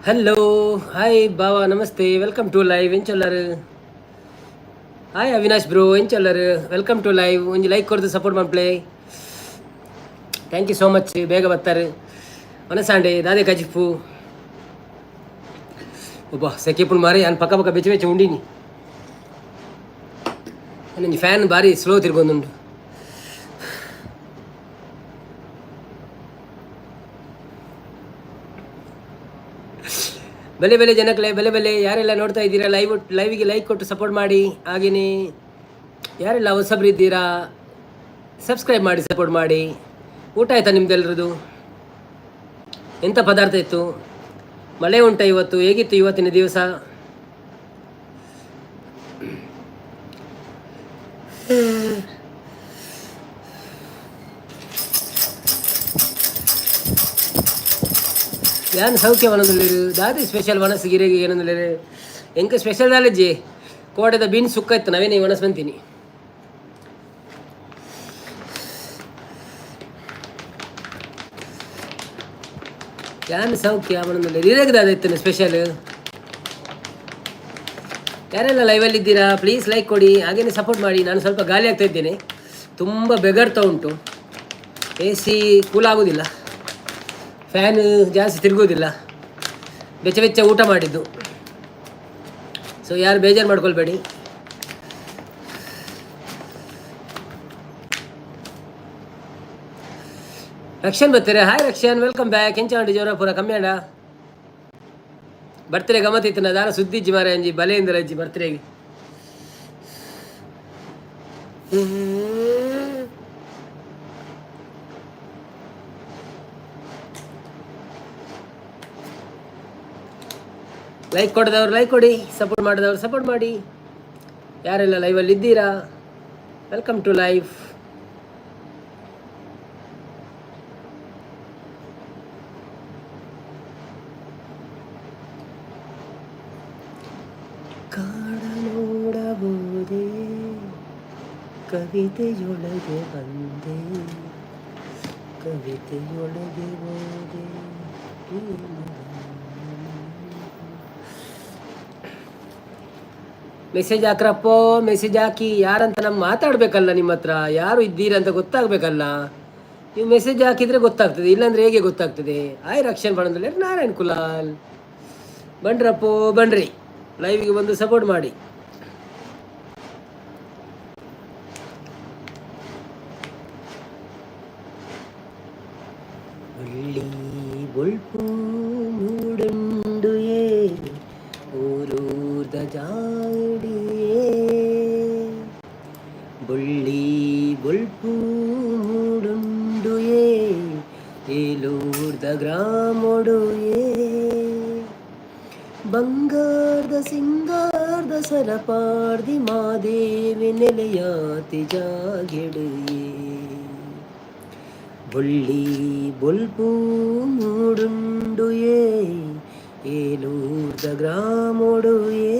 Hello hi బావా నమస్తే welcome to live ఏం చొల్లారు ಹಾಯ್ ಅವಿನಾಶ್ ಬ್ರೋ ಏನು ಚಲ್ಲರು ವೆಲ್ಕಮ್ ಟು ಲೈವ್ ಒಂದು ಲೈಕ್ ಕೊಡ್ದು ಸಪೋರ್ಟ್ ಮಾಡ್ಪ್ಲೇ ಥ್ಯಾಂಕ್ ಯು ಸೋ ಮಚ್ ಬೇಗ ಬರ್ತಾರೆ ಮನಸಾಂಡೆ ದಾದೆ ಕಜಿಪ್ಪು ಒಬ್ಬ ಸೆಕೆಪುನ್ ಮಾರಿ ನಾನು ಪಕ್ಕ ಪಕ್ಕ ಬೆಚ್ಚ ಬೆಚ್ಚ ಉಂಡಿನಿ ನನ್ನ ಫ್ಯಾನ್ ಭಾರಿ ಸ್ಲೋ ತಿರ್ಗೊಂದುಂಡು ಬೆಲೆ ಬೆಲೆ ಜನಗಳೇ ಬೆಲೆ ಬೆಲೆ ಯಾರೆಲ್ಲ ನೋಡ್ತಾ ಇದ್ದೀರಾ ಲೈವಿಗೆ ಲೈಕ್ ಕೊಟ್ಟು ಸಪೋರ್ಟ್ ಮಾಡಿ ಹಾಗೆಯೇ ಯಾರೆಲ್ಲ ಹೊಸಬ್ರು ಇದ್ದೀರಾ ಸಬ್ಸ್ಕ್ರೈಬ್ ಮಾಡಿ ಸಪೋರ್ಟ್ ಮಾಡಿ. ಊಟ ಆಯ್ತಾ ನಿಮ್ದೆಲ್ಲರದು? ಎಂಥ ಪದಾರ್ಥ ಇತ್ತು? ಮಳೆ ಉಂಟಾ ಇವತ್ತು? ಹೇಗಿತ್ತು ಇವತ್ತಿನ ದಿವಸ? ಯಾನ್ ಸೌಖ್ಯ ವನದಲ್ಲಿರು ದಾದಿ ಸ್ಪೆಷಲ್ ವನಸ್ ಗಿರಿಗೆ ಏನಂದ್ರೆ ಎಂಕ ಸ್ಪೆಷಲ್ ನಾಲೆಜ್ಜಿ ಕೋಟೆದ ಬೀನ್ ಸುಕ್ಕ ಇತ್ತು ನಾವೇನೇ ವನಸ್ ಬಂತೀನಿ ಯಾನ್ ಸೌಖ್ಯ ವನದಲ್ಲಿ ಇರೇಗದಾದ ಇತ್ತೇನೆ ಸ್ಪೆಷಲ್. ಯಾರೆಲ್ಲ ಲೈವಲ್ಲಿ ಇದ್ದೀರಾ ಪ್ಲೀಸ್ ಲೈಕ್ ಕೊಡಿ ಹಾಗೇನೆ ಸಪೋರ್ಟ್ ಮಾಡಿ. ನಾನು ಸ್ವಲ್ಪ ಗಾಳಿ ಆಗ್ತಾ ಇದ್ದೇನೆ, ತುಂಬ ಬೆಗರ್ತಾ ಉಂಟು, ಎ ಸಿ ಕೂಲ್ ಆಗೋದಿಲ್ಲ, ಫ್ಯಾನ್ ಜಾಸ್ತಿ ತಿರುಗೋದಿಲ್ಲ, ಬೆಚ್ಚ ಬೆಚ್ಚ ಊಟ ಮಾಡಿದ್ದು. ಸೊ ಯಾರು ಬೇಜಾರು ಮಾಡ್ಕೊಳ್ಬೇಡಿ. ರಕ್ಷನ್ ಬರ್ತಾರೆ. Hi Rakshan, welcome back. ಎಂಚಾಂಡಿ ಜೋರಾಪುರ ಕಮ್ಮಿಯಾಡ ಬರ್ತಾರೆ ಗಮತಿತ್ತು ನಾ ದಾರ ಸುದ್ದಿಜ್ಜಿ ಮಾರ ಅಂಜಿ ಬಲೆಯಿಂದ ಅಜ್ಜಿ ಬರ್ತ್ರೆಗೆ. ಲೈಕ್ ಕೊಡದವ್ರು ಲೈಕ್ ಕೊಡಿ, ಸಪೋರ್ಟ್ ಮಾಡಿದವ್ರು ಸಪೋರ್ಟ್ ಮಾಡಿ. ಯಾರೆಲ್ಲ ಲೈವಲ್ಲಿ ಇದ್ದೀರಾ ವೆಲ್ಕಮ್ ಟು ಲೈವ್. ಕಾಡ ನೋಡಬಹುದೇ ಕವಿತೆಯೊಳಗೆ ಬಂದೆ, ಕವಿತೆಯೊಳಗೆ ಹೋದೆ. ಮೆಸೇಜ್ ಹಾಕ್ರಪ್ಪೋ, ಮೆಸೇಜ್ ಹಾಕಿ. ಯಾರಂತ ನಮ್ಮ ಮಾತಾಡಬೇಕಲ್ಲ, ನಿಮ್ಮ ಹತ್ರ ಯಾರು ಇದ್ದೀರಂತ ಗೊತ್ತಾಗಬೇಕಲ್ಲ. ನೀವು ಮೆಸೇಜ್ ಹಾಕಿದರೆ ಗೊತ್ತಾಗ್ತದೆ, ಇಲ್ಲಾಂದ್ರೆ ಹೇಗೆ ಗೊತ್ತಾಗ್ತದೆ? ಆಯ್ ರಕ್ಷಣ್ ಬಣದಲ್ಲಿ ನಾರಾಯಣ್ ಕುಲಾಲ್ ಬನ್ರಪ್ಪೋ ಬನ್ರಿ, ಲೈವಿಗೆ ಬಂದು ಸಪೋರ್ಟ್ ಮಾಡಿ. ಒಳ್ಳಿ ಬೊಳ್ಪು ಮೂಡುಂಡುಯೇ ಊರೂರ್ದ ಜಾಡಿಯೇ, ಬೊಳ್ಳಿ ಬೊಳ್ಪು ಮೂಡುಂಡುಯೇ ಏಲೂರ್ದ ಗ್ರಾಮೊಡುಯೇ, ಬಂಗಾರದ ಸಿಂಗಾರದ ಸರಪಾರ್ದಿ ಮಾದೇವಿ ನೆಲೆಯಾತಿ ಜಾಗೆಡುಯೇ, ಬೊಳ್ಳಿ ಬೊಲ್ಪು ಮೂಡುಂಡುಯೇ ಏಲೂರ್ದ ಗ್ರಾಮೊಡುಯೇ,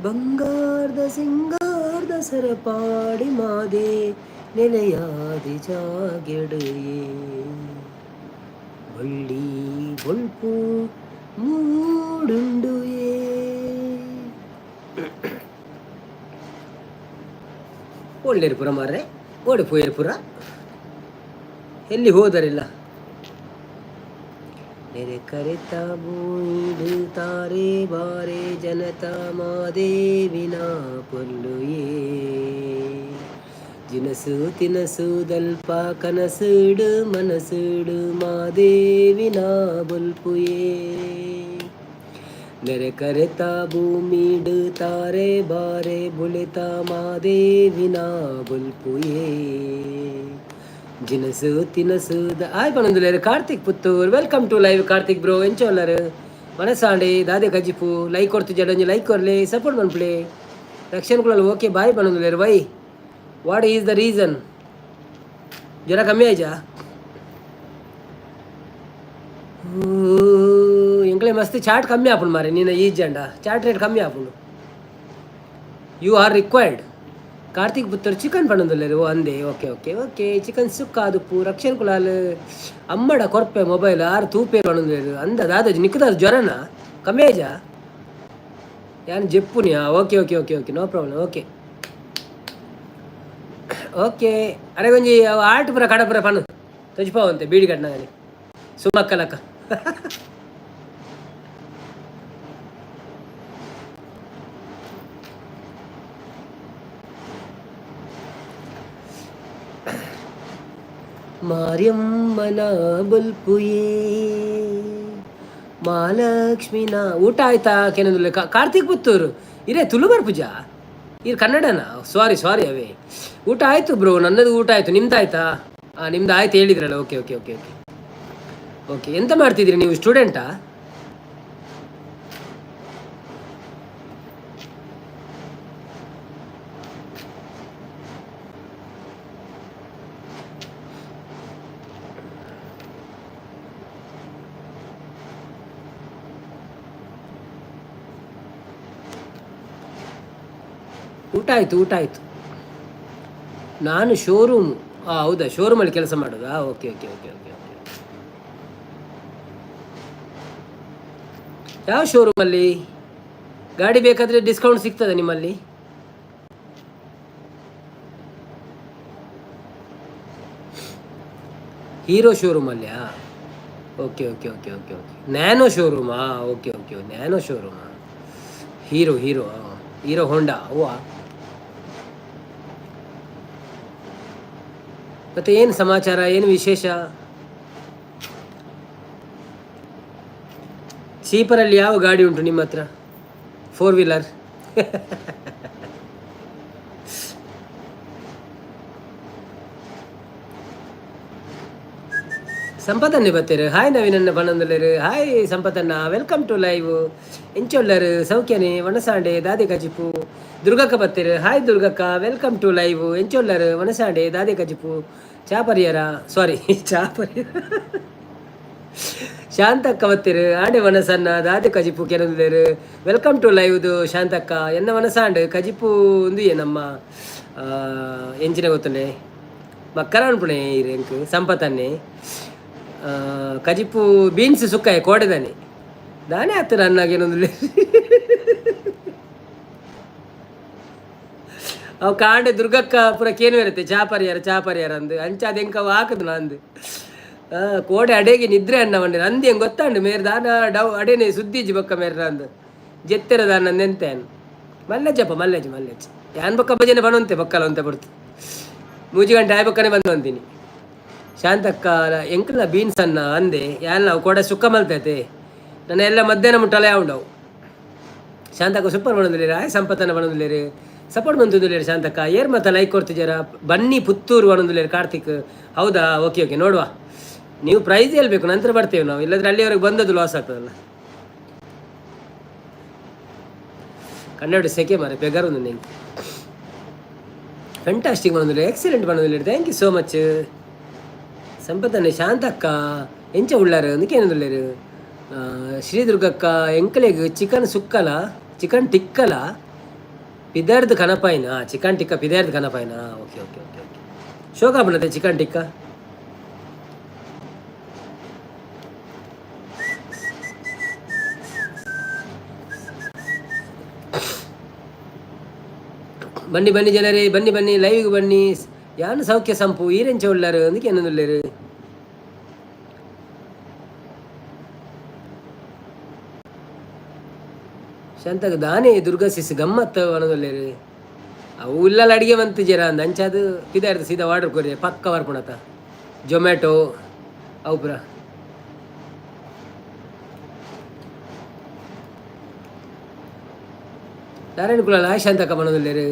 ಬಂಗಾರದ ಸಿಂಗಾರದ ಸರಪಾಡಿ ಮಾದೆ ನೆಲೆಯಾದಿ ಜಾಗೆಡುಯೇ, ಬೊಳ್ಳಿ ಬೊಲ್ಪು ಮೂಡುಂಡುಯೇ. ಒಳ್ಳೆರ್ಪುರ ಮಾರ್ರೆ, ಓಡಿಪೋಯರ್ಪುರ ಎಲ್ಲಿ ಹೋದರಿಲ್ಲ. ನೆರೆ ಕರೆತ ಬೂಡುತ್ತಾರೆ ಬಾರೆ ಜನತಾ ಮಾದೇವಿನ ಪೊಲ್ಲುಯೇ, ಜಿನಸು ತಿನಸು ದಲ್ಪ ಕನಸುಡು ಮನಸುಡು ಮಾದೇವಿನ ಬೊಲ್ಪುಯೇ, ನೆರೆ ಕರೆತ ಭೂಮಿಡುತ್ತಾರೆ ಬಾರೆ ಬುಳಿತ ಮಾದೇವಿನ ಬೊಲ್ಪುಯೇ, ಜಿನಸು ತಿನಸು ಆಯ್ ಪಣಂದುಲೇರು Karthik Puttur welcome to live. Karthik bro ಎಂಚೋಲ್ಲರು ಮನಸಾಂಡೆ ದಾದೆ ಕಜಿಪು ಲೈಕ್ ಕೊಡ್ತು ಜಡಂಜಿ ಲೈಕ್ ಕೊರ್ಲೆ ಸಪೋರ್ಟ್ ಮನ್ಪ್ಲೆ. ರಕ್ಷಣ್ ಕುಳಲ್ ಓಕೆ ಬಾಯ್ ಪಣಂದುಲೇರು. Why what is the reason? ಜ್ವರ ಕಮ್ಮಿ ಆಯ್ತಾ? ಎಂಕ್ಲೆ ಮಸ್ತ್ ಚಾಟ್ ಕಮ್ಮಿ ಆಪುಂಡು ಮಾರೆ, ನೀನು ಈ ಜಂಡ ಚಾಟ್ ರೇಟ್ ಕಮ್ಮಿ ಆಪುಂಡು. You are required Karthik Puttur chicken ಪಣ್ಣೊಂದುಲ್ಲೆರ್ ಓ ಅಂದೆ okay okay okay chicken sukka ಆದುಪ್ಪು ರಕ್ಷಣ್ ಕುಲಾಲ್ ಅಮ್ಮಡ ಕೊರ್ಪೆ ಮೊಬೈಲ್ ಆರು ತೂಪೇರು ಪಣ್ಣೊಂದುಲ್ಲೆರ್ ಅಂದ ದಾದಾಜಿ ನಿಕ್ಕದ ಜ್ವರನ ಕಮೇಜ ಯಾನ್ ಜೆಪ್ಪುನಿಯಾ okay okay okay okay no problem okay okay ಅರೆ ಕೊಂಚಿ ಆರ್ಟ್ ಪುರ ಕಡ ಪುರ ಪಣ್ಣು ತೊಜ್ಪಾವಂತೆ ಬೀಡಿ ಕಟ್ನಾಗಲಿ ಸುಮ್ಮಕ್ಕಲಕ್ಕ ಮಾರ್ಯಮ್ಮನ ಬಲ್ಪುಯೇ ಮಹಾಲಕ್ಷ್ಮಿನ ಊಟ ಆಯ್ತಾ ಕೆನಂದುಲ್ಲೆ ಕಾರ್ತಿಕ್ ಪುತ್ತೂರು ಇರೇ ತುಳುಬರ್ ಪೂಜಾ ಇರ್ ಕನ್ನಡನಾ ಸಾರಿ ಸಾರಿ ಅವೇ ಊಟ ಆಯ್ತು ಬ್ರೋ ನನ್ನದು ಊಟ ಆಯ್ತು ನಿಮ್ದು ಆಯ್ತಾ ನಿಮ್ದು ಆಯ್ತು ಹೇಳಿದ್ರಲ್ಲ okay okay okay okay okay ಎಂತ ಮಾಡ್ತಿದ್ದೀರಿ ನೀವು ಸ್ಟೂಡೆಂಟಾ ಊಟ ಆಯಿತು ಊಟ ಆಯಿತು ನಾನು ಶೋರೂಮ್ ಹೌದಾ ಶೋರೂಮಲ್ಲಿ ಕೆಲಸ ಮಾಡೋದಾ okay okay okay okay okay ಯಾವ ಶೋರೂಮಲ್ಲಿ ಗಾಡಿ ಬೇಕಾದರೆ ಡಿಸ್ಕೌಂಟ್ ಸಿಗ್ತದೆ ನಿಮ್ಮಲ್ಲಿ ಹೀರೋ ಶೋರೂಮಲ್ಲಿಯಾ okay okay okay okay okay Nano ಶೋರೂಮಾ ಓಕೆ ಓಕೆ ನ್ಯಾನೋ ಶೋರೂಮಾ ಹೀರೋ ಹೀರೋ ಹೀರೋ ಹೋಂಡಾ ಅವ್ವಾ ಮತ್ತೆ ಏನು ಸಮಾಚಾರ ಏನು ವಿಶೇಷ ಚೀಪರಲ್ಲಿ ಯಾವ ಗಾಡಿ ಉಂಟು ನಿಮ್ಮ ಹತ್ರ 4-ವೀಲರ್ ಸಂಪತ್ತನ್ನೇ ಬರ್ತೀರಿ ಹಾಯ್ ನವೀನನ್ನ ಬಣ್ಣಂದಲ್ಲರು ಹಾಯ್ ಸಂಪತ್ತನ್ನ ವೆಲ್ಕಮ್ ಟು ಲೈವ್ ಎಂಚೊಲ್ಲರು ಸೌಖ್ಯನೇ ವನಸಾಂಡೆ ದಾದೆ ಕಜಿಪು ದುರ್ಗಕ್ಕ ಬರ್ತೀರಿ ಹಾಯ್ ದುರ್ಗಕ್ಕ ವೆಲ್ಕಮ್ ಟು ಲೈವ್ ಎಂಚೊಲ್ಲರು ವನಸಾಂಡೆ ದಾದೆ ಕಜಿಪು ಚಾಪರಿಯರ ಸಾರಿ ಚಾಪರಿಯರ ಶಾಂತಕ್ಕ ಬರ್ತೀರಿ ಆಡೆ ವನಸನ್ನ ದಾದೆ ಕಜಿಪು ಕೆನಂದರು ವೆಲ್ಕಮ್ ಟು ಲೈವ್ದು ಶಾಂತಕ್ಕ ಎನ್ನ ವನಸಾಂಡ್ ಕಜಿಪು ಒಂದು ನಮ್ಮ ಎಂಚಿನ ಗೊತ್ತುಂಡೆ ಮಕ್ಕಳ ಅನ್ಪುಣೆ ಈ ರೆಂಕ್ ಸಂಪತ್ತನ್ನೇ ಕಜಿಪು ಬೀನ್ಸ್ ಸುಕ್ಕಾಯ ಕೋಡೆದಾನೆ ದಾನೆ ಆಗ್ತದೆ ಅನ್ನಾಗೇನೊಂದು ಅವು ಕಾಂಡೆ ದುರ್ಗಕ್ಕ ಪೂರ ಕೇನು ಇರುತ್ತೆ ಚಾಪರಿಯರ ಅಂದು ಅಂಚಾದ ಹೆಂಕ ಹಾಕದು ನಂದು ಕೋಡೆ ಅಡೆಗೆ ನಿದ್ರೆ ಅಣ್ಣ ಮಂಡೆ ನಂದು ಹೆಂಗೆ ಗೊತ್ತಾಂಡು ಮೇರ್ ದಾನ ಡವ್ ಅಡೇನೆ ಸುದ್ದಿಜಿ ಬೊಕ್ಕ ಮೇರ ಅಂದು ಜೆತ್ತೆರ ದಾನ ನೆಂತೇನು ಮಲ್ಲೆಜ್ಜಪ್ಪ ಮಲ್ಲೆಜ್ ಯಾನ್ ಬೊಕ್ಕ ಭಜನೆ ಬಣಂತೆ ಬೊಕ್ಕಲ್ಲ ಅಂತ ಬಿಡ್ತು 3 ಗಂಟೆ ಆಯ್ಬಕ್ಕನೆ ಬಂದು ಅಂತೀನಿ ಶಾಂತಕ್ಕ ಎಂಕ್ಲ ಬೀನ್ಸ್ ಅನ್ನ ಅಂದೆ ಎಲ್ಲ ನಾವು ಕೂಡ ಸುಕ್ಕ ಮಲ್ತೈತೆ ನನ್ನ ಎಲ್ಲ ಮಧ್ಯಾಹ್ನ ಮುಟ್ಟಲೆ ಉಂಡವು ಶಾಂತಕ್ಕ ಸೂಪರ್ ಬಣದಿಲ್ಲ ಸಂಪತ್ತನ ಬಣದಿಲ್ಲ ಸಪೋರ್ಟ್ ಬಂದಿಲ್ಲ ಶಾಂತಕ್ಕ ಏರ್ ಮತ್ತೆ ಲೈಕ್ ಕೊಡ್ತಿದ್ದೀರ ಬನ್ನಿ ಪುತ್ತೂರು ಬಣದಿಲ್ಲ ಕಾರ್ತಿಕ್ ಹೌದಾ ಓಕೆ ಓಕೆ ನೋಡುವ ನೀವು ಪ್ರೈಸ್ ಹೇಳ್ಬೇಕು ನಂತರ ಬರ್ತೇವೆ ನಾವು ಇಲ್ಲದ್ರೆ ಅಲ್ಲಿವರೆಗೆ ಬಂದದ್ದು ಲಾಸ್ ಆಗ್ತದಲ್ಲ ಕನ್ನಡ ಸೆಕೆ ಮಾರೆ ಬೆಗರ್ ಒಂದು ನಿಂಗೆ ಫ್ಯಾಂಟಾಸ್ಟಿಕ್ ಬಣದಿಲ್ಲ ಎಕ್ಸಲೆಂಟ್ ಬಣದಿಲ್ಲ ಥ್ಯಾಂಕ್ ಯು ಸೋ ಮಚ್ ಸಂಪತ್ತನ್ನೇ ಶಾಂತಕ್ಕ ಎಂಚ ಉಳ್ಳಾರು ಅದಕ್ಕೆ ಏನಂದ್ರಲ್ಲೇರು ಶ್ರೀದುರ್ಗಕ್ಕ ಎಂಕಲೆಗ್ ಚಿಕನ್ ಸುಕ್ಕಲ ಚಿಕನ್ ಟಿಕ್ಕಲ ಪಿದಾರ್ದು ಕನಪಾಯಿನ ಚಿಕನ್ ಟಿಕ್ಕ ಪಿದಾರ್ದು ಕನಪಾಯಿನ ಓಕೆ ಓಕೆ ಓಕೆ ಓಕೆ ಶೋಕಾ ಬಣ್ಣತೆ ಚಿಕನ್ ಟಿಕ್ಕ ಬನ್ನಿ ಬನ್ನಿ ಜನರೇ ಬನ್ನಿ ಬನ್ನಿ ಲೈವ್ಗೆ ಬನ್ನಿ ಯಾನು ಸೌಖ್ಯ ಸಂಪು ಈರೆಂಚ ಉಳ್ಳಾರು ಅದಕ್ಕೆ ಏನಂದುಲ್ಲೇರು ಶಾಂತಕ್ಕೆ ದಾನೆ ದುರ್ಗಾ ಸಿಸ್ ಗಮ್ಮತ್ತು ಅನ್ನೋದಲ್ಲೇರು ಅವು ಇಲ್ಲಲ್ಲ ಅಡುಗೆ ಬಂತು ಜರ ಅಂದ ಅಂಚಾದು ಇದಾರ್ದು ಸೀದಾ ಆರ್ಡರ್ ಕೊರಿ ಪಕ್ಕ ಬರ್ಕೊಳತ್ತ ಜೊಮ್ಯಾಟೊ ಅವು ಪುರ ನಾರಾಯಣ ಕುಲಲ್ಲ ಶಾಂತಕ್ಕ ಮಾಡೋದಲ್ಲೇರು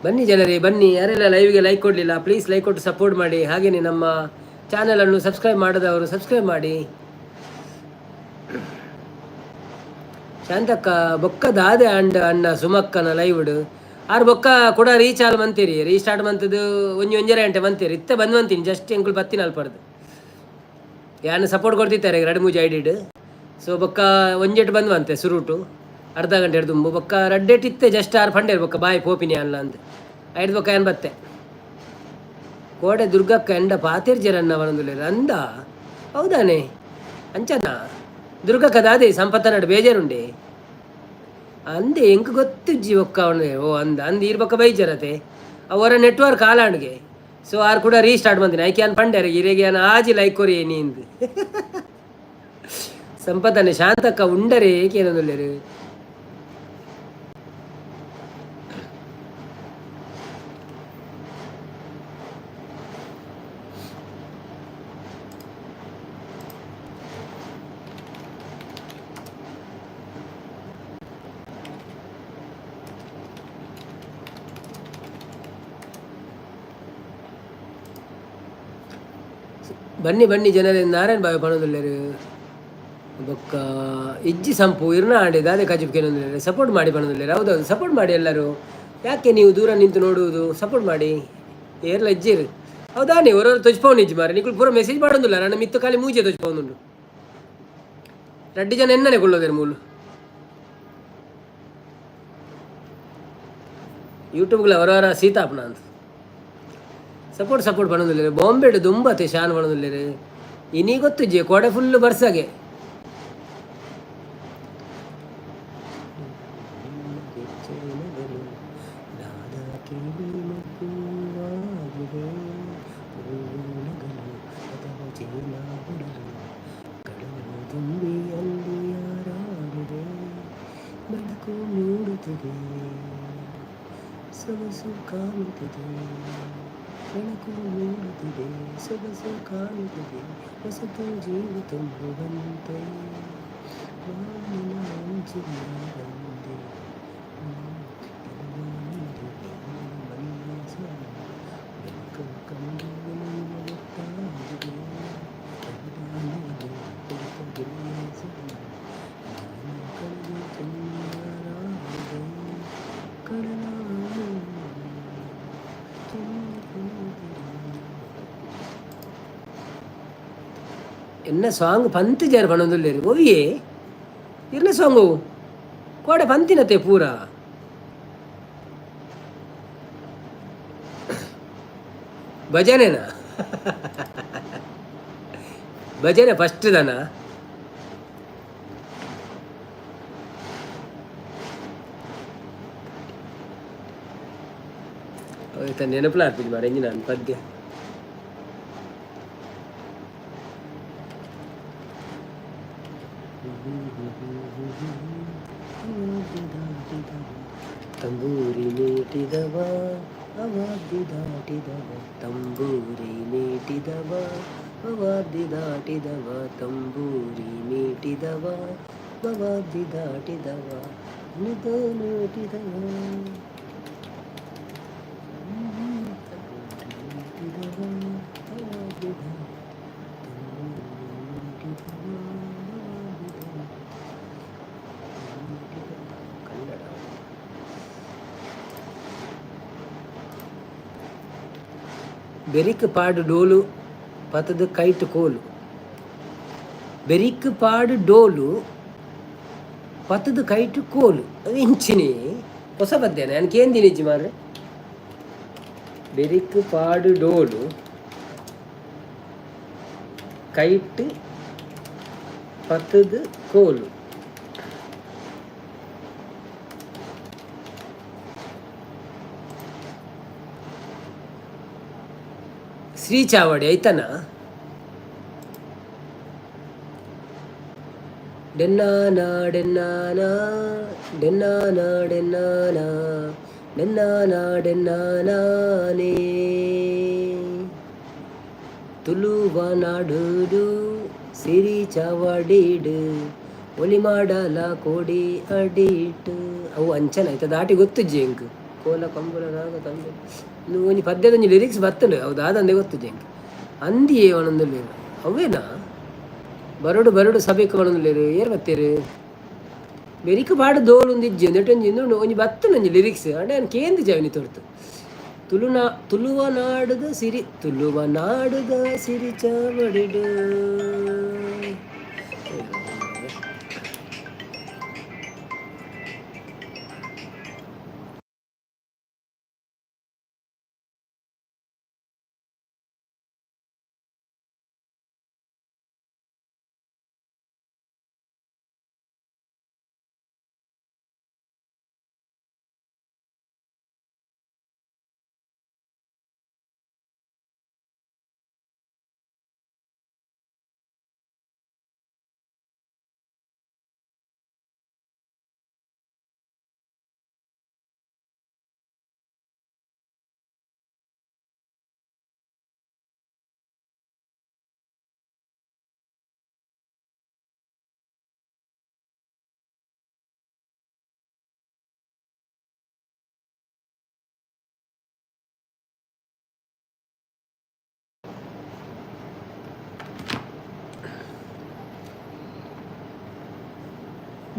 ಬನ್ನಿ ಜನರೇ ಬನ್ನಿ ಯಾರೆಲ್ಲ ಲೈವ್ಗೆ ಲೈಕ್ ಕೊಡಲಿಲ್ಲ ಪ್ಲೀಸ್ ಲೈಕ್ ಕೊಟ್ಟು ಸಪೋರ್ಟ್ ಮಾಡಿ ಹಾಗೆಯೇ ನಮ್ಮ ಚಾನಲನ್ನು ಸಬ್ಸ್ಕ್ರೈಬ್ ಮಾಡದವರು ಸಬ್ಸ್ಕ್ರೈಬ್ ಮಾಡಿ ಶಾಂತಕ್ಕ ಬೊಕ್ಕ ದಾದೆ ಅಣ್ಣ ಸುಮಕ್ಕನ ಲೈವ್ಡು ಆರು ಬೊಕ್ಕ ಕೂಡ ರೀಚಾಲ್ ಮಂತೀರಿ ರೀಸ್ಟಾರ್ಟ್ ಮಂತದ್ದು ಒಂಜರ ಗಂಟೆ ಮಂತೀರಿ ಇತ್ತ ಬಂದ್ವಂತೀನಿ ಜಸ್ಟ್ ಎಂಕುಳು ಬತ್ತಿನ ಅಲ್ಪಡ್ದು ಯಾನು ಸಪೋರ್ಟ್ ಕೊಡ್ತಿದ್ದಾರೆ 2-3 ಐಡಿಡ್ ಸೊ ಬೊಕ್ಕ ಒಂಜೆಟ್ಟು ಬಂದ್ವಂತೆ ಸುರುಟು ಅರ್ಧ ಗಂಟೆ ಹಿಡ್ದು ಬೊಕ್ಕ ರಡ್ಡೆಟ್ ಇತ್ತೆ ಜಸ್ಟ್ ಆರು ಫಂಡೆ ಇರ್ಬೇಕ ಬಾಯಿ ಪೋಪಿನಿ ಅಲ್ಲ ಅಂತ ಐದು ಬೊಕ್ಕ ಏನು ಬತ್ತೆ ಕೋಡೆ ದುರ್ಗಕ್ಕ ಎಂಡ ಪಾತಿರ್ಜರನ್ನ ಅವನೊಂದು ಅಂದ ಹೌದಾನೆ ಅಂಚನ ದುರ್ಗಕ್ಕ ದಾದೆ ಸಂಪತ್ತ ನಡು ಬೇಜಾರುಂಡೆ ಅಂದೆ ಎಂಕ್ ಗೊತ್ತಿಜ್ಜಿ ಒಕ್ಕ ಅವನೇ ಓ ಅಂದ ಅಂದು ಇರ್ಬೇಕ ಬೈಜರತೆ ಅವರ ನೆಟ್ವರ್ಕ್ ಆಲಾಣ್ಗೆ ಸೊ ಆರು ಕೂಡ ರೀಸ್ಟಾರ್ಟ್ ಮಾಡ್ತೀನಿ ಐ ಕ್ಯಾನ್ ಪಂಡ್ಯಾರ ಇರೇಗೆ ಆಜಿ ಲೈಕ್ ಕೊರಿ ನೀಂದು ಸಂಪತ್ತನೆ ಶಾಂತಕ್ಕ ಉಂಡರೆ ಏಕೇನೊಂದುಲ್ಲೇರು ಬನ್ನಿ ಬನ್ನಿ ಜನರೇ ನಾರಾಯಣ ಬಾವಿ ಪಣೋದಿಲ್ಲರು ಬೊಕ್ಕ ಇಜ್ಜಿ ಸಂಪು ಇರ್ನ ಆಡಿದ ಅದೇ ಕಜಿಪ್ಕೇನೊಂದಿಲ್ಲ ಸಪೋರ್ಟ್ ಮಾಡಿ ಪಣೋದಿಲ್ಲ ಹೌದೌದು ಸಪೋರ್ಟ್ ಮಾಡಿ ಎಲ್ಲರೂ ಯಾಕೆ ನೀವು ದೂರ ನಿಂತು ನೋಡುವುದು ಸಪೋರ್ಟ್ ಮಾಡಿ ಏರ್ಲ ಇಜ್ಜಿರು ಹೌದಾ ನೀವು ಹೊರವರು ತೊಜ್ಪವನು ಇಜ್ಜಿ ಮಾರೆ ನೀವು ಪೂರ ಮೆಸೇಜ್ ಮಾಡೋದಿಲ್ಲ ನನ್ನ ಮಿತ್ತು ಖಾಲಿ ಮೂಜೆ ತೊಜ್ಪವನುಂಡು ರಡ್ಡಿ ಜನ ಎನ್ನನೆ ಕೊಳ್ಳೋದೇರು ಮೂಲು ಯೂಟ್ಯೂಬ್ಗಳ ಹೊರವರ ಸೀತಾಪನ ಅಂತ ಸಪೋರ್ಟ್ ಪಣೋದಿಲ್ಲ ಬಾಂಬೆಡು ದುಂಬತೆ ಶಾನ್ ಪಣೋದಿಲ್ಲ ಇನಿ ಗೊತ್ತಿಜ್ಜಿ ಕೊಡೆ ಫುಲ್ಲು ಬರ್ಸಾಗೆ ಸೊಗಸು ಕಾಣುತ್ತಿದೆ ಬೆಳಕು ಮೂಡುತ್ತಿದೆ ಸೊಗಸು ಕಾಣುತ್ತಿದೆ ಹೊಸತು ಜೀವ ತುಂಬುವಂತೆ என்ன சாங் பந்து ஜார் பணந்துல்லேரு ஓவியே என்ன சாங்கு கோಡೆ ಪಂತಿನತೆ ಪೂರ ಭಜನೆನಾ ಭಜನೆ ಫಸ್ಟ್ ದನ ನೆನಪುಲ ಆಗ್ತಿದ್ದೆ ಮಾರ ಎಂಜಿನ ಪದ್ಯ ತಂಬೂರಿ ಮೀಟಿದವ ಅವಾದಿ ದಾಟಿದವ ತಂಬೂರಿ ಮೀಟಿದವ ಅವಾದಿ ದಾಟಿದವ ತಂಬೂರಿ ಮೀಟಿದವ ಅವಾದಿ ದಾಟಿದವ ನಿದ ಮೀಟಿದವ ಬೆರಿಕ್ ಪಾಡು ಡೋಲು ಪತದ ಕೈಟ್ ಕೋಲು ಬೆರಿಕ್ ಪಾಡು ಡೋಲು ಪತದ ಕೈಟ್ ಕೋಲು ಅದು ಇಂಚಿನಿ ಹೊಸ ಪದ್ಯನ ನನಗೆ ಏನು ದಿನಿಜ್ಜಿ ಮಾರ್ರೆ ಬೆರಿಕ್ ಪಾಡು ಡೋಲು ಕೈಟ್ ಪತದ ಕೋಲು ಶ್ರೀ ಚಾವಡಿ ಐತನ ಡೆನ್ನಾನ ಡೆನ್ನಾನ ಡೆನ್ನಾನ ಡೆನ್ನಾನ ಡೆನ್ನಾನ ಡೆನ್ನಾನೇ ತುಳುವ ನಾಡುಡು ಸಿರಿ ಚಾವಡಿಡು ಒಲಿ ಮಾಡಲ ಕೋಡಿ ಅಡಿಟ್ಟು ಅವು ಅಂಚನ ಆಯ್ತು ದಾಟಿ ಗೊತ್ತುಜ್ಜಿ ಎಂಕ್ ಕೋಲ ಕಂಬಳ ರಾಗ ತಂದೆ ಒಂಜಿ ಪದ್ಯದೊಂಜಿ ಲಿರಿಕ್ಸ್ ಬರ್ತಂಡು ಹೌದು ಅದಂದೆ ಗೊತ್ತುಜ್ಜಿ ಎಂಕ್ ಅಂದಿಯೇ ಒಣೊಂದುಲ್ಲೇರು ಅವೇನಾ ಬರಡು ಬರಡು ಸಭೆಗೆ ಒಣೊಂದುಲ್ಲೇರು ಏರ್ ಬತ್ತೇರು ಬೆರಿಕ ಪಾಡು ದೋಲುಂದಿಜ್ಜಿ ನೆಟ್ಟೊಂಜಿ ಒಂಜಿ ಬತ್ತನೊಂಜಿ ಲಿರಿಕ್ಸ್ ಅಂಡೆ ನಾನು ಕೇಂದ್ರ ಜಾವಿನಿ ತೊಡ್ತು ತುಳುವ ನಾಡುದ ಸಿರಿ ಚಾವಡಿಡು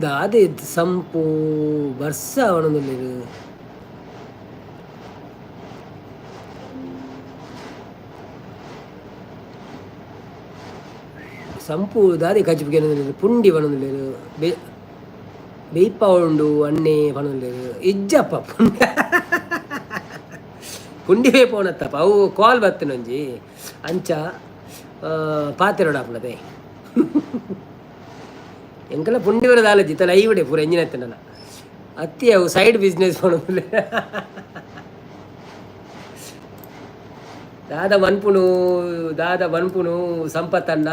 ದಾದೆ ಸಂಪು ಬರ್ಸ ಅವನೊಂದು ಸಂಪು ದಾದಿ ಕಚ್ಚಿಗೆ ಪುಂಡಿ ಪಣೊಂದುಲ್ಲೇರು ಬೇಯ್ಪ ಉಂಡು ಅಣ್ಣೆ ಪಣೊಂದುಲ್ಲೇರು ಇಜ್ಜಪ್ಪ ಪುಂಡಿ ಪುಂಡಿ ಬೇಪೋನತ್ತಪ್ಪ ಅವು ಕಾಲ್ ಬತ್ತನೊಂಜಿ ಅಂಚ ಪಾತೆರೋಡಾಪುನದೆ ಎಂಕಲ್ಲ ಪುಂಡಿ ಬರೋದು ಆಲಜ್ಜಿ ತಲೆ ಐವಡೆ ಪೂರ ಎಂಜಿನ ಎತ್ತನಲ್ಲ ಅತ್ತಿ ಅವು ಸೈಡ್ ಬಿಸ್ನೆಸ್ ಪಣೊಂದುಲ್ಲೆ ದಾದ ಮನ್ಪುನು ಸಂಪತ್ತನ್ನ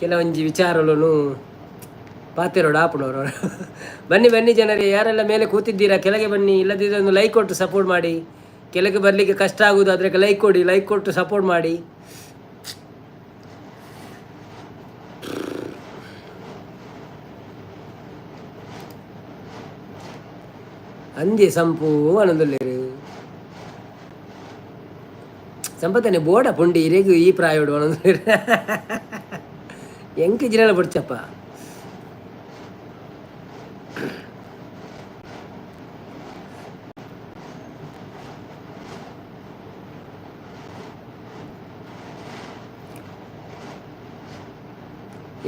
ಕೆಲವೊಂಜಿ ವಿಚಾರಗಳನ್ನು ಪಾತಿರೋಡು ಆಪುನವರು. ಬನ್ನಿ ಬನ್ನಿ ಜನರೇ, ಯಾರೆಲ್ಲ ಮೇಲೆ ಕೂತಿದ್ದೀರಾ ಕೆಳಗೆ ಬನ್ನಿ, ಇಲ್ಲದಿದ್ದರೆ ಒಂದು ಲೈಕ್ ಕೊಟ್ಟು ಸಪೋರ್ಟ್ ಮಾಡಿ. ಕೆಳಗೆ ಬರಲಿಕ್ಕೆ ಕಷ್ಟ ಆಗುವುದು, ಅದಕ್ಕೆ ಲೈಕ್ ಕೊಡಿ, ಲೈಕ್ ಕೊಟ್ಟು ಸಪೋರ್ಟ್ ಮಾಡಿ. ಅಂದಿ ಸಂಪು ಅನೊಂದುಲ್ಲೇರು ಸಂಪತ್ತನೆ ಬೋಡ ಪುಂಡಿ ಇರೆಗು ಈ ಪ್ರಾಯೋಡು ಅನೊಂದುಲ್ಲೇರು ಎಂಕೆ ಜಿರಳ ಬಿಡ್ಚಪ್ಪ.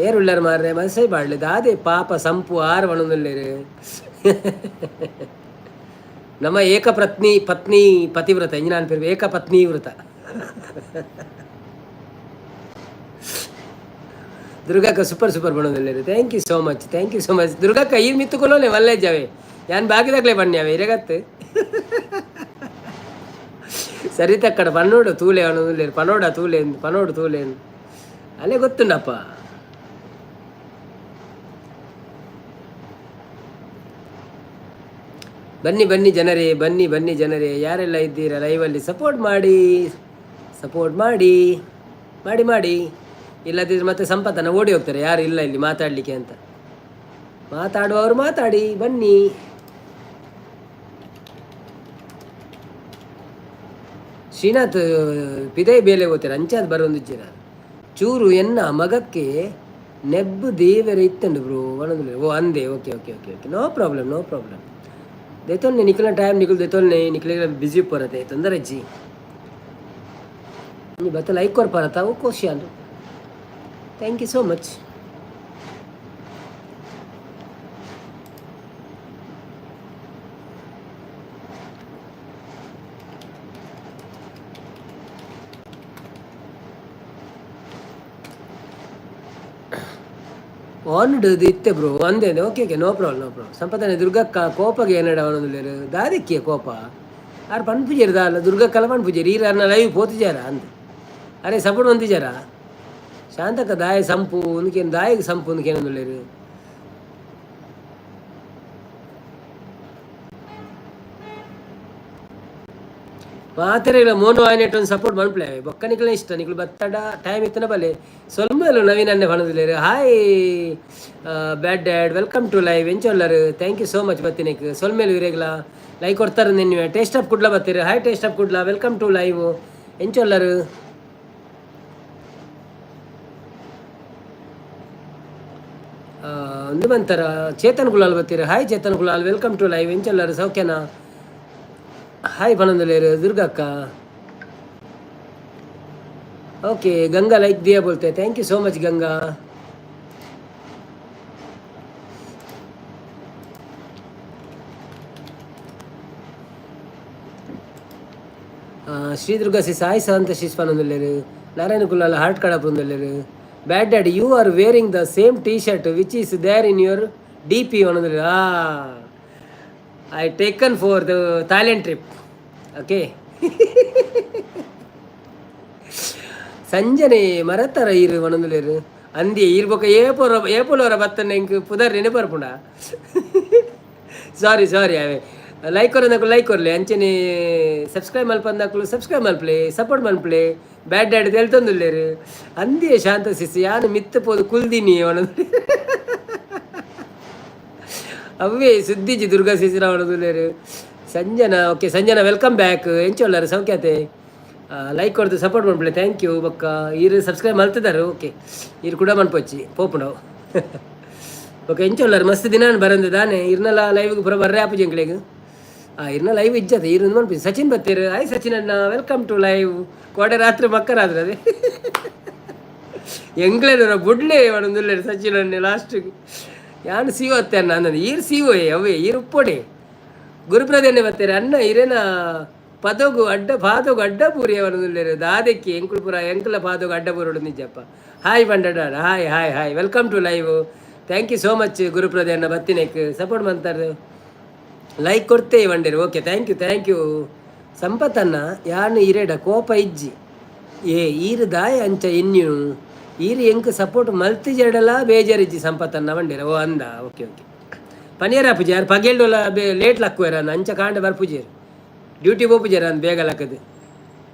ಏರುಳ್ಳಾರು ಮಾರ್ರೆ ಮನಸ್ಸೇ ಬಾಡ್ಲೆ ದಾದೆ ಪಾಪ ಸಂಪು ಆರು ಒಣೊಂದುಲ್ಲೇರು ನಮ್ಮ ಏಕಪತ್ನಿ ಪತಿವ್ರತ ಇಂಜಿನ ಪೇರು ಏಕಪತ್ನಿ ವ್ರತ. ದುರ್ಗಕ್ಕ ಸೂಪರ್ ಬಣ್ಣದಲ್ಲಿರು. ಥ್ಯಾಂಕ್ ಯು ಸೋ ಮಚ್ ದುರ್ಗಕ್ಕ ಈ ಮಿತ್ತುಕೊಳ್ಳೋಲೆ ಒಳ್ಳೆ ಜಾವೆ ಯಾನ್ ಬಾಗಿದಾಗಲೇ ಬಣ್ಣ್ಯಾವೆ ಇರಗತ್ತೆ ಸರಿ ತಕ್ಕಡ ಪನ್ನೋಡು ತೂಲೆ ಅವನೊಂದು ಪನೋಡ ತೂಲೆ ಪನೋಡು ತೂಲೆ ಅಲ್ಲೇ ಗೊತ್ತುಂಡಪ್ಪ. ಬನ್ನಿ ಜನರೇ ಯಾರೆಲ್ಲ ಇದ್ದೀರಾ ಲೈವಲ್ಲಿ ಸಪೋರ್ಟ್ ಮಾಡಿ. ಇಲ್ಲದಿದ್ರೆ ಮತ್ತೆ ಸಂಪತ್ತನ ಓಡಿ ಹೋಗ್ತಾರೆ, ಯಾರು ಇಲ್ಲ ಇಲ್ಲಿ ಮಾತಾಡಲಿಕ್ಕೆ ಅಂತ. ಮಾತಾಡುವವರು ಮಾತಾಡಿ ಬನ್ನಿ. ಶ್ರೀನಾಥ್ ಪಿದೈ ಬೇಲೆ ಹೋಗ್ತಾರೆ ಅಂಚಾದ ಬರೋಂದಿದ್ದೀರ ಚೂರು ಎನ್ನ ಮಗಕ್ಕೆ ನೆಬ್ಬು ದೇವರ ಇತ್ತಂಡು ಬ್ರೋ ಒಣದು. ಓ ಅಂದೆ ಓಕೆ ನೋ ಪ್ರಾಬ್ಲಮ್ देतोलने निकलना टाइम निकल देतोलने निकलेगा बिजी पर रहते तंदर जी ये बता लाइक कर पा रहा था वो question. Thank you so much. And ಇತ್ತೆ ಬ್ರೋ ಅಂದೆ ಓಕೆ ನೋ ಪ್ರಾಬ್ಲಮ್ ಸಂಪತ್ತನೆ ದುರ್ಗಕ್ಕ ಕೋಪಗೆ ಏನಡ ಅವನೊಂದು ದಾದಿಕ್ಕೆ ಕೋಪ ಆರು ಪಣ್ ಪೂಜಾರಿ ದಾಲ್ಲ ದುರ್ಗಕ್ಕಲ್ಲ ಪಣ್ ಪೂಜಾರಿ ಈರನ್ನ ಲೈವ್ ಪೋತಿಜಾರ ಅಂದೆ ಅರೆ ಸಪೋರ್ಟ್ ಹೊಂದಿಜಾರ ಶಾಂತಕ್ಕ ದಾಯ ಸಂಪು ಉನ್ಕೇನು ದಾಯಿಗೆ ಸಂಪು ಉನ್ಕೇನೊಂದುಲ್ಲೇರು ಮಾತೆರೆಗಳ ಮೋನು ಆಯ್ನೆಟ್ ಒಂದು ಸಪೋರ್ಟ್ ಮನ್ಪ್ಲೆ ಬೊಕ್ಕ ನಿಕ್ಲೆ ಇಷ್ಟ ನಿಕ್ಲು ಬತ್ತಡ ಟೈಮ್ ಇತ್ತನ ಬಲೆ ಸೊಲ್ಮೇಲು ನವೀನ್ ಅನ್ನೆ ಬಣದಿಲ್ಲೇರು. Hi bad dad welcome to live ಎಂಚೊಲ್ಲರು. ಥ್ಯಾಂಕ್ ಯು ಸೋ ಮಚ್ ಬತ್ತಿನಿಕ್ ಸೊಲ್ಮೇಲು ಇರೇಗ್ಲ ಲೈಕ್ ಕೊಡ್ತಾರೆ ನಿನ್ನೆ ಟೇಸ್ಟ್ ಆಫ್ ಕುಡ್ಲ ಬತ್ತೀರಿ. Hi taste of Kudla welcome to live ಎಂಚೊಲ್ಲರು. ಒಂದು ಬಂತಾರ ಚೇತನ್ ಗುಲಾಲ್ ಬತ್ತೀರಿ. Hi Chethan Gulal welcome to live ಎಂಚೊಲ್ಲರು ಸೌಖ್ಯನಾ. ಹಾಯ್ ಬಣಂದಲೇರು ದುರ್ಗಕ್ಕ. ओके गंगा लाइक दिया बोलते हैं. Thank you so much Ganga. Shri Durga ಸಿ ಸಾಯಿ ಸಂತ ಶಿಸ್ಪನೊಂದುಲ್ಲೇರು ನಾರಾಯಣ ಕುಲಾಲ ಹಾರ್ಟ್ ಕಡಪ್ ಒಂದುಲ್ಲೇರು. Bad dad you are wearing the same T-shirt which is there in your D P ಒಂದೊಂದು. I taken for the Thailand trip. Okay ಸಂಜನೆ ಮರತರ ಇರು ಒಣಂದುಲೇರು ಅಂದಿ ಇರ್ಬೇಕ ಏಪೋಲವರ ಬತ್ತನ್ನ ಇಂಕ್ ಪುದರ್ ನೆನೆ ಬರ್ಪುಂಡ. ಸಾರಿ ಅವೇ ಲೈಕ್ ಕೊರನಕು ಲೈಕ್ ಕೊರ್ಲೆ ಅಂಚನೆ ಸಬ್ಸ್ಕ್ರೈಬ್ ಮಲ್ಪಂದಾಕಲು ಸಬ್ಸ್ಕ್ರೈಬ್ ಮಲ್ಪ್ಲೆ ಸಪೋರ್ಟ್ ಮಲ್ಪ್ಲೆ. ಬ್ಯಾಡ್ ಡ್ಯಾಡ್ ತೆಲ್ತೊಂದುಲ್ಲೇರು ಅಂದಿಯೇ ಶಾಂತ ಸಿಸಿ ಯಾನು ಮಿತ್ತು ಪೋದು ಕುಲ್ದಿನಿ ಒಣದು ಅವೇ ಸುದ್ದಿಜಿ ದುರ್ಗಾ ಸಿಸಿರ ಒಣದುಲ್ಲೇರು. Sanjana okay Sanjana welcome back ಎಂಚೊಲ್ಲರು ಸೌಖ್ಯತೆ ಲೈಕ್ ಕೊಡ್ದು ಸಪೋರ್ಟ್ ಮಾಡ್ಬಿಡ್ಲೆ. ಥ್ಯಾಂಕ್ ಯು ಬೊಕ್ಕ ಈರು ಸಬ್ಸ್ಕ್ರೈಬ್ ಮಲ್ತಿದ್ದಾರೆ. ಓಕೆ ಈರು ಕೂಡ ಮನ್ಪೊಚ್ಚಿ ಪೋಪು ನಾವು ಓಕೆ ಎಂಚೊಲ್ಲರು ಮಸ್ತ್ ದಿನ ಬರಂದು ದಾನೆ ಇರ್ನಲ್ಲ ಲೈವ್ಗೆ ಪುರ ಬರ್ರೆ ಆಪು ಜಂಕ್ಲೆಗ್ ಇರ್ನ ಲೈವ್ ಇಜ್ಜತೆ ಇರ್ನ ಮನ್ಪಿ ಸಚಿನ್ ಬತ್ತೀರು ಆಯ್ ಸಚಿನ್ ಅಣ್ಣ ವೆಲ್ಕಮ್ ಟು ಲೈವ್ ಕೋಡೆ ರಾತ್ರಿ ಮಕ್ಕರಾದ್ರೆ ಅದೇ ಎಂಗ್ಲೇನರ ಬುಡ್ಲೆ ಒಂದುಲ್ಲೆ ಸಚಿನ್ ಅಣ್ಣ ಲಾಸ್ಟಿಗೆ ಯಾನು ಸಿಗೋತ್ತೆ ಅಣ್ಣ ಅನ್ನೋದು ಈರು ಸಿಗೋಯ್ ಅವೇ ಈರು ಉಪ್ಪೊಡೆ ಗುರುಪ್ರದೇನೆ ಬರ್ತಾರೆ ಅಣ್ಣ ಇರೇನ ಪದೋಗು ಅಡ್ಡ ಪಾದೋಗು ಅಡ್ಡ ಪೂರಿ ಅವನದುಲ್ಲೇರು ದಾದಕ್ಕೆ ಎಂಕುಳ ಎಂಕಲ ಪಾದೋಗು ಅಡ್ಡ ಪೂರೋಡು ನಿಜಪ್ಪ ಹಾಯ್ ಬಂಡಾಡ hi hi hi welcome to live thank you so much ಗುರುಪ್ರದೇ ಅಣ್ಣ ಬತ್ತಿನೇಕ್ ಸಪೋರ್ಟ್ ಮಾಡ್ತಾರೆ ಲೈಕ್ ಕೊಡ್ತೇ ಬಂಡೇರು ಓಕೆ ಥ್ಯಾಂಕ್ ಯು ಸಂಪತ್ತನ್ನ ಯಾನು ಇರೇಡ ಕೋಪ ಇಜ್ಜಿ ಈರು ದಾಯ ಅಂಚ ಇನ್ಯು ಈರು ಎಂಕ್ ಸಪೋರ್ಟ್ ಮಲ್ತಿ ಜಡಲ ಬೇಜಾರಿಜ್ಜಿ ಸಂಪತ್ತನ್ನ ಬಂಡೇರ ಓ ಅಂದ ಓಕೆ ಪನಿಯರ ಪೂಜಾರ್ ಪಗೇಲ್ಡೋಲ ಲೇಟ್ ಲಕ್ಕುವೇರ ಅಂಚ ಕಾಂಡ ಬರ್ಪೂಜಾರ್ ಡ್ಯೂಟಿ ಬೋಪೂಜಾರ ಅಂದ್ ಬೇಗ ಲಕ್ಕದು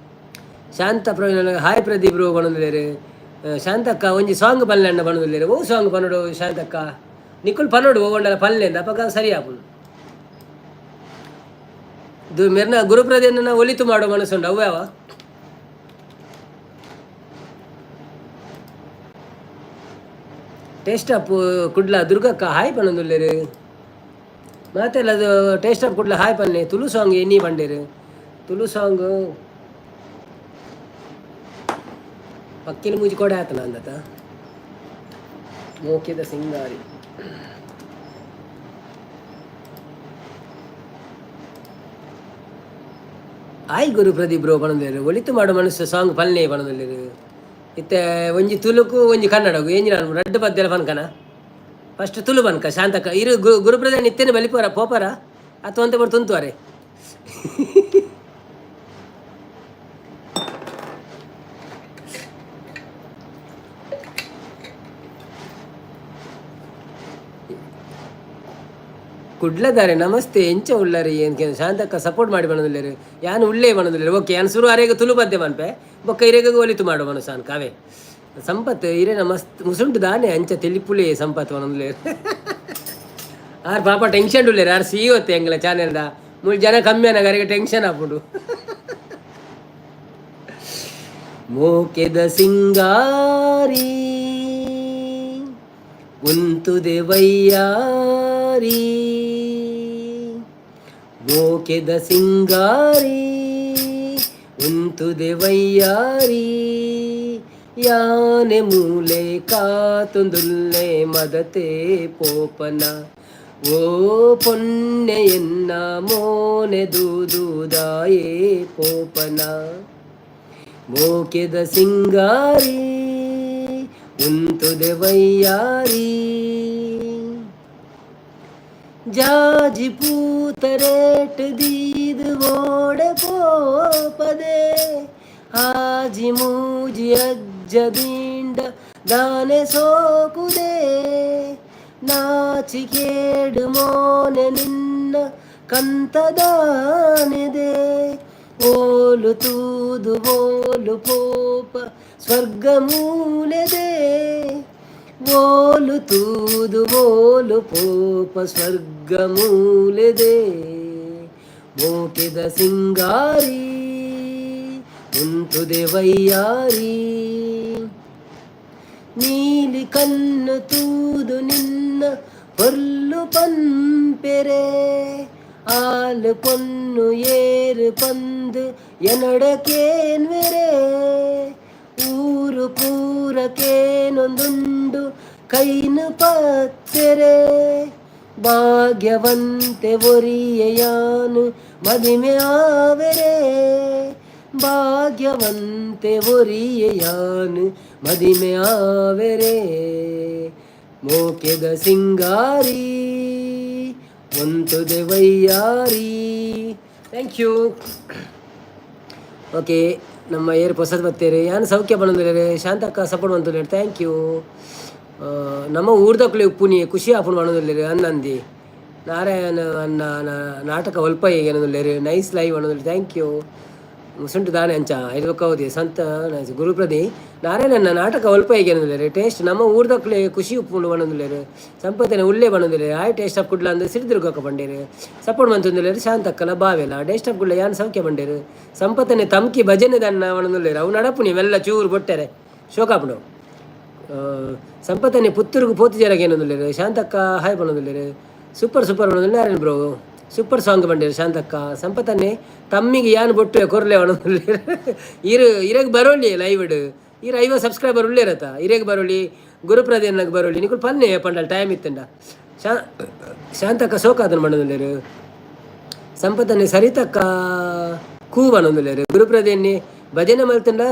ಶಾಂತ ಪ್ರವೀಣ ಹಾಯ್ ಪ್ರದೀಪ್ ಬ್ರೋ ಬಣಂದಿಲೇರು ಶಾಂತಕ್ಕ ಒಂಜಿ ಸಾಂಗ್ ಪಲ್ಲೆ ಅಣ್ಣ ಬಣಂದಿಲ್ಲೇರು ಓ ಸಾಂಗ್ ಪನ್ನೋಡು ಶಾಂತಕ್ಕ ನಿಕ್ಕುಲ್ ಪನ್ನೋಡು ಓಗೊಂಡಲ್ಲ ಪಲ್ಲೆಂದ ಅಪಗ ಸರಿ ಆಪುನು ಇದು ಮೆರ್ನ ಗುರುಪ್ರದೇನ ಒಲಿತು ಮಾಡೋ ಮನಸ್ಸುಂಡು ಅವು ಯಾವ ಟೇಸ್ಟ್ ಅಪ್ ಕುಡ್ಲ ದುರ್ಗಕ್ಕ ಹಾಯ್ ಪನ್ನೊಂದುಲ್ಲೇರು ಮಾತೆಲ್ಲ ಅದು ಟೇಸ್ಟ್ ಅಪ್ ಕುಡ್ಲ ಹಾಯ್ ಪನ್ನೆ ತುಳು ಸಾಂಗ್ ಎನ್ನಿ ಬಂಡೇರು ತುಳು ಸಾಂಗ್ ಪಕ್ಕಿನ ಮೂಜಿ ಕೊಡೆ ಆತನ ಅಂದತ ಮೋಕಿದ ಸಿಂಗಾರಿ ಆಯ್ ಗುರು ಪ್ರದೀಪ್ ಬ್ರೋ ಬಣಂದೇರು ಒಳಿತು ಮಾಡೋ ಮನಸ್ಸು ಸಾಂಗ್ ಪಲ್ಲೆ ಬಣದಲ್ಲಿರು ಇತ್ತೆ ಒಂಜಿ ತುಳುಕು ಒಂಜಿ ಕನ್ನಡಗು ಏಂಜಿ ನಾನು ರಡ್ಡು ಪದ್ದೆಲ್ಲ ಪನ್ಕನ ಫಸ್ಟ್ ತುಳು ಪನ್ಕ ಶಾಂತಕ್ಕ ಇರು ಗುರುಪ್ರಧಾನ ನಿತ್ಯನೆ ಬಲಿಪೋರ ಪೋಪರ ಅಥವಾ ಅಂತ ಬರ್ ತುಂತುವರೆ ಕುಡ್ಲದಾರೆ ನಮಸ್ತೆ ಎಂಚ ಉಳ್ಳಾರಿ ಏನು ಶಾಂತಕ್ಕ ಸಪೋರ್ಟ್ ಮಾಡಿ ಬಣದಿಲ್ಲೇರು ಯಾನು ಉಳ್ಳೇ ಬಣದಿಲ್ಲ ಓಕೆ ಯಾನು ಶುರು ಅರೆಗ ತುಳು ಬದ್ದೆ ಮನ್ಪೆ ಬೊಕ್ಕ ಇರೆಗ ಒಲಿತು ಮಾಡೋ ಮನಸ್ಸಾನ್ ಕಾವೇ ಸಂಪತ್ ಇರೇನ ಮಸ್ತ್ ಮುಸುಂಟು ದಾನೆ ಅಂಚ ತೆಲಿಪುಲೆ ಸಂಪತ್ ಬಣದಿಲ್ಲೇರು ಆರು ಪಾಪ ಟೆನ್ಷನ್ ಉಳ್ಳೇರು ಯಾರು ಸಿಗೋತ್ತೆ ಎಂಗ್ಲ ಚಾನೆಲ್ದ ಮೂರು ಜನ ಕಮ್ಮಿ ಅನಾಗರಿಗೆ ಟೆನ್ಷನ್ ಹಾಕ್ಬಿಡು ಮೋಕೆದ ಸಿಂಗಾರಿ ಉಂತುದೆ ವಯ್ಯಾರಿ ಮೋಕೆದ ಸಿಂಗಾರಿ ಉಂತುದೆ ವಯ್ಯಾರಿ ಯಾನೆ ಮೂಲೆ ಕಾತುಂದುಲ್ಲೆ ಮದತೆ ಪೋಪನ ಓ ಪೊನ್ನೆ ಎನ್ನ ಮೋನೆ ದೂದಾಯೇ ಪೋಪನ ಮೋಕೆದ ಸಿಂಗಾರಿ ಉಂತುದೆ ವಯ್ಯಾರಿ ಜಾಜಿ ಪೂತರೇಟ್ ದೀದು ಓಡೆ ಪೋಪದೆ ಆಜಿ ಮೂಜಿ ಅಜ್ಜದೀಂಡ ದಾನೆ ಸೋಕುದೆ ನಾಚಿಕೇಡು ಮೋನೆ ನಿನ್ನ ಕಂತದಾನೆದೆ ಓಲು ತೂದು ಓಲು ಪೋಪ ಸ್ವರ್ಗ ಮೂಲೆದೆ ಓಲು ತೂದು ಓಲು ಪೋಪ ಸ್ವರ್ಗ ಮೂಲೆದೆ ಮೋಕೆದ ಸಿಂಗಾರಿ ಉಂತುದೆ ವಯ್ಯಾರಿ ನೀಲಿ ಕಣ್ಣು ತೂದು ನಿನ್ನ ಹೊರ್ಲು ಪಂಪೆರೆ ಆಲು ಪೊನ್ನು ಏರು ಪಂದು ಎನಡಕೇನ್ವೆರೆ ಊರು ಪೂರಕೇನೊಂದುಂಡು ಕೈನು ಪತ್ತೆರೆ ಭಾಗ್ಯವಂತೆ ಒರಿಯಯಾನು ಮದಿಮೆ ಆವೆರೆ ಭಾಗ್ಯವಂತೆ ಒರಿಯಯಾನು ಮದಿಮೆ ಆವೆರೆ ಮೋಕೆದ ಸಿಂಗಾರಿ ಒಂತುದೆ ವಯ್ಯಾರಿ ಥ್ಯಾಂಕ್ ಯು ಓಕೆ ನಮ್ಮ ಏರ್ ಹೊಸದು ಬರ್ತೇವೆ ಯಾನು ಸೌಖ್ಯ ಬಂದಿದ್ದಾರೆ ಶಾಂತಕ್ಕ ಸಪೋರ್ಟ್ ಬಂತು ಥ್ಯಾಂಕ್ ಯು ನಮ್ಮ ಊರ್ದಕ್ಲೆ ಉಪ್ಪುನಿ ಖುಷಿ ಆಪುಣ್ ಮಾಡೋದಿಲ್ಲ ಅನ್ನಂದಿ ನಾರಾಯಣ ಅನ್ನ ನಾಟಕ ಒಲ್ಪ ಹೇಗೆ ಅನ್ನೋದಿಲ್ಲ ನೈಸ್ ಲೈವ್ ಅನ್ನೋದಿಲ್ಲ ಥ್ಯಾಂಕ್ ಯು ಮುಸುಂಟು ದಾನೆ ಅಂಚ ಐದು ಹೌದಿ ಸಂತ ಗುರುಪ್ರದಿ ನಾರಾಯಣನ ನಾಟಕ ಒಲ್ಪ ಹೇಗೆ ಅನ್ನೋದಿಲ್ಲ ಟೇಸ್ಟ್ ನಮ್ಮ ಊರ್ದಕ್ಲೆ ಖುಷಿ ಉಪ್ಪುಂಡು ಬಣ್ಣದಿಲ್ಲ ಸಂಪತ್ತಿನ ಉಳ್ಳೇ ಬಣ್ಣದಿಲ್ಲ ಆಯ್ ಟೇಸ್ಟ್ ಆಫ್ ಕುಡ್ಲ ಅಂದ್ರೆ ಸಿರಿದುರ್ಗಕ್ಕೆ ಬಂಡೇರು ಸಪೋರ್ಟ್ ಬಂತಂದಿಲ್ಲ ಶಾಂತಕ್ಕಲ್ಲ ಬಾವೆಲ್ಲ ಟೇಸ್ಟ್ ಆಫ್ ಕುಡ್ಲ ಯಾನು ಸೌಖ್ಯ ಬಂಡೇರು ಸಂಪತ್ತನೆ ತಮ್ಕಿ ಭಜನೆ ದನ್ನ ಒಣದಿಲ್ಲ ಅವು ನಡಪು ನೀವೆಲ್ಲ ಚೂರು ಬೊಟ್ಟರೆ ಶೋಕಾಪುಡು ಸಂಪತ್ತನೆ ಪುತ್ತೂರಿಗೆ ಪೋತು ಜರಗೆ ಏನೊಂದಿಲ್ಲ ಶಾಂತಕ್ಕ ಹಾಯ್ ಪಣೊಂದಿಲ್ಲ ಸೂಪರ್ ಸೂಪರ್ ಪಣೊಂದಿಲ್ಲ ಯಾರೇನು ಬ್ರೋ ಸೂಪರ್ ಸಾಂಗ್ ಬಂದಿರ ಶಾಂತಕ್ಕ ಸಂಪತ್ತನ್ನೇ ತಮ್ಮಿಗೆ ಯಾನ್ ಬೊಟ್ಟು ಕೊರ್ಲೆ ಅವನೊಂದಿಲ್ಲ ಇರಗೆ ಬರೋಳಿ ಲೈವ್ಡ್ ಈರ 50 ಸಬ್ಸ್ಕ್ರೈಬರ್ ಉಳ್ಳೇ ಇರತ್ತ ಇರೇಗೆ ಬರೋಳಿ ಗುರುಪ್ರದೇನಾಗ ಬರೋಳಿ ನಿಕುಲ್ ಪನ್ನೆ ಪಂಡಲ್ ಟೈಮ್ ಇತ್ತಂಡ ಶಾಂತಕ್ಕ ಸೋಕಾದನ್ ಮಣ್ಣೊಂದಿಲ್ಲ ಸಂಪತ್ತನ್ನೇ ಸರಿತಕ್ಕ ಕೂವನೊಂದಿಲ್ಲ ಗುರುಪ್ರದೇನ್ನೇ ಭಜನೆ ಮಲ್ತಂಡ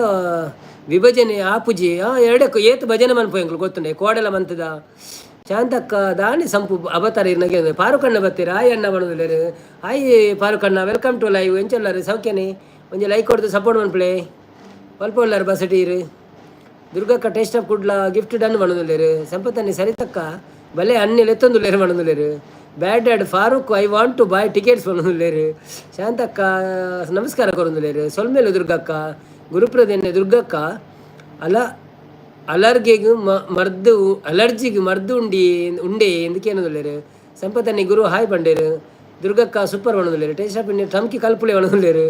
ವಿಭಜನೆ ಆಪುಜಿ ಎರಡಕ್ಕೂ ಏತು ಭಜನೆ ಮನ್ಪೋಯಂಕ್ಲು ಗೊತ್ತುಂಡೆ ಕೋಡೆಲ ಮಂತದ ಶಾಂತಕ್ಕ ದಾನಿ ಸಂಪು ಅವತಾರ ಇರ್ನಾಗೆ ಪಾರುಕಣ್ಣ ಬರ್ತೀರ ಆಯ್ ಅಣ್ಣ ಬಣ್ಣದಿಲ್ಲರು ಆಯ್ ಪಾರುಕಣ್ಣ ವೆಲ್ಕಮ್ ಟು ಲೈವ್ ಎಂಚಲ್ಲಾರು ಸೌಖ್ಯನೇ ಒಂಜಿ ಲೈಕ್ ಕೊಡ್ದು ಸಪೋರ್ಟ್ ಮನ್ಪ್ಲೆ ಒಲ್ಪ ಉಳ್ಳಾರು ಬಸಟೀರು ದುರ್ಗಕ್ಕ taste of Kudla gift done ಬಣ್ಣದಿಲ್ಲರು ಸಂಪತ್ತನ್ನಿ ಸರಿತಕ್ಕ ಬಲೆ ಹಣ್ಣೆಲ್ಲ ಎತ್ತೊಂದುಲ್ಲೇರು ಬಣ್ಣದಿಲ್ಲರು bad dad Farooq I want to buy tickets ಬಣ್ಣದಿಲ್ಲೇರು ಶಾಂತಕ್ಕ ನಮಸ್ಕಾರ ಕೊರೊಂದಿಲ್ಲೇರು ಸೊಲ್ಮೇಲು ದುರ್ಗಕ್ಕ ಗುರುಪ್ರದೇನೆ ದುರ್ಗಕ್ಕ ಅಲರ್ಜಿಗೆ ಮರ್ದು ಉಂಡೆ ಎಂದಕ್ಕೆ ಏನೊಂದಿಲ್ಲೇರು ಸಂಪತ್ತನ್ನಿ ಗುರು ಹಾಯ್ ಬಂಡೇರು ದುರ್ಗಕ್ಕ ಸೂಪರ್ ಒಣದಿಲ್ಲೇರು ಟೇಸ್ಟ್ ಆಫ್ ಇಂಡಿಯಾ ಟಮ್ಕಿ ಕಲ್ಪುಳೆ ಒಣದಿಲ್ಲೇರು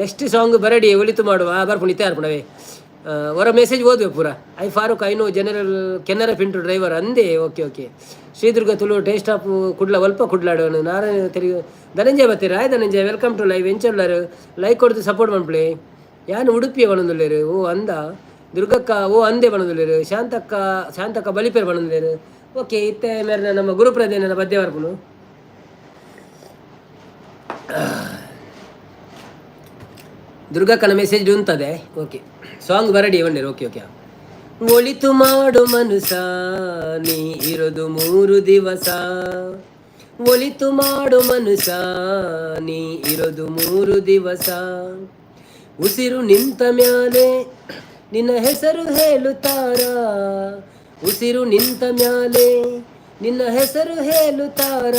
ನೆಕ್ಸ್ಟ್ ಸಾಂಗ್ ಬರಡಿ ಒಲಿತು ಮಾಡುವ ಬರ್ಪುಣಿ ತಯಾರ್ಪಣವೇ ಅವರ ಮೆಸೇಜ್ ಓದುವೆ ಪೂರ hi Farooq I know general Canara Pintu driver ಅಂದೇ okay Sridurga Tulu taste of Kudla ಒಲ್ಪ ಕುಡ್ಲಾಡೋನು ನಾರಾಯಣ ತೆರಿಗೆ ಧನಂಜಯ ಬರ್ತೀರ hi Dhananjaya welcome to live ಎಂಚಲ್ಲರು ಲೈಕ್ ಕೊಡ್ದು ಸಪೋರ್ಟ್ ಮಾಡ್ಪ್ಲೆ ಯಾನು ಉಡುಪಿಯ ಬಣದಿಲ್ಲೇರು ಓ ಅಂದ ದುರ್ಗಕ್ಕ ಓ ಅಂದೆ ಬಣದಿಲ್ಲೇರು ಶಾಂತಕ್ಕ ಬಲಿಪೇರು ಬಣದಿಲ್ಲೇರು ಓಕೆ ಇತ್ತೆ ಮೇರೆ ನಮ್ಮ ಗುರುಪ್ರದೇನ ಬದ್ದೆ ಬರ್ಪುನು ದುರ್ಗಕ್ಕನ ಮೆಸೇಜ್ ಉಂತದೆ ಓಕೆ ಸಾಂಗ್ ಬರಡಿ ಬಂಡೇರು ಓಕೆ ಒಳಿತು ಮಾಡು ಮನುಸ ನೀ ಇರೋದು 3 ದಿವಸ ಒಳಿತು ಮಾಡು ಮನುಸ ನೀ ಇರೋದು 3 ದಿವಸ ಉಸಿರು ನಿಂತ ಮ್ಯಾಲೆ ನಿನ್ನ ಹೆಸರು ಹೇಳುತ್ತಾರ ಉಸಿರು ನಿಂತ ಮ್ಯಾಲೆ ನಿನ್ನ ಹೆಸರು ಹೇಳುತ್ತಾರ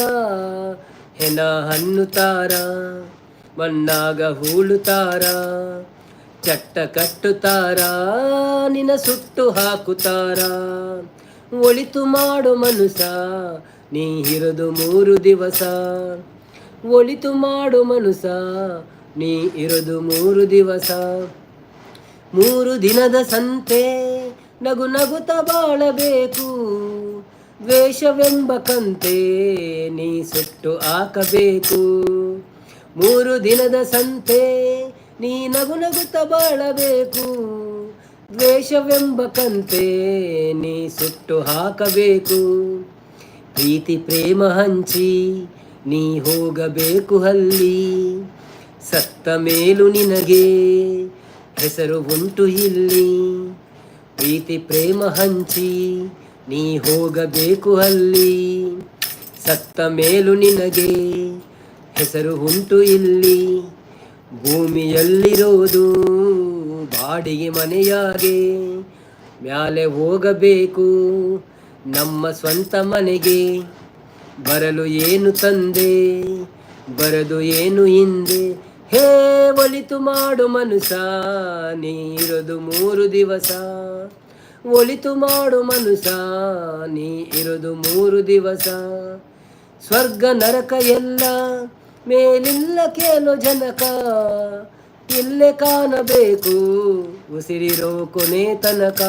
ಹೆಣ ಹಣ್ಣುತ್ತಾರ ಮಣ್ಣಾಗ ಹೂಳುತ್ತಾರ ಚಟ್ಟ ಕಟ್ಟುತ್ತಾರ ನಿನ್ನ ಸುಟ್ಟು ಹಾಕುತ್ತಾರ ಒಳಿತು ಮಾಡು ಮನುಸ ನೀ ಇರೋದು 3 ದಿವಸ ಒಳಿತು ಮಾಡು ಮನುಸ ನೀ ಇರೋದು 3 ದಿವಸ 3 ದಿನದ ಸಂತೆ ನಗು ನಗುತ್ತ ಬಾಳಬೇಕು ದ್ವೇಷವೆಂಬ ಕಂತೆ ನೀ ಸುಟ್ಟು ಹಾಕಬೇಕು 3 ದಿನದ ಸಂತೆ ನೀ ನಗು ನಗುತ್ತ ಬಾಳಬೇಕು ದ್ವೇಷವೆಂಬ ಕಂತೆ ನೀ ಸುಟ್ಟು ಹಾಕಬೇಕು ಪ್ರೀತಿ ಪ್ರೇಮ ಹಂಚಿ ನೀ ಹೋಗಬೇಕು ಹಲ್ಲಿ ಸತ್ತ ಮೇಲೂ ನಿನಗೆ ಹೆಸರು ಉಂಟು ಇಲ್ಲಿ ಪ್ರೀತಿ ಪ್ರೇಮ ಹಂಚಿ ನೀ ಹೋಗಬೇಕು ಅಲ್ಲಿ ಸತ್ತ ಮೇಲೂ ನಿನಗೆ ಹೆಸರು ಉಂಟು ಇಲ್ಲಿ ಭೂಮಿಯಲ್ಲಿರೋದು ಬಾಡಿಗೆ ಮನೆಯಾಗೆ ಮ್ಯಾಲೆ ಹೋಗಬೇಕು ನಮ್ಮ ಸ್ವಂತ ಮನೆಗೆ ಬರಲು ಏನು ತಂದೆ ಬರದು ಏನು ಹಿಂದೆ ಹೇ ಒಳಿತು ಮಾಡು ಮನುಸ ನೀ ಇರೋದು 3 ದಿವಸ ಒಳಿತು ಮಾಡು ಮನುಸ ನೀ ಇರೋದು 3 ದಿವಸ ಸ್ವರ್ಗ ನರಕ ಎಲ್ಲ ಮೇಲಿಲ್ಲ ಕೇಳೋ ಜನಕ ಇಲ್ಲೇ ಕಾಣಬೇಕು ಉಸಿರಿರೋ ಕೊನೆ ತನಕ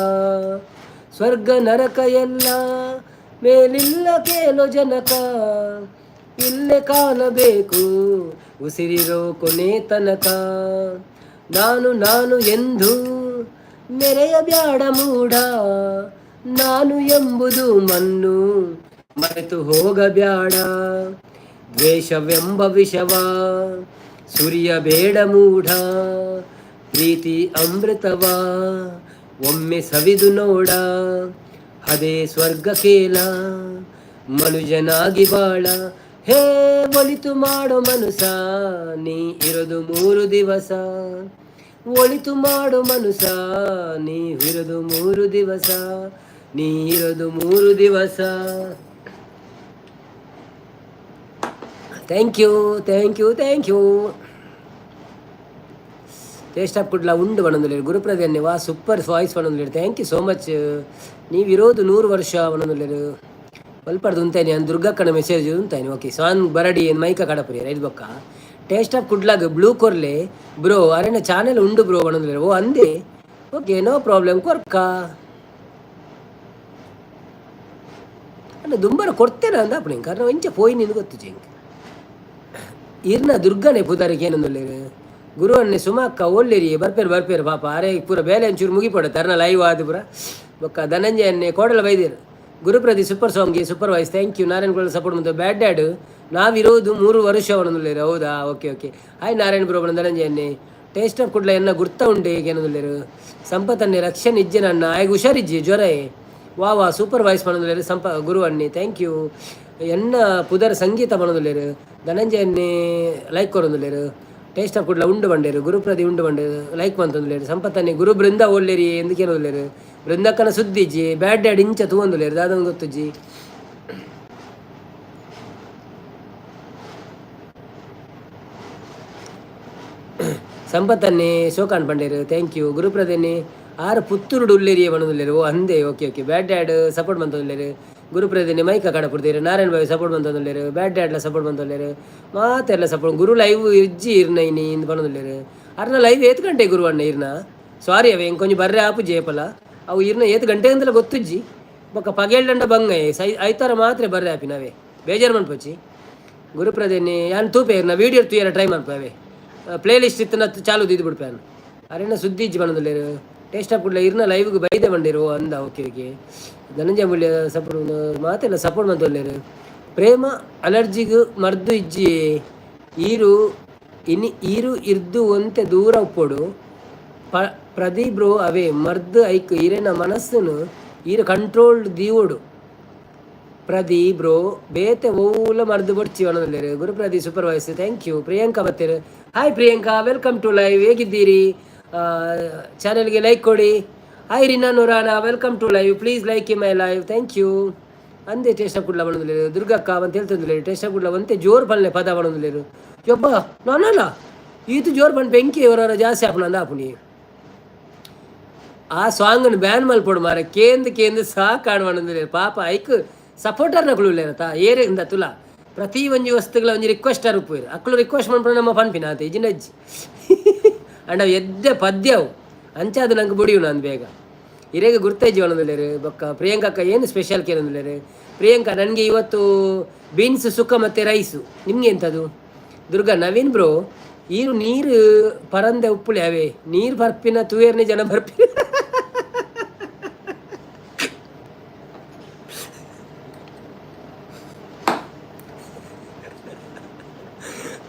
ಸ್ವರ್ಗ ನರಕ ಎಲ್ಲ ಮೇಲಿಲ್ಲ ಕೇಳೋ ಜನಕ ಇಲ್ಲೇ ಕಾಣಬೇಕು ಉಸಿರಿರೋ ಕೊನೆ ತನಕ ನಾನು ಎಂದು ಮೆರೆಯಬ್ಯಾಡ ಮೂಢ ನಾನು ಎಂಬುದು ಮಣ್ಣು ಮರೆತು ಹೋಗಬ್ಯಾಡ ದ್ವೇಷವೆಂಬ ವಿಷವ ಸುರಿಯಬೇಡ ಮೂಢ ಪ್ರೀತಿ ಅಮೃತವ ಒಮ್ಮೆ ಸವಿದು ನೋಡ ಅದೇ ಸ್ವರ್ಗ ಕೇಳ ಮನುಜನಾಗಿ ಬಾಳ ಹೇ ಒಳಿತು ಮಾಡೋ ಮನುಸ ನೀ ಇರೋದು 3 ದಿವಸ ಒಳಿತು ಮಾಡೋ ಮನುಸ ನೀ ಇರೋದು 3 ದಿವಸ ನೀ ಇರೋದು 3 ದಿವಸ thank you taste of Kudla ಉಂಡು ಬಣ್ಣದಲ್ಲಿ ಗುರುಪ್ರದೇನ್ನೇ ವಾ ಸೂಪರ್ ವಾಯ್ಸ್ ಬಣ್ಣದಲ್ಲಿ ಥ್ಯಾಂಕ್ ಯು ಸೋ ಮಚ್ ನೀವಿರೋದು 100 ವರ್ಷ ಬಣ್ಣದಲ್ಲಿ ಬಲ್ಪಡ್ದು ಉಂತಾನೆ ನಾನು ದುರ್ಗಕ್ಕನ ಮೆಸೇಜ್ ಉಂತಾನೆ ಓಕೆ ಸಾನ್ ಬರಡಿ ಏನು ಮೈಕ ಕಡಪುರಿ ರೈಟ್ ಬೊಕ್ಕ ಟೇಸ್ಟ್ ಆಫ್ ಕುಡ್ಲಾಗ ಬ್ಲೂ ಕೊರ್ಲೆ ಬ್ರೋ ಅರೆನ ಚಾನೆಲ್ ಉಂಡು ಬ್ರೋ ಬಣ್ಣದಲ್ಲಿ ಓ ಅಂದೆ ಓಕೆ ನೋ ಪ್ರಾಬ್ಲಮ್ ಕೊರ್ಕ ಅಣ್ಣ ದುಂಬರ ಕೊಡ್ತೇನೆ ಅಂದ ಅಪ್ಪಣೆ ಕಾರಣ ಇಂಚ ಪೋಯಿ ನಿನ್ ಗೊತ್ತು ಜಂಗ್ ಇರ್ನ ದುರ್ಗನೆ ಪುದಾರಿಗೆ ಏನಂದಲ್ಲೇರು ಗುರು ಅನ್ನೆ ಸುಮಕ್ಕ ಒಳ್ಳೆರಿ ಬರ್ಪೇರು ಪಾಪ ಅರೆ ಪೂರ ಬೇಲೆ ಒಂಚೂರು ಮುಗಿಪಡ ತರ್ನ ಲೈವ್ ಆದ ಪೂರ ಬೊಕ್ಕ ಧನಂಜಯ ಅನ್ನೆ ಕೋಡಲ ಬೈದಿರು ಗುರುಪ್ರದಿ ಸೂಪರ್ ಸಾಂಗ್ಗೆ ಸೂಪರ್ ವಾಯ್ಸ್ ಥ್ಯಾಂಕ್ ಯು ನಾರಾಯಣಗಳು ಸಪೋರ್ಟ್ ಮಾಡ್ತು ಬ್ಯಾಡ್ ಡ್ಯಾಡ್ ನಾವಿರೋದು 3 ವರ್ಷ ಅವನಂದುಲ್ಲೇರು ಹೌದಾ ಓಕೆ ಹಾಯ್ ನಾರಾಯಣ ಬ್ರೋಬಣ ಧನಂಜಯ ಅನ್ನೆ ಟೇಸ್ಟ್ ಆಫ್ ಕುಡ್ಲ ಎನ್ನ ಗುರ್ತ ಉಂಡೆ ಏನಂದುಲ್ಲೇರು ಸಂಪತ್ತನ್ನೇ ರಕ್ಷಣೆ ಇಜ್ಜೆ ನನ್ನ ಆಯ್ಗೆ ಹುಷಾರಿಜ್ಜಿ ಜ್ವರ ವಾ ಸೂಪರ್ ವಾಯ್ಸ್ ಮಾಡೋದಿಲ್ಲೇರು ಗುರು ಅನ್ನಿ ಥ್ಯಾಂಕ್ ಯು ಎನ್ನ ಪುದರ್ ಸಂಗೀತ ಮಾಡೋದಿಲ್ಲೇರು ಧನಂಜಯ ಅನ್ನೆ ಲೈಕ್ ಕೊರೊಂದುಲ್ಲೇರು ಟೇಸ್ಟ್ ಆಫ್ ಕುಡ್ಲ ಉಂಡು ಬಂಡೇರು ಗುರುಪ್ರದಿ ಉಂಡು ಬಂಡೇರು ಲೈಕ್ ಮಂತಂದುಲ್ಲೇರು ಸಂಪತ್ತನ್ನೇ ಗುರು ಬೃಂದ ಒಳ್ಳೆರಿ ಎಂದಕ್ಕೆ ಏನೋದಿಲ್ಲೇರು ಬೃಂದಕ್ಕನ ಸುದ್ದಿಜ್ಜಿ ಬ್ಯಾಡ್ ಡ್ಯಾಡ್ ಇಂಚ ತೂವಂದುಲ್ಲೇರು ದಾದಂಗೆ ಗೊತ್ತುಜ್ಜಿ ಸಂಪತ್ತನ್ನೇ ಶೋಕಾನ್ ಬಂಡೇರು ಥ್ಯಾಂಕ್ ಯು ಗುರುಪ್ರದೇನೆ ಆರು ಪುತ್ತೂರು ಉಳ್ಳೇರಿಯ ಬಣ್ಣದಿಲ್ಲೇರು ಓ ಅಂದೆ ಓಕೆ ಬ್ಯಾಡ್ ಡ್ಯಾಡ್ ಸಪೋರ್ಟ್ ಬಂತಂದಿಲ್ಲೇರು ಗುರುಪ್ರದೇನೆ ಮೈಕ ಕಡಪುಡ್ತೀರಿ ನಾರಾಯಣ ಬಾಯಿ ಸಪೋರ್ಟ್ ಬಂತಂದಿಲ್ಲೇರು ಬ್ಯಾಡ್ ಡ್ಯಾಡ್ಲ ಸಪೋರ್ಟ್ ಬಂತಂದಿಲ್ಲೇರು ಮಾತೆಲ್ಲ ಸಪೋರ್ಟ್ ಗುರು ಲೈವ್ ಇಜ್ಜಿ ಇರ್ನ ಇನಿ ಇಂದು ಬಣ್ಣದಿಲ್ಲೇರು ಅರ್ನ ಲೈವ್ 8 ಗಂಟೆ ಗುರು ಅಣ್ಣ ಇರ್ನ ಸಾರಿ ಅವೇ ಕೊಂಚ ಬರ್ರೆ ಆಪು ಜೇಪಲ ಅವು ಇರ್ನ 8 ಗಂಟೆ ಅಂತಲೇ ಗೊತ್ತುಜ್ಜಿ ಬೊಕ್ಕ ಪಗೇಳ್ದಂಡ ಬಂಗ ಐತಾರ ಮಾತ್ರ ಬರ್ರೆ ಆಪಿ ನಾವೇ ಬೇಜಾರು ಮನ್ಪಚ್ಚಿ ಗುರುಪ್ರದೇನೆ ಯಾನ್ ತೂಪೆ ಇರ್ನ ವೀಡಿಯೋ ತೂಯರ ಟ್ರೈ ಮಾಡ್ಪಾವೆ ಪ್ಲೇ ಲಿಸ್ಟ್ ಇತ್ತನ ಚಾಲು ದಿದ್ದು ಬಿಡ್ಪಾನು ಅರೆನ ಸುದ್ದಿ ಇಜ್ಜಿ ಬಣ್ಣದಿಲ್ಲೇರು ಟೇಸ್ಟ್ ಆಫ್ ಕುಡ್ಲ ಇರ್ನ ಲೈವ್ಗೆ ಬೈದೆ ಬಂದಿರು ಅಂದ ಓಕೆ ಧನಂಜಯ ಮೂಲ್ಯ ಸಪೋರ್ಟ್ ಮಾತೆಲ್ಲ ಸಪೋರ್ಟ್ ಮಂತೊಲ್ಲೇರು ಪ್ರೇಮ ಅಲರ್ಜಿಗೂ ಮರ್ದು ಇಜ್ಜಿ ಈರು ಇರ್ದು ಒಂತೆ ದೂರ ಉಪ್ಪೋಡು ಪ್ರದೀಪ್ ಬ್ರೋ ಅವೇ ಮರ್ದು ಐಕ್ ಇರೇನ ಮನಸ್ಸುನು ಈರು ಕಂಟ್ರೋಲ್ಡ್ ದೀವೋಡು ಪ್ರದೀಪ್ ಬ್ರೋ ಬೇತೆ ಓಲ ಮರ್ದು ಬಡ್ಚಿ ಅನ್ನೋದಿಲ್ಲೇರು Gurupradeep super voice thank you Priyanka ಬತ್ತೇರು hi Priyanka welcome to live ಹೇಗಿದ್ದೀರಿ ಚಾನಲ್ಗೆ ಲೈಕ್ ಕೊಡಿ ಹಾಯ್ ರೀನಾ ನೂರಾನ welcome to live please like my live thank you ಅಂದೆ ಟೇಸ್ಟ್ ಕುಡ್ಲ ಬಣ್ಣದಿಲ್ಲೇರು ದುರ್ಗಕ್ಕ ಅಂತ ಹೇಳ್ತಂದಿಲ್ಲೇರು ಟೇಸ್ಟ್ ಕುಡ್ಲ ಒಂತೆ ಜೋರು ಪಲ್ಲೆ ಪದ ಬಣ್ಣದಿಲ್ಲೇರು ಯೊಬ್ಬ ನಾನಲ್ಲ ಈತು ಜೋರು ಪಂಡ್ ಬೆಂಕಿ ಅವರ ಜಾಸ್ತಿ ಹಾಪುನಂದ ಹಾಪುನಿ ಆ ಸಾಂಗನ್ನು ಬ್ಯಾನ್ ಮಲ್ಪೊಡು ಮಾರ ಕೇಂದ್ರ ಸಾಕಾಡು ಬಣ್ಣದಿಲ್ಲೇರು ಪಾಪ ಐಕ್ ಸಪೋರ್ಟರ್ನ ಕುಳುಲೇರತ ಏರಿಂದ ತುಲ ಪ್ರತಿ ಒಂಜಿ ವಸ್ತುಗಳ ಒಂಜಿ ರಿಕ್ವೆಸ್ಟರ್ ಉಪ್ಪು ಅಕ್ಕಳು ರಿಕ್ವೆಸ್ಟ್ ಮಾಡ್ಕೊಂಡು ನಮ್ಮ ಪನ್ಪಿನ ಅಂತ ಇಜಿನಜ್ಜಿ ಅಂಡ್ ಅವು ಎದ್ದೆ ಪದ್ಯವು ಅಂಚಾದು ನಂಗೆ ಬುಡಿಯು ನಾನು ಬೇಗ ಹಿರೇಗ ಗುರ್ತೈಜಿ ಅನ್ನೋದಿಲ್ಲೇರು ಬೊಕ್ಕ ಪ್ರಿಯಾಂಕಕ್ಕ ಏನು ಸ್ಪೆಷಲ್ ಕೇಳೋದಿಲ್ಲೇರು ಪ್ರಿಯಾಂಕಾ ನನಗೆ ಇವತ್ತು ಬೀನ್ಸ್ ಸುಕ್ಕ ಮತ್ತು ರೈಸು ನಿಮಗೆ ಎಂಥದ್ದು ದುರ್ಗಾ ನವೀನ್ ಬ್ರೋ ನೀರು ಪರಂದೆ ಉಪ್ಪುಳಿ ಅವೇ ನೀರು ಬರ್ಪಿನ ತೂಯರ್ನಿ ಜನ ಬರ್ಪಿನ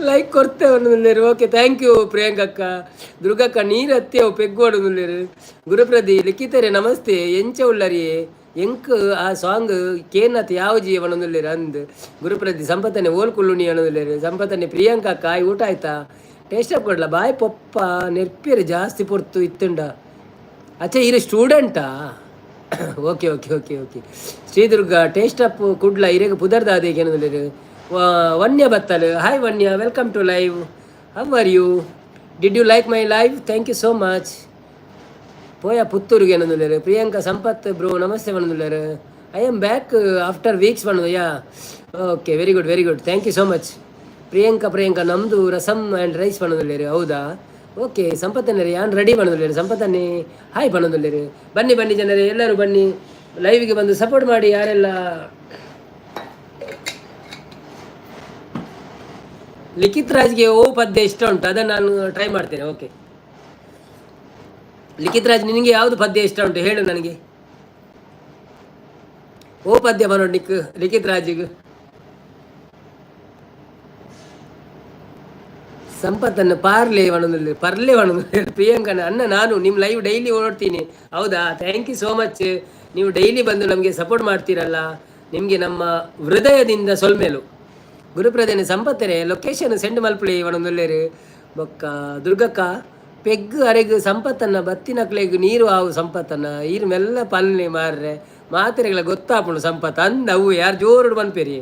ಲೈಕ್ ಕೊಡ್ತೇವೆ ಅನ್ನೋದಿಲ್ಲೇರು ಓಕೆ ಥ್ಯಾಂಕ್ ಯು ಪ್ರಿಯಾಂಕಕ್ಕ ದುರ್ಗಕ್ಕ ನೀರು ಹತ್ತೇವು ಪೆಗ್ಗು ಅನ್ನೋದಿಲ್ಲೇರು ಗುರುಪ್ರದಿ ಲಿಖಿತರೆ ನಮಸ್ತೆ ಎಂಚ ಉಳ್ಳರಿ ಎಂಕ್ ಆ ಸಾಂಗ್ ಕೇನತ್ ಯಾವ ಜೀವ ಅನ್ನೋದಿಲ್ಲೇರು ಅಂದ್ ಗುರುಪ್ರದಿ ಸಂಪತ್ತನೆ ಓಲ್ಕುಳ್ಳುಣಿ ಅನ್ನೋದಿಲ್ಲೇರು ಸಂಪತ್ತನೆ ಪ್ರಿಯಾಂಕಕ್ಕ ಊಟ ಆಯ್ತಾ ಟೇಸ್ಟ್ ಆಫ್ ಕೊಡ್ಲ ಬಾಯ್ ಪೊಪ್ಪ ನೆರ್ಪಿಯರು ಜಾಸ್ತಿ ಪೊರ್ತು ಇತ್ತುಂಡ ಅಚ್ಚಾ ಇರು ಸ್ಟೂಡೆಂಟಾ okay Shridurga taste of Kudla ಇರೇಗ ಪುದರ್ದ ಅದೇ ಏನೋದಿಲ್ಲೇರು ವನ್ಯ ಬತ್ತಲು hi Vanya welcome to live how are you did you like my live thank you so much ಪೋಯ ಪುತ್ತೂರಿಗೆ ಅನ್ನೋದಿಲ್ಲೇರು ಪ್ರಿಯಾಂಕಾ ಸಂಪತ್ ಬ್ರೋ ನಮಸ್ತೆ ಅನ್ನೋದಿಲ್ಲೇರು I am back after weeks ಅನ್ನೋದು yeah okay very good thank you so much Priyanka ನಮ್ಮದು ರಸಮ್ ಆ್ಯಂಡ್ ರೈಸ್ ಅನ್ನೋದಿಲ್ಲೇರು ಹೌದಾ okay ಸಂಪತ್ತನ್ನೇ ಯಾನ್ ready ಮಾಡೋದಿಲ್ಲೇರು ಸಂಪತ್ತನ್ನೇ hi ಅನ್ನೋದಿಲ್ಲೇರು ಬನ್ನಿ ಜನರೇ ಎಲ್ಲರೂ ಬನ್ನಿ ಲೈವಿಗೆ ಬಂದು ಸಪೋರ್ಟ್ ಮಾಡಿ ಯಾರೆಲ್ಲ ಲಿಖಿತ್ ರಾಜ್ಗೆ ಓ ಪದ್ಯ ಇಷ್ಟ ಉಂಟು ಅದನ್ನು ನಾನು ಟ್ರೈ ಮಾಡ್ತೇನೆ ಓಕೆ ಲಿಖಿತ್ ರಾಜ್ ನಿನಗೆ ಯಾವುದು ಪದ್ಯ ಇಷ್ಟ ಉಂಟು ಹೇಳು ನನಗೆ ಓ ಪದ್ಯ ಬರೋಣ ಲಿಖಿತ್ ರಾಜಿಗೆ ಸಂಪತ್ತನ್ನು ಪರ್ಲೆ ಒಣದಲ್ಲಿ ಪ್ರಿಯಾಂಕನ ಅಣ್ಣ ನಾನು ನಿಮ್ಮ ಲೈವ್ ಡೈಲಿ ನೋಡ್ತೀನಿ ಹೌದಾ ಥ್ಯಾಂಕ್ ಯು ಸೋ ಮಚ್ ನೀವು ಡೈಲಿ ಬಂದು ನಮಗೆ ಸಪೋರ್ಟ್ ಮಾಡ್ತೀರಲ್ಲ ನಿಮಗೆ ನಮ್ಮ ಹೃದಯದಿಂದ ಸೊಲ್ಮೇಲು ಗುರುಪ್ರದೇನೆ ಸಂಪತ್ತರೆ ಲೊಕೇಶನ್ ಸೆಂಡ್ ಮಲ್ಪಳಿ ಒಣೊಂದುಲ್ಲೇರು ಬೊಕ್ಕ ದುರ್ಗಕ್ಕ ಪೆಗ್ ಅರೆಗ್ ಸಂಪತ್ತನ್ನ ಬತ್ತಿನಕ್ಲೆಗ್ ನೀರು ಆವು ಸಂಪತ್ತನ್ನ ಈರು ಮೆಲ್ಲ ಪಲ್ಲೆ ಮಾರ್ರೆ ಮಾತ್ರೆಗಳ ಗೊತ್ತಾಪುಂಡು ಸಂಪತ್ತು ಅಂದ ಅವು ಯಾರು ಜೋರು ಬನ್ಪೇರಿ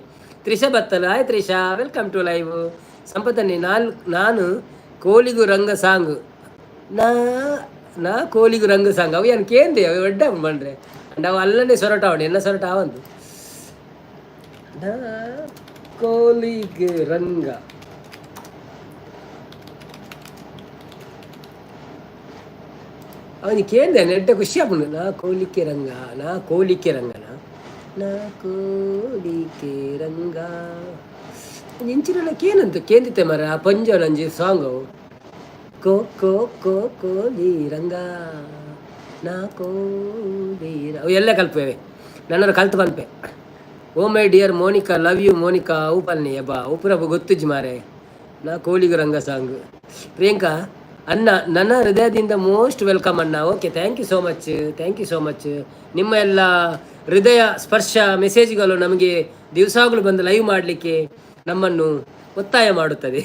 ತ್ರಿಷಾ ಬತ್ತಲ್ಲ ಆಯ್ ತ್ರಿಷಾ ವೆಲ್ಕಮ್ ಟು ಲೈವ್ ಸಂಪತ್ತನ್ನೇ ನಾನು ಕೋಲಿಗು ರಂಗ ಸಾಂಗ್ ನಾ ಕೋಲಿಗು ರಂಗ ಸಾಂಗ್ ಅವು ಏನು ಕೇಂದೆ ಅವು ಒಡ್ಡ ಬಂಡ್ರೆ ಅಂಡ್ ಅವು ಅಲ್ಲೇ ಸೊರಟಾವಣೆ ಎಲ್ಲ ಸೊರಟಾವಂದು ಕೋಲಿಗೆ ರಂಗ ಅವನಿಗೆ ಕೇಳಿದೆ ನೆಡ್ಡ ಖುಷಿ ಆಪುಂಡು ನಾ ಕೋಲಿಕೆ ರಂಗನ ನಾ ಕೋಲಿಕೆ ರಂಗ ಇಂಚಿನ ಕೇನಂತ ಕೇಂದಿತ್ತೆ ಮರ ಆ ಪಂಜನಂಜಿ ಸಾಂಗು ಕೋ ಕೋ ಕೋ ಕೋಲಿ ರಂಗ ನಾ ಕೋಲಿ ಅವು ಎಲ್ಲ ಕಲ್ಪೇವೆ ನನ್ನನ್ನು ಕಲ್ತು ಬಂಪೆ oh my dear Monica love you Monica ಅವು ಪಲ್ನಿ ಅಬ್ಬ ಉಪುರಬ್ಬ ಗೊತ್ತುಜ್ಜಿ ಮಾರೆ ನಾ ಕೋಲಿಗ ರಂಗ ಸಾಂಗ್ ಪ್ರಿಯಾಂಕಾ ಅನ್ನ ನನ್ನ ಹೃದಯದಿಂದ ಮೋಸ್ಟ್ ವೆಲ್ಕಮ್ ಅಣ್ಣ okay thank you so much thank you so much ನಿಮ್ಮ ಎಲ್ಲ ಹೃದಯ ಸ್ಪರ್ಶ ಮೆಸೇಜ್ಗಳು ನಮಗೆ ದಿವಸಾಗಲೂ ಬಂದು ಲೈವ್ ಮಾಡಲಿಕ್ಕೆ ನಮ್ಮನ್ನು ಒತ್ತಾಯ ಮಾಡುತ್ತದೆ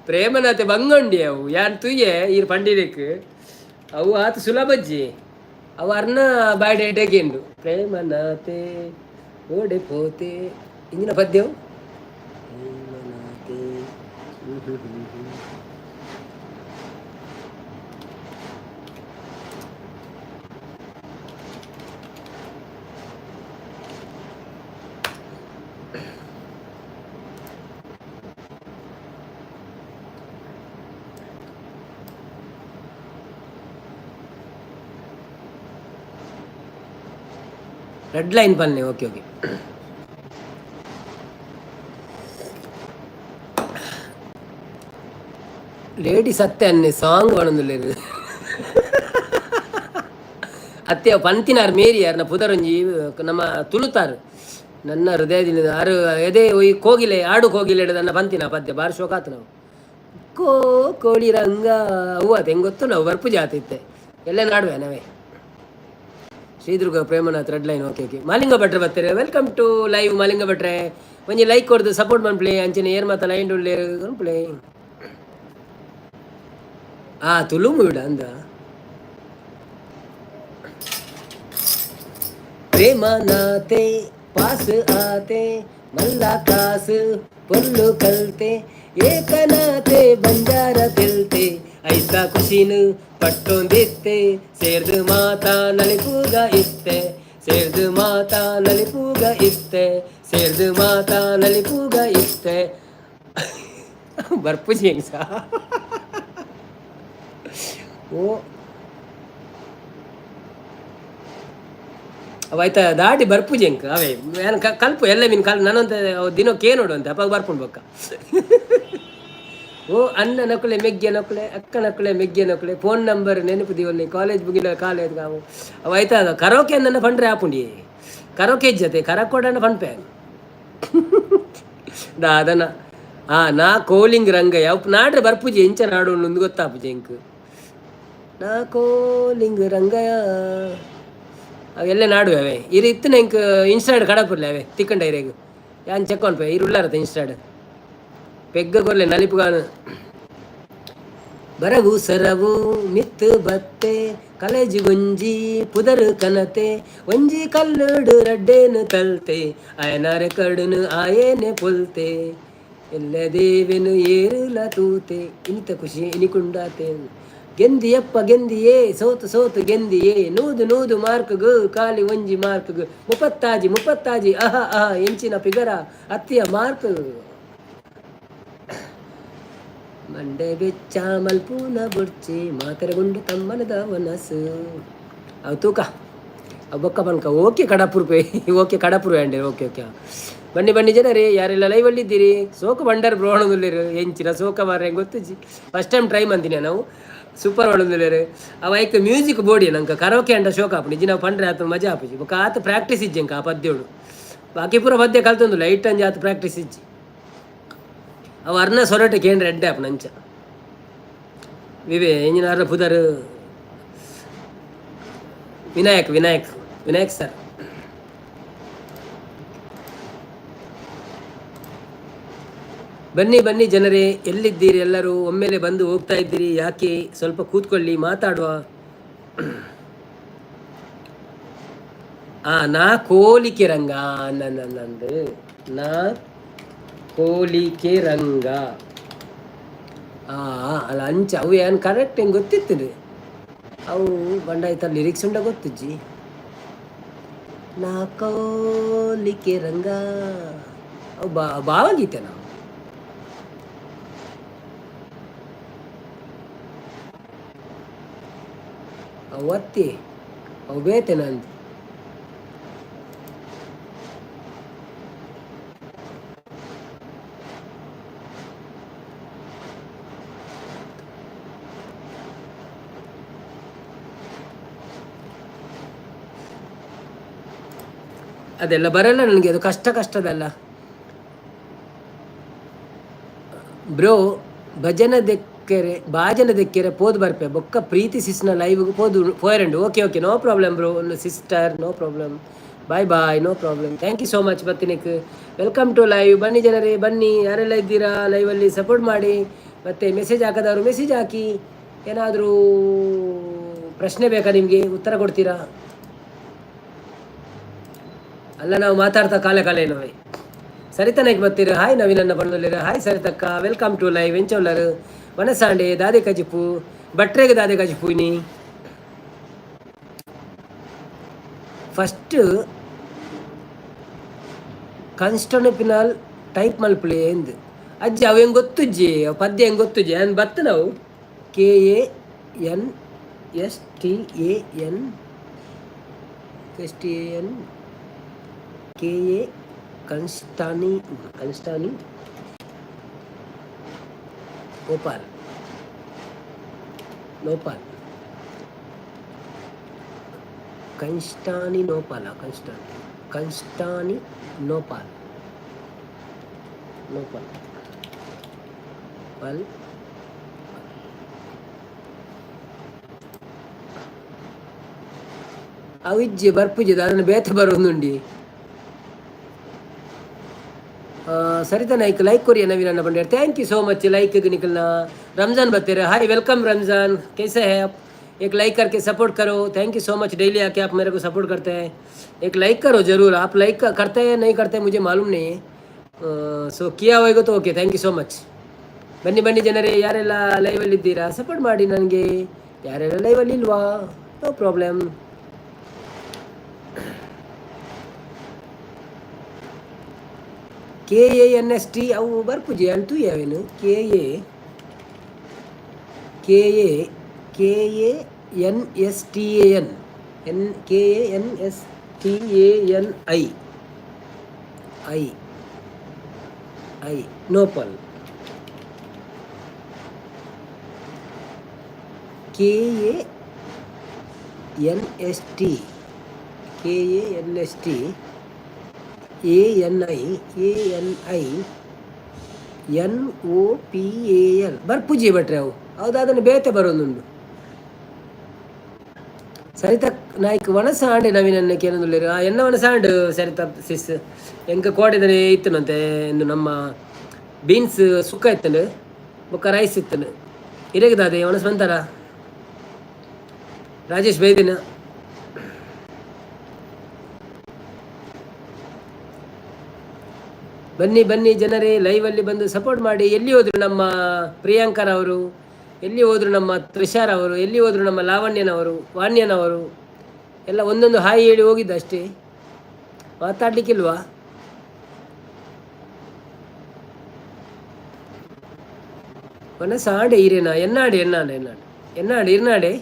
ಪ್ರೇಮನಾತೆ ಬಂಗೊಂಡಿ ಅವು ಯಾರು ತುಯ್ಯೆ ಈ ಪಂಡಿಲಿಕ್ ಅವು ಆತ ಸುಲಭಜ್ಜಿ ಅವು ಅರ್ನ ಬಾಯ್ಡೆ ಡೇಗೆಂಡು ಪ್ರೇಮನಾತೆ ಓಡೆ ಪೋತೆ ಇಂದಿನ ಪದ್ಯವು ಪ್ರೇಮನಾತೆ ರೆಡ್ ಲೈನ್ ಪಲ್ಲೆ ಓಕೆ ಓಕೆ ಲೇಡಿ ಸತ್ಯ ಅನ್ನೆ ಸಾಂಗ್ ಒಣಂದುಲ್ಲೇರು ಅತ್ತೆ ಪಂತಿನಾರ್ ಮೇರಿಯಾರ್ನ ಪುದರೊಂಜಿ ನಮ್ಮ ತುಳುತಾರು ನನ್ನ ಹೃದಯದಿಂದ ಆರು ಎದೆ ಒಯ್ ಕೋಗಿಲೆ ಆಡು ಕೋಗಿಲೆ ನನ್ನ ಪಂತಿನ ಪದ್ಯ ಬಾರಿ ಶೋಕಾತು ನಾವು ಕೋಳಿ ರಂಗ ಹೂವ ಹೆಂಗೆ ಗೊತ್ತು ನಾವು ಬರ್ಪು ಜಾತಿ ಇತ್ತೆ ಎಲ್ಲ ನಾಡುವೆ ನಾವೇ Shridurga Premanath red line okay okay Malinga ಭಟ್ರೆ ಬರ್ತಾರೆ ವೆಲ್ಕಮ್ ಟು ಲೈವ್ ಮಾಲಿಂಗ ಭಟ್ರೆ ಒಂಜಿ ಲೈಕ್ ಕೊಡ್ದು ಸಪೋರ್ಟ್ ಮಾಡ್ಪ್ಲೇ ಅಂಚನೆ ಏರ್ ಮಾತ ಲೈನ್ ಉಳ್ಳೇ ಪ್ಲೇ ತುಳು ಮೂಡ ಅಂದ ಪ್ರೇಮನಾತೆ ಪಾಸ್ ಆತೆ ಮಲ್ಲ ಕಾಸು ಪೊಲ್ಲು ಕಲ್ತೆ ಏಕನಾತೆ ಬಂಜಾರ ತಿಲ್ತೆ ಐಸಾ ಖುಷಿನು ಪಟ್ಟೊಂದಿತ್ತೆ ಸೇರ್ದು ಮಾತಾ ನಲಿಪೂಗ ಇತ್ತೆ ಸೇರ್ದು ಮಾತಾ ನಲಿಪೂಗ ಇತ್ತೆ ಸೇರ್ದು ಮಾತಾ ನಲಿಪೂಗ ಇತ್ತೆ ಬರ್ಪುಜಿ ಹೆಂಗ್ ಸಾ ಓ ಅವಾಯ್ತಾ ದಾಟಿ ಬರ್ಪುಜಿ ಹೆಂಗ್ ಅವೇ ಏನು ಕಲ್ಪು ಎಲ್ಲ ಮೀನು ಕಲ್ ನನ್ನಂತ ದಿನಕ್ಕೆ ನೋಡು ಅಂತ ಅಪ್ಪ ಬರ್ಪುಂಡು ಬಕ್ಕ ಓ ಅಣ್ಣ ನಕುಲೆ ಮೆಗ್ಗೆ ನಕುಲೆ ಅಕ್ಕ ನಕುಲೆ ಮೆಗ್ಗೆ ನಕುಲೆ ಫೋನ್ ನಂಬರ್ ನೆನಪು ದಿವಲ್ಲಿ ಕಾಲೇಜ್ ಮುಗಿಲ ಕಾಲೇಜ್ ಕಾವು ಅವು ಆಯ್ತಾ ಕರೋಕೆ ನನ್ನ ಪಂಡ್ರೆ ಆಪುಂಡಿ ಕರೋಕೆ ಜೊತೆ ಕರಕೋಡನ ಪಂಪೆ ಅದನ್ನ ನಾ ಕೋಲಿಂಗ್ ರಂಗ ಯಾವ ನಾಡ್ರೆ ಬರ್ಪುಜಿ ಎಂಚ ನಾಡು ಒಂದು ಗೊತ್ತಾಪುಜಿ ಎಂಕ್ ನಾ ಕೋಲಿಂಗ್ ರಂಗಯ ಅವೆಲ್ಲ ನಾಡುವೆ ಅವೇ ಇರು ಇತ್ತು ಎಂಕ್ ಇನ್ಸ್ಟಾಡ್ ಕಡಪುರ್ಲೆ ಅವೇ ತಿಕ್ಕಂಡ ಇರೇಗು ಯಾನ್ ಚೆಕ್ ಅನ್ಪೆ ಇರು ಉಳ್ಳಾರತ್ತೆ ಇನ್ಸ್ಟಾಡ್ ಪೆಗ್ಗ ಕೊರ್ಲೆ ನಲಿಪುಗಾನು ಬರವು ಸರವು ಮಿತ್ತು ಬತ್ತೆ ಕಲೇಜು ಗುಂಜಿ ಪುದರು ಕನತೆ ಒಂಜಿ ಕಲ್ಲುಡು ರಡ್ಡೇನು ತಲ್ತೆ ಆಯನಾರೆ ಕಡುನು ಆಯೇನೆ ಪುಲ್ತೆ ಎಲ್ಲ ದೇವೆನು ಏರುಲ ತೂತೆ ಇನಿತ ಖುಷಿ ಇನಿಕುಂಡಾತೆ ಗೆಂದಿಯಪ್ಪ ಗೆಂದಿಯೇ ಸೋತು ಸೋತು ಗೆಂದಿಯೇ ನೂದು ನೂದು ಮಾರ್ಕ್ಗು ಕಾಲಿ ಒಂಜಿ ಮಾರ್ಕ್ಗು ಮುಪ್ಪತ್ತಾಜಿ ಅಹ ಎಂಚಿನ ಪಿಗರ ಅತ್ತಿಯ ಮಾರ್ಕ್ ಮಂಡೆ ಬೆಚ್ಚ ಮಲ್ಪೂನ ಬುಡ್ಚಿ ಮಾತರೆಗುಂಡು ತಮ್ಮನದ ವನಸು ಅವು ತೂಕ ಅವು ಬೊಕ್ಕ ಬನ್ಕ ಓಕೆ ಕಡಪುರ್ಪೆ ಓಕೆ ಕಡಪುರು ಅಂಡೆ ಓಕೆ ಓಕೆ ಬನ್ನಿ ಜನರೇ ಯಾರೆಲ್ಲ ಲೈವಲ್ಲಿದ್ದೀರಿ ಸೋಕು ಬಂಡರ್ ಬ್ರೋಣದುಲ್ಲೇರು ಎಂಚಿನ ಸೋಕ ಮಾರ ಹೆಂಗೆ ಗೊತ್ತಜ್ಜಿ ಫಸ್ಟ್ ಟೈಮ್ ಟ್ರೈ ಮಾಡ್ತೀನಿ ನಾವು ಸೂಪರ್ ಹೊಡದುಲ್ಲೇರು ಅವ ಐಕ್ ಮ್ಯೂಸಿಕ್ ಬೋಡಿ ನಂಗೆ ಕರೋಕೆ ಅಂಡ ಶೋಕ ಆಪುಂಡು ಇಜ್ಜಿ ನಾವು ಪಂಡ್ರೆ ಆತ ಮಜಾ ಆಪುಜಿ ಬೊಕ್ಕ ಆತ ಪ್ರಾಕ್ಟೀಸ್ ಇಜ್ಜಂಕ ಆ ಪದ್ಯೋಡು ಬಾಕಿ ಪೂರ ಪದ್ಯ ಕಲ್ತೊಂದು ಲೈಟ್ ಅಂಜಿ ಆತ ಪ್ರಾಕ್ಟೀಸ್ ಇಜ್ಜಿ ಅವು ಅರ್ನ ಸೊರಟೆ ಕೇಂದ್ರ ಎಡ್ಡೆ ಆಪು ನಂಚ ವಿವೇ ಎಂಜಿನಾರ ಪುದರ್ ವಿನಾಯಕ್ ಸರ್ ಬನ್ನಿ ಜನರೇ ಎಲ್ಲಿದ್ದೀರಿ ಎಲ್ಲರೂ ಒಮ್ಮೆಲೆ ಬಂದು ಹೋಗ್ತಾ ಇದ್ದೀರಿ ಯಾಕೆ ಸ್ವಲ್ಪ ಕೂತ್ಕೊಳ್ಳಿ ಮಾತಾಡುವ ನಾ ಕೋಲಿಕೆ ರಂಗ ನಂದು ನಾ ಕೋಲಿಕೆ ರಂಗ ಅಲ್ಲ ಅಂಚ ಅವು ಏನು ಕರೆಕ್ಟ್ ಹೆಂಗೆ ಗೊತ್ತಿತ್ತು ರೀ ಅವು ಬಂಡಾಯ್ತ ಲಿರಿಕ್ಸ್ ಉಂಡ ಗೊತ್ತಜ್ಜಿ ನಾ ಕೋಲಿಕೆ ರಂಗ ಅವು ಭಾವಗೀತೆ ನಾವು ಅವು ಒತ್ತಿ ಅವು ಬೇತೆ ನಂದು ಅದೆಲ್ಲ ಬರಲ್ಲ ನನಗೆ, ಅದು ಕಷ್ಟದಲ್ಲ ಬ್ರೋ. ಭಾಜನ ದೆಕ್ಕೆರೆ ಪೋದು ಬರ್ಪೆ ಬೊಕ್ಕ ಪ್ರೀತಿ ಸಿಸ್ನ ಲೈವ್ಗೆ ಪೋದು 400. Okay no problem bro sister, no problem. Bye no problem. Thank you so much. ಬರ್ತೀನಿಕ್ ವೆಲ್ಕಮ್ ಟು ಲೈವ್. ಬನ್ನಿ ಜನರೇ ಬನ್ನಿ, ಯಾರೆಲ್ಲ ಇದ್ದೀರಾ ಲೈವಲ್ಲಿ ಸಪೋರ್ಟ್ ಮಾಡಿ. ಮತ್ತು ಮೆಸೇಜ್ ಹಾಕೋದವರು ಮೆಸೇಜ್ ಹಾಕಿ. ಏನಾದರೂ ಪ್ರಶ್ನೆ ಬೇಕಾ ನಿಮಗೆ, ಉತ್ತರ ಕೊಡ್ತೀರಾ? ಅಲ್ಲ ನಾವು ಮಾತಾಡ್ತಾ ಕಾಲೇ ಏನವೇ. ಸರಿತನಕ್ಕೆ ಬರ್ತೀರಾ? ಹಾಯ್ ನವೀನನ್ನ ಪಣ್ಣಲ್ಲಿರ. ಹಾಯ್ ಸರಿತಕ್ಕ, ವೆಲ್ಕಮ್ ಟು ಲೈವ್. ಎಂಚೋಲ್ಲರು ವನಸಾಂಡೆ ದಾದೆ ಕಜಿಪು ಬಟ್ರೆಗೆ ದಾದೆ ಕಜಿಪು ಇನಿ ಫಸ್ಟ್ ಕನ್ಸ್ಟನಪಿನಲ್ ಟೈಪ್ ಮಲ್ಪಲೆ ಎಂದು ಅಜ್ಜಿ ಅವು ಹೆಂಗೆ ಗೊತ್ತುಜ್ಜಿ, ಅವು ಪದ್ಯ ಹೆಂಗೆ ಗೊತ್ತುಜ್ಜಿ ಅಂದ್ ಬತ್ತ ನಾವು KANSTAN KA ಕನ್ಸ್ಟಾನಿ ನೋಪಾಲ್ ಕನ್ಸ್ಟಾನಿ ನೋಪಾಲ್ ಪಲ್ ಅವಿಜ್ಜಿ ಬರ್ಪುಜ್ಜಿದ ಅದನ್ನು ಬೇತ ಬರೋದುಂಡಿ. ಸರಿತಾ ನಾಯ್ಕ ಲೈಕ್ ಕೊರಿಯ ನವೀನ ಬಂಡೆ. Thank you so much like निकलना. रमज़ान बतेरे हाय वेलकम रमज़ान, कैसे है आप? एक लाइक करके सपोर्ट करो. Thank you so much. Daily आके आप मेरे को सपोर्ट करते हैं. एक लाइक करो ज़रूर. आप लाइक करते हैं नहीं करते मुझे मालूम नहीं है. ಸೊ किया ಹೋಯ್ಗೋ तो okay. Thank you so much. ಬನ್ನಿ ಜನರೇ, ಯಾರೆಲ್ಲ ಲೈವಲ್ಲಿ ಇದ್ದೀರಾ ಸಪೋರ್ಟ್ ಮಾಡಿ ನನಗೆ. ಯಾರೆಲ್ಲ ಲೈವಲ್ಲಿ ಇಲ್ವಾ ನೋ ಪ್ರಾಬ್ಲಮ್. KANST ಅವು ಬರ್ಪುಜಿ ಅಂತೂ ಯಾವೇನು KANSTAN I ನೋಪಲ್ KANST ANINOPAL ಬರ್ಪುಜಿ ಭಟ್ರೆ ಅವು ಹೌದಾದನ್ನು ಬೇತೆ ಬರೋದುಂಡು. ಸರಿತ ನಾಯ್ಕ ವನಸಾಂಡೆ ನವೀನನ್ನ ಕೇಳೋದಿಲ್ಲ ಎನ್ನ ವನಸಾಂಡು ಸರಿತ ಸಿಸ್ ಎಂಕ ಕೋಡೆದನೆ ಇತ್ತನಂತೆ ಎಂದು ನಮ್ಮ ಬೀನ್ಸ್ ಸುಕ್ಕ ಇತ್ತನು ಬೊಕ್ಕ ರೈಸ್ ಇತ್ತನು ಇರಗದಾದೆ ವನಸ್ ಬಂತಾರ ರಾಜೇಶ್ ಬೈದಿನ. ಬನ್ನಿ ಜನರೇ, ಲೈವಲ್ಲಿ ಬಂದು ಸಪೋರ್ಟ್ ಮಾಡಿ. ಎಲ್ಲಿ ಹೋದ್ರು ನಮ್ಮ ಪ್ರಿಯಾಂಕರವರು, ಎಲ್ಲಿ ಹೋದ್ರು ನಮ್ಮ ತ್ರಿಷಾರ್ ಅವರು, ಎಲ್ಲಿ ಹೋದ್ರು ನಮ್ಮ ವಾಣ್ಯನವರು ಎಲ್ಲ ಒಂದೊಂದು ಹಾಯಿ ಹೇಳಿ ಹೋಗಿದ್ದು ಅಷ್ಟೇ, ಮಾತಾಡ್ಲಿಕ್ಕಿಲ್ವಾ? ಮನಸ್ಸಾಡೆ ಇರೇನಾ ಎನ್ನಾಡೆ ಇರ್ನಾಡೆ.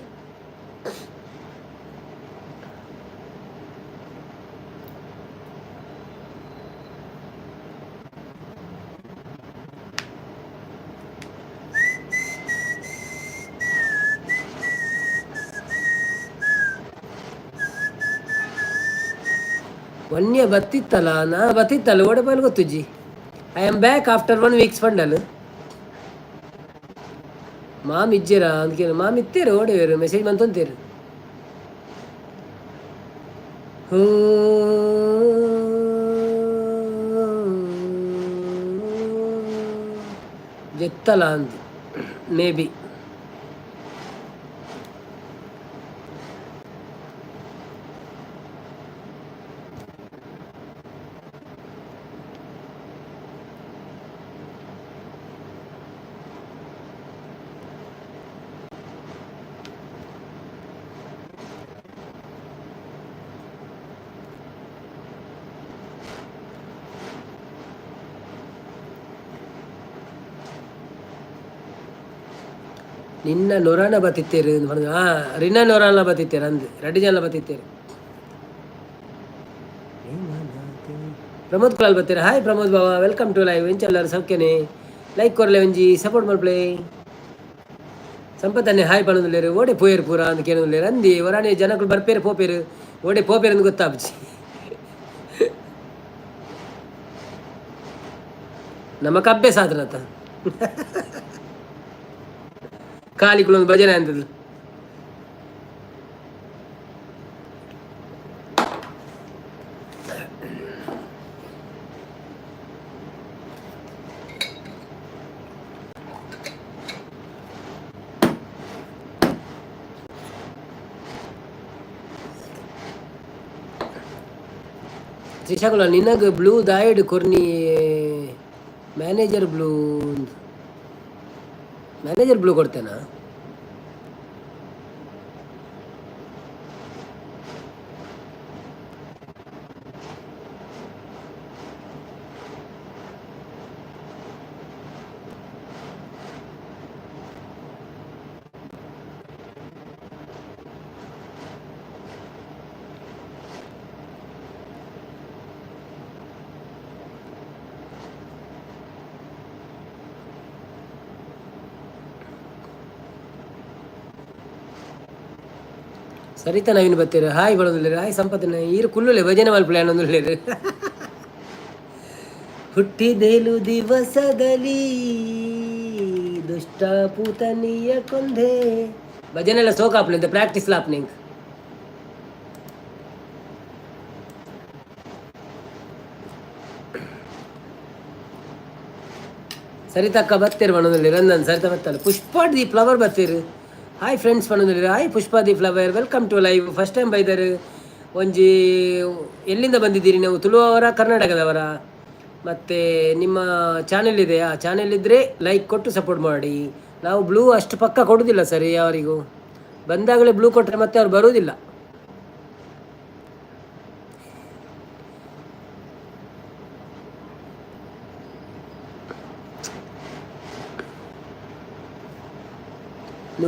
ವನ್ಯ ಬತ್ತಿತ್ತಲ್ಲ ಓಡಬಲ್ ಗೊತ್ತುಜ್ಜಿ. I am back after 1 weeks ಫಂಡಲ್. ಮಾಮ್ ಇಜ್ಜೆರ ಅದಕ್ಕೆ ಮಾಮ್ ಇತ್ತೇರು ಓಡೇರು ಮೆಸೇಜ್ ಬಂತಂತೇರು. ಜೆತ್ತಲ ಅಂದು ಮೇ ಬಿ ನಿನ್ನ ನೊರಾನ ಬತ್ತಿತ್ತೇರು ರಿನ್ನ ನೊರಾನ ಬತ್ತಿತ್ತೇರು ಅಂದು ರೆಡ್ಡಿ ಜನ ಬತ್ತಿತ್ತೇರು. ಪ್ರಮೋದ್ ಕುಲಾಲ್ ಬರ್ತೀರಾ? ಹಾಯ್ ಪ್ರಮೋದ್ ಬಾವ, ವೆಲ್ಕಮ್ ಟು ಲೈವ್. ಎಂಚೆಲ್ಲರು ಸೌಖ್ಯನೇ? ಲೈಕ್ ಕೊರ್ಲೆ ಒಂಜಿ ಸಪೋರ್ಟ್ ಮಲ್ಪ್ಲೆ. ಸಂಪತ್ತನ್ನೇ ಹಾಯ್ ಪಣದಿಲ್ಲೇರು ಓಡೆ ಪೋಯರು ಪೂರ ಅಂತ ಕೇಳೋದಿಲ್ಲೇರು ಅಂದಿ ವರಾಣಿ ಜನಗಳು ಬರ್ಪೇರು ಪೋಪೇರು ಓಡೆ ಪೋಪೇರು ಅಂತ ಗೊತ್ತಾಗ್ಬಿಚ್ಚಿ. ನಮಕ್ ಅಭ್ಯಾಸ ಆದ್ರತ ಕಾಲಿಗಳೊಂದು ಭಜನೆ ಅಂತದ್ದು. ತ್ರಿಷಾಕುಲ ನಿನಗೆ ಬ್ಲೂ ದಾಯ್ಡ್ ಕೊರ್ನಿ ಮ್ಯಾನೇಜರ್ ಬ್ಲೂ ಕೊಡ್ತೇನಾ? ಸರಿತಾ ನವೀನ್ ಬತ್ತೀರ ಹಾಯ್ ಬರೋದಿಲ್ಲ ಹಾಯ್ ಸಂಪತ್ತಿನ ಈರು ಕುಲ್ಲುಲೆ ಭಜನೆ ಮಲ್ ಪ್ಲಾನ್ ಒಂದು ಹುಟ್ಟಿದೇಲು ದಿವಸದಲ್ಲಿ ದುಷ್ಟ ಪೂತನಿಯ ಕೊಂದೆ ಭಜನೆ ಎಲ್ಲ ಸೋಕಾಪ್ಲಿಂದ ಪ್ರಾಕ್ಟೀಸ್ ಲಾಪ್ನಿಂಗ್. ಸರಿತಕ್ಕ ಬತ್ತೀರಿ ಬಣ್ಣದಲ್ಲಿ ರಂದನ್ ಸರಿತಾ ಬರ್ತಾರೆ. ಪುಷ್ಪಾಡ್ ದಿ ಫ್ಲವರ್ ಬತ್ತೀರಿ ಹಾಯ್ ಫ್ರೆಂಡ್ಸ್ ಬಣ್ಣದಲ್ಲಿ hi Pushpa the flower welcome to live. First time ಬೈದರು ಒಂಜಿ ಎಲ್ಲಿಂದ ಬಂದಿದ್ದೀರಿ ನೀವು? ತುಳುವವರ ಕರ್ನಾಟಕದವರ? ಮತ್ತು ನಿಮ್ಮ ಚಾನೆಲ್ ಇದೆ, ಆ ಚಾನೆಲ್ ಇದ್ದರೆ ಲೈಕ್ ಕೊಟ್ಟು ಸಪೋರ್ಟ್ ಮಾಡಿ. ನಾವು ಬ್ಲೂ ಅಷ್ಟು ಪಕ್ಕ ಕೊಡೋದಿಲ್ಲ ಸರಿ, ಯಾರಿಗೂ ಬಂದಾಗಲೇ ಬ್ಲೂ ಕೊಟ್ಟರೆ ಮತ್ತೆ ಅವ್ರು ಬರೋದಿಲ್ಲ.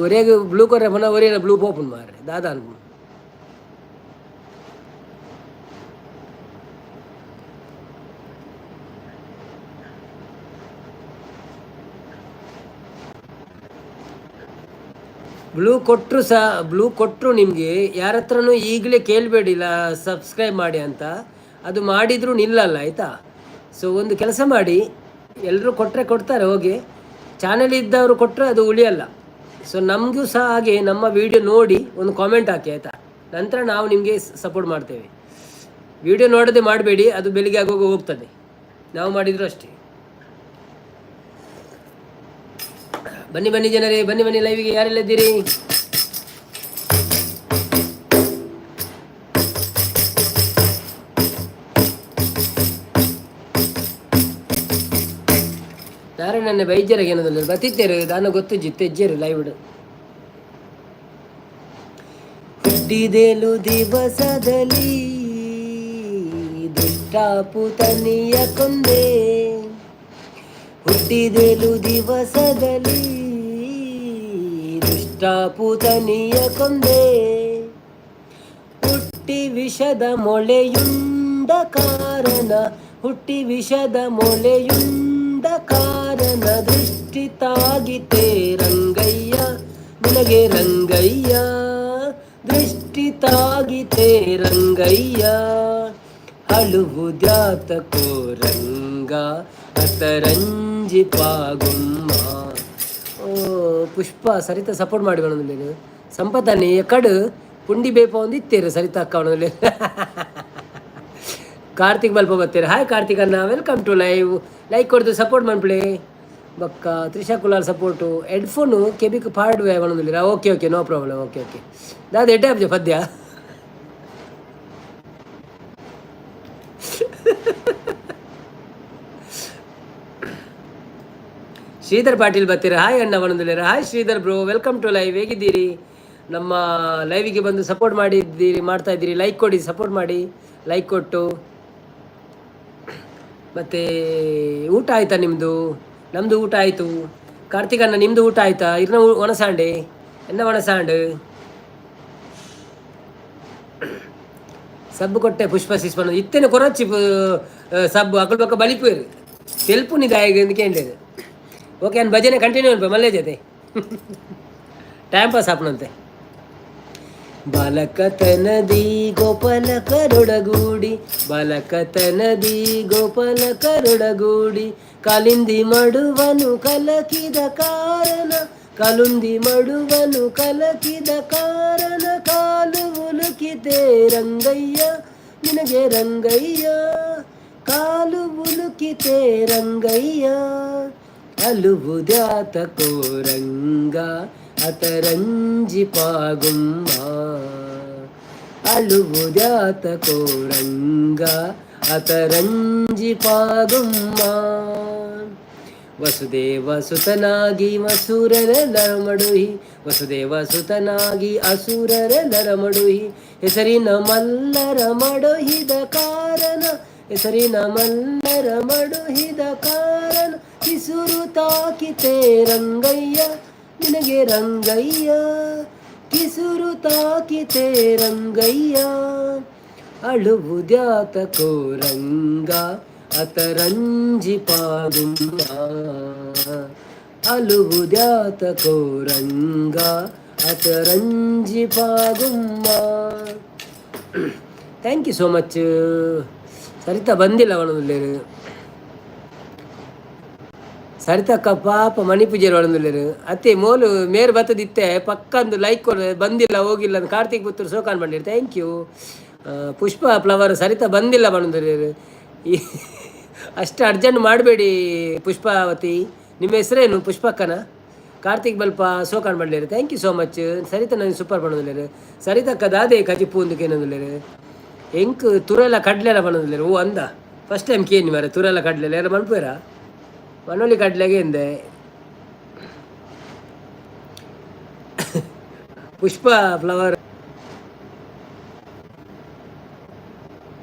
ಒರೆಗೆ ಬ್ಲೂ ಕೊರ್ರೆ ಪುನಃ ಒರೆಯ ಬ್ಲೂ ಪೋಪುನ್ ಮಾರ್ರೆ ದಾದ ಅನ್ಪು. ಬ್ಲೂ ಕೊಟ್ಟರು ನಿಮಗೆ ಯಾರ ಹತ್ರನೂ ಈಗಲೇ ಕೇಳಬೇಡಿಲ್ಲ ಸಬ್ಸ್ಕ್ರೈಬ್ ಮಾಡಿ ಅಂತ. ಅದು ಮಾಡಿದರೂ ನಿಲ್ಲಲ್ಲ ಆಯಿತಾ. ಸೊ ಒಂದು ಕೆಲಸ ಮಾಡಿ, ಎಲ್ಲರೂ ಕೊಟ್ಟರೆ ಕೊಡ್ತಾರೆ ಹೋಗಿ, ಚಾನಲ್ ಇದ್ದವರು ಕೊಟ್ಟರೆ ಅದು ಉಳಿಯಲ್ಲ. ಸೊ ನಮಗೂ ಸಹ ಹಾಗೆ ನಮ್ಮ ವಿಡಿಯೋ ನೋಡಿ ಒಂದು ಕಾಮೆಂಟ್ ಹಾಕಿ ಆಯಿತಾ, ನಂತರ ನಾವು ನಿಮಗೆ ಸಪೋರ್ಟ್ ಮಾಡ್ತೇವೆ. ವಿಡಿಯೋ ನೋಡೋದೇ ಮಾಡಬೇಡಿ, ಅದು ಬೆಳಿಗ್ಗೆ ಆಗೋಗಿ ಹೋಗ್ತದೆ, ನಾವು ಮಾಡಿದರೂ ಅಷ್ಟೇ. ಬನ್ನಿ ಜನರೇ, ಬನ್ನಿ ಲೈವಿಗೆ ಯಾರೆಲ್ಲ ಇದ್ದೀರಿ? ನಾರಾಯಣನ ಬೈದ್ಯರಿಗೆ ಏನೋದಿಲ್ಲ ಬತ್ತಿತ್ತೇರು ದಾನ ಗೊತ್ತು ಜಿತ್ತೆಜ್ಜೇರು ಲೈವ್ ಹುಟ್ಟಿದೇಲು ದಿವಸದಲ್ಲಿ ದುಷ್ಟ ಪುತನಿಯ ಕೊಂದೆ. ಹುಟ್ಟಿದೇಲು ದಿವಸದಲ್ಲಿ ದುಷ್ಟ ಪುತನಿಯ ಕೊಂದೆ. ಹುಟ್ಟಿ ವಿಷದ ಮೊಳೆಯುಂಡ ಕಾರಣ, ಹುಟ್ಟಿ ವಿಷದ ಮೊಳೆಯುಂಡ ಕಾರಣ ದೃಷ್ಟಿ ತಾಗಿತೆ ರಂಗಯ್ಯ ನಿನಗೆ ರಂಗಯ್ಯ, ದೃಷ್ಟಿ ತಾಗಿತೆ ರಂಗಯ್ಯ. ಅಳುವುದ್ಯಾತಕೋ ರಂಗ ಅತರಂಜಿ ಪಾಗುಮ್ಮ. ಓ ಪುಷ್ಪ ಸರಿತಾ ಸಪೋರ್ಟ್ ಮಾಡಿ ಬರೋದಿಲ್ಲ. ಸಂಪತ್ತನಿ ಎಕಡು ಪುಂಡಿ ಬೇಪ ಒಂದು ಇತ್ತೇರು ಸರಿತಾ ಅಕ್ಕ ಅವನಲ್ಲಿ. ಕಾರ್ತಿಕ್ ಬಲ್ಪ ಬರ್ತೀರ. ಹಾಯ್ ಕಾರ್ತಿಕ್ ಅನ್ನ, ವೆಲ್ಕಮ್ ಟು ಲೈವ್. ಲೈಕ್ ಕೊಡ್ದು ಸಪೋರ್ಟ್ ಮಾಡ್ಬಿಡಿ ಬಕ್ಕ. ತ್ರಿಷಾ ಕುಲಾಲ್ ಸಪೋರ್ಟು. ಹೆಡ್ಫೋನು ಕೆಬಿಕ್ ಪಾಡುವೆ ಬರೋದಿಲ್ಲ. Okay no problem. ಓಕೆ ದಾದ ಎಡ್ಡೆ ಆಪ್ಜೆ ಪದ್ಯ. ಶ್ರೀಧರ್ ಪಾಟೀಲ್ ಬರ್ತೀರಾ? ಹಾಯ್ ಅಣ್ಣ ಬರೋದಿಲ್ಲ. Hi Sridhar bro, welcome to live. ಹೇಗಿದ್ದೀರಿ? ನಮ್ಮ ಲೈವಿಗೆ ಬಂದು ಸಪೋರ್ಟ್ ಮಾಡ್ತಾ ಇದ್ದೀರಿ. ಲೈಕ್ ಕೊಡಿ, ಸಪೋರ್ಟ್ ಮಾಡಿ, ಲೈಕ್ ಕೊಟ್ಟು. ಮತ್ತು ಊಟ ಆಯಿತಾ ನಿಮ್ಮದು? ನಮ್ಮದು ಊಟ ಆಯಿತು. ಕಾರ್ತಿಕ್ ಅಣ್ಣ ನಿಮ್ಮದು ಊಟ ಆಯಿತಾ? ಇರ್ನ ಒಣಸಾಂಡೆ ಎನ್ನ ಒಣಸಾಂಡು ಸಬ್ಬು ಕೊಟ್ಟೆ ಪುಷ್ಪ ಸಿಸ್ಪನ ಇತ್ತೇನೆ ಕೊರಚಿ ಸಬ್ಬು ಅಕ್ಕಳ ಪಕ್ಕ ಬಲಿಪೇರು ತೆಲ್ಪು ನಿದಾಯಿಗೆ ಕೇಳಿದೆ. ಓಕೆ ನಾನು ಭಜನೆ ಕಂಟಿನ್ಯೂ ಅನ್ಪ ಮಲ್ಲೆ ಜೊತೆ ಟೈಮ್ ಪಾಸ್ ಹಾಪಣಂತೆ. ಬಾಲಕತನದಿ ಗೋಪಾಲ ಕರೊಡಗೂಡಿ ಬಾಲಕತನದಿ ಗೋಪಾಲ ಕರೊಡಗೂಡಿ ಕಾಲಿಂದಿ ಮಡುವನು ಕಲಕಿದ ಕಾರಣ ಕಾಲುಂದಿ ಮಡುವನು ಕಲಕಿದ ಕಾರಣ ಕಾಲು ಉಲುಕಿತೆ ರಂಗಯ್ಯ ನಿನಗೆ ರಂಗಯ್ಯ ಕಾಲು ಉಲುಕಿತೆ ರಂಗಯ್ಯ ಅಲುವುದ್ಯಾತಕೋ ರಂಗ ಅತರಂಜಿ ಪಾಗುಮ್ಮ ಅಳುವುದ್ಯಾತಕೋ ರಂಗ ಅತರಂಜಿ ಪಾಗುಮ್ಮ ವಸುದೇವ ಸುತನಾಗಿ ಅಸುರರೆಲ್ಲ ಮಡುಹಿ ವಸುದೇವ ಸುತನಾಗಿ ಅಸುರರೆಲ್ಲರ ಮಡುಹಿ ಹೆಸರಿನ ಮಲ್ಲರ ಮಡುಹಿದ ಕಾರಣ ಹೆಸರಿನ ಮಲ್ಲರ ಮಡುಹಿದ ಕಾರಣ ಕಿಸುರು ತಾಕಿತೆ ರಂಗಯ್ಯ ನಿನಗೆ ರಂಗಯ್ಯ ಕಿಸುರು ತಾಕಿತೆ ರಂಗಯ್ಯ ಅಳುವುದ್ಯಾತಕೋ ರಂಗ ಅತರಂಜಿ ಪಾಗುಮ್ಮ ಅಳುವುದ್ಯಾತಕೋ ರಂಗ ಅತರಂಜಿ ಪಾಗುಮ್ಮ. Thank you so much. Saritha ಬಂದಿಲ್ಲ ಅವನೊಂದು ಸರಿತಕ್ಕ ಪಾಪ ಮಣಿಪೂಜೆರು ಒಳಂದುಲ್ಲೇರು ಅತ್ತೆ ಮೋಲು ಮೇರು ಬತ್ತದಿತ್ತೆ ಪಕ್ಕಂದು ಲೈಕ್ ಕೊಡ ಬಂದಿಲ್ಲ ಹೋಗಿಲ್ಲ ಅಂತ ಕಾರ್ತಿಕ್ ಪುತ್ತೂರು ಸೋಕಾನ್ ಬಂದಿರು. Thank you. Pushpa flower Saritha ಬಂದಿಲ್ಲ ಬಂದಿರು. ಈ ಅಷ್ಟು ಅರ್ಜೆಂಟ್ ಮಾಡಬೇಡಿ ಪುಷ್ಪಾವತಿ. ನಿಮ್ಮ ಹೆಸರೇನು ಪುಷ್ಪಕ್ಕನ? ಕಾರ್ತಿಕ್ ಬಲ್ಪ ಸೋಕಾನ್ ಬಂದಿರು. Thank you so much. Saritha ನನಗೆ ಸೂಪರ್ ಬಂದಿಲ್ಲೇರು. ಸರಿತಕ್ಕ ದಾದೆ ಕಜಿಪು ಒಂದಕ್ಕೆ ಏನಂದಿಲ್ಲೇರು ಎಂಕ್ ತುರೆಲ್ಲ ಕಡ್ಲೆಲ್ಲ ಬಂದಿಲ್ಲೇರು. ಓ ಅಂದ ಫಸ್ಟ್ ಟೈಮ್ ಕೇಳಿ ಮಾರೆ ತುರೆಲ್ಲ ಕಡ್ಲೆಲ್ಲ ಯಾರು ಮನ್ಪೇರ ಮನೋಲಿ ಕಡ್ಲೆಗೆ ಎಂದೆ ಪುಷ್ಪ ಫ್ಲವರ್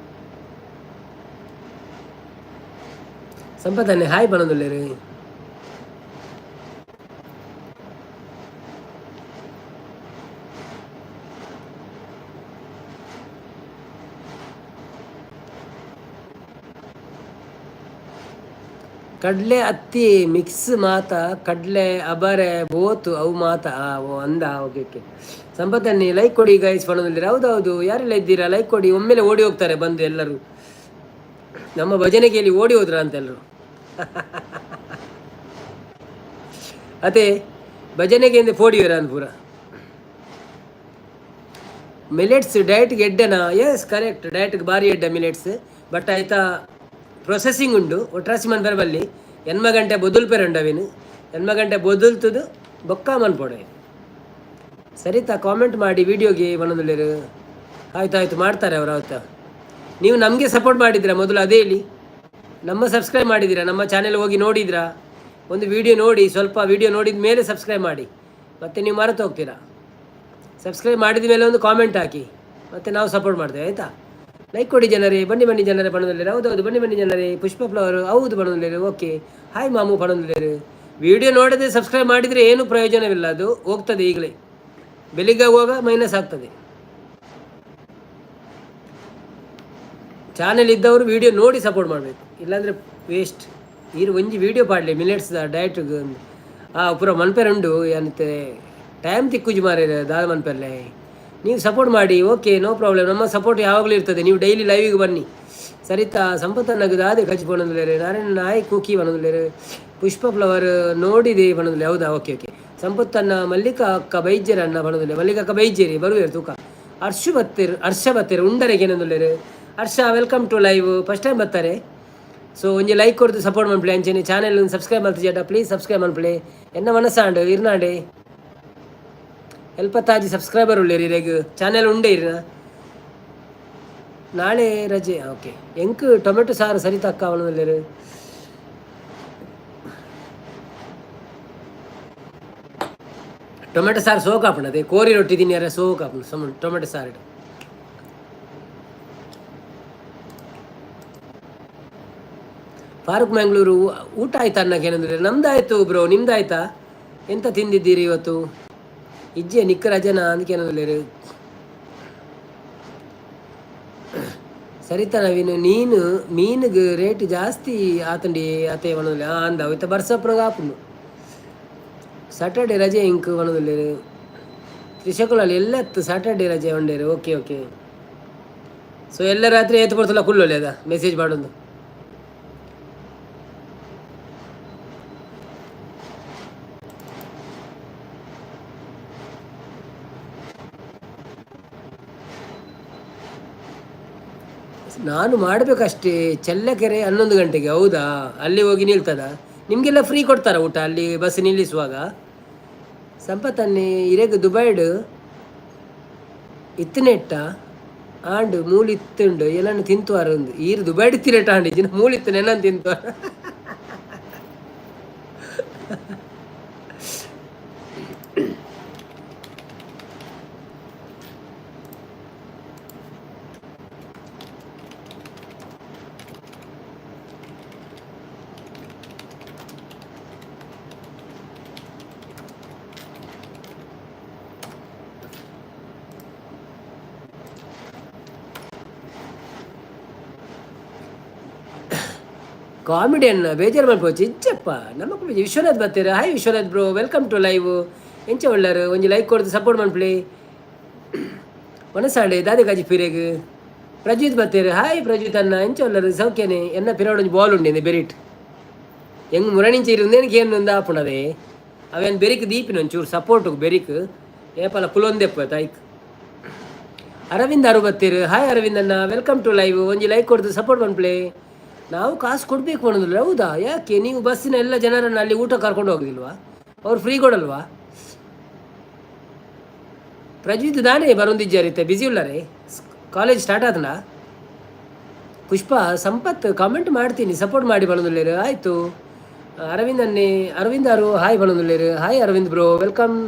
ಸಂಪತ್ತನ್ನೇ ಹಾಯ್ ಬನ್ನೊಂದುಲ್ಲೇರು. ಕಡಲೆ ಹತ್ತಿ ಮಿಕ್ಸ್ ಮಾತ ಕಡಲೆ ಅಬರೆ ಬೋತು ಅವು ಮಾತ ಓ ಅಂದ. ಓಕೆ ಓಕೆ ಸಂಪತ್ತನ್ನಿ ಲೈಕ್ ಕೊಡಿ ಗೈಸ್ ಬಣ್ಣದಲ್ಲಿ. ಹೌದೌದು ಯಾರೆಲ್ಲ ಇದ್ದೀರಾ ಲೈಕ್ ಕೊಡಿ. ಒಮ್ಮೆಲೆ ಓಡಿ ಹೋಗ್ತಾರೆ ಬಂದು ಎಲ್ಲರೂ. ನಮ್ಮ ಭಜನೆಗೆಯಲ್ಲಿ ಓಡಿ ಹೋದ್ರ ಅಂತ ಎಲ್ಲರೂ. ಅದೇ ಭಜನೆಗೆ ಎಂದು ಫೋಡಿವರ ಅಂತ ಪೂರ. ಮಿಲೆಟ್ಸ್ ಡಯಟ್ಗೆ ಎಡ್ಡನ? ಎಸ್ ಕರೆಕ್ಟ್, ಡಯಟ್ಗೆ ಭಾರಿ ಎಡ್ಡ ಮಿಲೆಟ್ಸ್. ಬಟ್ ಆಯ್ತಾ ಪ್ರೊಸೆಸಿಂಗ್ ಉಂಡು ಒಟ್ರಾಸಿ ಮನ್ ಬರಬಲ್ಲಿ ಎನ್ಮ ಗಂಟೆ ಬೊದುಲ್ ಪೆರಂಡವೇನು ಎನ್ಮ ಗಂಟೆ ಬೊದುಲ್ತದು ಬೊಕ್ಕ ಮನ್ಪೊಡೆ. ಸರಿತಾ ಕಾಮೆಂಟ್ ಮಾಡಿ ವಿಡಿಯೋಗೆ ಒಂದೊಂದು. ಆಯ್ತು ಮಾಡ್ತಾರೆ ಅವರು. ಆಯ್ತಾ ನೀವು ನಮಗೆ ಸಪೋರ್ಟ್ ಮಾಡಿದ್ದೀರಾ ಮೊದಲು ಅದೇ ಹೇಳಿ. ನಮ್ಮ ಸಬ್ಸ್ಕ್ರೈಬ್ ಮಾಡಿದ್ದೀರಾ, ನಮ್ಮ ಚಾನೆಲ್ ಹೋಗಿ ನೋಡಿದ್ರಾ? ಒಂದು ವಿಡಿಯೋ ನೋಡಿ, ಸ್ವಲ್ಪ ವಿಡಿಯೋ ನೋಡಿದ ಮೇಲೆ ಸಬ್ಸ್ಕ್ರೈಬ್ ಮಾಡಿ. ಮತ್ತು ನೀವು ಮರೆತು ಹೋಗ್ತೀರಾ. ಸಬ್ಸ್ಕ್ರೈಬ್ ಮಾಡಿದ ಮೇಲೆ ಒಂದು ಕಾಮೆಂಟ್ ಹಾಕಿ, ಮತ್ತು ನಾವು ಸಪೋರ್ಟ್ ಮಾಡ್ತೇವೆ. ಆಯಿತಾ? ಲೈಕ್ ಕೊಡಿ ಜನರೇ. ಬನ್ನಿ ಜನರೇ ಬಣ್ಣದಲ್ಲಿರು. ಹೌದೌದು ಬನ್ನಿ ಜನರೇ. ಪುಷ್ಪ ಫ್ಲವರು ಹೌದು ಬಣ್ಣದಲ್ಲಿರು. ಓಕೆ ಹಾಯ್ ಮಾಮು ಬಣ್ಣದಲ್ಲಿರು. ವಿಡಿಯೋ ನೋಡದೆ ಸಬ್ಸ್ಕ್ರೈಬ್ ಮಾಡಿದರೆ ಏನೂ ಪ್ರಯೋಜನವಿಲ್ಲ. ಅದು ಹೋಗ್ತದೆ ಈಗಲೇ, ಬೆಳಿಗ್ಗೆ ಹೋಗುವಾಗ ಮೈನಸ್ ಆಗ್ತದೆ. ಚಾನೆಲ್ ಇದ್ದವರು ವಿಡಿಯೋ ನೋಡಿ ಸಪೋರ್ಟ್ ಮಾಡಬೇಕು, ಇಲ್ಲಾಂದರೆ ವೇಸ್ಟ್. ಇರು ಒಂಜಿ ವಿಡಿಯೋ ಪಾಡಲಿ ಮಿಲೆಟ್ಸ್ದ ಡಯಟ್ಗೆ ಪೂರ ಮನ್ಪೇರುಂಡು ಏನತ್ತೆ ಟೈಮ್ ತಿಕ್ಕುಜಿ ಮಾರೇ ದಾದ ಮನ್ಪೇರ್ಲೆ. ನೀವು ಸಪೋರ್ಟ್ ಮಾಡಿ. ಓಕೆ ನೋ ಪ್ರಾಬ್ಲಮ್, ನಮ್ಮ ಸಪೋರ್ಟ್ ಯಾವಾಗಲೂ ಇರ್ತದೆ. ನೀವು ಡೈಲಿ ಲೈವಿಗೆ ಬನ್ನಿ. ಸರಿತಾ ಸಂಪತ್ತನ್ನಾಗ ದಾದೆ ಕಚ್ಚಿ ಬಣ್ಣದಲ್ಲೇರು. ನಾರಾಯಣ ನಾಯ್ ಕೂಕಿ ಬಣ್ಣದಲ್ಲೇರು. ಪುಷ್ಪ ಫ್ಲವರ್ ನೋಡಿದೆ ಬಣ್ಣದಲ್ಲಿ. ಹೌದಾ? ಓಕೆ ಸಂಪತ್ತನ್ನ ಮಲ್ಲಿಕಾ ಅಕ್ಕ ಬೈಜ್ಯರನ್ನ ಬಣ್ಣದಲ್ಲಿ. ಮಲ್ಲಿಕಾ ಅಕ್ಕ ಬೈಜ್ಯರಿ ಬರುವೇರು ತೂಕ. ಹರ್ಷ ಬತ್ತೇರು ಉಂಡರೆಗೆ ಏನಂದಲ್ಲೇರು. Harsha welcome to live. First time ಬರ್ತಾರೆ. ಸೊ ಒಂಜಿ ಲೈಕ್ ಕೊಡ್ತು ಸಪೋರ್ಟ್ ಮನ್ಪ್ಲೆ. ಅಂಚೆನೆ ಚಾನೆಲ್ ಸಬ್ಸ್ಕ್ರೈಬ್ ಮಾಡ್ತೀವಿ ಜಟ. Please subscribe ಮನ್ಪ್ಲೆ. ಎನ್ನ ಮನಸ್ಸಾಂಡು ಇರ್ನಾಡೆ ಎಲ್ಪತ್ತಾಜಿ ಸಬ್ಸ್ಕ್ರೈಬರ್ ಉಳ್ಳೇರಿ ರೇಗ್ ಚಾನೆಲ್ ಉಂಡೆ ಇರ. ನಾಳೆ ರಜೆ. ಓಕೆ ಎಂಕ್ ಟೊಮೆಟೊ ಸಾರು ಸರಿತಾ ಅಕ್ಕ ಅವನಲ್ಲೇರು. ಟೊಮೆಟೊ ಸಾರು ಸೋಕಾಪಣದೆ ಕೋರಿ ರೊಟ್ಟಿ ತಿನ್ನಿಯಾರ ಸೋಕಾಪಣ ಸಮ ಟೊಮೆಟೊ ಸಾರು. ಫಾರೂಕ್ ಮ್ಯಾಂಗ್ಳೂರು ಊಟ ಆಯ್ತಾ ಅನ್ನಕ್ಕೆ ಏನಂದ್ರೆ ನಮ್ದಾಯ್ತು ಬ್ರೋ, ನಿಮ್ದಾಯ್ತಾ? ಎಂತ ತಿಂದಿದ್ದೀರಿ ಇವತ್ತು? ಇಜ್ಜೆ ನಿಕ್ಕ ರಜನ ಅದಕ್ಕೆ ಏನಂದ್ರೆ. ಸರಿತಾ ನವೀನು ನೀನು ಮೀನಿಗೆ ರೇಟ್ ಜಾಸ್ತಿ ಆತಂಡಿ ಅತ್ತೆ ಒಣದಲ್ಲಿ ಅಂದ ಅವತ್ತ ಬರ್ಸಪ್ರಗ ಆಪುನು. ಸಾಟರ್ಡೆ ರಜೆ ಇಂಕ್ ಒಣದಲ್ಲಿ. ತ್ರಿಶಕುಲಲ್ಲಿ ಎಲ್ಲ ಎತ್ತು ಸಾಟರ್ಡೆ ರಜೆ ಉಂಡೇರು. Okay okay. ಸೊ ಎಲ್ಲ ರಾತ್ರಿ ಎತ್ತು ಕೊಡ್ತಲ್ಲ ಕುಲ್ಲೊಳ್ಳೆ ಅದ ಮೆಸೇಜ್ ಮಾಡೋದು. ನಾನು ಮಾಡಬೇಕಷ್ಟೇ. ಚೆಲ್ಲಕೆರೆ 11 ಗಂಟೆಗೆ. ಹೌದಾ, ಅಲ್ಲಿ ಹೋಗಿ ನಿಲ್ತದ? ನಿಮಗೆಲ್ಲ ಫ್ರೀ ಕೊಡ್ತಾರ ಊಟ ಅಲ್ಲಿ ಬಸ್ ನಿಲ್ಲಿಸುವಾಗ? ಸಂಪತ್ತನ್ನೇ ಇರೆಗ್ ದುಬೈಡ್ ಇತ್ತನೆಟ್ಟ ಆಂಡ್ ಮೂಲಿತ್ತುಂಡು ಎಲ್ಲನ್ನು ತಿಂತುವಾರ ಒಂದು ಈರು ದುಬೈಡ್ ತಿರೇಟ ಆಂಡಿಜಿನ ಮೂಲಿತ್ತು ನೆನನ್ನು ತಿಂತುವಾರ. ಕಾಮಿಡಿಯನ್ ಬೇಜಾರು ಮಾಡ್ಕೋಚಿ ಇಚ್ಚಪ್ಪ ನಮಕ್ ವಿಶ್ವನಾಥ್ ಬರ್ತೀರಾ? Hi Vishwanath bro, welcome to live. ಎಂಚ ಒಳ್ಳಾರು ಒಂಜಿ ಲೈಕ್ ಕೊಡ್ದು ಸಪೋರ್ಟ್ ಮಾಡ್ಪ್ಲಿ. ಒನಸಾಡೆ ದಾದೆ ಕಾಜಿ ಪಿರೇಗ್ ಪ್ರಜ್ವಿತ್ ಬರ್ತೀರಿ. ಹಾಯ್ ಪ್ರಜ್ವಿತ್ ಅನ್ನ, ಎಂಚ ಒಳ್ಳಾರು ಸೌಖ್ಯನೇ? ಎನ್ನ ಪಿರಾವಡ್ ಒಂಜಿ ಬಾಲ್ ಉಂಡೇನೆ ಬೆರಿಟ್ ಹೆಂಗೆ ಮುರಣಿಂಚಿ ಇರುಂದೇನಕ್ಕೆ ಏನು ಒಂದು ಆಪುಣದೇ ಅವೇನು ಬೆರಿಕ್ ದೀಪಿನ ಒಂಚೂರು ಸಪೋರ್ಟು ಬೆರಿಕ್ ಏಪಲ ಕುಲೊಂದೆಪ್ಪ ತಾಯ್ಕ್. ಅರವಿಂದ್ ಅರು ಬರ್ತೀರಿ. ಹಾಯ್ ಅರವಿಂದ್ ಅನ್ನ, ವೆಲ್ಕಮ್ ಟು ಲೈವ್. ಒಂಜಿ ಲೈಕ್ ಕೊಡ್ದು ಸಪೋರ್ಟ್ ಮಾಡ್ಪ್ಲಿ. ನಾವು ಕಾಸು ಕೊಡಬೇಕು ಅನ್ನೋದಿಲ್ಲ. ಹೌದಾ? ಯಾಕೆ ನೀವು ಬಸ್ಸಿನ ಎಲ್ಲ ಜನರನ್ನು ಅಲ್ಲಿ ಊಟ ಕರ್ಕೊಂಡು ಹೋಗೋದಿಲ್ವಾ? ಅವ್ರು ಫ್ರೀ ಕೊಡಲ್ವಾ? ಪ್ರಜ್ವಿತ್ ದಾನೇ ಬರೊಂದಿಜ್ಜಾರಿತ್ತೆ ಬಿಸಿ ಉಳ್ಳಾರೆ. ಕಾಲೇಜ್ ಸ್ಟಾರ್ಟ್ ಆದನಾ? ಪುಷ್ಪ ಸಂಪತ್ ಕಾಮೆಂಟ್ ಮಾಡ್ತೀನಿ, ಸಪೋರ್ಟ್ ಮಾಡಿ ಬಣದುಳ್ಳೇರು. ಆಯಿತು. ಅರವಿಂದ್ ಅವರು ಹಾಯ್ ಬಣದುಳ್ಳೇರು. Hi Aravind bro, welcome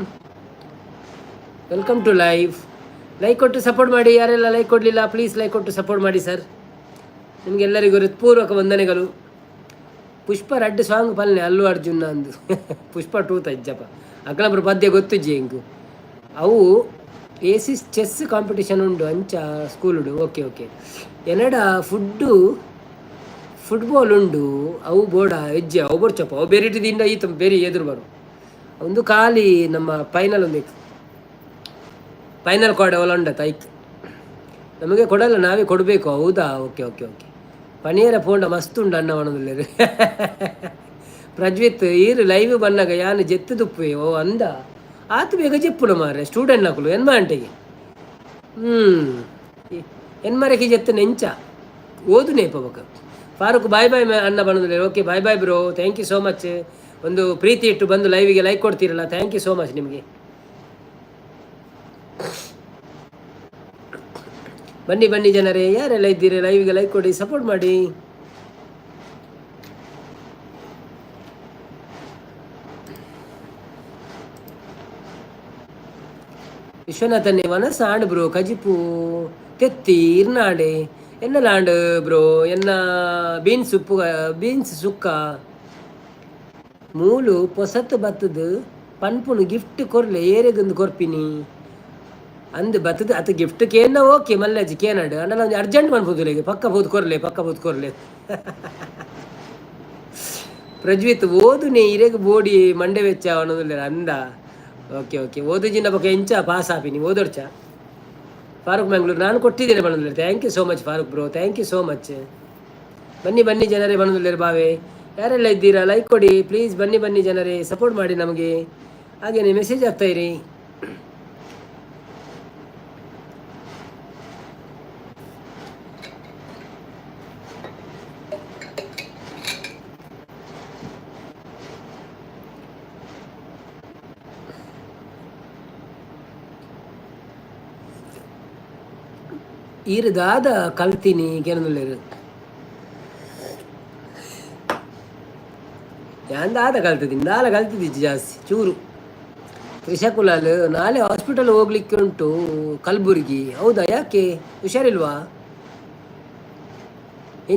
welcome to live. Like ಕೊಟ್ಟು ಸಪೋರ್ಟ್ ಮಾಡಿ. ಯಾರೆಲ್ಲ ಲೈಕ್ ಕೊಡಲಿಲ್ಲ ಪ್ಲೀಸ್ ಲೈಕ್ ಕೊಟ್ಟು ಸಪೋರ್ಟ್ ಮಾಡಿ ಸರ್. ನಿಮಗೆಲ್ಲರಿಗೂ ಹೃತ್ಪೂರ್ವಕ ವಂದನೆಗಳು. ಪುಷ್ಪ ರಡ್ಡು ಸಾಂಗ್ ಪಲ್ಲೆ ಅಲ್ಲು ಅರ್ಜುನ ಅಂದು ಪುಷ್ಪ 2 ತಜ್ಜಪ್ಪ ಅಕ್ಕಳಬ್ರು ಪದ್ಯ ಗೊತ್ತುಜ್ಜಿ ಹೆಂಗು ಅವು ಏಸಿಸ್ ಚೆಸ್ ಕಾಂಪಿಟೇಷನ್ ಉಂಡು ಅಂಚ ಸ್ಕೂಲುಡು. Okay okay. ಎನ್ನಡ ಫುಟ್ಬಾಲ್ ಉಂಡು ಅವು ಬೋಡ ಹೆಜ್ಜೆ ಅವು ಬೋಡ್ಚಪ್ಪ ಅವು ಬೆರಿಟಿದಿಂದ ಈತ ಬೇರೆ ಎದುರು ಬರು ಒಂದು ಖಾಲಿ ನಮ್ಮ ಫೈನಲ್ ಒಂದು ಫೈನಲ್ ಕೊಡ ಒಲಂಡ ತೈಕ್ ನಮಗೆ ಕೊಡಲ್ಲ, ನಾವೇ ಕೊಡಬೇಕು. ಹೌದಾ? Okay okay okay. ಪನಿಯರ ಪೋಂಡ ಮಸ್ತ್ ಉಂಡು ಅನ್ನ ಮಣದಲ್ಲಿ ಪ್ರಜ್ವಿತ್ ಈರು ಲೈವ್ ಬನ್ನಾಗ ಯಾನು ಜೆತ್ತು ತುಪ್ಪೆ ಓ ಅಂದ ಆತು ಬೇಗ ಜೆಪ್ಪುಡು ಮಾರೆ ಸ್ಟೂಡೆಂಟ್ ನಕಲು ಎನ್ಮ ಅಂಟೆಗೆ ಎನ್ಮರಕ್ಕೆ ಜೆತ್ತು ನೆಂಚ ಓದು ನೇಪಬಕ. ಫಾರೂಕ್ ಬಾಯ್ ಬಾಯ್ ಅನ್ನ ಬಣ್ಣದಲ್ಲಿ. Okay bye bye bro, thank you so much. ಒಂದು ಪ್ರೀತಿ ಇಟ್ಟು ಬಂದು ಲೈವಿಗೆ ಲೈಕ್ ಕೊಡ್ತೀರಲ್ಲ, ಥ್ಯಾಂಕ್ ಯು ಸೋ ಮಚ್ ನಿಮಗೆ. ಬನ್ನಿ ಬನ್ನಿ ಜನರೇ, ಯಾರೆಲ್ಲ ಇದ್ದೀರಿ ಲೈವಿಗೆ ಲೈಕ್ ಕೊಡಿ, ಸಪೋರ್ಟ್ ಮಾಡಿ. ವಿಶ್ವನಾಥನ್ನೇ ವನಸ ಆಂಡ್ ಬ್ರೋ ಕಜಿಪು ತೆತ್ತಿ ಇರ್ನಾಡೆ ಎನ್ನ ಲಾಂಡ್ ಬ್ರೋ ಎನ್ನ ಬೀನ್ಸ್ ಸುಕ್ಕ ಮೂಲು ಪೊಸತ್ತು ಬತ್ತದು ಪನ್ಪುನು ಗಿಫ್ಟ್ ಕೊರ್ಲೆ ಏರೆಗೊಂದು ಕೊರ್ಪಿನಿ ಅಂದು ಬತ್ತದು ಅತ್ತು ಗಿಫ್ಟ್ ಕೇನ ಓಕೆ ಮಲ್ಲಾಜಿ ಕೇನಾಡು ಅನ್ನಲ್ಲ ಒಂದು ಅರ್ಜೆಂಟ್ ಮನ್ಪುದು ಪಕ್ಕ ಬೋದು ಕೊರ್ಲೆ ಪ್ರಜ್ವಿತ್ ಓದುನೆ ಇರೆಗ್ ಬೋಡಿ ಮಂಡೆ ವೆಚ್ಚ ಅನ್ನೋದಿಲ್ಲ ಅಂದ. Okay okay. ಓದು ಜಿನ್ನ ಬಗ್ಗೆ ಎಂಚ ಪಾಸ್ ಆಪಿನಿ ಓದೋಡ್ಚ ಫಾರೂಕ್ ಮ್ಯಾಂಗ್ಳೂರು ನಾನು ಕೊಟ್ಟಿದ್ದೇನೆ ಬಣ್ಣದಲ್ಲಿ. Thank you so much Farooq bro, thank you so much. ಬನ್ನಿ ಬನ್ನಿ ಜನರೇ ಬಣ್ಣದಲ್ಲಿ ಬಾವೆ, ಯಾರೆಲ್ಲ ಇದ್ದೀರಾ ಲೈಕ್ ಕೊಡಿ ಪ್ಲೀಸ್. ಬನ್ನಿ ಬನ್ನಿ ಜನರೇ, ಸಪೋರ್ಟ್ ಮಾಡಿ ನಮಗೆ. ಹಾಗೇನೆ ಮೆಸೇಜ್ ಆಗ್ತಾ ಇರಿ. ಈರುದಾದ ಕಲ್ತೀನಿ ಕೆನದುಲ್ಲೇರು ಯಾಂದಾದ ಕಲ್ತಿದ್ದೀನಿ ದಾಲ ಕಲ್ತಿದ್ದಿಜ್ಜಿ ಜಾಸ್ತಿ ಚೂರು. ತ್ರಿಶಕುಲಾಲ್ ನಾಳೆ ಹಾಸ್ಪಿಟಲ್ ಹೋಗ್ಲಿಕ್ಕೆ ಉಂಟು ಕಲಬುರ್ಗಿ. ಹೌದಾ? ಯಾಕೆ ಹುಷಾರಿಲ್ವಾ?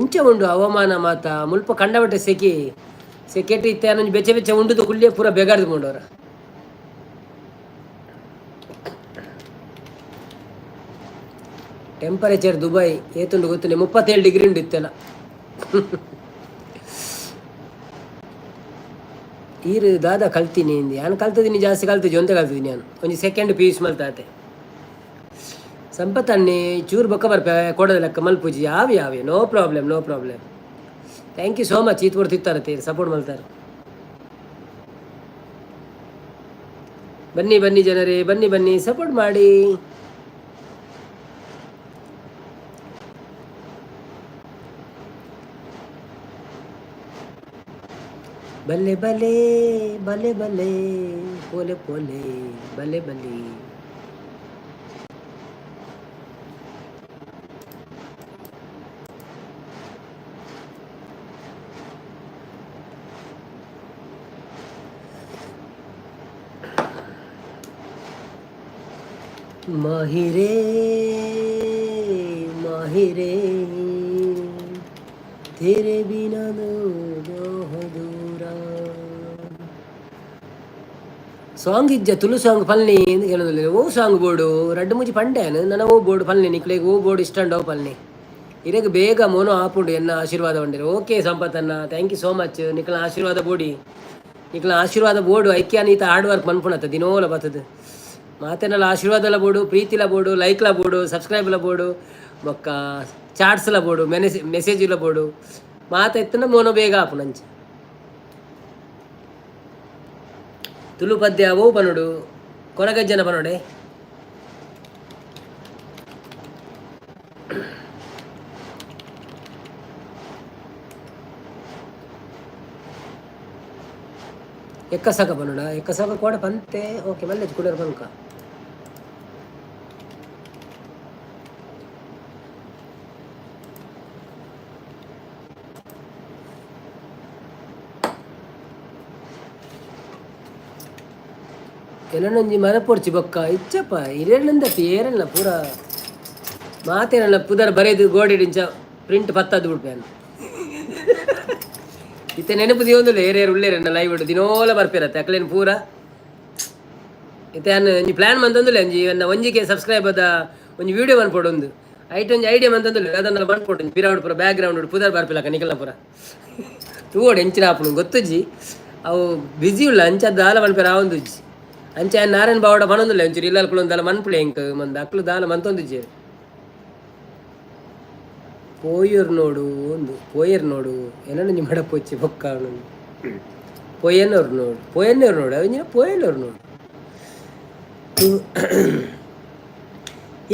ಎಂಚ ಉಂಡು ಹವಾಮಾನ ಮಾತ ಮುಲ್ಪ ಕಂಡಬಟ್ಟೆ ಸೆಕೆಟ್ ಇತ್ತೆ ಅನ್ನೋ ಬೆಚ್ಚ ಉಂಡುದು ಕುಳ್ಳಿಯ ಪೂರ ಬೆಗಾರ್ದು ಕೊಂಡವ್ರ. ಟೆಂಪರೇಚರ್ ದುಬೈ ಏತುಂಡು ಗೊತ್ತಿಲ್ಲ, 37 ಡಿಗ್ರಿ ಉಂಡು ಇತ್ತೆಲ್ಲ. ಈರು ದಾದ ಕಲ್ತೀನಿ ಇಂದು ನಾನು ಕಲ್ತಿದ್ದೀನಿ ಜಾಸ್ತಿ ಕಲ್ತಿದ್ದೆ ಒಂದೇ ಕಲ್ತಿದ್ದೀನಿ ನಾನು ಒಂದು ಸೆಕೆಂಡ್ ಪೀಸ್ ಮಲ್ತಾತೆ ಸಂಪತ್ತಣ್ಣೆ ಚೂರು ಬೊಕ್ಕ ಬರ್ಪೆ ಕೊಡೋದ ಲೆಕ್ಕ ಮಲ್ಪೂಜಿ ಯಾವೆ ಯಾವೆ no problem no problem. Thank you so much. ಈತ್ ಬರ್ತಿರ್ತಾರೆ ಸಪೋರ್ಟ್ ಮಾಡ್ತಾರೆ. ಬನ್ನಿ ಬನ್ನಿ ಜನರೇ, ಬನ್ನಿ ಬನ್ನಿ ಸಪೋರ್ಟ್ ಮಾಡಿ. ಬಲ್ಲೆ ಬಲೆ ಬಲೆ ಬಲೆ ಪೋಲೆ ಪೋಲೆ ಬಲೆ ಬಲೆ. ಮಾಹಿರೇ ಮಾಹಿರೇ तेरे बिना ಸಾಂಗ್ ಇಜ್ಜ ತುಳು ಸಾಂಗ್ ಪಲ್ನಿ ಎಂದು ಕೇಳೋದಿಲ್ಲ. ಓ ಸಾಂಗ್ ಬೋರ್ಡು ರಡ್ಡು ಮುಜಿ ಪಂಡೇನು ನನ್ನ ಓ ಬೋರ್ಡು ಪಲ್ನಿ ನಿಕ್ಲೆಗೆ ಓ ಬೋರ್ಡು ಇಷ್ಟ ಉಂಡು ಪಲ್ನಿ ಇರಗೆ ಬೇಗ ಮೋನೋ ಆಪುಂಡು ಎನ್ನ ಆಶೀರ್ವಾದ ಉಂಡಿರು. ಓಕೆ ಸಂಪತ್ತನ್ನ ಥ್ಯಾಂಕ್ ಯು ಸೋ ಮಚ್. ನಿಕ್ಲ ಆಶೀರ್ವಾದ ಬೋಡಿ ನಿಕ್ಲ ಆಶೀರ್ವಾದ ಬೋರ್ಡು ಐಕ್ಯ ನೀತ ಹಾರ್ಡ್ ವರ್ಕ್ ಮನ್ಪುಣತ್ತ ದಿನೋಲ ಬರ್ತದೆ ಮಾತೇನಲ್ಲ ಆಶೀರ್ವಾದಲ ಬೋರ್ಡು ಪ್ರೀತಿಲ ಬೋರ್ಡು ಲೈಕ್ಲ ಬೋರ್ಡು ಸಬ್ಸ್ಕ್ರೈಬ್ಲ ಬೋರ್ಡು ಬೊಕ್ಕ ಚಾಟ್ಸ್ಲ ಬೋರ್ಡು ಮೆಸೇಜ್ಲ ಬೋರ್ಡು ಮಾತ ಎತ್ತನ ಮೋನೋ ಬೇಗ ಆಪು ನಂಚ ತುಳು ಪದ್ಯ ಓ ಪನುಡು ಕೊರಗಜ್ಜನ ಪನೋಡೆ ಎಕ್ಕಸಕ ಪನುಡ ಎಕ್ಕಸಕ ಕೋಡ ಪಂತೆ ಓಕೆ ಮಲ್ಲೆ ಕುಡರ್ ಪಂಕ ಕೆಲವೊಂದು ಮರ ಪೊಡ್ಚಿ ಬೊಕ್ಕ ಇಚ್ಚಪ್ಪ ಇರೇಳಂದ ಏರಲ್ಲ ಪೂರ ಮಾತೇನಲ್ಲ ಪುದರ್ ಬರೆದು ಗೋಡೆಡಿಂಚ ಪ್ರಿಂಟ್ ಪತ್ತದ್ದು ಬಿಡ್ಪೇನು ಇತ್ತೆ ನೆನಪು ದಿವೊಂದಿಲ್ಲ ಏರೇರು ಉಳ್ಳೇರನ್ನ ಲೈವ್ ಇಡು ದಿನೋಲ ಬರ್ಪಿರತ್ತೆ ಅಕ್ಲೇನು ಪೂರ ಇತ್ತೆ ನಾನು ಒಂಜಿ ಪ್ಲ್ಯಾನ್ ಮಂತಂದಿಲ್ಲ ಒಂಜಿ ನನ್ನ ಒಂಜಿಗೆ ಸಬ್ಸ್ಕ್ರೈಬ್ ಅದ ಒಂಜಿ ವೀಡಿಯೋ ಬಂದ್ಪೊಡು ಐಟ್ ಒಂಜಿ ಐಡಿಯಾ ಮಂತಂದಿಲ್ಲ ಅದನ್ನೆಲ್ಲ ಬಂದ್ಪೊಟ್ಟು ಪಿರೌಡ್ ಪೂರ ಬ್ಯಾಕ್ ಗ್ರೌಂಡ್ ಪುದರ್ ಬರ್ಪಿಲ್ಲಕ ನಿಖಲ ಪೂರ ತೂವೋಡು ಎಂಚಿನ ಆಪುನು ಗೊತ್ತುಜ್ಜಿ ಅವು ಬಿಜಿ ಉಳ್ಳ ಅಂಚದ್ದು ದಾಲ ಮನ್ಪೇರ ಆವೊಂದುಜ್ಜಿ ಅಂಚೆ ನಾರಾಯಣ ಬಾವಡ ಮನೊಂದಿಲ್ಲ ಒಂಚೂರು ಇಲ್ಲ ಕುಳೊಂದಲ್ಲ ಮನ್ಪುಳೆ ಎಂಕ್ ಮಂದು ಅಕ್ಲು ದಾಲ ಮಂತೊಂದಿಜ್ಜೆ ಪೋಯರ್ ನೋಡು ಒಂದು ಪೋಯರ್ ನೋಡು ಏನೋ ನಿಮ್ಮ ಮಡ ಪೊಚ್ಚಿ ಬೊಕ್ಕ ಪೊಯ್ಯನ್ನವ್ರು ನೋಡು ಅವಿನ ಪೋಯನ್ನವ್ರು ನೋಡು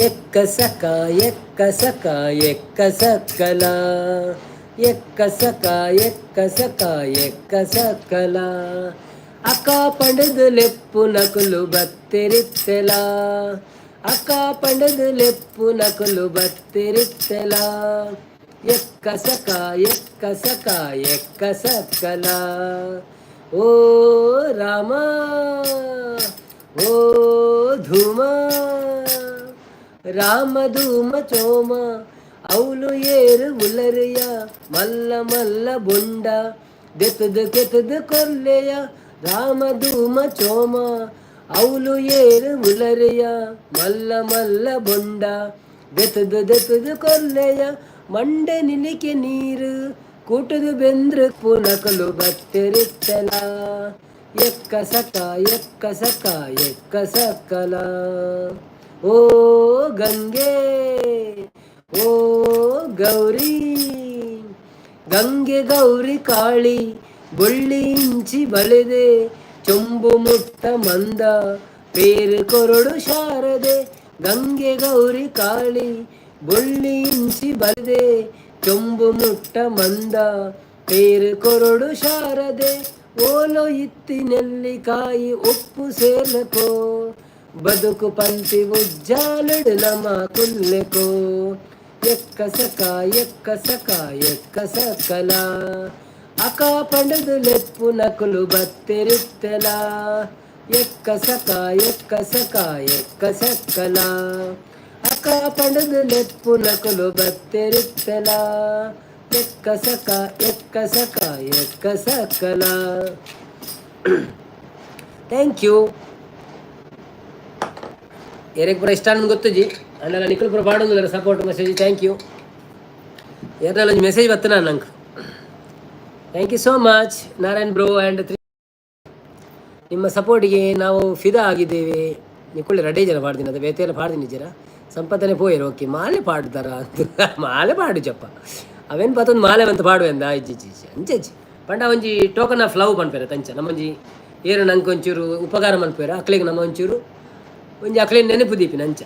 ಎಕ್ಕ ಸಕ ಎಕ್ಕ ಸಕ ಎಕ್ಕ ಸಕಲ ಎಕ್ಕ ಸಕ ಎಕ್ಕ ಸಕ ಎಕ್ಕ ಸಕಲ ಅಕ್ಕ ಪಂಡದು ಲೆಪ್ಪು ನಕಲು ಬತ್ತಿರಿತ್ತೆಲ ಅಕ್ಕ ಪಂಡದು ಲೆಪ್ಪು ನಕಲು ಬತ್ತಿರಿತ್ತೆಲ ಎಕ್ಕ ಸಕ ಎಕ್ಕ ಸಕ ಎಕ್ಕ ಸಕಲ ಓ ರಾಮ ಓ ಧೂಮ ರಾಮ ಧೂಮ ಚೋಮ ಅವಳು ಏರು ಉಲರಿಯ ಮಲ್ಲ ಮಲ್ಲ ಬೊಂಡ ದೆತದು ಕೆತದು ಕೊಲ್ಲೆಯ ರಾಮ ಧೂಮ ಚೋಮ ಅವಳು ಏರು ಉಲರಿಯ ಮಲ್ಲ ಮಲ್ಲ ಬೊಂಡ ದೆತದು ದೆತದು ಕೊಲ್ಲೆಯ ಮಂಡೆ ನಿಲಿಕೆ ನೀರು ಕೂಟದು ಬೆಂದ್ರ ಪುನಕಲು ಬತ್ತಿರಿತ್ತಲ ಎಕ್ಕ ಸಕ ಎಕ್ಕ ಸಕ ಎಕ್ಕ ಸಕಲ ಓ ಗಂಗೆ ಓ ಗೌರಿ ಗಂಗೆ ಗೌರಿ ಕಾಳಿ ಬೊಳ್ಳಿ ಇಂಚಿ ಬಳೆದೆ ಚೊಂಬು ಮುಟ್ಟ ಮಂದ ಪೇರು ಕೊರಡು ಶಾರದೆ ಗಂಗೆ ಗೌರಿ ಕಾಳಿ ಬೊಳ್ಳಿ ಇಂಚಿ ಬಳೆದೆ ಚೊಂಬು ಮುಟ್ಟ ಮಂದ ಪೇರು ಕೊರಡು ಶಾರದೆ ಓಲೋ ಇತ್ತಿನಲ್ಲಿ ಕಾಯಿ ಉಪ್ಪು ಸೇಲಕೋ ಬದುಕು ಪಂತಿ ಉಜ್ಜಾಲಡು ನಮ ಕುಲ್ಲೆಕೋ ಎಕ್ಕ ಸಕ ಎಕ್ಕ ಸಕ ಎಕ್ಕ ಸಕಲ ಅಕ ಪಂಡದು ಲೆಪ್ಪು ನಕಲು ಬತ್ತಿರಿತ್ತೆಲ ಎಕ್ಕ ಸಕ ಎಕ್ಕ ಸಕ ಎಕ್ಕ ಸಕಲ ಅಕ ಪಂಡದು ಲೆಪ್ಪು ನಕಲು ಬತ್ತಿರಿತ್ತೆಲ ಎಕ್ಕ ಸಕ ಎಕ್ಕ ಸಕ ಎಕ್ಕ ಸಕಲ. ಥ್ಯಾಂಕ್ ಯು ಏರೆಗೆ ಪೂರ ಇಷ್ಟ ನಮ್ಗೆ ಗೊತ್ತುಜಿ ಅಂಡೆಲ್ಲ ನಿಖಲ್ ಪೂರ ಪಾಡೋದಿಲ್ಲ ಸಪೋರ್ಟ್ ಮೆಸೇಜ್ ಥ್ಯಾಂಕ್ ಯು ಏರ್ನಲ್ಲಿ ಒಂದು ಮೆಸೇಜ್ ಬರ್ತನ ನಂಗೆ thank you so much Narayan bro and ನಿಮ್ಮ ಸಪೋರ್ಟಿಗೆ ನಾವು ಫಿದಾ ಆಗಿದ್ದೇವೆ. ನಿಕ್ಕುಳ್ಳಿ ರೆಡಿ ಜನ ಪಾಡ್ದಿನ ಅದು ಬೇತೆಲ್ಲ ಪಾಡ್ದಿನಿ ಜರ ಸಂಪತ್ತನೆ ಪೋಯರು ಓಕೆ ಮಾಲೆ ಪಾಡ್ದಾರ ಅಂತ ಮಾಲೆ ಪಾಡು ಚಪ್ಪ ಅವೇನು ಪತ್ತೊಂದು ಮಾಲೆ ಅಂತ ಪಾಡುವೆಂದ ಇಜ್ಜಿ ಅಂಚಿ ಪಂಡ ಒಂಜಿ ಟೋಕನ್ ಆಫ್ ಲವ್ ಪನ್ಪೇರ ತಂಚ ನಮ್ಮಂಜಿ ಏರು ನಂಗೆ ಒಂಚೂರು ಉಪಕಾರ ಮನ್ಪೇರ ಅಕ್ಳಿಗೆ ನಮ್ಮ ಒಂಚೂರು ಒಂಜಿ ಅಕ್ಳಿನ ನೆನಪು ದೀಪಿನ ಅಂಚ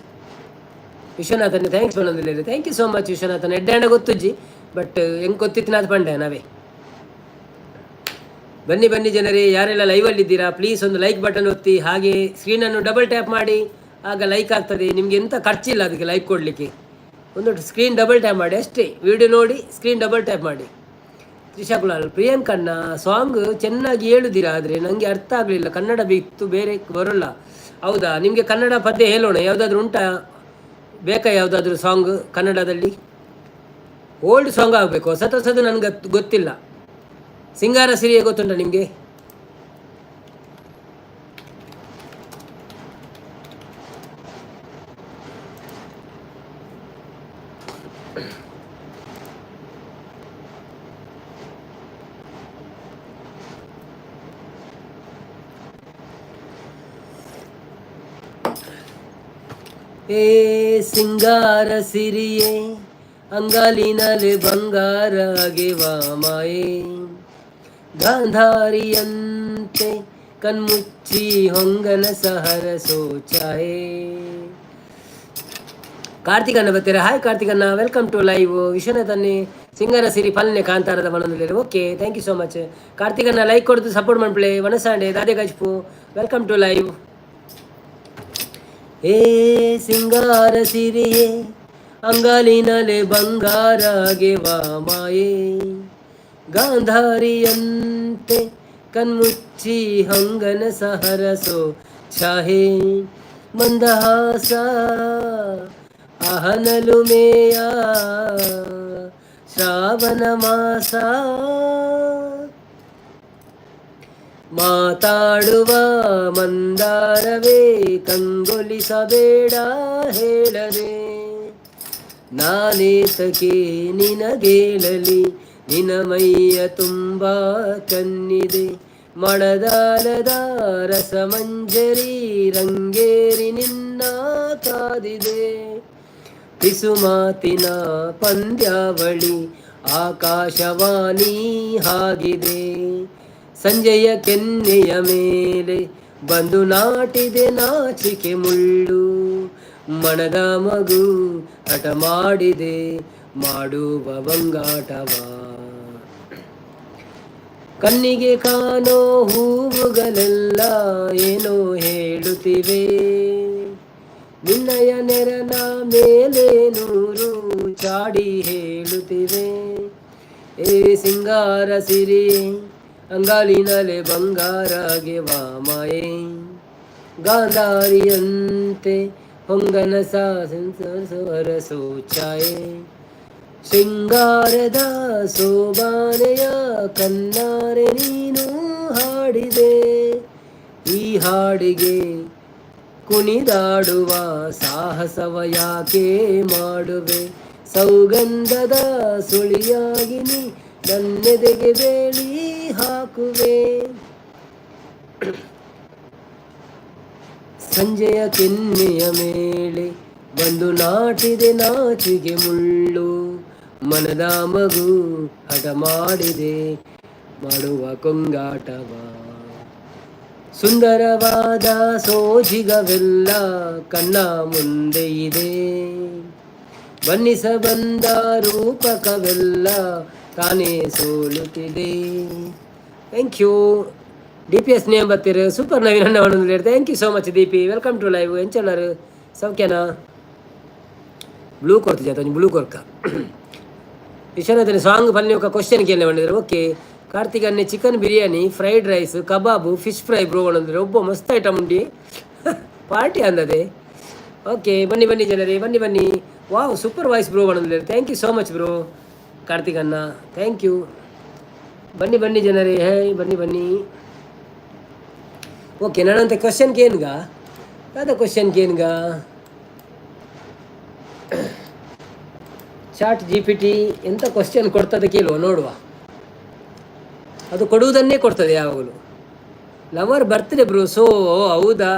ವಿಶ್ವನಾಥನ್ ಥ್ಯಾಂಕ್ಸ್ ಬಂದಿಲ್ಲ. Thank you so much Vishwanathan. ಎಡ್ಡೆ ಗೊತ್ತುಜ್ಜಿ ಬಟ್ ಹೆಂಗೆ ಗೊತ್ತಿತ್ತಿನ ಅದು ಪಂಡೆ ನಾವೇ. ಬನ್ನಿ ಜನರೇ, ಯಾರೆಲ್ಲ ಲೈವಲ್ಲಿದ್ದೀರಾ ಪ್ಲೀಸ್ ಒಂದು ಲೈಕ್ ಬಟನ್ ಒತ್ತಿ, ಹಾಗೆ ಸ್ಕ್ರೀನನ್ನು ಡಬಲ್ ಟ್ಯಾಪ್ ಮಾಡಿ, ಆಗ ಲೈಕ್ ಆಗ್ತದೆ. ನಿಮಗೆ ಎಂಥ ಖರ್ಚಿಲ್ಲ ಅದಕ್ಕೆ ಲೈಕ್ ಕೊಡಲಿಕ್ಕೆ. ಒಂದು ಸ್ಕ್ರೀನ್ ಡಬಲ್ ಟ್ಯಾಪ್ ಮಾಡಿ ಅಷ್ಟೇ, ವಿಡಿಯೋ ನೋಡಿ ಸ್ಕ್ರೀನ್ ಡಬಲ್ ಟ್ಯಾಪ್ ಮಾಡಿ. ತ್ರಿಷಾ ಕುಲಾಲ್, ಪ್ರಿಯಾಂಕಣ್ಣ ಸಾಂಗ್ ಚೆನ್ನಾಗಿ ಹೇಳುದಿರಾ, ಆದರೆ ನನಗೆ ಅರ್ಥ ಆಗಲಿಲ್ಲ, ಕನ್ನಡ ಬಿತ್ತು ಬೇರೆ ಬರೋಲ್ಲ. ಹೌದಾ, ನಿಮಗೆ ಕನ್ನಡ ಪದ್ಯ ಹೇಳೋಣ, ಯಾವುದಾದ್ರೂ ಉಂಟಾ, ಬೇಕಾ ಯಾವುದಾದ್ರೂ ಸಾಂಗ್ ಕನ್ನಡದಲ್ಲಿ? ಓಲ್ಡ್ ಸಾಂಗ್ ಆಗಬೇಕು, ಹೊಸದು ನನಗೆ ಗೊತ್ತಿಲ್ಲ. ಸಿಂಗಾರ ಸಿರಿಯೇ ಗೊತ್ತುಂಟ ನಿಮಗೆ? ಏ ಸಿಂಗಾರ ಸಿರಿಯೇ ಅಂಗಾಲಿನಲ್ಲಿ ಬಂಗಾರಗೆವ ಮಾಯೇ, ಗಾಂಧಾರಿಯಂತೆ ಕಣ್ಮುಚ್ಚಿ ಹೊಂಗನ ಸಹರ ಸೋಚಾಯೇ. ಕಾರ್ತಿಕಣ್ಣ ಬರ್ತೀರಾ? ಹಾಯ್ ಕಾರ್ತಿಕಣ್ಣ, ವೆಲ್ಕಮ್ ಟು ಲೈವ್. ವಿಶ್ವನಾಥನ್ನೇ ಸಿಂಗಾರ ಸಿರಿ ಪಲ್ನೆ ಕಾಂತಾರದ ಮನದಲ್ಲಿ. Okay, thank you so much ಕಾರ್ತಿಕಣ್ಣ. ಲೈಕ್ ಕೊಡ್ತು ಸಪೋರ್ಟ್ ಮಾಡ್ಪ್ಲೆ. ವನಸಾಂಡೆ ದಾದೆ ಗಜ್ಪು, ವೆಲ್ಕಮ್ ಟು ಲೈವ್. ಏ ಸಿಂಗಾರ ಸಿರಿಯೇ ಅಂಗಾಲಿನಲೆ ಬಂಗಾರಗೆವ ಮಾಯೇ, ಗಾಂಧಾರಿಯಂತೆ ಕಣ್ಮುಚ್ಚಿ ಹೊಂಗನ ಸಹರಸೋ ಛಾಹೆ, ಮಂದಹಾಸ ಅಹನಲು ಮೇಯ ಶ್ರಾವಣ ಮಾಸ, ಮಾತಾಡುವ ಮಂದಾರವೇ ಕಂಗೊಲಿಸಬೇಡ ಹೇಳರೆ, ನಾನೇತಕ್ಕೆ ನಿನಗೇಳಲಿ ನಿನ ಮೈಯ ತುಂಬ ಕಣ್ಣಿದೆ, ಮಡದಾಲದ ರಸಮಂಜರಿ ರಂಗೇರಿ ನಿನ್ನ ಕಾದಿದೆ, ಪಿಸುಮಾತಿನ ಪಂದ್ಯಾವಳಿ ಆಕಾಶವಾಣಿ ಹಾಗಿದೆ, ಸಂಜೆಯ ಕೆನ್ನೆಯ ಮೇಲೆ ಬಂದು ನಾಟಿದೆ ನಾಚಿಕೆ ಮುಳ್ಳು, ಮನದ ಮಗು ಹಠ ಮಾಡಿದೆ ಮಾಡುವ ಬಂಗಾಟವ, ಕಣ್ಣಿಗೆ ಕಾಣೋ ಹೂವುಗಳೆಲ್ಲ ಏನೋ ಹೇಳುತ್ತಿವೆ, ನಿನ್ನಯ ನೆರನ ಮೇಲೆ ನೂರು ಚಾಡಿ ಹೇಳುತ್ತಿವೆ, ಏ ಸಿಂಗಾರ ಸಿರಿ ಅಂಗಾಲಿನಲೆ ಬಂಗಾರಗೆವ ಮಾಯೇ, ಗಾಂಧಾರಿಯಂತೆ ಹೊಂಗನ ಸಾರ ಸೋಚಾಯೆ, ಶೃಂಗಾರದ ಸೋಬಾನೆಯ ಕನ್ನಾರೆ ನೀನು ಹಾಡಿದೆ, ಈ ಹಾಡಿಗೆ ಕುಣಿದಾಡುವ ಸಾಹಸವ ಯಾಕೆ ಮಾಡುವೆ, ಸೌಗಂಧದ ಸುಳಿಯಾಗಿ ನೀ ನನ್ನೆದೆಗೆ ಬೇಳಿ ಹಾಕುವೆ, ಸಂಜೆಯ ಕೆನ್ನೆಯ ಮೇಲೆ ಬಂದು ನಾಟಿದೆ ನಾಚಿಗೆ ಮುಳ್ಳು, ಮನದ ಮಗು ಹಠ ಮಾಡಿದೆ ಮಾಡುವ ಕೊಂಗಾಟವ, ಸುಂದರವಾದ ಸೋಜಿಗವೆಲ್ಲ ಕಣ್ಣ ಮುಂದೆ ಇದೆ, ಬಣ್ಣಿಸ ಬಂದ ರೂಪಕವೆಲ್ಲ ತಾನೇ ಸೋಲುತ್ತಿದೆ. ಥ್ಯಾಂಕ್ ಯು DPS ನೇಮ್ ಬರ್ತೀರ ಸೂಪರ್ ನವೀನ್ ಅಣ್ಣ ಹೇಳಿ. Thank you so much Deepi, welcome to live. ಎಂಚಲ್ಲರು ಸೌಖ್ಯನಾ? ಬ್ಲೂ ಕೊಡ್ತಿದ್ದೆ ಅಥವಾ ಬ್ಲೂ ಕೊರ್ಕ ವಿಶ್ವನಾಥನ ಸಾಂಗ್ ಪಲ್ಲೆ ఒక ಕ್ವಶನ್ ಕೇಳಿ ಮಾಡಿದ್ರು. ಓಕೆ, ಕಾರ್ತಿಕ್ ಅನ್ನೆ ಚಿಕನ್ ಬಿರಿಯಾನಿ, ಫ್ರೈಡ್ ರೈಸ್, ಕಬಾಬು, ಫಿಶ್ ಫ್ರೈ ಬ್ರೋ ಅಂದರೆ ಒಬ್ಬ ಮಸ್ತ್ ಐಟಮ್ ಉಂಟಿ ಪಾರ್ಟಿ ಅಂದದೆ. ಓಕೆ, ಬನ್ನಿ ಜನರೇ, ಬನ್ನಿ. ವಾವ್, ಸೂಪರ್ ವಾಯ್ಸ್ ಬ್ರೋ ಅಂದರೆ thank you so much bro Karthik ಅಣ್ಣ, ಥ್ಯಾಂಕ್ ಯು. ಬನ್ನಿ ಜನರೇ, ಹೇ ಬನ್ನಿ. ಓಕೆ, ನಾನಂತ ಕ್ವಶನ್ ಕೇನ್ಗ ಯಾವ್ದ ಕ್ವಶನ್ ಕೇನ್ಗ ಚಾಟ್ GPT ಎಂಥ ಕ್ವಶನ್ ಕೊಡ್ತದೆ ಕೇಳುವ, ನೋಡುವ. ಅದು ಕೊಡುವುದನ್ನೇ ಕೊಡ್ತದೆ ಯಾವಾಗಲೂ. Lover birthday bro. ಸೊ ಹೌದಾ,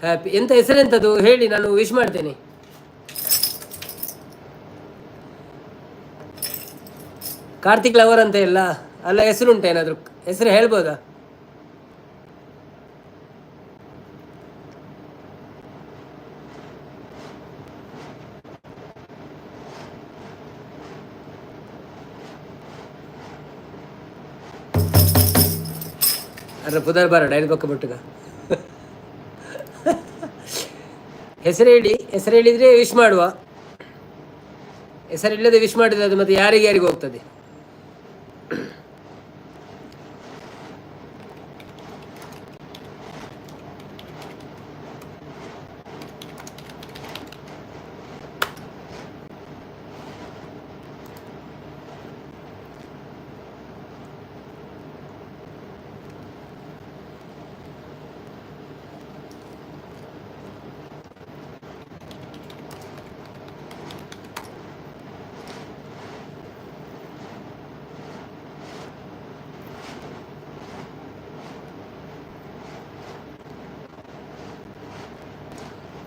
ಹ್ಯಾಪಿ. ಎಂತ ಹೆಸರೆಂಥದ್ದು ಹೇಳಿ, ನಾನು ವಿಶ್ ಮಾಡ್ತೇನೆ. ಕಾರ್ತಿಕ್ ಲವರ್ ಅಂತ ಇಲ್ಲ ಅಲ್ಲ, ಹೆಸರುಂಟ ಏನಾದರೂ? ಹೆಸರು ಹೇಳ್ಬೋದಾ? ಅದ್ರ ಪುದರ್ ಬಾರ ಡೈರಿ ಪಕ್ಕ ಬಿಟ್ಟುಗ ಹೆಸರು ಹೇಳಿ, ಹೆಸರು ಹೇಳಿದರೆ ವಿಶ್ ಮಾಡುವ. ಹೆಸರಿಲ್ಲದೆ ವಿಶ್ ಮಾಡಿದ್ರೆ ಅದು ಮತ್ತೆ ಯಾರಿಗೆ ಹೋಗ್ತದೆ.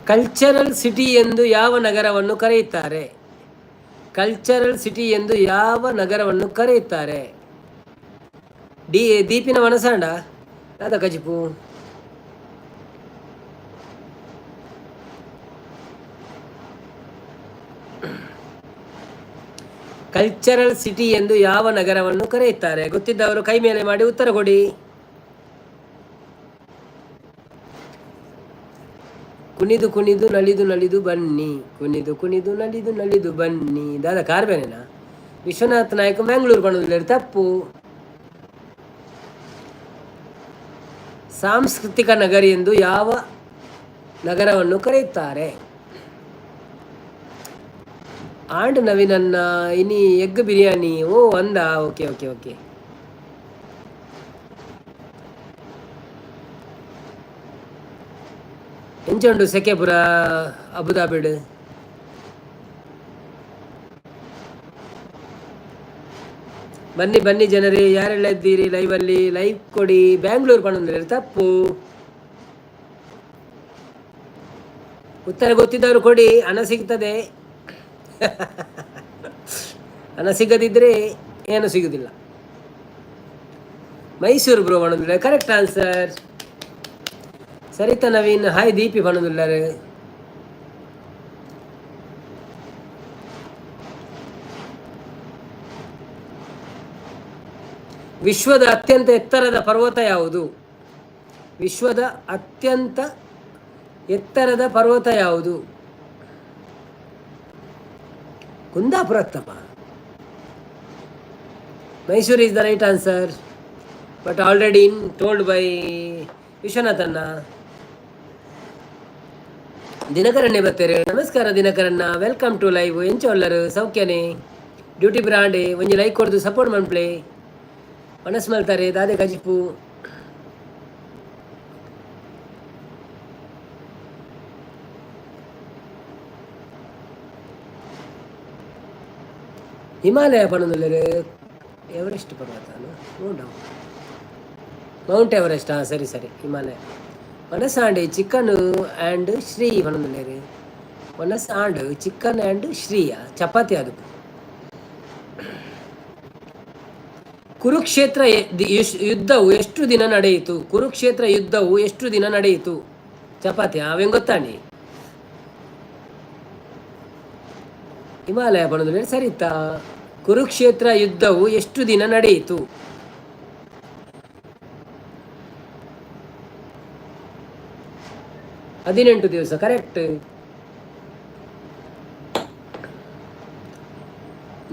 ಕಲ್ಚರಲ್ ಸಿಟಿ ಎಂದು ಯಾವ ನಗರವನ್ನು ಕರೆಯುತ್ತಾರೆ? ಕಲ್ಚರಲ್ ಸಿಟಿ ಎಂದು ಯಾವ ನಗರವನ್ನು ಕರೆಯುತ್ತಾರೆ? ದೀಪಿನ ಮನಸಾಂಡ ಅದ ಕಜಿಪು. ಕಲ್ಚರಲ್ ಸಿಟಿ ಎಂದು ಯಾವ ನಗರವನ್ನು ಕರೆಯುತ್ತಾರೆ? ಗೊತ್ತಿದ್ದವರು ಕೈ ಮೇಲೆ ಮಾಡಿ ಉತ್ತರ ಕೊಡಿ. ಕುಣಿದು ಕುಣಿದು ನಲಿದು ನಲಿದು ಬನ್ನಿ, ಕುಣಿದು ಕುಣಿದು ನಲಿದು ನಲಿದು ಬನ್ನಿ. ದಾದಾ ಕಾರ್ಬೇನೇನಾ? ವಿಶ್ವನಾಥ್ ನಾಯಕ್ ಮ್ಯಾಂಗ್ಳೂರು ಬಣ್ಣದಲ್ಲಿ ತಪ್ಪು. ಸಾಂಸ್ಕೃತಿಕ ನಗರಿ ಎಂದು ಯಾವ ನಗರವನ್ನು ಕರೆಯುತ್ತಾರೆ? ಆಂಡ್ ನವೀನನ್ನ ಇನಿ ಎಗ್ ಬಿರಿಯಾನಿ. ಓ ಒಂದ, ಓಕೆ ಓಕೆ ಓಕೆ. ಎಂಚುಂಡು ಸೆಕೆಪುರ ಅಬುದಾಬಿಡ್? ಬನ್ನಿ ಬನ್ನಿ ಜನರೇ, ಯಾರೆಲ್ಲ ಇದ್ದೀರಿ ಲೈವಲ್ಲಿ? ಲೈವ್ ಕೊಡಿ. ಬ್ಯಾಂಗ್ಳೂರು ಪಣ್ಣಂದ್ರೆ ತಪ್ಪು. ಉತ್ತರ ಗೊತ್ತಿದ್ದವರು ಕೊಡಿ, ಹಣ ಸಿಗ್ತದೆ. ಹಣ ಸಿಗದಿದ್ದರೆ ಏನು ಸಿಗುದಿಲ್ಲ. ಮೈಸೂರು ಬ್ರೋ ಪಣ್ಣಂದ್ರೆ correct answer. Saritha Naveen, hi Deepi ಪಣ್ಣಂದುಲ್ಲಾರು. ವಿಶ್ವದ ಅತ್ಯಂತ ಎತ್ತರದ ಪರ್ವತ ಯಾವುದು? ವಿಶ್ವದ ಅತ್ಯಂತ ಎತ್ತರದ ಪರ್ವತ ಯಾವುದು? ಕುಂದಾಪುರತ್ತಪ್ಪ. Mysuru is the right answer, but already told by ವಿಶ್ವನಾಥನ್ನ. ದಿನಕರಣ್ಯ ಬರ್ತಾರೆ. ನಮಸ್ಕಾರ ದಿನಕರಣ್ಣ, ವೆಲ್ಕಮ್ ಟು ಲೈವ್. ಎಂಚೊಲ್ಲರು ಸೌಖ್ಯನೇ? ಡ್ಯೂಟಿ ಬ್ರಾಂಡೆ ಒಂಜಿ ಲೈಕ್ ಕೊಡ್ದು ಸಪೋರ್ಟ್ ಮನ್ಪ್ಲೆ. ಮನಸ್ಸು ಮಲ್ತಾರೆ ದಾದೆ ಕಜಿಪು. ಹಿಮಾಲಯ ಪಣದಲ್ಲರು ಎವರೆಸ್ಟ್ ಪರ್ವತ ನೋಡ. Mount Everest. ಹಾಂ ಸರಿ ಸರಿ, ಹಿಮಾಲಯ. ಮನಸ್ಸಾಂಡ್ ಚಿಕನ್ ಆ್ಯಂಡ್ ಶ್ರೀ ಪಣದಲ್ಲರು. ಮನಸ್ಸಾಂಡ್ ಚಿಕನ್ ಆ್ಯಂಡ್ ಶ್ರೀಯ ಚಪಾತಿ. ಅದು ಕುರುಕ್ಷೇತ್ರ ಯುದ್ಧವು ಎಷ್ಟು ದಿನ ನಡೆಯಿತು? ಕುರುಕ್ಷೇತ್ರ ಯುದ್ಧವು ಎಷ್ಟು ದಿನ ನಡೆಯಿತು? ಚಪಾತಿ ಅವೇನು ಗೊತ್ತಾಣಿ? ಹಿಮಾಲಯ ಬಣದಲ್ಲಿ ಸರಿತಾ. ಕುರುಕ್ಷೇತ್ರ ಯುದ್ಧವು ಎಷ್ಟು ದಿನ ನಡೆಯಿತು? 18 ದಿವಸ. ಕರೆಕ್ಟ್.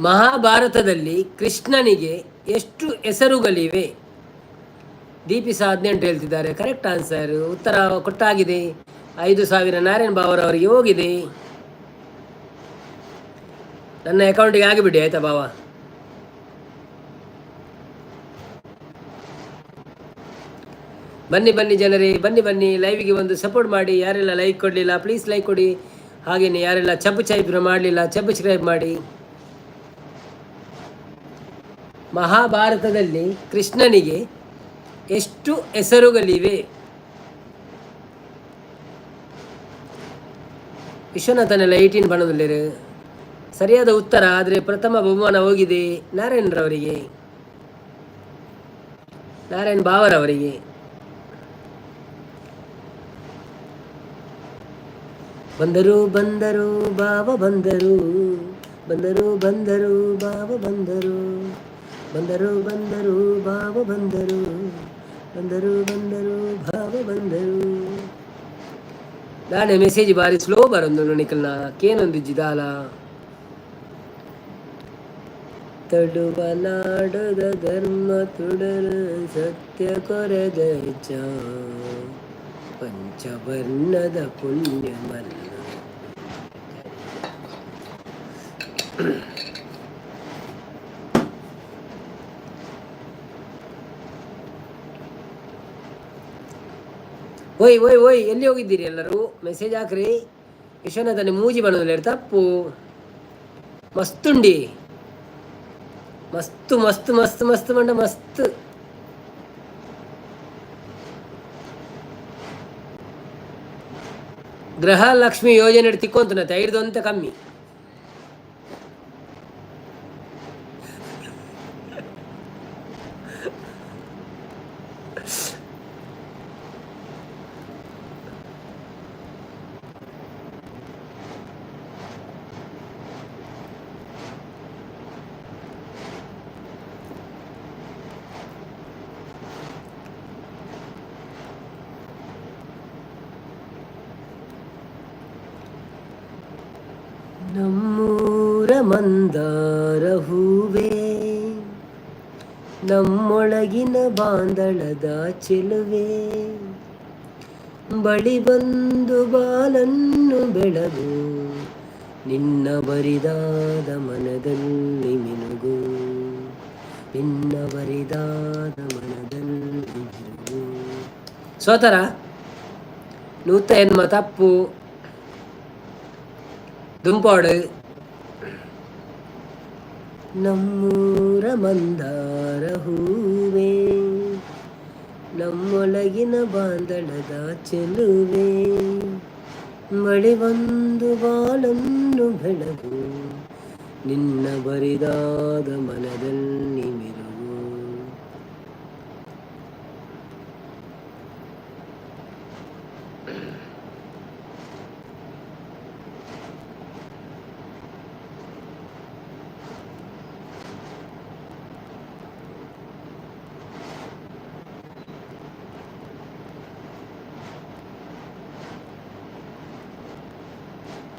ಮಹಾಭಾರತದಲ್ಲಿ ಕೃಷ್ಣನಿಗೆ ಎಷ್ಟು ಹೆಸರುಗಳಿವೆ? ದೀಪಿ 18 ಹೇಳ್ತಿದ್ದಾರೆ. Correct answer. ಉತ್ತರ ಕೊಟ್ಟಾಗಿದೆ. 5,000 ನಾರಾಯಣ್ ಬಾವರವರಿಗೆ ಹೋಗಿದೆ. ನನ್ನ ಅಕೌಂಟಿಗೆ ಆಗಿಬಿಡಿ ಆಯ್ತಾ ಬಾವ? ಬನ್ನಿ ಬನ್ನಿ ಜನರೇ, ಬನ್ನಿ ಬನ್ನಿ ಲೈವಿಗೆ ಒಂದು ಸಪೋರ್ಟ್ ಮಾಡಿ. ಯಾರೆಲ್ಲ ಲೈಕ್ ಕೊಡಲಿಲ್ಲ ಪ್ಲೀಸ್ ಲೈಕ್ ಕೊಡಿ. ಹಾಗೆಯೇ ಯಾರೆಲ್ಲ ಸಬ್ಸ್ಕ್ರೈಬ್ ಮಾಡಲಿಲ್ಲ ಸಬ್ಸ್ಕ್ರೈಬ್ ಮಾಡಿ. ಮಹಾಭಾರತದಲ್ಲಿ ಕೃಷ್ಣನಿಗೆ ಎಷ್ಟು ಹೆಸರುಗಳಿವೆ? ವಿಶ್ವನಾಥನೆಲ್ಲ 18 ಬಣ್ಣದಲ್ಲಿರು. ಸರಿಯಾದ ಉತ್ತರ. ಆದರೆ ಪ್ರಥಮ ಬಹುಮಾನ ಹೋಗಿದೆ ನಾರಾಯಣರವರಿಗೆ, ನಾರಾಯಣ್ ಬಾವರವರಿಗೆ. ಬಂದರು ಬಂದರು ಬಾವ ಬಂದರು, ಬಂದರು ಬಂದರು ಬಾವ ಬಂದರು, ಬಂದರು ಬಂದರು ಬಾವ ಬಂದರು, ಬಂದರು ಬಂದರು ಭಾವ ಬಂದರು. ದಾನೆ ಮೆಸೇಜ್ ಬಾರಿ ಸ್ಲೋ ಬರೊಂದು ನಿಖಲ್ನ ಕೇನೊಂದು ಜಿದಾಲ ತಡುವಲಾಡದ ಧರ್ಮ ತುಡರ ಸತ್ಯ ಕೊರೆದ ಪಂಚವರ್ಣದ ಪುಣ್ಯ ಮಲ್ಲ. ಓಯ್ ಓಯ್ ಓಯ್ ಎಲ್ಲಿ ಹೋಗಿದ್ದೀರಿ ಎಲ್ಲರೂ? ಮೆಸೇಜ್ ಹಾಕ್ರಿ. ವಿಶ್ವನಾಥನ ಮೂಜಿ ಬಣ್ಣದಲ್ಲಿ ತಪ್ಪು. ಮಸ್ತುಂಡಿ, ಮಸ್ತ್ ಮಸ್ತ್ ಮಸ್ತ್ ಮಸ್ತ್ ಮಂಡ ಮಸ್ತ್. ಗೃಹ ಲಕ್ಷ್ಮಿ ಯೋಜನೆ ತಿಕ್ಕೊಂತನತ್ತೆ 5 ಅಂತ ಕಮ್ಮಿ. ನಮ್ಮೂರ ಮಂದಾರ ಹೂವೇ, ನಮ್ಮೊಳಗಿನ ಬಾಂದಳದ ಚೆಲುವೆ, ಬಳಿ ಬಂದು ಬಾಲನ್ನು ಬೆಳಗು, ನಿನ್ನ ಬರಿದಾದ ಮನದಲ್ಲಿ ಮಿನುಗು, ನಿನ್ನ ಬರಿದಾದ ಮನದಲ್ಲಿ ಮಿನುಗು. ಸೋತರ ನೂತ ಎನ್ಮ ತಪ್ಪು ದುಂಪಾಡು. ನಮ್ಮೂರ ಮಂದಾರ ಹೂವೇ, ನಮ್ಮೊಳಗಿನ ಬಾಂದಳದ ಚೆಲುವೆ, ಮಳೆ ಬಂದು ಬಾಳನ್ನು ಬೆಳಗು, ನಿನ್ನ ಬರಿದಾದ ಮನದಲ್ಲಿ ಮಿರುಗು.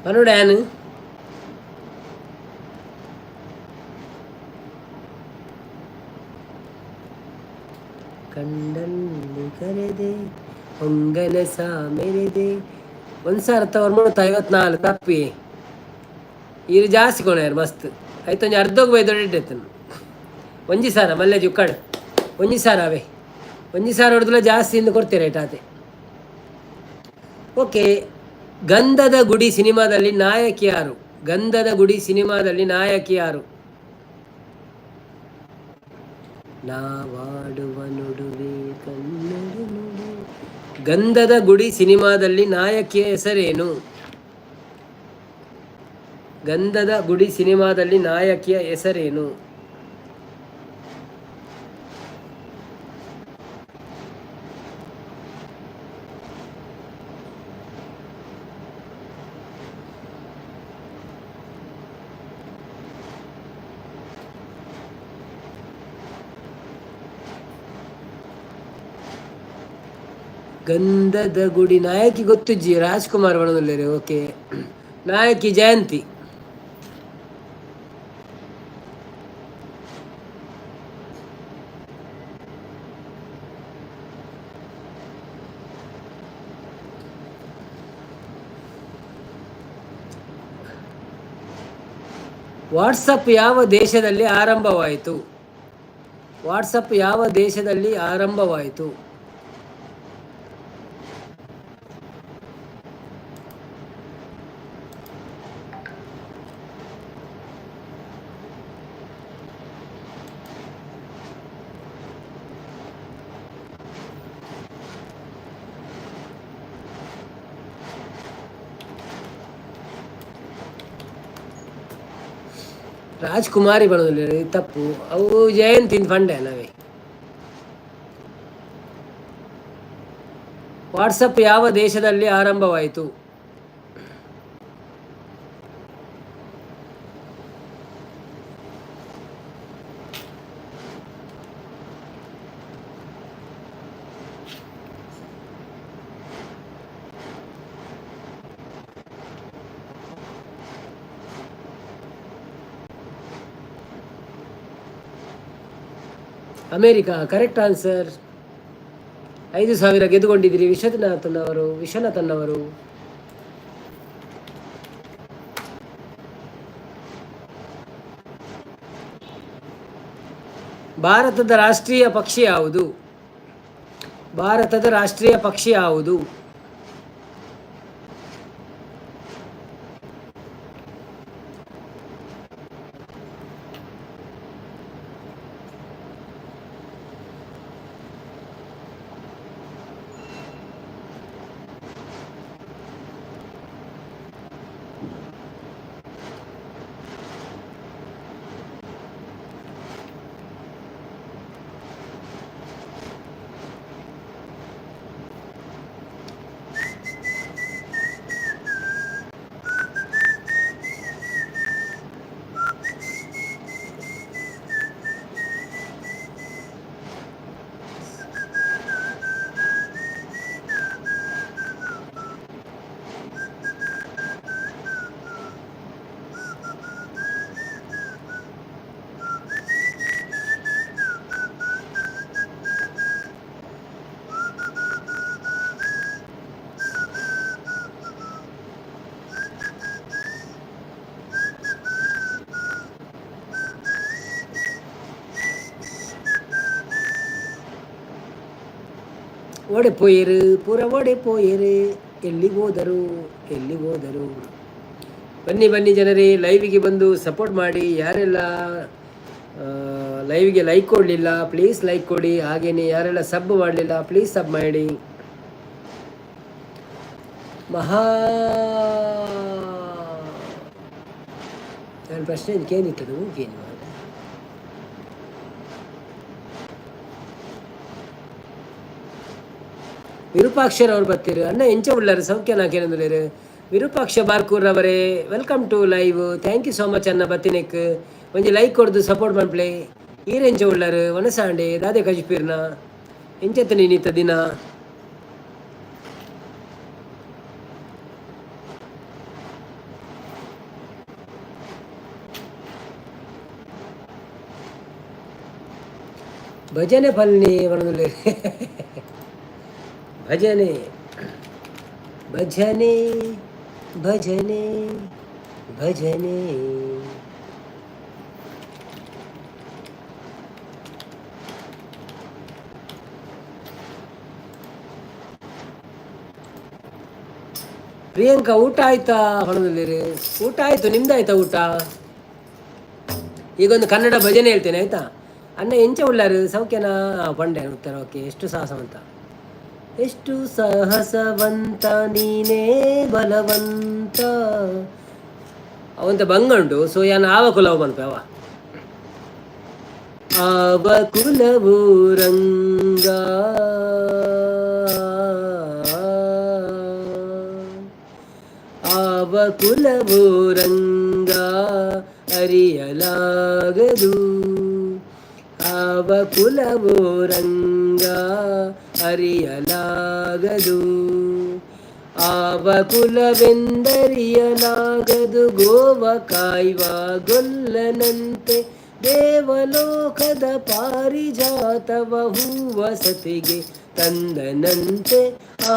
ಮನುಡ್ಯಾನು ಕಂಡಲ್ಲಿ ಕರೆದೆ ಹೊಂಗನಸ ಮೆರೆದೆ. 1,954 ತಪ್ಪಿ. ಇರು ಜಾಸ್ತಿ ಕೊಣೆಯಾರು ಮಸ್ತ್ ಆಯ್ತು. ಒಂಜಿ ಅರ್ಧೋಗಿ ಬೈ ದೊಡ್ಡ ಒಂಜಿ ಸಾರ ಮಲ್ಲೆ ಜುಕ್ಕಡ್ ಒಂಜಿ ಸಾರ ಅವೇ ಒಂಜಿ ಸಾರ ಹೊಡೆದಲ್ಲ ಜಾಸ್ತಿ ಇಂದು ಕೊಡ್ತೀರ ಏಟಾತೆ. ಓಕೆ. ಗಂಧದ ಗುಡಿ ಸಿನಿಮಾದಲ್ಲಿ ನಾಯಕಿ ಯಾರು? ಗಂಧದ ಗುಡಿ ಸಿನಿಮಾದಲ್ಲಿ ನಾಯಕಿ ಯಾರು? ನಾವಾಡುವ ನುಡುವೆ ಕನ್ನಡ ನುಡಿ. ಗಂಧದ ಗುಡಿ ಸಿನಿಮಾದಲ್ಲಿ ನಾಯಕಿಯ ಹೆಸರೇನು? ಗಂಧದ ಗುಡಿ ಸಿನಿಮಾದಲ್ಲಿ ನಾಯಕಿಯ ಹೆಸರೇನು? ಗಂಧದ ಗುಡಿ ನಾಯಕಿ ಗೊತ್ತುಜ್ಜಿ ರಾಜ್ಕುಮಾರ್ ಬಣದಲ್ಲೇ. ಓಕೆ. ನಾಯಕಿ ಜಯಂತಿ. ವಾಟ್ಸಪ್ ಯಾವ ದೇಶದಲ್ಲಿ ಆರಂಭವಾಯಿತು? ವಾಟ್ಸಪ್ ಯಾವ ದೇಶದಲ್ಲಿ ಆರಂಭವಾಯಿತು? ರಾಜ್ಕುಮಾರಿ ಬರೋದಿಲ್ಲ, ತಪ್ಪು. ಅವು ಜಯಂತಿನ ಫಂಡೆ ಅಲ್ಲವೇ. ವಾಟ್ಸಪ್ ಯಾವ ದೇಶದಲ್ಲಿ ಆರಂಭವಾಯಿತು? ಅಮೇರಿಕಾ. Correct answer. 5,000 ಗೆದ್ದುಕೊಂಡಿದ್ದೀರಿ ವಿಶ್ವನಾಥನ್ ಅವರು. ಭಾರತದ ರಾಷ್ಟ್ರೀಯ ಪಕ್ಷಿ ಯಾವುದು? ಭಾರತದ ರಾಷ್ಟ್ರೀಯ ಪಕ್ಷಿ ಯಾವುದು? ಓಡಿಪೋಯಿರು, ಪೂರ ಓಡಿಪೋಯಿರು, ಎಲ್ಲಿಗೋದರು. ಬನ್ನಿ ಜನರೇ, ಲೈವಿಗೆ ಬಂದು ಸಪೋರ್ಟ್ ಮಾಡಿ. ಯಾರೆಲ್ಲ ಲೈವಿಗೆ ಲೈಕ್ ಕೊಡಲಿಲ್ಲ ಪ್ಲೀಸ್ ಲೈಕ್ ಕೊಡಿ. ಹಾಗೆಯೇ ಯಾರೆಲ್ಲ ಸಬ್ ಮಾಡಲಿಲ್ಲ ಪ್ಲೀಸ್ ಸಬ್ ಮಾಡಿ. ನಾನು ಪ್ರಶ್ನೆ ಕೇಳಿತ್ತದು ಏನು ವಿರೂಪಾಕ್ಷರವ್ರು ಬರ್ತೀರು ಅಣ್ಣ ಎಂಚ ಉಳ್ಳಾರು ಸೌಖ್ಯ ನಾ ಕೇಳಿದ್ರು. ವಿರೂಪಾಕ್ಷ ಬಾರ್ಕೂರ್ ಅವರೇ welcome to live. Thank you so much ಅನ್ನ ಬತ್ತಿನಕ್ ಒಂಜಿ ಲೈಕ್ ಕೊಡ್ದು ಸಪೋರ್ಟ್ ಮಾಡ್ಪ್ಲೆ. ಈರೆಂಚ ಉಳ್ಳಾರು ಒನಸಾಂಡೆ ದಾದೆ ಕಜ್ಪೀರ್ನ ಎಂಚತ್ತ ನೀನಿತ್ತ ದಿನ ಭಜನೆ ಪಲ್ನಿ ಒಣಗುಲೆ ಭಜನೆ ಭಜನೆ ಭಜನೆ ಭಜನೆ. ಪ್ರಿಯಾಂಕಾ ಊಟ ಆಯ್ತಾ ಹೊಣದಲ್ಲಿ? ಊಟ ಆಯ್ತು, ನಿಮ್ದಾಯ್ತಾ ಊಟ? ಈಗೊಂದು ಕನ್ನಡ ಭಜನೆ ಹೇಳ್ತೇನೆ ಆಯ್ತಾ? ಅಣ್ಣ ಎಂಚ ಉಳ್ಳಾರು ಸೌಖ್ಯನಾ? ಪಂಡೆ ಉತ್ತರ ಓಕೆ. ಎಷ್ಟು ಸಾಹಸವಂತ, ಎಷ್ಟು ಸಾಹಸವಂತ ನೀನೇ ಬಲವಂತ ಅವಂತ ಬಂಗಂಡು. ಸೊ ಯಾನು ಆವ ಕುಲವು ಬಂತು ಆವ ಕುಲವು ರಂಗ ಆವ ಕುಲವು ರಂಗ ಅರಿಯಲಾಗದು. ಆವ ಕುಲವು ರಂಗ ಅರಿಯಲಾಗದು. ಆವ ಕುಲವೆಂದರಿಯಲಾಗದು. ಗೋವ ಕಾಯ್ವ ಗೊಲ್ಲನಂತೆ ದೇವಲೋಕದ ಪಾರಿಜಾತವ ಹೂವ ಸತಿಗೆ ತಂದನಂತೆ.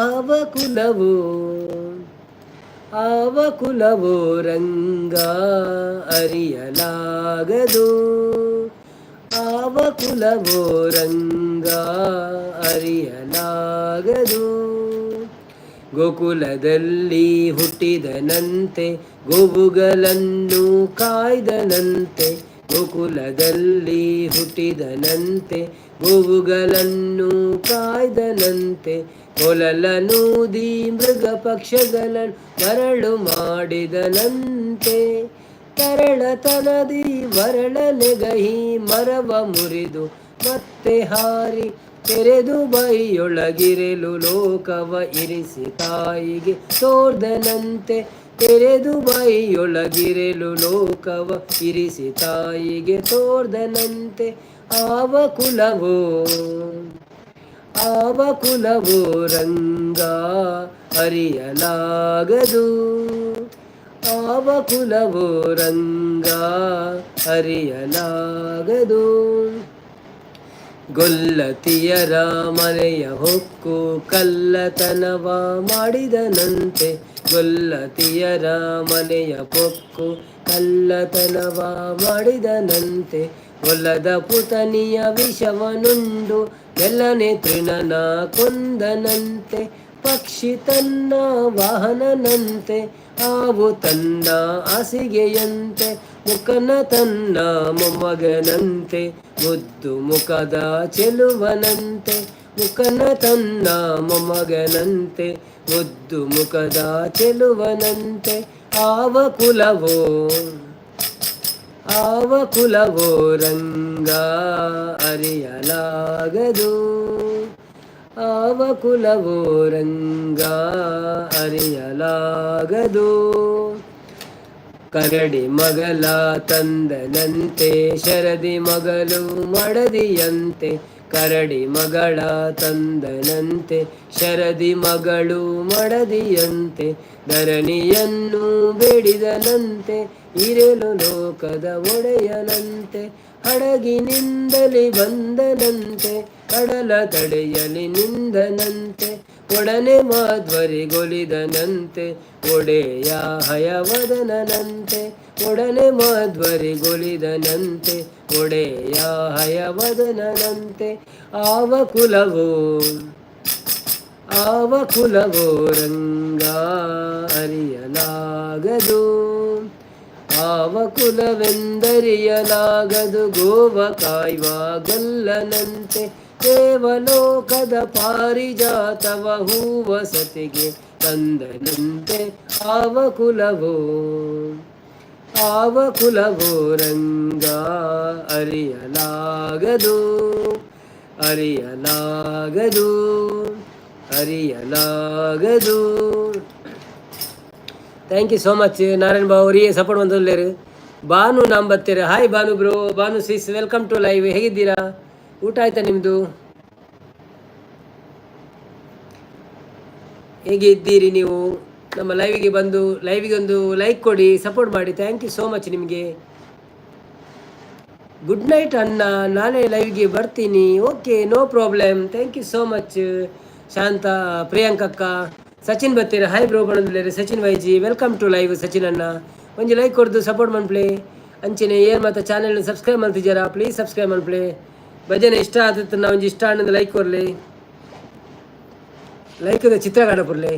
ಆವ ಕುಲವೋ ರಂಗ ಅರಿಯಲಾಗದು. ಆವ ಕುಲವೋ ರಂಗ ಅರಿಯಲಾಗದು. ಗೋಕುಲದಲ್ಲಿ ಹುಟ್ಟಿದನಂತೆ ಗೋವುಗಳನ್ನು ಕಾಯ್ದನಂತೆ. ಗೋಕುಲದಲ್ಲಿ ಹುಟ್ಟಿದನಂತೆ ಗೋವುಗಳನ್ನು ಕಾಯ್ದನಂತೆ. ಕೊಲಲನೂದಿ ಮೃಗ ಪಕ್ಷಗಳನ್ನು ಮರಳು ಮಾಡಿದನಂತೆ. ತರಳತನದಿ ಮರಳನೆಗಹಿ ಮರವ ಮುರಿದು ಮತ್ತೆ ಹಾರಿ ತೆರೆದು ಬೈಯೊಳಗಿರೆಲು ಲೋಕವ ಇರಿಸಿ ತಾಯಿಗೆ ತೋರ್ದನಂತೆ. ತೆರೆದು ಬೈಯೊಳಗಿರೆಲು ಲೋಕವ ಇರಿಸಿ ತಾಯಿಗೆ ತೋರ್ದನಂತೆ. ಆವ ಕುಲವೋ ರಂಗ ಅರಿಯಲಾಗದು. ಆವ ಕುಲವೋ ರಂಗ ಅರಿಯಲಾಗದು. ಗೊಲ್ಲತಿಯರ ಮನೆಯ ಹೊಕ್ಕು ಕಳ್ಳತನವ ಮಾಡಿದನಂತೆ. ಗೊಲ್ಲತಿಯರ ಮನೆಯ ಪೊಕ್ಕು ಕಳ್ಳತನವ ಮಾಡಿದನಂತೆ. ಹೊಲದ ಪುತನಿಯ ವಿಷವನುಂಡು ಎಲ್ಲನೆ ತೃಣನ ಕೊಂದನಂತೆ. ಪಕ್ಷಿ ತನ್ನ ವಾಹನನಂತೆ ಹಾವು ತನ್ನ ಹಾಸಿಗೆಯಂತೆ. ಮುಖನ ತನ್ನ ಮೊಮ್ಮಗನಂತೆ ಮುದ್ದು ಮುಖದ ಚೆಲುವನಂತೆ. ಮುಖನ ತನ್ನ ಮೊಮ್ಮಗನಂತೆ ಮುದ್ದು ಮುಖದ ಚೆಲುವನಂತೆ. ಆವ ಕುಲವೋ ರಂಗ ಅರಿಯಲಾಗದು. ಆವ ಕುಲವೋ ರಂಗ ಅರಿಯಲಾಗದು. ಕರಡಿ ಮಗಳ ತಂದನಂತೆ ಶರದಿ ಮಗಳು ಮಡದಿಯಂತೆ. ಕರಡಿ ಮಗಳ ತಂದನಂತೆ ಶರದಿ ಮಗಳು ಮಡದಿಯಂತೆ. ಧರಣಿಯನ್ನು ಬೇಡಿದನಂತೆ ಇರಲು ಲೋಕದ ಒಡೆಯನಂತೆ. ಹಡಗಿನಿಂದಲಿ ಬಂದನಂತೆ ಕಡಲ ತಡೆಯಲಿ ನಿಂದನಂತೆ. ಒಡನೆ ಮಾಧ್ವರಿಗೊಲಿದನಂತೆ ಒಡೆಯ ಹಯವದನಂತೆ. ಒಡನೆ ಮಾಧ್ವರಿಗೊಲಿದನಂತೆ ಒಡೆಯ ಹಯವದನಂತೆ. ಆವ ಕುಲವೋ ರಂಗ ಅರಿಯಲಾಗದು. ಆವ ಕುಲವೆಂದರಿಯಲಾಗದು. ಗೋವ ಕಾಯ್ವ ಗೊಲ್ಲನಂತೆ ದೇವಲೋಕದ ಪಾರಿಜಾತವ ಹೂವ ಸತಿಗೆ ತಂದನಂತೆ. ಆವ ಕುಲವೋ ರಂಗ ಅರಿಯಲಾಗದು. Thank you so much Narayan Babu ಅವರಿಗೆ ಸಪೋರ್ಟ್ ಬಂದಲ್ಲೇರು. ಭಾನು ನಂಬತ್ತೀರ. Hi Bhanu bro, Bhanu sis, welcome to live. ಹೇಗಿದ್ದೀರಾ? ಊಟ ಆಯ್ತಾ ನಿಮ್ಮದು? ಹೇಗೆ ಇದ್ದೀರಿ ನೀವು? ನಮ್ಮ ಲೈವಿಗೆ ಬಂದು ಲೈವಿಗೆ ಒಂದು ಲೈಕ್ ಕೊಡಿ, ಸಪೋರ್ಟ್ ಮಾಡಿ. ಥ್ಯಾಂಕ್ ಯು ಸೋ ಮಚ್ ನಿಮಗೆ. ಗುಡ್ ನೈಟ್ ಅಣ್ಣ, ನಾಳೆ ಲೈವ್ಗೆ ಬರ್ತೀನಿ. Okay, no problem. Thank you so much Shantha, ಪ್ರಿಯಾಂಕಕ್ಕ, ಸಚಿನ್ ಬತ್ತೀರ. ಹಾಯ್ ಬ್ರೋ ಬಂದಿದ್ದಾರೆ. Sachin YG, welcome to live. Sachin ಅಣ್ಣ ಒಂಜಿ ಲೈಕ್ ಕೊಡ್ದು ಸಪೋರ್ಟ್ ಮಾಡ್ಪ್ಲೇ. ಅಂಚೆನೆ ಏನು ಮತ್ತು ಚಾನೆಲ್ನ ಸಬ್ಸ್ಕ್ರೈಬ್ ಮಾಡ್ತಿದ್ದಾರಾ? ಪ್ಲೀಸ್ ಸಬ್ಸ್ಕ್ರೈಬ್ ಮಾಡ್ಪ್ಲೇ. ಭಜನೆ ಇಷ್ಟ ಆದತ್ತು ನಾವು ಒಂಜಿ ಇಷ್ಟ ಅನ್ನೋದು ಲೈಕ್ ಕೊರಲಿ. ಲೈಕದ ಚಿತ್ರ ಕಾಣಪುರ್ಲೆ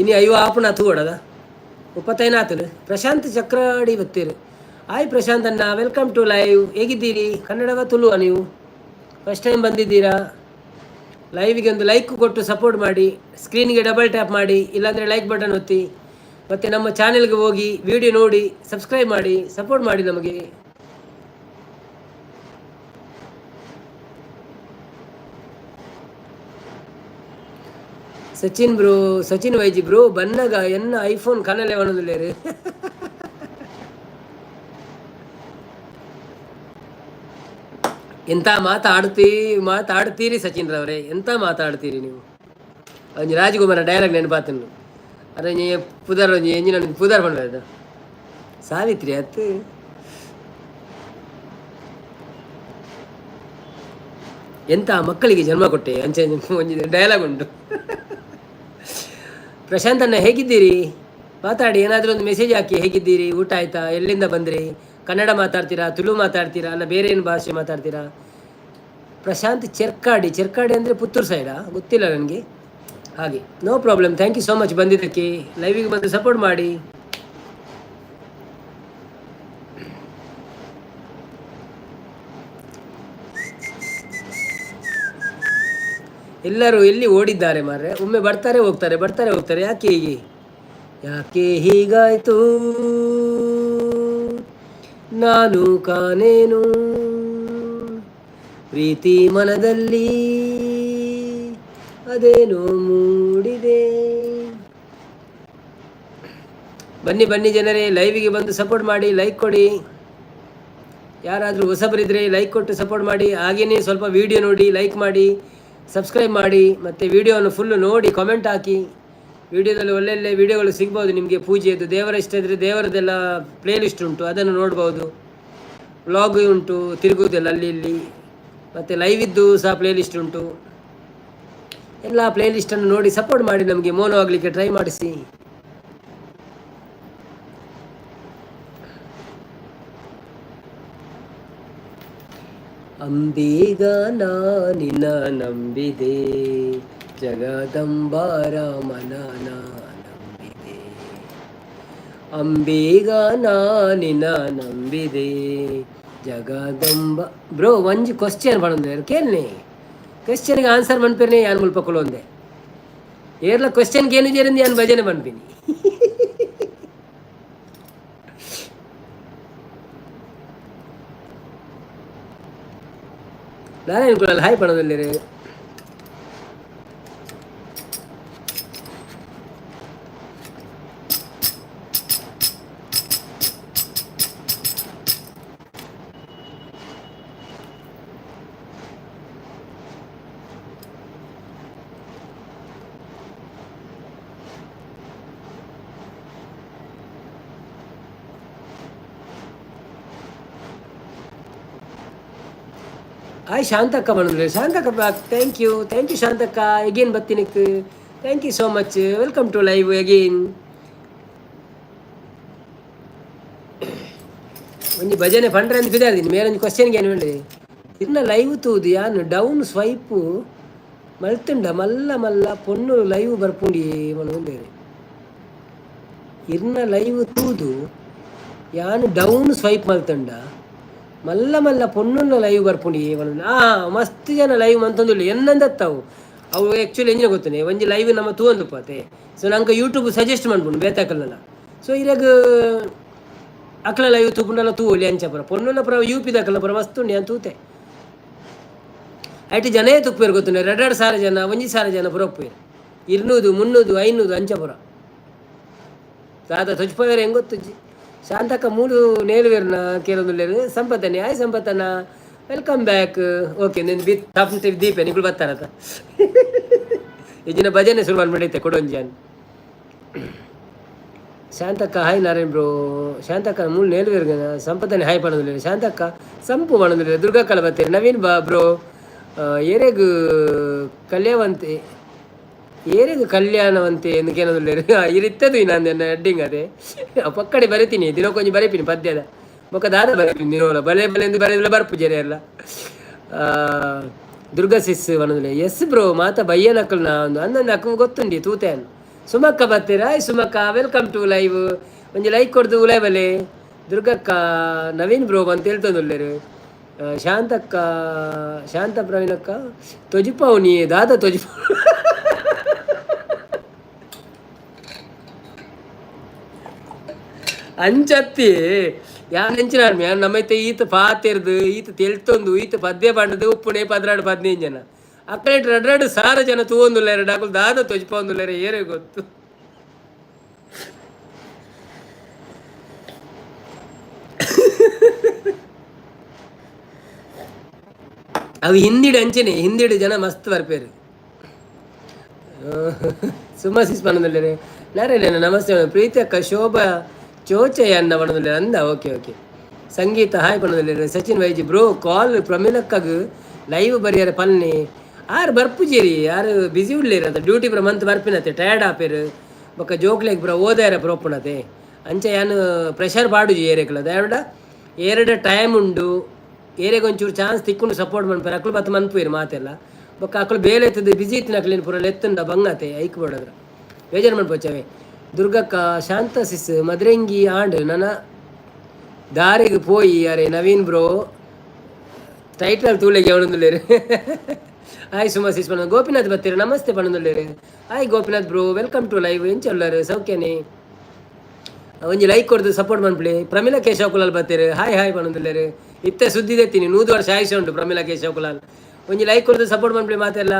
ಇನಿ ಅಯ್ಯೋ ಆಪಣ ತೂಡದ ಉಪ್ಪತ್ತೈನ ಆತರು. ಪ್ರಶಾಂತ್ ಚಕ್ರಾಡಿ ಬತ್ತೀರು. ಹಾಯ್ ಪ್ರಶಾಂತ್ ಅಣ್ಣ, ವೆಲ್ಕಮ್ ಟು ಲೈವ್. ಹೇಗಿದ್ದೀರಿ? ಕನ್ನಡವ ತುಳುವ? ನೀವು ಫಸ್ಟ್ ಟೈಮ್ ಬಂದಿದ್ದೀರಾ? ಲೈವಿಗೆ ಒಂದು ಲೈಕ್ ಕೊಟ್ಟು ಸಪೋರ್ಟ್ ಮಾಡಿ. ಸ್ಕ್ರೀನ್ಗೆ ಡಬಲ್ ಟ್ಯಾಪ್ ಮಾಡಿ, ಇಲ್ಲಾಂದರೆ ಲೈಕ್ ಬಟನ್ ಒತ್ತಿ. ಮತ್ತು ನಮ್ಮ ಚಾನೆಲ್ಗೆ ಹೋಗಿ ವಿಡಿಯೋ ನೋಡಿ ಸಬ್ಸ್ಕ್ರೈಬ್ ಮಾಡಿ, ಸಪೋರ್ಟ್ ಮಾಡಿ ನಮಗೆ. ಸಚಿನ್ ಬ್ರೋ, ಸಚಿನ್ ವೈಜಿ ಬ್ರೋ ಬನ್ನಗ ಎನ್ನ ಐಫೋನ್ ಕನಲೆ ಒಣದಿಲ್ಲೇರು. ಎಂತ ಮಾತಾಡ್ತೀರಿ ಸಚಿನ್ ರವರೇ, ಎಂತ ಮಾತಾಡ್ತೀರಿ ನೀವು? ಒಂಜಿ ರಾಜಕುಮಾರ ಡೈಲಾಗ್ ನೆನಪಾತನು. ಅರೆ ನೀ ಪುದರ್ ಒಂಜಿ ಎಂಜಿನ ಪುದರ್ ಬಂದ ಸಾವಿತ್ರಿ ಅತ್ತು ಎಂತ ಮಕ್ಕಳಿಗೆ ಜನ್ಮ ಕೊಟ್ಟೆ ಅಂಚೆ ಒಂಜಿ ಡೈಲಾಗ್ ಉಂಟು. ಪ್ರಶಾಂತ್ ಅಣ್ಣ ಹೇಗಿದ್ದೀರಿ? ಮಾತಾಡಿ, ಏನಾದರೂ ಒಂದು ಮೆಸೇಜ್ ಹಾಕಿ. ಹೇಗಿದ್ದೀರಿ? ಊಟ ಆಯ್ತಾ? ಎಲ್ಲಿಂದ ಬಂದ್ರಿ? ಕನ್ನಡ ಮಾತಾಡ್ತೀರಾ, ತುಳು ಮಾತಾಡ್ತೀರಾ, ಅಲ್ಲ ಬೇರೆ ಏನು ಭಾಷೆ ಮಾತಾಡ್ತೀರಾ? ಪ್ರಶಾಂತ್ ಚೆರ್ಕಾಡಿ ಅಂದರೆ ಪುತ್ತೂರು ಸೈಡಾ? ಗೊತ್ತಿಲ್ಲ ನನಗೆ. ಹಾಗೆ, no problem. Thank you so much ಬಂದಿದ್ದಕ್ಕೆ. ಲೈವಿಗೆ ಬಂದು ಸಪೋರ್ಟ್ ಮಾಡಿ. ಎಲ್ಲರೂ ಎಲ್ಲಿ ಓಡಿದ್ದಾರೆ ಮಾರ್ರೆ? ಒಮ್ಮೆ ಬರ್ತಾರೆ ಹೋಗ್ತಾರೆ, ಬರ್ತಾರೆ ಹೋಗ್ತಾರೆ. ಯಾಕೆ ಹೀಗೆ? ಯಾಕೆ ಹೀಗಾಯ್ತು ನಾನು ಕಾನೇನು ಪ್ರೀತಿ ಮನದಲ್ಲಿ ಅದೇನೋ ಮೂಡಿದೆ. ಬನ್ನಿ ಬನ್ನಿ ಜನರೇ, ಲೈವಿಗೆ ಬಂದು ಸಪೋರ್ಟ್ ಮಾಡಿ, ಲೈಕ್ ಕೊಡಿ. ಯಾರಾದರೂ ಹೊಸಬರಿದ್ದರೆ ಲೈಕ್ ಕೊಟ್ಟು ಸಪೋರ್ಟ್ ಮಾಡಿ. ಹಾಗೆಯೇ ಸ್ವಲ್ಪ ವೀಡಿಯೋ ನೋಡಿ, ಲೈಕ್ ಮಾಡಿ, ಸಬ್ಸ್ಕ್ರೈಬ್ ಮಾಡಿ, ಮತ್ತು ವೀಡಿಯೋವನ್ನು ಫುಲ್ಲು ನೋಡಿ ಕಮೆಂಟ್ ಹಾಕಿ. ವೀಡಿಯೋದಲ್ಲಿ ಒಳ್ಳೊಳ್ಳೆ ವೀಡಿಯೋಗಳು ಸಿಗ್ಬೋದು ನಿಮಗೆ. ಪೂಜೆಯದು, ದೇವರ ಇಷ್ಟ ಇದ್ದರೆ ದೇವರದೆಲ್ಲ ಪ್ಲೇ ಲಿಸ್ಟ್ ಉಂಟು, ಅದನ್ನು ನೋಡ್ಬೋದು. ವ್ಲಾಗ್ ಉಂಟು, ತಿರುಗುವುದೆಲ್ಲ ಅಲ್ಲಿ ಇಲ್ಲಿ, ಮತ್ತು ಲೈವ್ ಇದ್ದು ಸಹ ಪ್ಲೇ ಲಿಸ್ಟ್ ಉಂಟು. ಎಲ್ಲ ಪ್ಲೇ ಲಿಸ್ಟನ್ನು ನೋಡಿ ಸಪೋರ್ಟ್ ಮಾಡಿ, ನಮಗೆ ಮೋನೋ ಆಗಲಿಕ್ಕೆ ಟ್ರೈ ಮಾಡಿಸಿ. ಅಂಬೀಗ ನಾನಿನ ನಂಬಿದೆ, ಜಗದಂಬಾರಾಮನ ನಂಬಿದೆ. ಅಂಬೀಗ ನಾನಿನ ನಂಬಿದೆ, ಜಗದಂಬ. ಬ್ರೋ ಒಂಜಿ ಕ್ವಶ್ಚನ್ ಪಡಂದೆ ಕೇಳ್ನೆ, ಕ್ವಶ್ಚನ್ಗೆ ಆನ್ಸರ್ ಮನ್ಪೇನೆ ಯಾನ್ ಮುಲ್ಪ ಕೊಲೊಂದೆ. ಏರ್ಲ ಕ್ವಶ್ಚನ್ಗೆ ಏನು ಜೇರಿಂದು ಯಾನ್ ಭಜನೆ ಮನ್ಪಿನಿ. ನಾರಾಯಣ ಕುಳಲ್ ಹಾಯ್ ಪಣದಲ್ಲಿ. ಹಾಯ್ ಶಾಂತಕ್ಕ ಬಂದ್ರೆ, ಶಾಂತಕ್ಕ ಥ್ಯಾಂಕ್ ಯು ಶಾಂತಕ್ಕ. ಎಗೇನ್ ಬತ್ತಿನಿಕ್, thank you so much. Welcome to live again. ಒಂಜಿ ಭಜನೆ ಪಂಡ್ರೆ ಅಂತ ಬಿದ್ದಾರ್ದೀನಿ ಮೇಲೊಂದು ಕ್ವಶನ್ಗೆ ಏನು ಹೇಳಿ. ಇನ್ನ ಲೈವ್ ತೂದು ಯಾನು ಡೌನ್ ಸ್ವೈಪು ಮಲ್ತುಂಡ ಮಲ್ಲ ಮಲ್ಲ ಪೊಣ್ಣು ಲೈವ್ ಬರ್ಪುಂಡಿ ಮನೋಂದೇರಿ. ಇನ್ನ ಲೈವ್ ತೂದು ಯಾನು ಡೌನ್ ಸ್ವೈಪ್ ಮಲ್ತುಂಡ ಮಲ್ಲ ಮಲ್ಲ ಪೊಣ್ಣುನ್ನ ಲೈವ್ ಬರ್ಪುಂಡಿ ಮಸ್ತ್ ಜನ ಲೈವ್ ಮಂತೊಂದುಲ್ಲ ಎನ್ನಂದತ್ತವು ಅವು ಆ್ಯಕ್ಚುಲಿ ಎಂಜಿನ ಗೊತ್ತನೆ ಒಂಜಿ ಲೈವ್ ನಮ್ಮ ತೂಂದು ಪಾತೆ. ಸೊ ನಂಗೆ ಯೂಟ್ಯೂಬ್ ಸಜೆಸ್ಟ್ ಮಾಡ್ಬೋದು ಬೇತಾಕಲ್ಲ. ಸೊ ಇರಾಗ ಅಕ್ಲ ಲೈವ್ ತೂಪುಂಡಲ್ಲ ತೂಲಿ ಅಂಚಪುರ ಪೊಣ್ಣುಲ್ಲ ಪುರ ಯೂಪಿದಾಕಲ್ಲ ಪುರ ಮಸ್ತ್ ಉಂಡು ನಾನು ತೂತೆ. ಐಟಿ ಜನೇ ತುಪ್ಪೇರು ಗೊತ್ತುಂಡೆ 2,000 ಜನ 1,000 ಜನ ಪುರ ಒಪ್ಪೇರು 200 300 500 ಅಂಚಪುರ ದಾದ ತೊಜ್ಪೋವೇರು ಹೆಂಗೆ ಗೊತ್ತುಜ್ಜಿ. ಶಾಂತಕ್ಕ ಮೂರು ನೇಲುವೇರ್ನ ಕೇಳೋದಿಲ್ಲ. ಸಂಪತ್ತನೆ ಆಯ್ ಸಂಪತ್ತನ ವೆಲ್ಕಮ್ ಬ್ಯಾಕ್. ಓಕೆ ನಿನ್ನ ದೀಪ ನಿಗಳು ಬರ್ತಾರತ್ತ ಈಜಿನ ಭಜನೆ ಶುರು ಮಾಡಿಬಿಡೈತೆ ಕೊಡೊಂಜಾನ್. Shantakka hi Narayan bro. ಶಾಂತಕ್ಕ ಮೂರು ನೇಲುವೇರ್ಗ ಸಂಪತ್ತನೆ ಹಾಯ್ ಮಾಡೋದಿಲ್ಲ. ಶಾಂತಕ್ಕ ಸಂಪು ಮಾಡೋದಿಲ್ಲ. ದುರ್ಗಾಕಲ ಬರ್ತೀರಿ ನವೀನ್ ಬ್ರೋ. ಏರೆಗು ಕಲ್ಯಾವಂತೆ ಏರಿದು ಕಲ್ಯಾಣವಂತೆ ಎಂದಕ್ಕೇನೋದಿಲ್ಲ ಇರಿತ್ತದು ನಂದು ಹೆಡ್ಡಿಂಗ್ ಅದೇ ಪಕ್ಕಡೆ ಬರಿತೀನಿ ದಿನಕ್ಕೊಂದು ಬರೀತೀನಿ ಪದ್ಯದ ಬೊಕ್ಕ ದಾದ ಬರೀತೀನಿ ದಿನೋಲ ಬಲೆ ಬಲೆ ಎಂದು ಬರೆದಿಲ್ಲ ಬರ್ಪುಜರೆ ಎಲ್ಲ. ದುರ್ಗಾ ಸಿಸ್ ಅನ್ನೋದಿಲ್ಲ. ಎಸ್ ಬ್ರೋ ಮಾತ ಬಯ್ಯನಕ್ಕಲ್ ಒಂದು ಅಂದೊಂದು ಅಕ್ಕ ಗೊತ್ತುಂಡಿ ತೂತೇನು. ಸುಮಕ್ಕ ಬರ್ತೀರಾ? ಸುಮಕ್ಕ ವೆಲ್ಕಮ್ ಟು ಲೈವ್. ಒಂಜಿ ಲೈಕ್ ಕೊಡ್ದು ಲೈವಲ್ಲಿ ದುರ್ಗಕ್ಕ ನವೀನ್ ಬ್ರೋ ಅಂತ ಹೇಳ್ತಂದುಲ್ಲೇರು. ಶಾಂತಕ್ಕ ಶಾಂತ ಪ್ರವೀಣಕ್ಕ ತೊಜಿಪಾವು ನೀ ದಾದ ತೊಜಿಪ ಅಂಚತ್ತಿ ಯಾರು ನೆಂಚಿನ ನಮ್ಮೈತೆ ಈತ ಪಾತೆರ್ದು ಈತ ತೆಲ್ತೊಂದು ಈತ ಪದ್ಯ ಪಂಡದು ಉಪ್ಪುಣೆ 15 ಜನ ಅಕ್ಕಡೆ 2,000 ಜನ ತೂವೊಂದುಲ್ಲ 2 ಹಾಕಲು ದಾದ ತೊಜಿಪೊಂದುಲ್ಲ ಏರೇ ಗೊತ್ತು. ಅವು ಹಿಂದಿಡು ಅಂಚೆನೆ ಹಿಂದಿಡು ಜನ ಮಸ್ತ್ ಬರ್ಪೇರು. ಸುಮ್ಮ ಸಿಸ್ ಪಣ್ಣದಲ್ಲೇ ನಾರೇನ ನಮಸ್ತೆ ಪ್ರೀತಿ ಅಕ್ಕ ಶೋಭಾ ಚೋಚೆ ಅನ್ನ ಪಣ್ಣದಲ್ಲೇ ಅಂದ. ಓಕೆ ಓಕೆ ಸಂಗೀತ hi ಪಣ್ಣದಲ್ಲೇ Sachin ವೈಜಿ bro call ಪ್ರಮಿಳಕ್ಕಾಗ live ಬರಿಯಾರ ಪನ್ನೆ ಆರು ಬರ್ಪುಜೇರಿ ಯಾರು ಬಿಸಿ ಉಳ್ಳೇರಂತ ಡ್ಯೂಟಿ ಪುರ ಮಂತ್ ಬರ್ಪಿನತ್ತೆ ಟಯರ್ಡ್ ಆಪೇರು ಬೊಕ್ಕ ಜೋಕ್ಲೆಗ್ ಪುರ ಓದಾರ ಪ್ರೋಪುಣತೆ ಅಂಚೆ ಯಾನು ಪ್ರೆಷರ್ ಪಾಡುಜಿ ಏರೆಕ್ಲ ದಯವಿಡ 2 ಟೈಮ್ ಉಂಡು ಏರೆಗೆ ಒಂಚೂರು ಚಾನ್ಸ್ ತಿಕ್ಕೊಂಡು ಸಪೋರ್ಟ್ ಮಾಡ್ಪಾರೆ ಅಕ್ಳು ಬತ್ತು ಮನ್ಪುಯಿರು ಮಾತೆಲ್ಲ ಬೊಕ್ಕ ಅಕ್ಳು ಬೇಲೆ ಎತ್ತದು ಬಿಸಿ ಇತ್ತಿನ ಅಕ್ಲಿನ ಪುರ ಎತ್ತುಂಡ ಬಂಗತೆ ಐಕ್ ಬಿಡೋದ್ರ ಬೇಜಾರು ಮಾಡ್ಪೋಚವೆ. ದುರ್ಗಕ್ಕ ಶಾಂತ ಸಿಸ್ ಮದ್ರಂಗಿ ಆಂಡ್ ನನ್ನ ದಾರಿಗೆ ಪೋಯಿ ಅರೆ ನವೀನ್ ಬ್ರೋ ಟೈಟಲ್ ತೂಳೆಗೆ ಅವನೊಂದುಲ್ಲೇರು. ಹಾಯ್ ಸುಮಾ ಸಿಸ್ ಪಣ್ಣ ಗೋಪಿನಾಥ್ ಬರ್ತೀರ ನಮಸ್ತೆ ಪಣ್ಣೊಂದುಲ್ಲೇರು. Hi Gopinath bro welcome to live ಎಂಚೊಲ್ಲರು ಸೌಖ್ಯನೇ ಒಂಜಿ ಲೈಕ್ ಕೊಡ್ದು ಸಪೋರ್ಟ್ ಮಾಡ್ಬಿಡಿ. ಪ್ರಮೀಲಾ ಕೇಶವ ಕುಲಾಲ್ ಬರ್ತೀರಿ, ಹಾಯ್ ಹಾಯ್ ಪಣೊಂದುಲ್ಲೇರು. ಇತ್ತೆ ಸುದ್ದಿ ತೆತ್ತೀನಿ 100 ವರ್ಷ ಆಯುಷ ಉಂಟು ಪ್ರಮೀಲಾ ಕೇಶವ ಕುಲಾಲ್. ಒಂಜಿ ಲೈಕ್ ಕೊಡ್ದು ಸಪೋರ್ಟ್ ಮಾಡ್ಬಿಡಿ ಮಾತೆಲ್ಲ.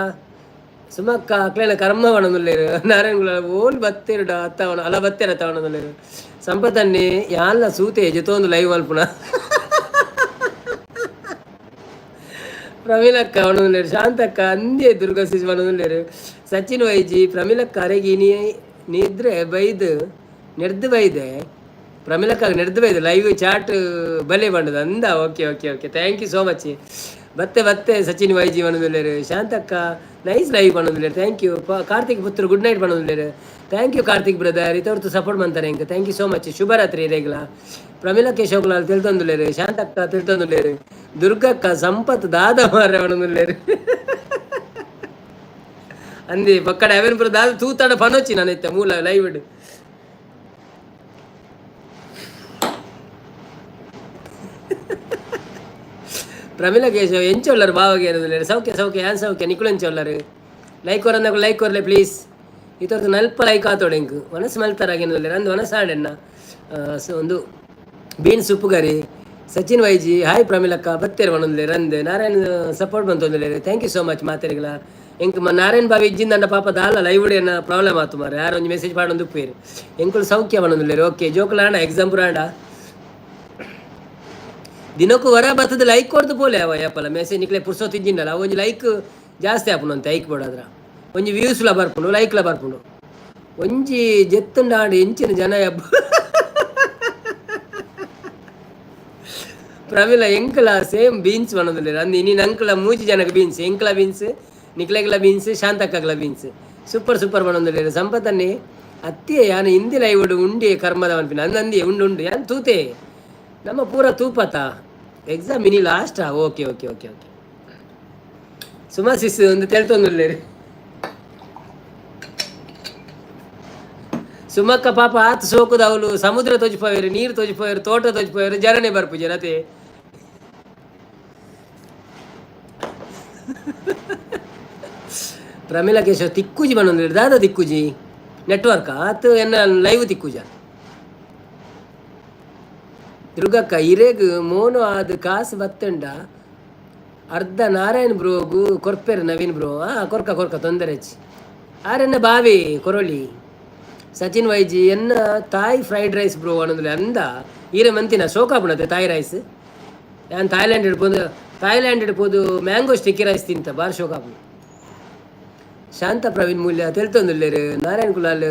ಸುಮಕ್ಕ ಅಕ್ಲೇನ ಕರ್ಮ ಪಣೊಂದುಲ್ಲೇರು. ನಾರಾಯಣ ಕುಲಾಲ್ ಓಲ್ ಬತ್ತೇರುಡ ಅತ್ತವಣ ಅಲ್ಲ ಬತ್ತೇರ ತವಣೊಂದುಲ್ಲೇರು. ಸಂಪತ್ತನ್ನೇ ಯಾಲ್ಲ ಸೂತೆ ಜೊತೊಂದು ಲೈವ್ ಮಲ್ಪುನ. ಪ್ರಮೀಲಕ್ಕ ಪಣೊಂದುಲ್ಲೇರು, ಶಾಂತಕ್ಕ ಅಂದೇ ದುರ್ಗಾ ಸಿಜ್ ಪಣೊಂದುಲ್ಲೇರು. ಸಚಿನ್ ವೈಜಿ ಪ್ರಮೀಲಕ್ಕ ಅರೆಗಿ ನಿದ್ರೆ ಬೈದು ನೆಡ್ದು ಬೈದೆ. ಪ್ರಮೀಲಕ್ಕ ನೆಡ್ದು ಬೈದು ಲೈವ್ ಚಾಟ್ ಬಲೆ ಬಂಡದು ಅಂದ. Okay okay okay, thank you so much. ಬತ್ತೆ ಸಚಿನ್ ವೈಜಿ ಪಣೊಂದುಲ್ಲೇರು. ಶಾಂತಕ್ಕ ನೈಸ್ ಲೈವ್ ಪಣೊಂದುಲ್ಲೇರು, ಥ್ಯಾಂಕ್ ಯು. ಕಾರ್ತಿಕ್ ಪುತ್ರ ಗುಡ್ ನೈಟ್ ಪಣೊಂದುಲ್ಲೇರು, ಥ್ಯಾಂಕ್ ಯು ಕಾರ್ತಿಕ್ ಬ್ರದರ್. ಇತವರ್ತು ಸಪೋರ್ಟ್ ಮಾಡ್ತಾರೆ ಇಂಕ, ಥ್ಯಾಂಕ್ ಯು ಸೋ ಮಚ್. ಶುಭರಾತ್ರಿ ರೇಗ್ಲ. ಪ್ರಮೀಲಾ ಕೇಶವ ಕುಲಾಲ್ ತಿಳ್ತೊಂದುಲ್ಲೇರು, ಶಾಂತಕ್ಕ ತಿಳ್ತೊಂದುಲ್ಲೇರು, ದುರ್ಗಕ್ಕ ಸಂಪತ್ ದಾದ ಮಾರ ಪಣೊಂದುಲ್ಲೇರು. ಅಂದಿ ಪಕ್ಕಡ ಅವೇನು ಬರೋ ದಾದ ತೂತಾಡ ಪಣೋಚಿ ನಾನು ಇತ್ತ ಮೂಲ ಲೈವ್ ಇಡು. ಪ್ರಮೀಲಾ ಕೇಶವ್ ಎಂಚೊಲ್ಲರು ಬಾವಾಗಿ ಇರೋದಿಲ್ಲ. ಸೌಖ್ಯ ಸೌಖ್ಯ ಯಾನ್ ಸೌಖ್ಯ ನಿಕ್ಕಳು ಎಂಚೊಲ್ಲರು. ಲೈಕ್ ಕೊರಂದಾಗ ಲೈಕ್ ಕೊರಲೆ ಪ್ಲೀಸ್. ಇತರದ್ದು ನಲ್ಪ ಲೈಕ್ ಆತೋಡೆಂಕು ಮನಸ್ಸು ಮಲ್ತಾರಾಗೇನಿಲ್ಲ. ಅಂದು ಮನಸ್ಸಾಡೆನ್ನ ಒಂದು ಬೀನ್ಸ್ ಉಪ್ಪು ಗರಿ. ಸಚಿನ್ ವೈಜಿ ಹಾಯ್ ಪ್ರಮೀಲಕ್ಕ ಬತ್ತೇರು ಮನೊಂದಿಲ್ಲ ರಂದು. ನಾರಾಯಣ ಸಪೋರ್ಟ್ ಬಂತೊಂದಿಲ್ಲ, ಥ್ಯಾಂಕ್ ಯು ಸೋ ಮಚ್ ಮಾತೆರಿಗಳ. ಎಂಕ್ ನಾರಾಯಣ ಬಾವಿ ಇಜ್ಜಿಂದಂಡ ಪಾಪ ದಾಲ ಲೈವ್ ಉಡಿಯನ್ನ ಪ್ರಾಬ್ಲಮ್ ಆತು ಮಾರ. ಯಾರು ಒಂದು ಮೆಸೇಜ್ ಮಾಡೊಂದು ಉಪ್ಪೇರು ಎಂಕುಲು ಸೌಖ್ಯ ಮನೊಂದಿಲ್ಲ. ಓಕೆ ಜೋಕುಲಾಂಡ ಎಕ್ಸಾಮ್ ಪುರಾಂಡ ದಿನಕ್ಕೂ ವರ ಬರ್ತದೆ ಲೈಕ್ ಕೊಡ್ದು ಪೋಲೆ ಅವ ಯಾಪಲ್ಲ ಮೆಸೇಜ್ ನಿಕ್ಲೆ ಪುರ್ಸೋತಿಜ್ಜಿಂಡಲ್ಲ ಒಂಜಿ ಲೈಕ್ ಜಾಸ್ತಿ ಆಪುನು ಅಂತ ಐಕ್ ಬೋಡಾದ್ರ ಒಂಜಿ ವ್ಯೂಸ್ಲ ಬರ್ಪುಂಡು ಲೈಕ್ಲ ಬರ್ಪುಂಡು ಒಂಜಿ ಜೆತ್ತುಂಡಾಂಡು ಎಂಚಿನ ಜನ ಎಬ್ಬ. ಪ್ರಮೀಲ ಎಂಕಲ ಸೇಮ್ ಬೀನ್ಸ್ ಮನೊಂದಿಲ್ಲ ಅಂದು ಇನ್ನಿನ ಅಂಕಲ ಮೂಜಿ ಜನಕ್ಕೆ ಬೀನ್ಸ್ ಎಂಕಲ ಬೀನ್ಸ್ ನಿಕ್ಲೆಗ್ಲ ಬೀನ್ಸ್ ಶಾಂತಕ್ಕಗ್ಲ ಬೀನ್ಸ್ ಸೂಪರ್ ಸೂಪರ್ ಮನೊಂದಿಲ್ಲ. ಸಂಪತ್ತನ್ನೇ ಅತ್ತಿಯೇ ಯಾನು ಹಿಂದಿ ಲೈವ್ ಉಂಡಿ ಕರ್ಮದ ಅನ್ಪಿನ ಅಂದಂದಿ ಉಂಡು ಯಾನು ತೂತೆ ನಮ್ಮ ಪೂರ ತೂಪತಾ ಎಕ್ಸಾಮ್ ಇನಿ ಲಾಸ್ಟಾ. Okay okay okay okay Suma sis ಒಂದು ತೆಳ್ತೊಂದುಲ್ಲೇರಿ. ಸುಮಕ್ಕ ಪಾಪ ಆತ ಸೋಕುದ ಅವಳು ಸಮುದ್ರ ತೊಜಿಪೋಯರು ನೀರು ತೊಜಿಪೋಯರು ತೋಟ ತೊಜಿಪೋಯರು ಜರನೆ ಬರ್ಪು ಜನತೆ. ಪ್ರಮೀಲಾ ಕೇಶವ್ ತಿಕ್ಕುಜಿ ಬಣ್ಣೊಂದಿಲ್ಲ ದಾದ ತಿಕ್ಕುಜಿ ನೆಟ್ವರ್ಕ್ ಆತು ಎನ್ನ ಲೈವ್ ತಿಕ್ಕುಜ. ದುರ್ಗಕ್ಕ ಇರೇಗ್ ಮೋನು ಆದ ಕಾಸು ಬತ್ತಂಡ ಅರ್ಧ ನಾರಾಯಣ್ ಬ್ರೋಗು ಕೊರ್ಪೆರು ನವೀನ್ ಬ್ರೋ ಕೊರ್ಕ ಕೊರ್ಕ ತೊಂದರೆ ಹಚ್ಚಿ ಆರೆನ್ನ ಬಾವಿ ಕೊರೊಳಿ. ಸಚಿನ್ ವೈಜಿ ಎನ್ನ ತಾಯಿ ಫ್ರೈಡ್ ರೈಸ್ ಬ್ರೋ ಅನ್ನೋದಿಲ್ಲ ಅಂದ ಈರೆ ಮಂತಿನ ಶೋಕಾಪುಣತೆ ತಾಯಿ ರೈಸ್. ನಾನು ಥಾಯ್ಲ್ಯಾಂಡ್ ಹಿಡ್ಬೋದು ಮ್ಯಾಂಗೋ ಸ್ಟಿಕ್ಕಿ ರೈಸ್ ತಿಂತ ಬಾರಿ ಶೋಕಾಪುಣ. ಶಾಂತ ಪ್ರವೀಣ್ ಮೂಲ್ಯ ತೆಲ್ತೊಂದುಲ್ಲೇರು. ನಾರಾಯಣ್ ಕುಲಾಲ್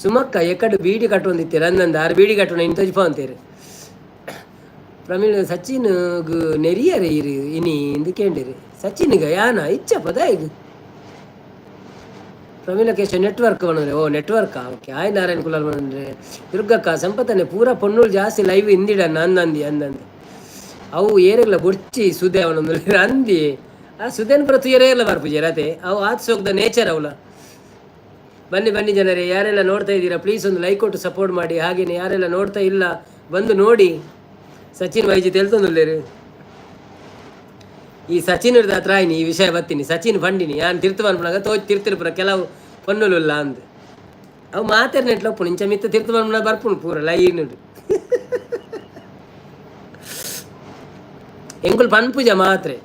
ಸುಮಕ್ಕ ಎಕ್ಕಡು ಬೀಡಿ ಕಟ್ಟೊಂದಿತ್ತೇರು ಅಂದಂದ ಆರು ಬೀಡಿ ಕಟ್ಟೋಣ ಇನ್ನು ತೊಜಿಪ ಅಂತೇರು. ಪ್ರಮೀಳ್ ಸಚಿನ್ಗು ನೆರಿಯರೆ ಇರು ಇನಿ ಇಂದು ಕೇಂಡಿರು ಸಚಿನ್ಗ ಯಾನ ಇಚ್ಛಪದ ಈಗ. ಪ್ರಮೀಲಾ ಕೇಶವ್ ನೆಟ್ವರ್ಕ್ ಬಂದ್ರೆ ಓ ನೆಟ್ವರ್ಕಾ ಓಕೆ ಆಯ್ ನಾರಾಯಣ್ ಕುಲಾಲ್ ಬಂದ್ರೆ. ದುರ್ಗಕ್ಕ ಸಂಪತ್ತನೆ ಪೂರ ಪೊನ್ನೂರು ಜಾಸ್ತಿ ಲೈವ್ ಹಿಂದಿಡನ್ನ ಅಂದಂದಿ ಅವು ಏರೆಗ್ಲ ಬೊಡ್ಚಿ ಸುದೆ ಅವನೊಂದು ಅಂದಿ ಆ ಸುದೇನ್ ಪ್ರತಿ ಏರೆಲ್ಲ ಬರ್ಪುಜೆ ರತೆ ಅವು ಆತ್ ಸೋಗ್ದ ನೇಚರ್ ಅವಳ. ಬನ್ನಿ ಬನ್ನಿ ಜನರೇ ಯಾರೆಲ್ಲ ನೋಡ್ತಾ ಇದ್ದೀರಾ ಪ್ಲೀಸ್ ಒಂದು ಲೈಕ್ ಕೊಟ್ಟು ಸಪೋರ್ಟ್ ಮಾಡಿ. ಹಾಗೇನೆ ಯಾರೆಲ್ಲ ನೋಡ್ತಾ ಇಲ್ಲ ಬಂದು ನೋಡಿ. ಸಚಿನ್ ವೈಜಿ ತೆಲ್ತೊಂದುಲ್ಲೇರು ಈ ಸಚಿನ್ ಹಿಡ್ದ ಹತ್ರ ಆಯ್ನಿ ಈ ವಿಷಯ ಬರ್ತೀನಿ ಸಚಿನ್ ಫಂಡಿನಿ ನಾನು ತಿರ್ತು ಬಂದ್ಬಿಡಾಗ ತೋಚ್ ತಿರ್ತಿರ್ಪುರ ಕೆಲವು ಪೊನ್ನುಲ್ಲ ಅಂದ್ ಅವು ಮಾತಾಡಿ ನೆಟ್ಲಪ್ಪು ಇಂಚ ಮಿತ್ತ ತಿರ್ತು ಬಂದ್ಬಿಡ ಬರ್ಪುಣ್ ಪೂರ ಲೈನ್ ಎಂಕುಲ್ ಪನ್ಪೂಜ ಮಾತ್ರೆ.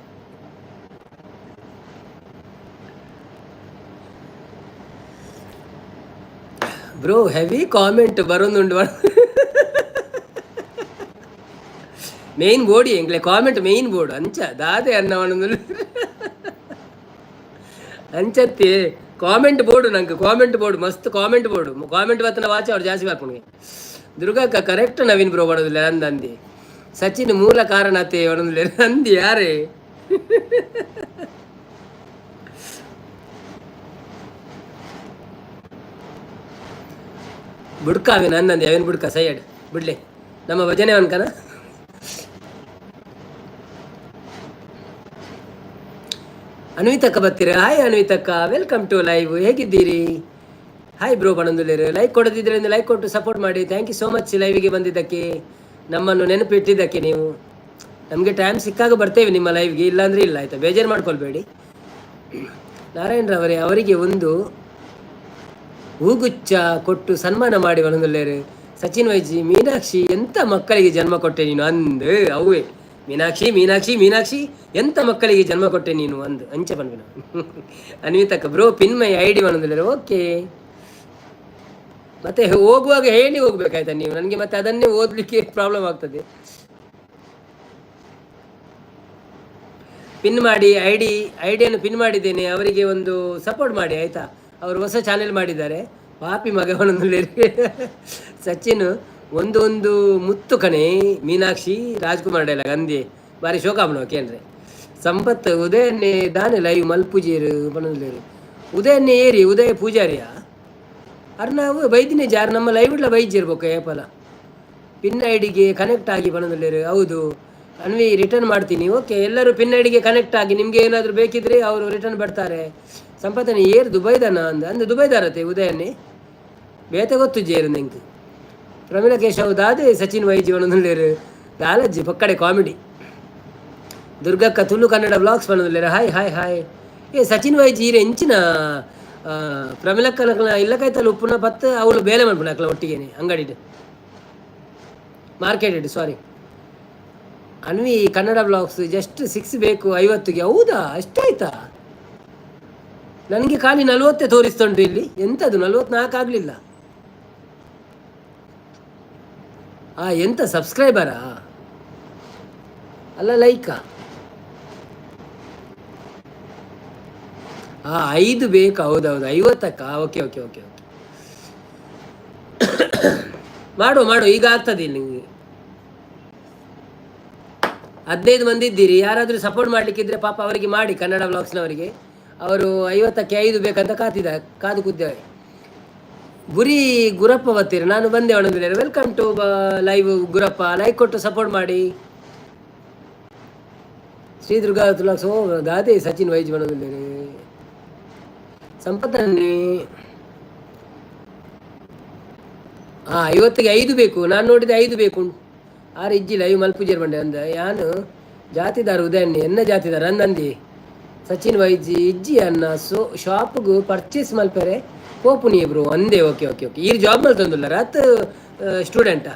ಬ್ರೋ ಹೆವಿ ಕಾಮೆಂಟ್ ಬರೋದುಂಡು ಮೇನ್ ಬೋರ್ಡ್ ಎಂಗ್ಲೆ ಕಾಮೆಂಟ್ ಮೇನ್ ಬೋರ್ಡ್ ಅಂಚ ದಾದೆ ಅನ್ನವನೊಂದು ಅಂಚತ್ತಿ ಕಾಮೆಂಟ್ ಬೋರ್ಡು ನಂಗೆ ಕಾಮೆಂಟ್ ಬೋರ್ಡ್ ಮಸ್ತ್ ಕಾಮೆಂಟ್ ಬೋರ್ಡು ಕಾಮೆಂಟ್ ಬತ್ತನ ವಾಚ ಅವ್ರು ಜಾಸ್ತಿ ಬರ್ಪುಣ್ಗೆ. ದುರ್ಗಕ್ಕ ಕರೆಕ್ಟ್ ನವೀನ್ ಬ್ರೋ ಮಾಡೋದಿಲ್ಲ ಅಂದಿ. ಸಚಿನ್ ಮೂಲ ಕಾರಣ ಅತ್ತೆ ಒಣದಿಲ್ಲ ಅಂದಿ ಯಾರೇ. ಬುಡ್ಕ ಅವೇನು ಅನ್ನಂದಿ ಅವೇನು ಬುಡ್ಕ ಸೈಡ್ ಬಿಡ್ಲೆ ನಮ್ಮ ಭಜನೆ ಅವನ್ಕನ. ಅನ್ವಿತಕ್ಕ ಬರ್ತೀರಾ ಹಾಯ್ ಅನ್ವಿತಕ್ಕ ವೆಲ್ಕಮ್ ಟು ಲೈವ್ ಹೇಗಿದ್ದೀರಿ. ಹಾಯ್ ಬ್ರೋ ಬಣಂದುಲೇರು ಲೈಕ್ ಕೊಡದಿದ್ರೆ ಲೈಕ್ ಕೊಟ್ಟು ಸಪೋರ್ಟ್ ಮಾಡಿ. ಥ್ಯಾಂಕ್ ಯು ಸೋ ಮಚ್ ಲೈವಿಗೆ ಬಂದಿದ್ದಕ್ಕೆ ನಮ್ಮನ್ನು ನೆನಪಿಟ್ಟಿದ್ದಕ್ಕೆ. ನೀವು ನಮಗೆ ಟೈಮ್ ಸಿಕ್ಕಾಗ ಬರ್ತೇವೆ ನಿಮ್ಮ ಲೈವ್ಗೆ ಇಲ್ಲಾಂದರೆ ಇಲ್ಲ ಆಯಿತಾ ಬೇಜಾರು ಮಾಡ್ಕೊಳ್ಬೇಡಿ. ನಾರಾಯಣರವರೇ ಅವರಿಗೆ ಒಂದು ಹೂಗುಚ್ಚ ಕೊಟ್ಟು ಸನ್ಮಾನ ಮಾಡಿ ಬಣಂದುಲೇರು ಸಚಿನ್ ವೈಜಿ ಮೀನಾಕ್ಷಿ ಎಂಥ ಮಕ್ಕಳಿಗೆ ಜನ್ಮ ಕೊಟ್ಟೆ ನೀನು ಅಂದು ಅವೇ ಮೀನಾಕ್ಷಿ ಮೀನಾಕ್ಷಿ ಮೀನಾಕ್ಷಿ ಎಂಥ ಮಕ್ಕಳಿಗೆ ಜನ್ಮ ಕೊಟ್ಟೆ ನೀನು ಅಂದು ಅಂಚೆ ಬಂದ್ವಿ ನಾವು ಅನ್ವಿತಕ್ಕ ಬ್ರೋ ಪಿನ್ಮೈ ಐಡಿ ಮಾಡೋದಿಲ್ಲ ಓಕೆ ಮತ್ತೆ ಹೋಗುವಾಗ ಹೇಳಿ ಹೋಗ್ಬೇಕಾಯ್ತಾ ನೀವು ನನಗೆ ಮತ್ತೆ ಅದನ್ನೇ ಓದಲಿಕ್ಕೆ ಪ್ರಾಬ್ಲಮ್ ಆಗ್ತದೆ. ಪಿನ್ ಮಾಡಿ ಐಡಿಯನ್ನು ಪಿನ್ ಮಾಡಿದ್ದೇನೆ, ಅವರಿಗೆ ಒಂದು ಸಪೋರ್ಟ್ ಮಾಡಿ ಆಯಿತಾ. ಅವರು ಹೊಸ ಚಾನೆಲ್ ಮಾಡಿದ್ದಾರೆ, ಪಾಪಿ ಮಗವನೊಂದು ಸಚಿನ್ ಒಂದು ಮುತ್ತು ಕಣೆ ಮೀನಾಕ್ಷಿ ರಾಜ್ಕುಮಾರ್ ಡೈಲಾಗ್ ಅಂದೆ ಬಾರಿ ಶೋಕಾಬ್ನವ ಕೇಂದ್ರೆ ಸಂಪತ್ ಉದಯನ್ನೇ ದಾನೆ ಲೈವ್ ಮಲ್ಪೂಜೇರು ಬಣ್ಣಲೇರು ಉದಯನ್ನೇ ಏರಿ ಉದಯ ಪೂಜಾರಿಯಾ ನಾವು ಬೈದಿನೇ ಜಾರು ನಮ್ಮ ಲೈವ್ ಇಡ್ಲ ಬೈಜಿರ್ಬೇಕು ಏಪಲ ಪಿನ್ ಐಡಿಗೆ ಕನೆಕ್ಟ್ ಆಗಿ ಬಣ್ಣದಲ್ಲೇರು ಹೌದು ಅನ್ವಿ ರಿಟರ್ನ್ ಮಾಡ್ತೀನಿ. ಓಕೆ ಎಲ್ಲರೂ ಪಿನ್ ಐಡಿಗೆ ಕನೆಕ್ಟ್ ಆಗಿ ನಿಮಗೆ ಏನಾದರೂ ಬೇಕಿದ್ರೆ ಅವರು ರಿಟರ್ನ್ ಬರ್ತಾರೆ. ಸಂಪತ್ತನೆ ಏರು ದುಬೈದಾನ ಅಂದು ದುಬೈದಾರತೆ ಉದಯನ್ನೇ ಬೇತೆ ಗೊತ್ತು ಜೇರು ನಿಂಗೆ ಪ್ರಮೀಳ ಕೇಶವ್ ದಾದೆ ಸಚಿನ್ ವೈಜಿ ಬಣ್ಣದಲ್ಲೇರು ದಾಲಜ್ಜಿ ಪಕ್ಕಡೆ ಕಾಮಿಡಿ ದುರ್ಗಕ್ಕ ತುಳು ಕನ್ನಡ ಬ್ಲಾಗ್ಸ್ ಬಣ್ಣದಲ್ಲೇರು hi hi hi Sachin YG ಈರೆ ಎಂಚಿನ ಪ್ರಮಿಳಕ್ಕನ ಇಲ್ಲಕಾಯ್ತಲ್ಲ ಉಪ್ಪುನ ಪತ್ತು ಅವಳು ಬೇಲೆ ಮಾಡ್ಬಿಡಕ್ಕಲ್ಲ ಒಟ್ಟಿಗೆ ಅಂಗಡಿ ಮಾರ್ಕೆಟ್ ಸಾರಿ ಅನ್ವಿ ಕನ್ನಡ ಬ್ಲಾಗ್ಸ್ ಜಸ್ಟ್ 6 ಬೇಕು 50ಗೆ ಹೌದಾ ಅಷ್ಟಾಯ್ತಾ ನನಗೆ ಖಾಲಿ 40 ತೋರಿಸ್ತುಂಟು ಇಲ್ಲಿ ಎಂಥದ್ದು 44 ಆಗಲಿಲ್ಲ ಎಂತ ಸಬ್ಸ್ಕ್ರೈಬರಾ ಅಲ್ಲ ಲೈಕಾ 5 ಬೇಕಾ ಹೌದೌದು 50ಕ್ಕ ಓಕೆ ಓಕೆ ಓಕೆ ಓಕೆ ಮಾಡುವ ಈಗ ಆಗ್ತದೆ ನಿಮಗೆ 15 ಮಂದಿ ಇದ್ದೀರಿ. ಯಾರಾದರೂ ಸಪೋರ್ಟ್ ಮಾಡಲಿಕ್ಕಿದ್ರೆ ಪಾಪ ಅವರಿಗೆ ಮಾಡಿ ಕನ್ನಡ ಬ್ಲಾಗ್ಸ್ನವರಿಗೆ ಅವರು 50ಕ್ಕೆ 5 ಬೇಕಂತ ಕಾದು ಕೂತಿದ್ದಾರೆ. ಗುರಿ ಗುರಪ್ಪ ಬರ್ತೀರಿ ನಾನು ಬಂದೆ ಒಣಗಿದ್ದಾರೆ welcome to live Gurappa like ಕೊಟ್ಟು ಸಪೋರ್ಟ್ ಮಾಡಿ. ಶ್ರೀ ದುರ್ಗಾ ಬ್ಲಾಗ್ಸ್ ದಾದೆ ಸಚಿನ್ ವೈಜ್ ಒಣಗಿದ್ದಾರೆ ಸಂಪತ್ತನ್ನೇ 50ಗೆ 5 ಬೇಕು ನಾನು ನೋಡಿದೆ 5 ಬೇಕು ಇಜ್ಜಿ ಲೈವ್ ಮಲ್ಪೂಜರ್ ಬಂಡೆ ಅಂದ ಯಾನು ಜಾತಿದಾರ ಉದಯನ್ನಿ ಎನ್ನ ಜಾತಿದಾರ ಅಂದಂದಿ ಸಚಿನ್ ವೈಜಿ ಇಜ್ಜಿ ಅನ್ನ ಶಾಪ್ಗೂ ಪರ್ಚೇಸ್ ಮಲ್ಪರೆ ಪೋಪುನಿ ಬ್ರೋ ಅಂದೆ ಓಕೆ ಓಕೆ ಓಕೆ ಈ ಜಾಬ್ ಮಲ್ತಂದಿಲ್ಲ ರಾತ್ ಸ್ಟೂಡೆಂಟಾ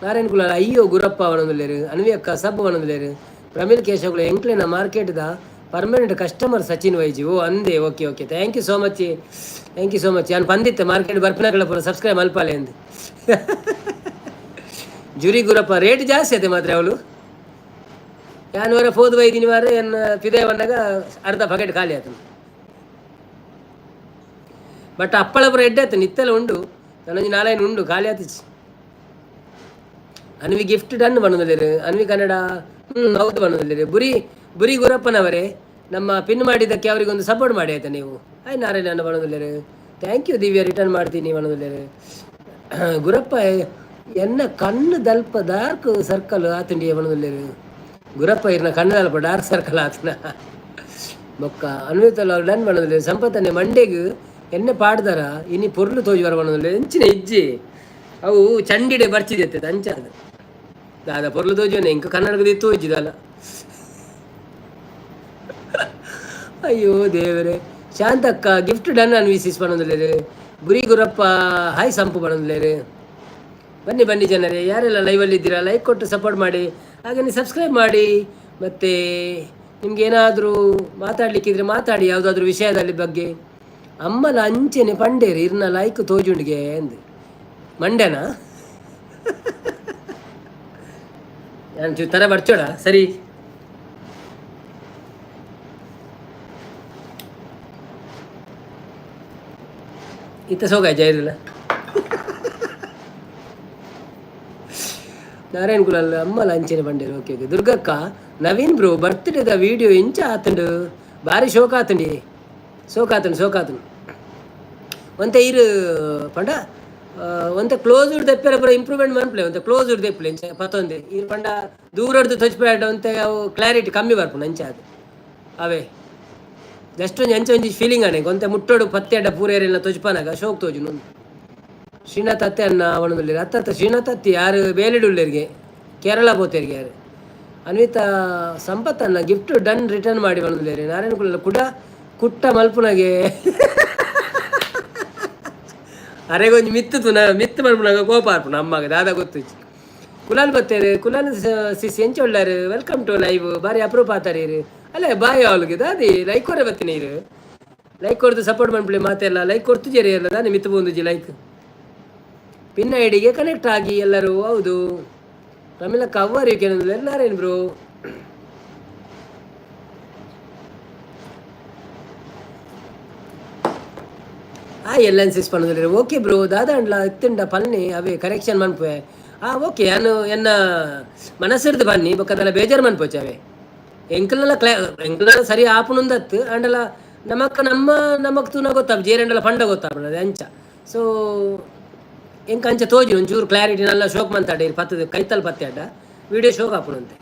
ನಾರಾಯಣ ಕುಲಾಲ ಅಯ್ಯೋ ಗುರಪ್ಪ ಅವನೊಂದಿಲ್ಲೇರು ಅನ್ವಿ ಅಕ್ಕ ಸಬ್ ಅವನೊಂದಿಲ್ಲೇರು ಪ್ರಮೀಳ್ ಕೇಶವ್ಗಳು ಎಂಕ್ಲೆನ ಮಾರ್ಕೆಟ್ದ ಪರ್ಮನೆಂಟ್ ಕಸ್ಟಮರ್ ಸಚಿನ್ ವೈಜಿ ಅಂದೆ okay okay thank you so much ನಾನು ಬಂದಿತ್ತೆ ಮಾರ್ಕೆಟ್ ಬರ್ಪನಗಳ ಪೂರ ಸಬ್ಸ್ಕ್ರೈಬ್ ಮಲ್ಪಾಲೆ ಅಂದು ಜುರಿ ಗುರಪ್ಪ ರೇಟ್ ಜಾಸ್ತಿ ಆಯ್ತು ಮಾತ್ರ ಅವಳು ಯಾನವರ ಫೋದು ಬೈದಿನಿ ವಾರ ಏನು ಪಿದೆ ಬಂದಾಗ ಅರ್ಧ ಪ್ಯಾಕೆಟ್ ಖಾಲಿ ಆಯ್ತು ಬಟ್ ಅಪ್ಪಳ ಪುರ ಎಡ್ಡೆ ಆಯ್ತು ನಿತ್ತೆಲ್ಲ ಉಂಡು ನನಗೆ 4 ಉಂಡು ಖಾಲಿ ಆಯ್ತು. ಅನ್ವಿ ಗಿಫ್ಟ್ ಡನ್ ಬಣ್ಣದಲ್ಲಿರು ಅನ್ವಿ ಕನ್ನಡ ಹೌದು ಬಣ್ಣದಲ್ಲಿರು ಬುರಿ ಗುರಪ್ಪನವರೇ ನಮ್ಮ ಪಿನ್ ಮಾಡಿದ್ದಕ್ಕೆ ಅವರಿಗೊಂದು ಸಪೋರ್ಟ್ ಮಾಡಿ ಆಯ್ತಾ ನೀವು ನಾರಾಯಣ ಬಣ್ಣದಲ್ಲಿರು ಥ್ಯಾಂಕ್ ಯು ದಿವ್ಯ ರಿಟರ್ನ್ ಮಾಡ್ತೀನಿ ಬಣ್ಣದಲ್ಲಿರು ಗುರಪ್ಪ ಎನ್ನ ಕಣ್ಣು ದಲ್ಪ ಡಾರ್ಕ್ ಸರ್ಕಲ್ ಆತಂಡಿ ಬಣ್ಣದಲ್ಲಿರು ಗುರಪ್ಪ ಇರ್ನ ಕಣ್ಣು ದಲ್ಪ ಡಾರ್ಕ್ ಸರ್ಕಲ್ ಆತನ ಬೊಕ್ಕ ಅನ್ವಿತಲ್ಲ ಡನ್ ಬಣ್ಣದಲ್ಲಿ ಸಂಪತ್ತನ್ನೇ ಮಂಡೆಗೆ ಎಣ್ಣೆ ಪಾಡ್ದಾರ ಇನಿ ಪೊರ್ಲು ತೋಜುವರ ಬಣ್ಣದಲ್ಲಿ ಹೆಂಚಿನ ಇಜ್ಜಿ ಅವು ಚಂಡಿಡೆ ಬರ್ಚಿದೆತ್ತೆ ಅಂಚಾದ ದಾದ ಪೊರ್ಲು ತೋಜುವನೆ ಇಂಕ ಕನ್ನಡದ ತೋಜಿದಲ್ಲ ಅಯ್ಯೋ ದೇವರೇ ಶಾಂತಕ್ಕ ಗಿಫ್ಟ್ ಡನ್ ಅನ್ವಿಸಿಸ್ ಬಣ್ಣದಲ್ಲಿ ಗುರಿ ಗುರಪ್ಪ ಹಾಯ್ ಸಂಪು ಬಣ್ಣದಲ್ಲಿ ಬನ್ನಿ ಜನರೇ ಯಾರೆಲ್ಲ ಲೈವಲ್ಲಿ ಇದ್ದೀರಾ ಲೈಕ್ ಕೊಟ್ಟು ಸಪೋರ್ಟ್ ಮಾಡಿ ಹಾಗೆ ಸಬ್ಸ್ಕ್ರೈಬ್ ಮಾಡಿ. ಮತ್ತು ನಿಮ್ಗೇನಾದರೂ ಮಾತಾಡಲಿಕ್ಕಿದ್ರೆ ಮಾತಾಡಿ ಯಾವುದಾದ್ರೂ ವಿಷಯದಲ್ಲಿ ಬಗ್ಗೆ ಅಮ್ಮಲ ಅಂಚೆನೆ ಪಂಡೇರಿ ಇರ್ನ ಲೈಕ್ ತೋಜುಂಡಿಗೆ ಅಂದು ಮಂಡ್ಯನಾ ನಾನು ತರ ಬರ್ಚೋಡ ಸರಿ ಇತ್ತ ಸೋಗಾಯ ಜೈರಿಲ್ಲ ನಾರಾಯಣ ಕುಲಲ್ಲ ಅಮ್ಮ ಲಂಚನೆ ಬಂಡೇರು ಓಕೆ ಓಕೆ ದುರ್ಗಕ್ಕ ನವೀನ್ ಬ್ರೋ ಬರ್ತ್ಡೇದ ವೀಡಿಯೋ ಎಂಚ ಆತಂಡು ಭಾರಿ ಶೋಕಾತಂಡಿ ಸೋಕಾತನು ಒಂತೆ ಇರು ಪಂಡ ಒಂತೆ ಕ್ಲೋಸ್ ಉಡ್ದು ಎಪ್ಪರ ಪೂರ ಇಂಪ್ರೂವ್ಮೆಂಟ್ ಮನ್ಪ್ಲೆ ಒಂತೆ ಕ್ಲೋಸ್ ಉಡ್ದು ಎಪ್ಪಲೆ ಎಂಚ ಪತ್ತೊಂದೆ ಇರು ಪಂಡ ದೂರ ಹಿಡ್ದು ತೊಚ್ಪೇಟ ಒಂತೆ ಅವು ಕ್ಲಾರಿಟಿ ಕಮ್ಮಿ ಬರ್ಪುಂಡು ಅಂಚ ಅದು ಅವೇ ಜಸ್ಟ್ ಒಂಜಿ ಫೀಲಿಂಗ್ ಆನೆ ಒಂತೆ ಮುಟ್ಟೋಡು ಪತ್ತೆ ಅಡ್ಡ ಪೂರ ಏರೆಲ್ಲ ತೊಚ್ಪನಾಗ ಶೋಕ್ ತೋಜುನು ಶ್ರೀನಾಥ್ ಅತ್ತೆ ಅನ್ನ ಅವನದಲ್ಲಿ ಅತ್ತ ಶ್ರೀನಾಥ್ ಅತ್ತಿ ಯಾರು ಬೇಲಿಡುಳ್ಳರಿಗೆ ಕೇರಳ ಪೋತೆರಿಗೆ ಯಾರು ಅನ್ವಿತಾ ಸಂಪತ್ತನ್ನ ಗಿಫ್ಟ್ ಡನ್ ರಿಟರ್ನ್ ಮಾಡಿ ಅವನದಲ್ಲಿ ನಾರಾಯಣ ಕುಲ ಕುಟ್ಟ ಮಲ್ಪುನಗೆ ಅರೆಗೊಂದು ಮಿತ್ತು ಮಲ್ಪನಾಗ ಕೋಪ ಆರ್ಪುಣ ಅಮ್ಮಗೆ ದಾದ ಗೊತ್ತು ಕುಲಾಲ್ ಬತ್ತೇರು ಕುಲಾಲ್ ಸಿಸ್ ಎಂಚ ಒಳ್ಳಾರು ವೆಲ್ಕಮ್ ಟು ಲೈವ್ ಬಾರಿ ಅಪ್ರೂಪ್ ಆತಾರೀರು ಅಲ್ಲ ಬಾಯ್ ಅವಳಿಗೆ ದಾದಿ ಲೈಕ್ ಕೊರೆ ಬತ್ತೀನಿ ಇರು ಲೈಕ್ ಕೊಡ್ದು ಸಪೋರ್ಟ್ ಮಾಡ್ಬಿಡಿ ಮಾತೆಲ್ಲ ಲೈಕ್ ಕೊಡ್ತು ಜರಿ ಎಲ್ಲ ದಾನಿ ಮಿತ್ತು ಬಂದು ಲೈಕ್ ಪಿನ್ ಐಡಿಗೆ ಕನೆಕ್ಟ್ ಆಗಿ ಎಲ್ಲರೂ ಹೌದು ರಮಿಲಕ್ಕ ಅವ್ವಾರು ಕೇಳಿದ್ರು ಎಲ್ಲಾರೇನು ಬ್ರೋ ಎಲ್ಎನ್ಸಿಸ್ ಪಣ್ಣದಿಲ್ಲ ಓಕೆ ಬ್ರೋ ದಾದಾಂಡ್ಲ ಎತ್ತುಂಡ ಪನ್ನಿ ಅವೇ ಕರೆಕ್ಷನ್ ಮನ್ಪೆ ಓಕೆ ನಾನು ಎನ್ನ ಮನಸ್ಸಿರ್ದು ಬನ್ನಿ ಬೊಕ್ಕದಲ್ಲ ಬೇಜಾರು ಮನ್ಪೋಚೆ ಅವೇ ಎಂಕಲ್ನೆಲ್ಲ ಸರಿ ಆಪುನುಂದತ್ತು ಅಂಡಲ ನಮಕ್ ತೂನ ಗೊತ್ತಾಗ ಜೇರೆಂಡಲ ಪಂಡ ಗೊತ್ತಾಗ್ಬಿಡೋದು ಅಂಚ ಸೊ ಎಂಕ ಅಂಚ ತೋಜಿ ಒಂಚೂರು ಕ್ಲಾರಿಟಿ ನಲ್ಲ ಶೋಕ್ ಮಂತಾಡಿ ಪತ್ತದ ಕೈತಲ್ ಪತ್ತೆ ಅಡ್ಡ ವಿಡಿಯೋ ಶೋಕ್ ಆಪುನಂತೆ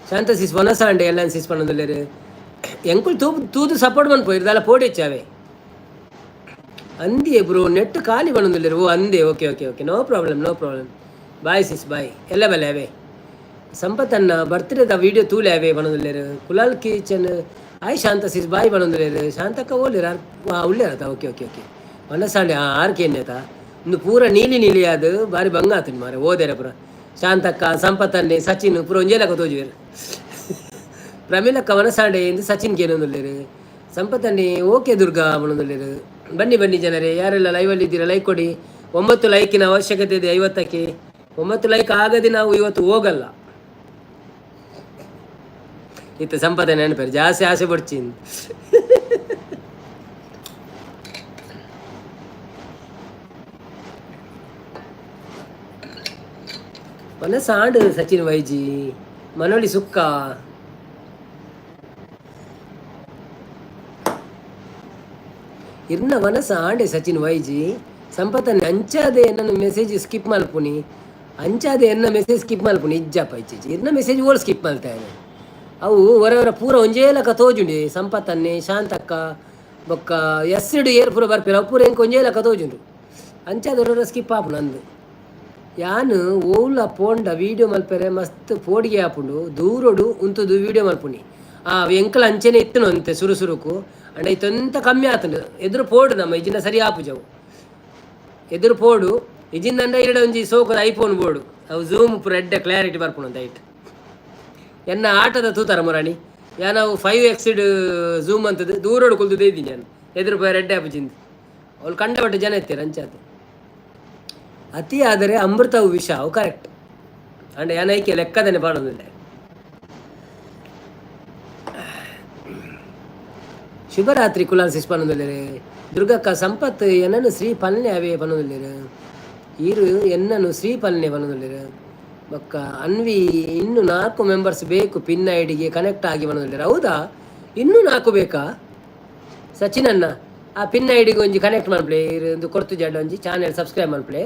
ಶಾಂತ ಸಿಸ್ ಒನಸಾಂಡೆ ಎಲ್ಎನ್ಸಿಸ್ ಪಣ್ಣದಲ್ಲಿ ಎಂಕುಲ್ ತೂದು ಸಪೋರ್ಟ್ ಮನ್ಪೋಯಿರ್ದು ಅಲ್ಲ ಪೋಡಿಚ್ಚಾವೆ ಅಂದೇ ಬ್ರೋ ನೆಟ್ ಖಾಲಿ ಬಂದಿಲ್ಲ ಓ ಅಂದೇ okay okay okay no problem bye sis bye ಎಲ್ಲ ಬಲೆ ಅವೇ ಸಂಪತ್ತನ್ನ ಬರ್ತ್ಡೇದ ವಿಡಿಯೋ ತೂಲೆ ಅವೇ ಬಂದಿಲ್ಲ ಕುಲಾಲ್ ಕಿಚನ್ ಆಯ್ ಶಾಂತ ಸಿಸ್ ಬಾಯ್ ಬಂದಿಲ್ಲ ಶಾಂತಕ್ಕ ಓಲಿರ ಉಳ್ಳೇರತ ಓಕೆ ಓಕೆ ಓಕೆ ಮನಸ್ಸಾಂಡೆ ಆರ್ಕೇನ್ಯತ ಇನ್ನು ಪೂರ ನೀಲಿ ಅದು ಬಾರಿ ಬಂಗ ಆತನಿ ಮಾರೆ ಓದೇರ ಪುರ ಶಾಂತಕ್ಕ ಸಂಪತ್ತನ್ನೇ ಸಚಿನ್ ಪೂರ ಒಂಜೇಲಕ್ಕ ತೋಜುವೇರು ಪ್ರಮೀಲಕ್ಕ ಮನಸ್ಸಾಂಡೆ ಎಂದು ಸಚಿನ್ಗೆ ಏನೊಂದಿಲ್ಲೇರು ಸಂಪತ್ತನ್ನೇ ಓಕೆ ದುರ್ಗಾ ಬಂದಿಲ್ಲ ಬನ್ನಿ ಜನರೇ ಯಾರೆಲ್ಲ ಲೈವಲ್ಲಿ ಇದ್ದೀರಾ ಲೈಕ್ ಕೊಡಿ 9 ಲೈಕಿನ ಅವಶ್ಯಕತೆ ಇದೆ 50ಕ್ಕೆ 9 ಲೈಕ್ ಆಗದೆ ನಾವು ಇವತ್ತು ಹೋಗಲ್ಲ ಇತ್ತು ಸಂಪಾದನೆ ನೆನಪೇರು ಜಾಸ್ತಿ ಆಸೆ ಪಡ್ತೀನಿ ಮನಸ್ಸಾಂಡು ಸಚಿನ್ ವೈಜಿ ಮನೋಳಿ ಸುಕ್ಕ ಇರ್ನ ಮನಸ್ಸು ಆಂಡೆ ಸಚಿನ್ ವೈಜಿ ಸಂಪತ್ತನ್ನು ಅಂಚಾದೆ ನನ್ನ ಮೆಸೇಜ್ ಸ್ಕಿಪ್ ಮಲ್ಪುನಿ ಅಂಚಾದೆ ಎನ್ನ ಮೆಸೇಜ್ ಸ್ಕಿಪ್ ಮಲ್ಪುನಿ ಇಜ್ಜಪ್ಪ ಇಚ್ಚಿಜಿ ಇರ್ನ ಮೆಸೇಜ್ ಓಲ್ ಸ್ಕಿಪ್ ಮಲ್ತಾನೆ ಅವು ಹೊರವರ ಪೂರ ಒಂಜೇಲಕ ತೋಜುಂಡಿ ಸಂಪತ್ತನ್ನೇ ಶಾಂತಕ್ಕ ಬೊಕ್ಕ ಎಸ್ಸಿಡು ಏರ್ ಪೂರ ಬರ್ಪಿಲ್ಲ ಅವು ಪೂರ ಎಂಕ್ ಒಂಜೇಲಕ ತೋಜುಂಡು ಅಂಚಾದ ಹೊರ ಸ್ಕಿಪ್ ಆಪು ನಂದು ಯಾನು ಓಲ ಪೋಂಡ ವೀಡಿಯೋ ಮಲ್ಪೆರೆ ಮಸ್ತ್ ಪೋಡಿಗೆ ಆಪುಂಡು ದೂರೋಡು ಉಂತುದು ವೀಡಿಯೋ ಮಲ್ಪುನಿ ಎಂಕಲ ಅಂಚೆನೆ ಇತ್ತನು ಅಂತೆ ಸುರುಕು ಅಂಡ ಇತ್ತಂತ ಕಮ್ಮಿ ಆತಂಡು ಎದುರು ಪೋಡು ನಮ್ಮ ಇಜಿನ ಸರಿ ಆಪುಜವು ಎದುರು ಪೋಡು ಇಜಿಂದಂಡ ಇರಡ ಒಂಜಿ ಸೋಕದ ಐಫೋನ್ ಬೋರ್ಡು ಅವು ಝೂಮ್ ಪೂರ ಎಡ್ಡೆ ಕ್ಲಾರಿಟಿ ಬರ್ಪುಣು ಅಂತ ಐಟ್ ಎನ್ನ ಆಟದ ತೂತಾರ ಮುರಾಣಿ ನಾವು 5x ಝೂಮ್ ಅಂತದ್ದು ದೂರೋಡು ಕುಲ್ದು ಇದ್ದೀನಿ ನಾನು ಎದುರು ಪೋಯ ರೆಡ್ಡೆ ಆಪುಜಿಂದು ಅವ್ಳು ಕಂಡಪಟ್ಟ ಜನ ಎತ್ತೀರ ಅಂಚಾತ ಅತಿ ಆದರೆ ಅಮೃತವು ವಿಷ ಅವು ಕರೆಕ್ಟ್ ಅಂಡ ಏನೈಕೆ ಲೆಕ್ಕದನೆ ಪಾಡೋದಿಲ್ಲ ಶುಭರಾತ್ರಿ ಕುಲಾಲ್ ಸಿಸ್ ಪನ್ನೊಂದಿಲ್ಲರೆ ದುರ್ಗಕ್ಕ ಸಂಪತ್ ಎನ್ನನು ಶ್ರೀ ಪಲ್ನೆ ಅವೇ ಪನ್ನೊಂದಿಲ್ಲರೆ ಈರು ಎನ್ನನು ಶ್ರೀ ಪಲ್ನೆ ಪನ್ನೊಂದಿಲ್ಲರೆ ಬೊಕ್ಕ ಅನ್ವಿ ಇನ್ನೂ 4 ಮೆಂಬರ್ಸ್ ಬೇಕು ಪಿನ್ ಐಡಿಗೆ ಕನೆಕ್ಟ್ ಆಗಿ ಪನ್ನೊಂದಿಲ್ಲರೆ ಹೌದಾ ಇನ್ನೂ 4 ಬೇಕಾ ಸಚಿನನ್ನ ಆ ಪಿನ್ ಐಡಿಗೆ ಒಂಜಿ ಕನೆಕ್ಟ್ ಮಾಡ್ಪ್ಲೆ ಇದು ಕೊಡ್ತು ಜಡ್ ಒಂಜಿ ಚಾನೆಲ್ ಸಬ್ಸ್ಕ್ರೈಬ್ ಮಾಡ್ಪ್ಲೆ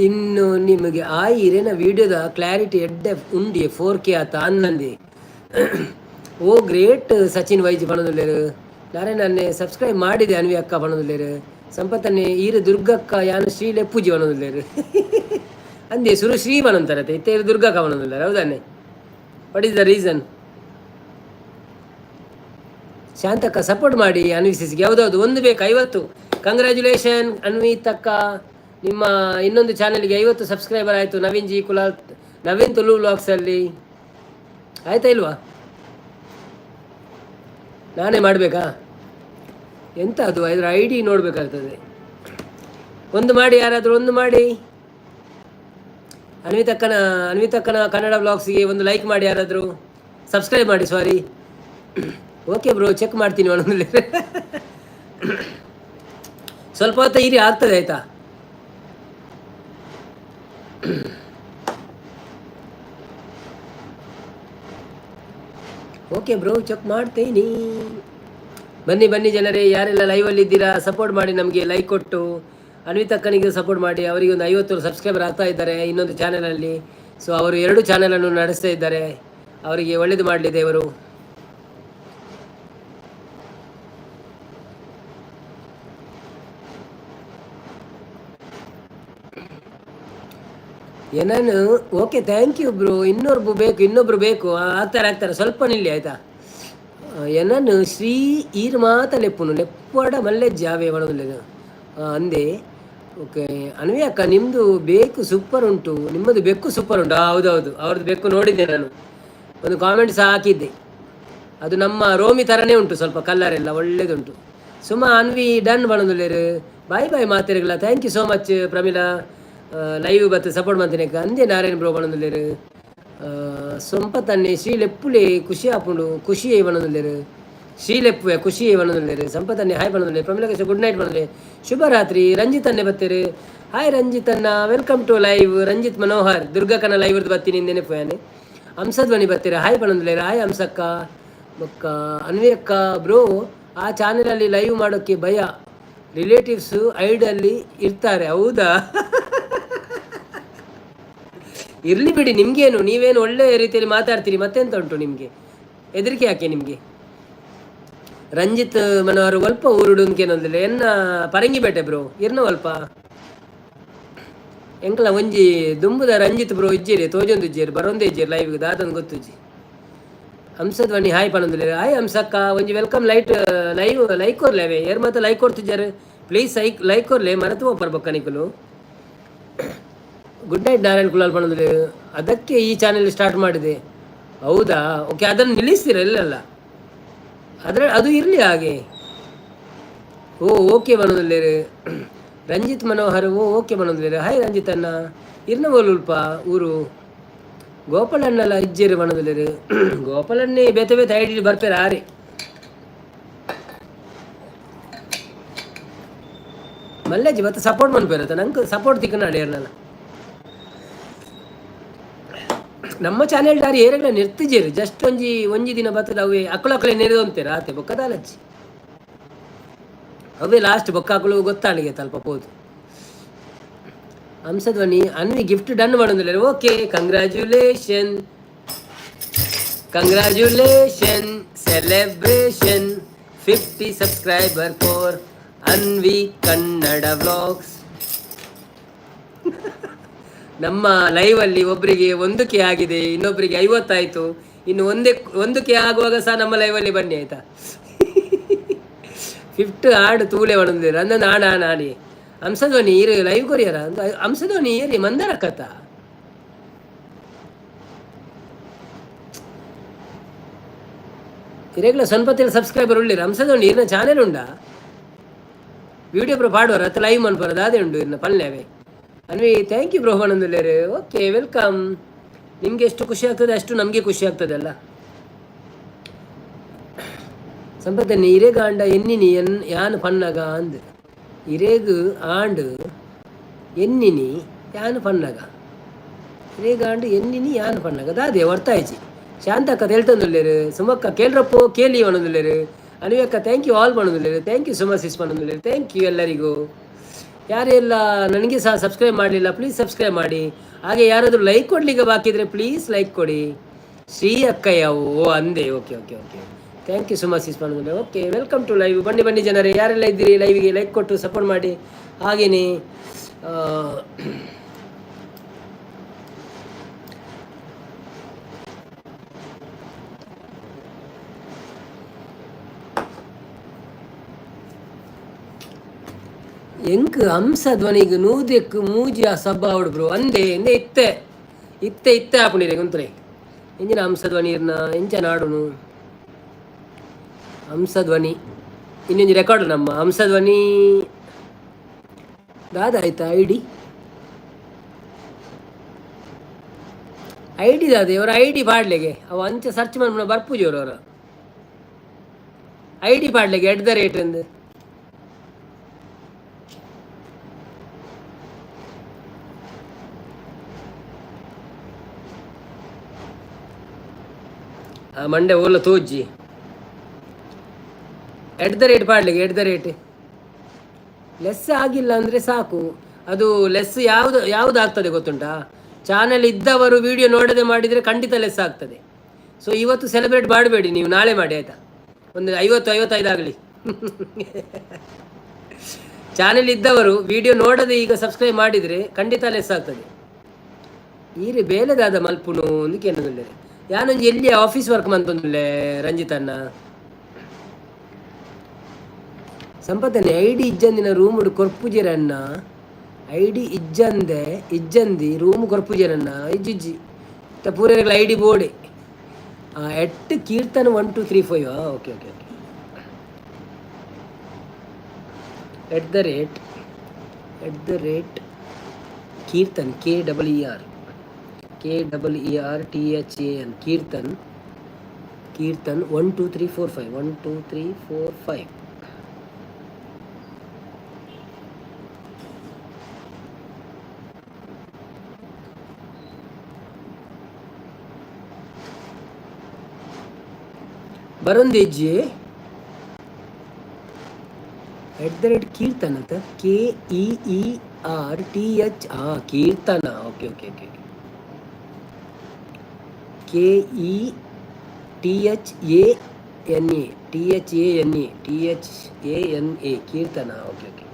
ಇನ್ನು ನಿಮಗೆ ಆ ಇರೇನ ವಿಡಿಯೋದ ಕ್ಲಾರಿಟಿ ಎಡ್ಡೆ ಉಂಡಿ 4K ಆತ ಅನ್ನಂದಿ ಓ ಗ್ರೇಟ್ ಸಚಿನ್ ವೈಜಿ ಪಣದುಲ್ಲೇರು ನಾರೇ ನನ್ನೇ ಸಬ್ಸ್ಕ್ರೈಬ್ ಮಾಡಿದೆ ಅನ್ವಿ ಅಕ್ಕ ಪಣದುಲ್ಲೇರು ಸಂಪತ್ತನ್ನೇ ಈರು ದುರ್ಗಕ್ಕ ಯಾನು ಶ್ರೀ ಲೆಪ್ಪುಜಿ ಪಣದುಲ್ಲೇರು ಅಂದೆ ಸುರು ಶ್ರೀ ಪಣಂತಾರತ್ತೆ ಇತ್ತೇರು ದುರ್ಗಕ್ಕ ಪಣದುಲ್ಲೇರು ಹೌದನ್ನೇ ವಾಟ್ ಈಸ್ ದ ರೀಸನ್ ಶಾಂತಕ್ಕ ಸಪೋರ್ಟ್ ಮಾಡಿ ಅನ್ವಿಸಿಸ್ಗೆ ಯಾವುದಾದ್ರು ಒಂದು ಬೇಕು 50 ಕಂಗ್ರ್ಯಾಚುಲೇಷನ್ ಅನ್ವಿತಕ್ಕ ನಿಮ್ಮ ಇನ್ನೊಂದು ಚಾನೆಲ್ಗೆ 50 ಸಬ್ಸ್ಕ್ರೈಬರ್ ಆಯಿತು ನವೀನ್ ತುಳು ವ್ಲಾಗ್ಸಲ್ಲಿ ಆಯ್ತಾ ಇಲ್ವಾ ನಾನೇ ಮಾಡಬೇಕಾ ಎಂತ ಅದು ಅದರ ID ನೋಡಬೇಕಾಗ್ತದೆ ಒಂದು ಮಾಡಿ ಯಾರಾದರೂ ಒಂದು ಮಾಡಿ ಅನ್ವಿತಕ್ಕನ ಕನ್ನಡ ವ್ಲಾಗ್ಸಿಗೆ ಒಂದು ಲೈಕ್ ಮಾಡಿ ಯಾರಾದರೂ ಸಬ್ಸ್ಕ್ರೈಬ್ ಮಾಡಿ ಸಾರಿ ಓಕೆ ಬ್ರೋ ಚೆಕ್ ಮಾಡ್ತೀನಿ ಒಂದೊಂದು ಸ್ವಲ್ಪ ಹೊತ್ತು ಇರಿ ಆಗ್ತದೆ ಆಯಿತಾ ಓಕೆ ಬ್ರೋ ಚೆಕ್ ಮಾಡ್ತೀನಿ ಬನ್ನಿ ಜನರೇ ಯಾರೆಲ್ಲ ಲೈವಲ್ಲಿ ಇದ್ದೀರಾ ಸಪೋರ್ಟ್ ಮಾಡಿ ನಮಗೆ ಲೈಕ್ ಕೊಟ್ಟು ಅನ್ವಿತಕ್ಕನಿಗೆ ಸಪೋರ್ಟ್ ಮಾಡಿ ಅವರಿಗೆ ಒಂದು 50 ಸಬ್ಸ್ಕ್ರೈಬರ್ ಆಗ್ತಾ ಇದ್ದಾರೆ ಇನ್ನೊಂದು ಚಾನಲಲ್ಲಿ ಸೊ ಅವರು 2 ಚಾನಲನ್ನು ನಡೆಸ್ತಾ ಇದ್ದಾರೆ ಅವರಿಗೆ ಒಳ್ಳೇದು ಮಾಡಲಿ ದೇವರು. ಏನಾನು ಓಕೆ, ಥ್ಯಾಂಕ್ ಯು ಬ್ರೋ. ಇನ್ನೊಬ್ರು ಬೇಕು ಆಗ್ತಾರೆ ಸ್ವಲ್ಪ ನಿಲ್ಲಿ ಆಯ್ತಾ. ಏನಾನು ಶ್ರೀ ಈರ್ ಮಾತ ಲೆಪ್ಪುನು ಲೆಪ್ಪಡ ಮಲ್ಲೆ ಜಾವೆ ಒಣಗಲೇನು ಅಂದೆ. ಓಕೆ ಅನ್ವಿ ಅಕ್ಕ, ನಿಮ್ಮದು ಬೇಕು ಸೂಪರ್ ಉಂಟು, ನಿಮ್ಮದು ಬೆಕ್ಕು ಸೂಪರ್ ಉಂಟು. ಹೌದೌದು, ಅವ್ರದ್ದು ಬೆಕ್ಕು ನೋಡಿದ್ದೆ ನಾನು, ಒಂದು ಕಾಮೆಂಟ್ ಸಹ ಹಾಕಿದ್ದೆ. ಅದು ನಮ್ಮ ರೋಮಿ ಥರನೇ ಉಂಟು, ಸ್ವಲ್ಪ ಕಲರ್ ಎಲ್ಲ ಒಳ್ಳೇದುಂಟು. ಸುಮಾ ಅನ್ವಿ ಡನ್ ಬಣದುಲ್ಲೇರು. ಬಾಯ್ ಬಾಯ್ ಮಾತಿರಲ್ಲ. Thank you so much Pramila. Live ಬತ್ತು ಸಪೋರ್ಟ್ ಮಾಡ್ತೀನಿ ಅಂದೆ. ನಾರಾಯಣ ಬ್ರೋ ಬಣದುಲ್ಲೇರು. ಸೊಂಪತ್ತನ್ನೇ ಶ್ರೀಲೆಪ್ಪುಲೆ ಖುಷಿ ಆಪುಂಡು ಖುಷಿ ಬಣದುಲ್ಲೇರು. ಶ್ರೀಲೆಪ್ಪುವೆ ಖುಷಿ ಬಣದುಲ್ಲೇರು. ಸಂಪತ್ತನ್ನೇ ಹಾಯ್ ಬಣದುಲ್ಲೆ. ಪ್ರಮೀಲಾ ಗುಡ್ ನೈಟ್ ಬಣದುಲ್ಲೆ. ಶುಭರಾತ್ರಿ. ರಂಜಿತ್ ಅನ್ನೇ ಬತ್ತೇರು. ಹಾಯ್ ರಂಜಿತ್ ಅನ್ನ, welcome to live. Ranjith Manohar ದುರ್ಗಕ್ಕನ ಲೈವ್ ಇರ್ದು ಬತ್ತೀನಿ ಇಂದೇನೆ ಪೋಯಾನೆ. ಹಂಸಧ್ವನಿ ಬರ್ತೀರ. ಹಾಯ್ ಬಣದುಲ್ಲೇರು. ಹಾಯ್ ಹಂಸಕ್ಕ ಬೊಕ್ಕ ಅನ್ವಿ ಅಕ್ಕ. ಬ್ರೋ ಆ ಚಾನಲಲ್ಲಿ ಲೈವ್ ಮಾಡೋಕ್ಕೆ ಭಯ, ರಿಲೇಟಿವ್ಸು ಐಡಲ್ಲಿ ಇರ್ತಾರೆ. ಹೌದಾ? ಇರಲಿ ಬಿಡಿ, ನಿಮಗೇನು, ನೀವೇನು ಒಳ್ಳೆ ರೀತಿಯಲ್ಲಿ ಮಾತಾಡ್ತೀರಿ, ಮತ್ತೆಂತ ಉಂಟು ನಿಮಗೆ, ಹೆದರಿಕೆ ಯಾಕೆ ನಿಮಗೆ? ರಂಜಿತ್ ಮನೋಹರ್ ಒಲ್ಪ ಊರುಡುನ್ಕೇನೊಂದಿಲ್ಲ ಎನ್ನ ಪರಂಗಿಬೇಟೆ ಬ್ರೋ ಇರ್ನ ಒಲ್ಪ ಎಂಕಲ ಒಂಜಿ ದುಂಬುದ ರಂಜಿತ್ ಬ್ರೋ ಇಜ್ಜೇರಿ ತೋಜೊಂದು ಇಜ್ಜೇರಿ ಬರೋಂದೇ ಇಜ್ಜೇರಿ ಲೈವ್ಗೆ ದಾದನ್ ಗೊತ್ತುಜ್ಜಿ. ಹಂಸಧ್ವನಿ ಹಾಯ್ ಪನೊಂದಿಲ್ಲ. ಹಾಯ್ ಹಂಸಕ್ಕ ಒಂಜಿ ವೆಲ್ಕಮ್ ಲೈಕ್ ಕೊರ್ಲೇವೆ ಏರ್ ಮಾತ್ರ ಲೈಕ್ ಕೊಡ್ತಿದ್ದಾರೆ. ಪ್ಲೀಸ್ ಲೈಕ್ ಕೊರ್ಲೆ ಮರೆತು ಬರ್ಬೇಕ ನಿಕಲು. ಗುಡ್ ನೈಟ್ ನಾರಾಯಣ್ ಕುಲಾಲ್ ಪಣದಲ್ಲಿ. ಅದಕ್ಕೆ ಈ ಚಾನೆಲ್ ಸ್ಟಾರ್ಟ್ ಮಾಡಿದೆ. ಹೌದಾ? ಓಕೆ, ಅದನ್ನು ನಿಲ್ಲಿಸ್ತೀರ ಇಲ್ಲಲ್ಲ, ಅದು ಇರಲಿ ಹಾಗೆ. ಓಕೆ ಮನೋದಲ್ಲೇರು. ರಂಜಿತ್ ಮನೋಹರ್ ಓಕೆ ಮನೋದಲ್ಲೇರು. ಹಾಯ್ ರಂಜಿತ್ ಅನ್ನ ಇರ್ನವೋಲ್ಪ ಊರು ಗೋಪಾಲಣ್ಣಲ್ಲ ಇಜ್ಜೇರು ಮನೋದಲ್ಲೇರು. ಗೋಪಾಲನ್ನೇ ಬೇತೆ ಐಡಿ ಬರ್ಪೇರ ಆರೆ. ಮಲ್ಲೇಜಿ ಮತ್ತೆ ಸಪೋರ್ಟ್ ಮನ್ಪೇರತ್ತ ನಂಗೆ ಸಪೋರ್ಟ್ ತಿಕ್ಕನಾಡಿ ಇರ್ನಲ್ಲ. ನಮ್ಮ ಚಾನೆಲ್ ದಾರಿ ಏರೆಗ್ಲ ನಿರ್ತಿಜೇರಿ ಜಸ್ಟ್ ಒಂಜಿ ದಿನ ಬರ್ತದೆ ಅವೇ ಅಕ್ಕಳೇ ನೆರೆದೊಂತೇರ ಆತೆ ಬೊಕ್ಕದಾಲಚ್ಚಿ ಅವೇ ಲಾಸ್ಟ್ ಬೊಕ್ಕಾಕಳು ಗೊತ್ತಾಳಿಗೆ ತಲ್ಪ ಹೋದು. ಹಂಸಧ್ವನಿ ಅನ್ವಿ ಗಿಫ್ಟ್ ಡನ್ ಮಾಡೋದಿಲ್ಲ. Okay, congratulation celebration 50 subscriber for Anvi Kannada vlogs. ನಮ್ಮ ಲೈವಲ್ಲಿ ಒಬ್ಬರಿಗೆ 1K ಆಗಿದೆ, ಇನ್ನೊಬ್ಬರಿಗೆ 50 ಆಯಿತು. ಇನ್ನು ಒಂದಕ್ಕೆ ಆಗುವಾಗ ಸಹ ನಮ್ಮ ಲೈವಲ್ಲಿ ಬನ್ನಿ ಆಯಿತಾ. 50 ಆಡು ತೂಲೆ ಒಣಂದಿರ ಅಂದ ನಾಡಿ ಹಂಸಧ್ವನಿ ಇರು ಲೈವ್ ಕೊರಿಯರ ಅಂತ. ಹಂಸಧ್ವನಿ ಏರಿ ಮಂದರ ಕಥ ಇರೆಗ್ಲ ಸ್ವಲ್ಪತ್ತಿನ ಸಬ್ಸ್ಕ್ರೈಬರ್ ಉಳ್ಳಿರ. ಹಂಸಧ್ವನಿ ಇರ್ನ ಚಾನೆಲ್ ಉಂಡ ವಿಡಿಯೋ ಬ್ರೋ ಪಾಡುವರ ಅಥವಾ ಲೈವ್ ಮನ್ಪರದ ಅದೇ ಉಂಡು ಇರ್ನ ಪಲ್ಯವೇ. ಅನ್ವಿ ಥ್ಯಾಂಕ್ ಯು ಬ್ರೋ ಬಣಂದುಲ್ಲೇರು. Okay welcome. ನಿಮಗೆ ಎಷ್ಟು ಖುಷಿ ಆಗ್ತದೆ ಅಷ್ಟು ನಮಗೆ ಖುಷಿ ಆಗ್ತದಲ್ಲ. ಸಂಪತ್ತನ್ನೇ ಇರೇಗಾಂಡ ಎನ್ನಿನಿ ಯಾನ್ ಪನ್ನಗ ಅಂದ್. ಇರೇಗು ಆಂಡ್ ಎನ್ನಿನಿ ಯಾನ್ ಪನ್ನಗ. ಇರೇಗಾಂಡ್ ಎನ್ನಿನಿ ಯಾನ್ ಪನ್ನಗ ದಾದೆ ಹೊರ್ತಾಯ್ಚಿ. ಶಾಂತಕ್ಕ ಹೇಳ್ತಂದುಲ್ಲೇರು. ಸುಮಕ್ಕ ಕೇಳ್ರಪ್ಪೋ ಕೇಳಿ ಬಣಂದುಲ್ಲೇರು. ಅನ್ವಕ್ಕ ಥ್ಯಾಂಕ್ ಯು ಆಲ್ ಬಣಂದುಲ್ಲೇರು. ಥ್ಯಾಂಕ್ ಯು ಸುಮಸಿಸ್ ಬಣಂದುಲ್ಲೇರು. ಥ್ಯಾಂಕ್ ಯು ಎಲ್ಲರಿಗೂ. ಯಾರೆಲ್ಲ ನನಗೆ ಸಹ ಸಬ್ಸ್ಕ್ರೈಬ್ ಮಾಡಲಿಲ್ಲ ಪ್ಲೀಸ್ ಸಬ್ಸ್ಕ್ರೈಬ್ ಮಾಡಿ. ಹಾಗೆ ಯಾರಾದರೂ ಲೈಕ್ ಕೊಡ್ಲಿಕ್ಕೆ ಬಾಕಿ ಇದ್ರೆ ಪ್ಲೀಸ್ ಲೈಕ್ ಕೊಡಿ. ಶ್ರೀ ಅಕ್ಕಯ್ಯ ಅಂದೆ. ಓಕೆ ಥ್ಯಾಂಕ್ ಯು ಸುಮಸಿಸ್ ಬಣಂದುಲ್ಲೆ. Okay welcome to live. ಬನ್ನಿ ಜನರೇ, ಯಾರೆಲ್ಲ ಇದ್ದೀರಿ ಲೈವಿಗೆ ಲೈಕ್ ಕೊಟ್ಟು ಸಪೋರ್ಟ್ ಮಾಡಿ. ಹಾಗೆಯೇ ಎಂಕ್ ಹಂಸಧ್ವನಿಗೆ ನೂದೆಕ್ಕು ಮೂಜಿ ಆ ಸಬ್ಬ ಅವಡು ಬ್ರೋ ಅಂದೆ ಇತ್ತೆ ಆಪುಣಿರೆ ಕುಂತ್ರೆ ಎಂಜಿನ ಹಂಸಧ್ವನಿ ಇರ್ನ ಎಂಚ ನಾಡುನು ಹಂಸಧ್ವನಿ ಇನ್ನೊಂದು ರೆಕಾರ್ಡ್ ನಮ್ಮ ಹಂಸಧ್ವನಿ ದಾದ ಆಯ್ತಾ ಐಡಿ ದಾದ ಅವರ ಐಡಿ ಪಾಡ್ಲೆಗೆ ಅವ ಅಂಚ ಸರ್ಚ್ ಮಾಡ್ಬಿಡ ಬರ್ಪೂಜಿ ಅವರ ಐಡಿ ಪಾಡ್ಲೆಗೆ @ ಎಂದು ಮಂಡೆ ಓಲ ತೋಜ್ಜಿ @ ಪಾಡ್ಲಿಗೆ @ ಲೆಸ್ ಆಗಿಲ್ಲ ಅಂದರೆ ಸಾಕು. ಅದು ಲೆಸ್ ಯಾವುದು ಆಗ್ತದೆ ಗೊತ್ತುಂಟಾ? ಚಾನೆಲ್ ಇದ್ದವರು ವಿಡಿಯೋ ನೋಡದೆ ಮಾಡಿದರೆ ಖಂಡಿತ ಲೆಸ್ ಆಗ್ತದೆ. ಸೊ ಇವತ್ತು ಸೆಲೆಬ್ರೇಟ್ ಮಾಡಬೇಡಿ, ನೀವು ನಾಳೆ ಮಾಡಿ ಆಯಿತಾ. ಒಂದು 55 ಆಗಲಿ. ಚಾನೆಲ್ ಇದ್ದವರು ವಿಡಿಯೋ ನೋಡದೆ ಈಗ ಸಬ್ಸ್ಕ್ರೈಬ್ ಮಾಡಿದರೆ ಖಂಡಿತ ಲೆಸ್ ಆಗ್ತದೆ. ಈರೆ ಬೇಲೆದಾದ ಮಲ್ಪುನು ಒಂದು ಕೇನದಲ್ಲೇ ಯಾನೊಂದು ಎಲ್ಲಿ ಆಫೀಸ್ ವರ್ಕ್ ಮಂತೊಂದುಲ್ಲೆ ರಂಜಿತಣ್ಣ ಸಂಪತ್ತನೆ ಐಡಿ ಇಜ್ಜಂದಿನ ರೂಮ್ ಕೊರ್ಪುಜೆರಣ್ಣ ಐಡಿ ಇಜ್ಜಂದಿ ರೂಮ್ ಕೊರ್ಪುಜೆರಣ್ಣ ಇಜ್ಜಿಜ್ಜಿ ಪೂರೈಗಳ ಐಡಿ ಬೋರ್ಡೆ at Keerthan 1 2 3 4. Okay okay okay. At the rate Keerthan KEERTHAN Keerthan 1 2 3 4 5 1 2 3 4 5. ಬರೊಂದೇಜ್ಜಿ @ಕೀರ್ತನ್ ಅಂತ KEERTH Keerthana. Okay okay okay okay. KEETHANA Keerthana. Okay okay.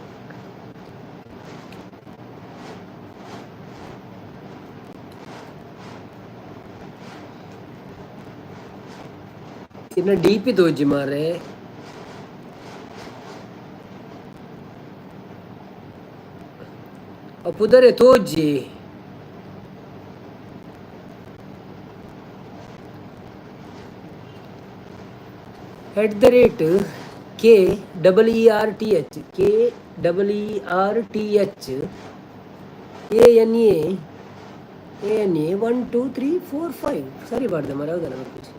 ಇನ್ನು DP ತೋಜಿ ಮಾರೆ ಪುದರೆ ತೋಜಿ @KEERTH ANA 1 2 3 4 5. ಸರಿ ಬಾರ್ದೆ ಮರ ಹೌದಲ್ಲ ಬರ್ತೀವಿ.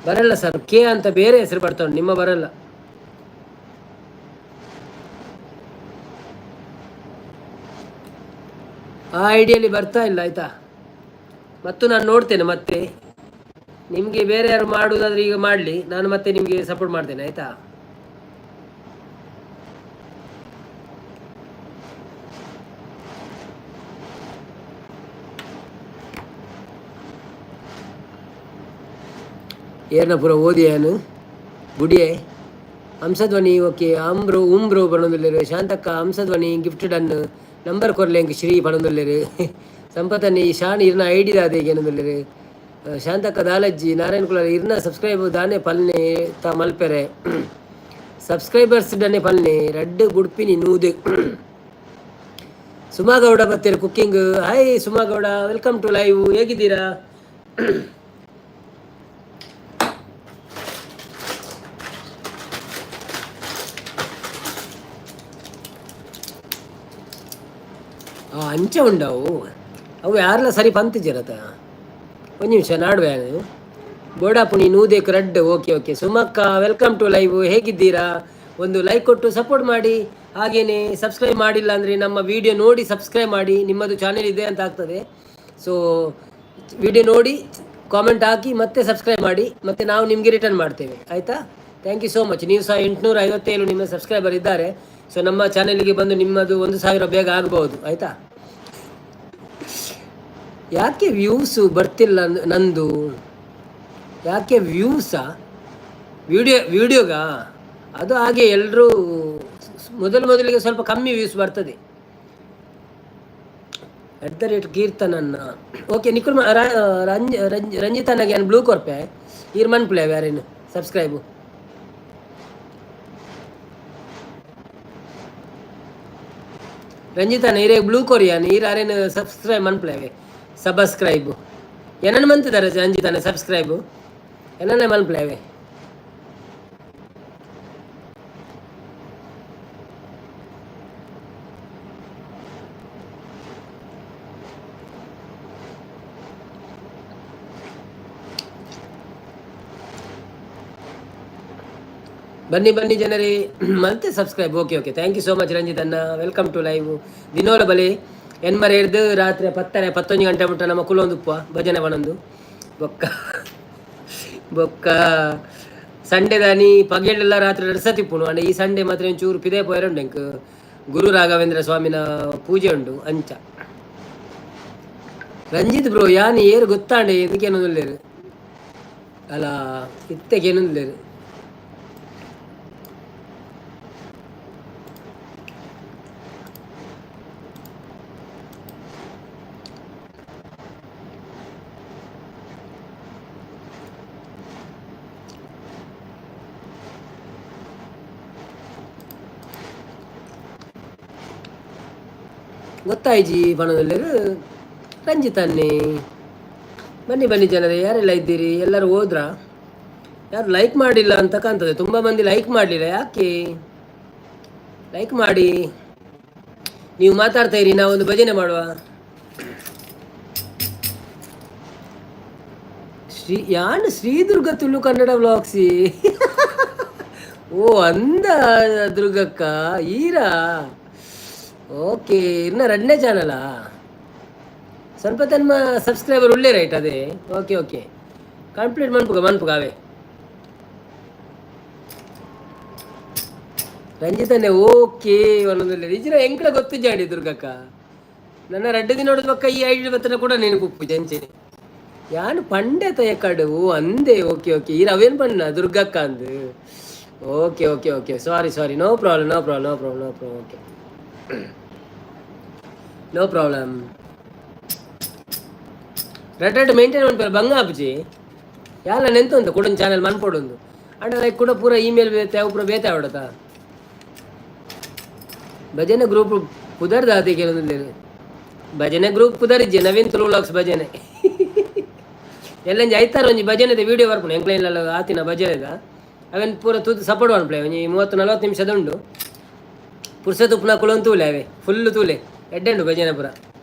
ಬರಲ್ಲ ಸರ್, ಕೆ ಅಂತ ಬೇರೆ ಹೆಸರು ಬರ್ತಾವೆ, ನಿಮ್ಮ ಬರಲ್ಲ. ಆ ಐಡಿಯಲ್ಲಿ ಬರ್ತಾ ಇಲ್ಲ ಆಯ್ತಾ. ಮತ್ತು ನಾನು ನೋಡ್ತೇನೆ, ಮತ್ತೆ ನಿಮಗೆ ಬೇರೆ ಯಾರು ಮಾಡುವುದಾದ್ರೆ ಈಗ ಮಾಡಲಿ, ನಾನು ಮತ್ತೆ ನಿಮಗೆ ಸಪೋರ್ಟ್ ಮಾಡ್ತೇನೆ ಆಯ್ತಾ. ಏರ್ನ ಪೂರ ಓದಿಯಾನು ಗುಡಿಯೇ ಹಂಸಧ್ವನಿ. ಓಕೆ. ಉಮ್ಬ್ರೋ ಪಣೊಂದುಲ್ಲೆರು ಶಾಂತಕ್ಕ ಹಂಸಧ್ವನಿ ಗಿಫ್ಟೆಡ್ ಅನ್ನು ನಂಬರ್ ಕೊರ್ಲೆಂಗೆ ಶ್ರೀ ಪಣೊಂದುಲ್ಲೆರು ಸಂಪತ್ತನಿ ಶಾನ್ ಇರ್ನ ಐಡಿ ದಾದೆಗೆ ಏನಂದುಲ್ಲೆರು ಶಾಂತಕ್ಕ ದಾಲಜ್ಜಿ ನಾರಾಯಣ ಕುಲಾರ್ ಇರ್ನ ಸಬ್ಸ್ಕ್ರೈಬ್ ದಾನೆ ಪಲ್ನೆ ತ ಮಲ್ಪೆರೆ subscribers ಡನ್ನೆ ಪಲ್ನೆ ರಡ್ಡು ಗುಡ್ಪಿನಿ ನೂದೆ. ಸುಮಾಗೌಡ ಬತ್ತೇರು cooking. Hi ಸುಮಾಗೌಡ, welcome to live. ಹೇಗಿದ್ದೀರಾ? ಅಂಚೆ ಉಂಡವು ಅವು ಯಾರೆಲ್ಲ ಸರಿ ಪಂತಿಜಿರತ್ತ. ಒಂದು ನಿಮಿಷ ನಾಡುವೆ ಬೋಡಾಪುನಿ ನೂದೇಕ್ ರಡ್. Okay okay. ಸುಮಕ್ಕ ವೆಲ್ಕಮ್ ಟು ಲೈವ್. ಹೇಗಿದ್ದೀರಾ? ಒಂದು ಲೈಕ್ ಕೊಟ್ಟು ಸಪೋರ್ಟ್ ಮಾಡಿ. ಹಾಗೆಯೇ ಸಬ್ಸ್ಕ್ರೈಬ್ ಮಾಡಿಲ್ಲ ಅಂದರೆ ನಮ್ಮ ವಿಡಿಯೋ ನೋಡಿ ಸಬ್ಸ್ಕ್ರೈಬ್ ಮಾಡಿ, ನಿಮ್ಮದು ಚಾನೆಲ್ ಇದೆ ಅಂತ ಆಗ್ತದೆ. ಸೊ ವಿಡಿಯೋ ನೋಡಿ ಕಾಮೆಂಟ್ ಹಾಕಿ ಮತ್ತೆ ಸಬ್ಸ್ಕ್ರೈಬ್ ಮಾಡಿ, ಮತ್ತು ನಾವು ನಿಮಗೆ ರಿಟರ್ನ್ ಮಾಡ್ತೇವೆ ಆಯಿತಾ. Thank you so much. ನೀವು ಸಹ 857 ನಿಮ್ಮ ಸಬ್ಸ್ಕ್ರೈಬರ್ ಇದ್ದಾರೆ. ಸೊ ನಮ್ಮ ಚಾನೆಲ್ಗೆ ಬಂದು ನಿಮ್ಮದು 1000 ಬೇಗ ಆಗ್ಬೋದು ಆಯಿತಾ. ಯಾಕೆ ವ್ಯೂಸು ಬರ್ತಿಲ್ಲ ನಂದು? ಯಾಕೆ ವ್ಯೂಸಾ? ವಿಡಿಯೋಗ ಅದು ಹಾಗೆ ಎಲ್ಲರೂ ಮೊದಲಿಗೆ ಸ್ವಲ್ಪ ಕಮ್ಮಿ ವ್ಯೂಸ್ ಬರ್ತದೆ. @ಕೀರ್ತನನ್ನ. ಓಕೆ. ನಿಖುಲ್ ರಂಜಿತನಾಗೆ ಏನು ಬ್ಲೂ ಕೊರ್ಪೆ ಇರ್ಮನ್ ಪ್ಲೇ ಯಾರೇನು ಸಬ್ಸ್ಕ್ರೈಬು ರಂಜಿತಾನ ಇರೇ ಬ್ಲೂ ಕೊರಿಯಾನ್ ಇರಾರೇನು ಸಬ್ಸ್ಕ್ರೈಬ್ ಮನ್ಪ್ಲೇವೆ ಸಬ್ಸ್ಕ್ರೈಬು ಏನನ್ನು ಮಂತಿದ್ದಾರೆ ರಂಜಿತಾನೆ ಸಬ್ಸ್ಕ್ರೈಬು ಏನನ್ನೇ ಮನ್ಪ್ಲೇವೆ. ಬನ್ನಿ ಜನರೇ ಮತ್ತೆ subscribe. Okay okay. Thank you so much Ranjith ಅನ್ನ. Welcome to live. ದಿನೋಲ ಬಲೆ ಎನ್ಮರೆ ಹಿಡ್ದು ರಾತ್ರಿ 10-11 ಗಂಟೆ ಮುಟ್ಟ ನಮ್ಮ ಕುಲೊಂದುಪ್ಪ ಭಜನೆ ಬಣಂದು ಬೊಕ್ಕ ಬೊಕ್ಕ ಸಂಡೆ ದಾನಿ ಪಗಲೆಲ್ಲ ರಾತ್ರಿ ನಡ್ಸತಿಪ್ಪುನು ಅಂಡ್ ಈ ಸಂಡೆ ಮಾತ್ರ ಚೂರು ಪಿದೆ ಪೋಯರುಂಡು ಎಂಕ್ ಗುರು ರಾಘವೇಂದ್ರ ಸ್ವಾಮಿನ ಪೂಜೆ ಉಂಡು ಅಂಚ ರಂಜಿತ್ ಬ್ರೋ ಯಾನ್ ಏರು ಗೊತ್ತಾಂಡೆ ಇದಕ್ಕೇನೊಂದುಲ್ಲೇರು ಅಲ್ಲ ಇತ್ತಗೇನೊಂದುಲ್ಲೇರು ಗೊತ್ತಾಯ್ಜಿ ಬಣದಲ್ಲೇರು ರಂಜಿತ್ ಅನ್ನಿ ಬನ್ನಿ ಬನ್ನಿ ಜನರೇ ಯಾರೆಲ್ಲ ಇದ್ದೀರಿ ಎಲ್ಲರೂ ಹೋದ್ರಾ ಯಾರು ಲೈಕ್ ಮಾಡಿಲ್ಲ ಅಂತ ಕಾಣ್ತದೆ ತುಂಬ ಮಂದಿ ಲೈಕ್ ಮಾಡಲಿಲ್ಲ ಯಾಕೆ ಲೈಕ್ ಮಾಡಿ ನೀವು ಮಾತಾಡ್ತಾ ಇರಿ ನಾವೊಂದು ಭಜನೆ ಮಾಡುವ ಶ್ರೀದುರ್ಗ ತುಳು ಕನ್ನಡ ವ್ಲಾಗ್ಸಿ ಓ ಅಂದ ದುರ್ಗಕ್ಕ ಈರಾ ಓಕೆ ಇನ್ನ 2ನೇ ಚಾನಲಾ ಸ್ವಲ್ಪ ತನ್ಮ ಸಬ್ಸ್ಕ್ರೈಬರ್ ಉಳ್ಳೇ ರೈಟ್ ಅದೇ ಓಕೆ ಓಕೆ ಕಂಪ್ಲೀಟ್ ಮನ್ಪುಗ ಅವೇ ರಂಜಿತನ್ನೇ ಓಕೆ ಒಂದೊಂದಲ್ಲಿ ನಿಜ ಎಂಕಲ ಗೊತ್ತು ಜಾಡಿ ದುರ್ಗಕ್ಕ ನನ್ನ 2 ದಿನ ನೋಡಿದ ಪಕ್ಕ ಈ 5 ಬತ್ತನ ಕೂಡ ನೀನು ಕುಪ್ಪು ಜಂಚೆನೆ ಯಾನು ಪಂಡೆ ತಯಕಡು ಅಂದೆ ಓಕೆ ಓಕೆ ಈ ರವೇನು ಪಣ್ಣ ದುರ್ಗಕ್ಕ ಅಂದು okay okay okay sorry no problem okay no problem red maintain ಮಾಡ್ತಾರೆ ಬಂಗ ಆಪುಜಿ ಯಾಲ ನೆಂತು ಅಂತ ಕೂಡ ಚಾನಲ್ ಮನ್ಪೊಡೊಂದು ಅಂಡ ಲೈಕ್ ಕೂಡ ಪೂರ ಇಮೇಲ್ ಬೇತೆ ಅವು ಪೂರ ಬೇತೆ ಆವಡತ ಭಜನೆ ಗ್ರೂಪ್ ಕುದರ್ದ ಆತಿ ಕೆಲವೊಂದು ಭಜನೆ ಗ್ರೂಪ್ ಕುದರಿಜ್ಜೆ ನವೀನ್ ತುಳು ವ್ಲಾಗ್ಸ್ ಭಜನೆ ಎಲ್ಲಂಜಿ ಐತಾರ ಒಂಜಿ ಭಜನೆದ ವಿಡಿಯೋ ಬರ್ಪುನು ಎಂಕ್ಲೈನ್ಲ ಆತಿನ ಭಜನೆದ ಅವೇನು ಪೂರ ತೂತು ಸಪೋರ್ಟ್ ಮಾಡ್ಪ್ಲೆ ಒಂಜಿ 30-40 ನಿಮಿಷದ ಉಂಡು ಪುರ್ಸತ್ ಉಪ್ಪುನ ಕುಳೊಂದು ತೂಲೆ ಅವೇ ಫುಲ್ಲು ತೂಲೆ ಎಡ್ಡೆಂಡು ಭಜನೆ ಪುರ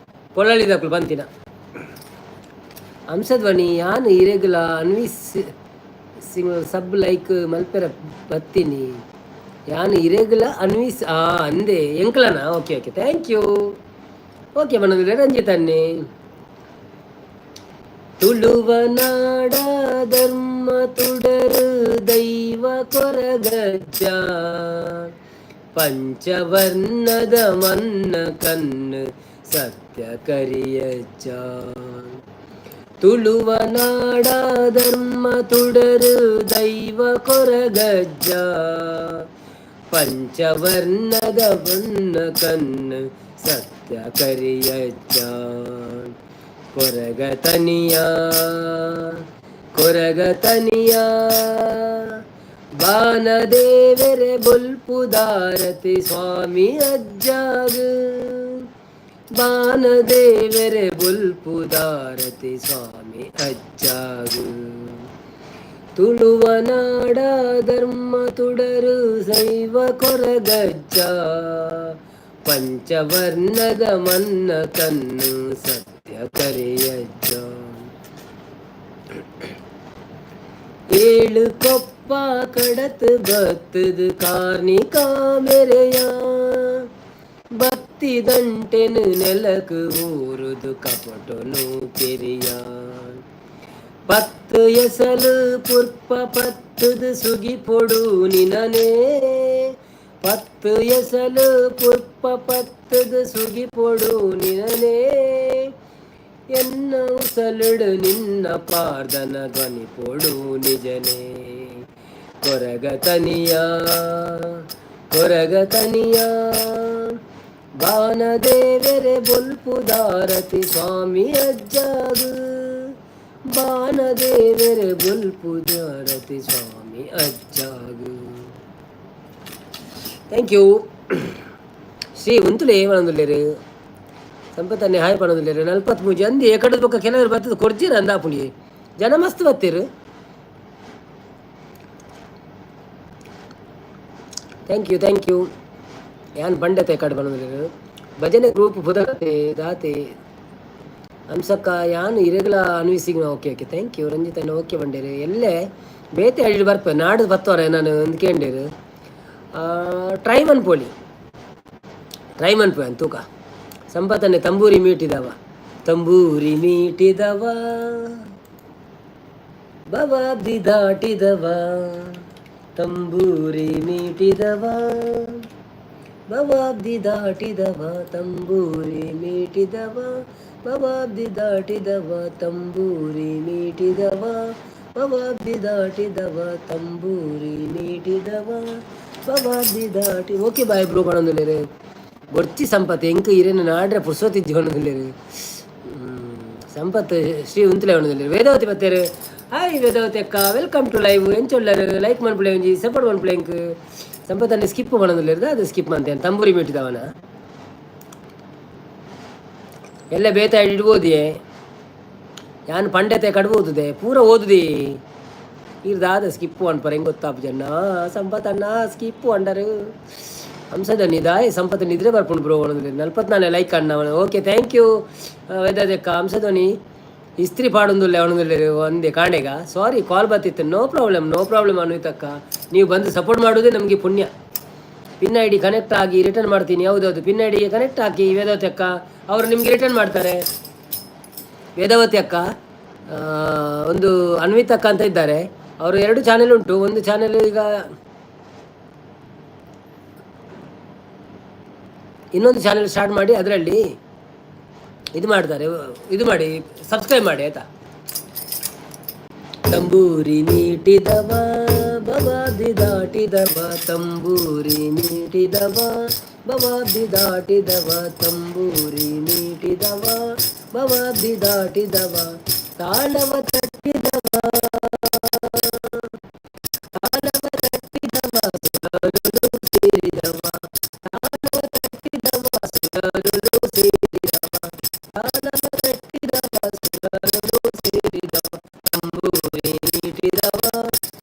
ಪೊಳ್ಳಳಿದಕ್ಕಳು ಬಂತಿನ ಅಂಶಧ್ವನಿ ಯಾನು ಇರೆಗ್ಯುಲ ಅನ್ವಿಸ್ ಸಬ್ ಲೈಕ್ ಮಲ್ಪೆರ ಬತ್ತೀನಿ ಯಾನು ಇರೆಗ್ಯುಲ ಅನ್ವಿಸ್ ಅಂದೆ ಎಂಕ್ಲನಾ ಓಕೆ ಥ್ಯಾಂಕ್ ಯು ಓಕೆ ಬನ್ನದಿಲ್ಲ ರಂಜಿತ್ ಅನ್ನಿ ತುಳುವ ನಾಡ ಧರ್ಮ ತುಡರು ದೈವ ಕೊರಗಜ್ಜ ಪಂಚವರ್ಣದ ಮನ್ನ ಕಣ್ಣು ಸತ್ಯ ಕರಿಯಜ್ಜ ತುಳುವ ನಾಡ ಧರ್ಮ ತುಡರು ದೈವ ಕೊರಗಜ್ಜ ಪಂಚವರ್ಣದ ಮನ್ನ ಕಣ್ಣು ಸತ್ಯ ಕರಿಯಜ್ಜ ಕೊರಗತನಿಯ ಬಾನದೇವರೆ ಬೊಲ್ಪುದಾರತಿ ಸ್ವಾಮಿ ಅಜ್ಜಾಗ ಬಾನದೇವರೆ ಬೊಲ್ಪುದಾರತಿ ಸ್ವಾಮಿ ಅಜ್ಜಾಗ ತುಳುವ ನಾಡ ಧರ್ಮ ತುಡರು ಶೈವ ಕೊರಗಜ್ಜ ಪಂಚವರ್ಣದ ಮನ್ನ ಕಣ್ಣು ಸತ್ಯ ಕರೆಯಜ್ಜ 7 ಕೊಪ್ಪ ಕಡತ್ ಬತ್ತದು ಕಾರ್ನಿಕ ಮೆರೆಯ ಬತ್ತಿದಂಟೆನು ನೆಲಕು ಊರುದು ಕಪಟನು ಕೆರಿಯ 10 ಎಸಲು ಪುರ್ಪ ಪತ್ತದು ಸುಗಿ ಪೊಡು ನಿನನೇ 10 ಎಸಲು ಪುರ್ಪ ಪತ್ತದು ಸುಗಿ ಪೊಡು ನಿನನೇ ಎನ್ನ ಉಸಲುಡು ನಿನ್ನ ಪಾರ್ದನ ಧ್ವನಿ ಪೊಡು ನಿಜನೇ ಕೊರಗತನಿಯ ಬಾನದೇವರೆ ಬೊಲ್ಪುದಾರತಿ ಸ್ವಾಮಿ ಅಜ್ಜಾಗು ಬಾನದೇವರೆ ಬೊಲ್ಪುದಾರತಿ ಸ್ವಾಮಿ ಅಜ್ಜಾಗು ಥ್ಯಾಂಕ್ ಯು ಶ್ರೀ ಉಂತುಲೆ ಏಮನೊಂದುಲ್ಲೇರು ಸಂಪತ್ತನ್ನೇ ಹಾಯ್ ಪಣೋದಿಲ್ಲ 43 ಜಂದಿ ಏಕಡದ ಪಕ್ಕ ಕೆಲವರು ಬರ್ತದೆ ಕೊಡ್ತೀರ ಅಂದಾಪುಣಿ ಜನ ಮಸ್ತ್ ಬರ್ತೀರು ಥ್ಯಾಂಕ್ ಯು ಯಾನ್ ಬಂಡತೆ ಕಡೆ ಪಣೋದಿಲ್ಲ ಭಜನೆ ಗ್ರೂಪ್ ಬುಧತೆ ದಾತೆ ಹಂಸಕ್ಕ ಯಾನು ಇರೆಗ್ಯುಲ ಅನ್ವಿಸಿಂಗ್ ಓಕೆ ಥ್ಯಾಂಕ್ ಯು ರಂಜಿತನ ಓಕೆ ಬಂಡೇರು ಎಲ್ಲೇ ಬೇತೆ ಅಡಿ ಬರ್ಪ ನಾಡು ಬತ್ತವರ ನಾನು ಅಂದ್ಕೊಂಡೇರು ಟ್ರೈ ಮನ್ಪೋಳಿ ಅಂತ ತೂಕ ಸಂಪತ್ತನ್ನೇ ತಂಬೂರಿ ಮೀಟಿದವ, ತಂಬೂರಿ ಮೀಟಿದವ, ಬವಾಬ್ದಿ ದಾಟಿದವ, ತಂಬೂರಿ ಮೀಟಿದವ, ಬವಾಬ್ದಿ ದಾಟಿದವ, ತಂಬೂರಿ ಮೀಟಿದವ, ಬವಾಬ್ದಿ ದಾಟಿದವ, ತಂಬೂರಿ ಮೀಟಿದವ, ಬವಾಬ್ದಿ ದಾಟಿದವ, ತಂಬೂರಿ ಮೀಟಿದವ, ಬವಾಬ್ದಿ ದಾಟಿ. ಓಕೆ ಬಾಯ್ ಬ್ರೋ ಪಣೊಂದುಲ್ಲೆರ್ ಬೊರ್ಚಿ ಸಂಪತ್ ಎಂಕ್ ಇರೇನು ನಾಡ್ರೆ ಪುರ್ಸೋತಿಜ್ಜಿ ಹೊಣೊಂದುಲ್ಲೆರ್ ಸಂಪತ್ ಶ್ರೀ ಉಂತುಲೆ ಹೊಣೊಂದುಲ್ಲೆರ್ ವೇದಾವತಿ ಬತ್ತೇರು. ಹಾಯ್ ವೇದಾವತಿ ಅಕ್ಕ, ವೆಲ್ಕಮ್ ಟು ಲೈವ್. ಎಂಚೊಲ್ಲರು ಲೈಕ್ ಮನ್ಪುಳೆ ಒಂಜಿ ಸಪೋರ್ಟ್ ಮನ್ಪುಳೆ ಎಂಕ್ ಸಂಪತ್ತನ್ನು ಸ್ಕಿಪ್ ಮಾಡೋದಿಲ್ಲ, ಅದು ಸ್ಕಿಪ್ ಮಾಡ್ತೇನೆ. ತಂಬೂರಿ ಮೀಟಿದವನ ಎಲ್ಲ ಬೇತ ಇಡ್ಬೋದಿಯೇ ಯಾನು ಪಂಡತೆ ಕಡ್ಬೋದುದೆ ಪೂರ ಓದುದಿ ಇರ್ದಾದ ಸ್ಕಿಪ್ಪು ಅನ್ಪರ ಹೆಂಗೆ ಗೊತ್ತಾಪ ಜನ ಸಂಪತ್ತನ್ನ ಸ್ಕಿಪ್ಪು ಅಂಡರು ಹಂಸಧ್ವನಿದಾಯ್ ಸಂಪತ್ತು ನಿದ್ರೆ ಬರ್ಪುಂಡು ಬ್ರೋ ಅನ್ನೋದಿಲ್ಲ 44 ಲೈಕ್ ಅಣ್ಣ. ಓಕೆ ಥ್ಯಾಂಕ್ ಯು ವೇದಕ್ಕ. ಹಂಸಧ್ವನಿ ಇಸ್ತ್ರಿ ಪಾಡೊಂದುಲ್ಲೆ ಅವನೊಂದಿಲ್ಲ ಒಂದೇ ಕಾಣೆಗ ಸಾರಿ ಕಾಲ್ ಬರ್ತಿತ್ತು. ನೋ ಪ್ರಾಬ್ಲಮ್ ಅನ್ನೋತಕ್ಕ. ನೀವು ಬಂದು ಸಪೋರ್ಟ್ ಮಾಡೋದೇ ನಮಗೆ ಪುಣ್ಯ. ಪಿನ್ ಐ ಡಿ ಕನೆಕ್ಟ್ ಆಗಿ ರಿಟರ್ನ್ ಮಾಡ್ತೀನಿ. ಯಾವುದಾದ್ರು ಪಿನ್ ಐ ಡಿಗೆ ಕನೆಕ್ಟ್ ಹಾಕಿ ವೇದಾವತಿ ಅಕ್ಕ, ಅವರು ನಿಮಗೆ ರಿಟರ್ನ್ ಮಾಡ್ತಾರೆ. ವೇದಾವತಿ ಅಕ್ಕ, ಒಂದು ಅನ್ವಿತ್ ಅಕ್ಕ ಅಂತ ಇದ್ದಾರೆ, ಅವರು 2 ಚಾನೆಲ್ ಉಂಟು. ಒಂದು ಚಾನೆಲ್ ಈಗ ಇನ್ನೊಂದು ಚಾನೆಲ್ ಸ್ಟಾರ್ಟ್ ಮಾಡಿ ಅದರಲ್ಲಿ ಇದು ಮಾಡ್ತಾರೆ. ಇದು ಮಾಡಿ ಸಬ್ಸ್ಕ್ರೈಬ್ ಮಾಡಿ ಆಯ್ತಾ. ತಂಬೂರಿ ಮೀಟಿದವ, ಬವಾಬ್ದಿ ದಾಟಿದವ, ತಂಬೂರಿ ಮೀಟಿದವ, ಬವಾಬ್ದಿ ದಾಟಿದವ, ತಂಬೂರಿ ಮೀಟಿದವ, ಬವಾಬ್ದಿ ದಾಟಿದವ, ತಾಳವ ತಟ್ಟಿದವ, ತಾಳವ ತಟ್ಟಿದವ, ಸುರರು ಸೇರಿದವ, ತಾಳವ ತಟ್ಟಿದವ, ಸುರರು ಸೇರಿದವ, ತಾಳವ ತಟ್ಟಿದವ, ಸುರರು ಸೇರಿದವ, ತಂಬೂರಿ ಮೀಟಿದವ,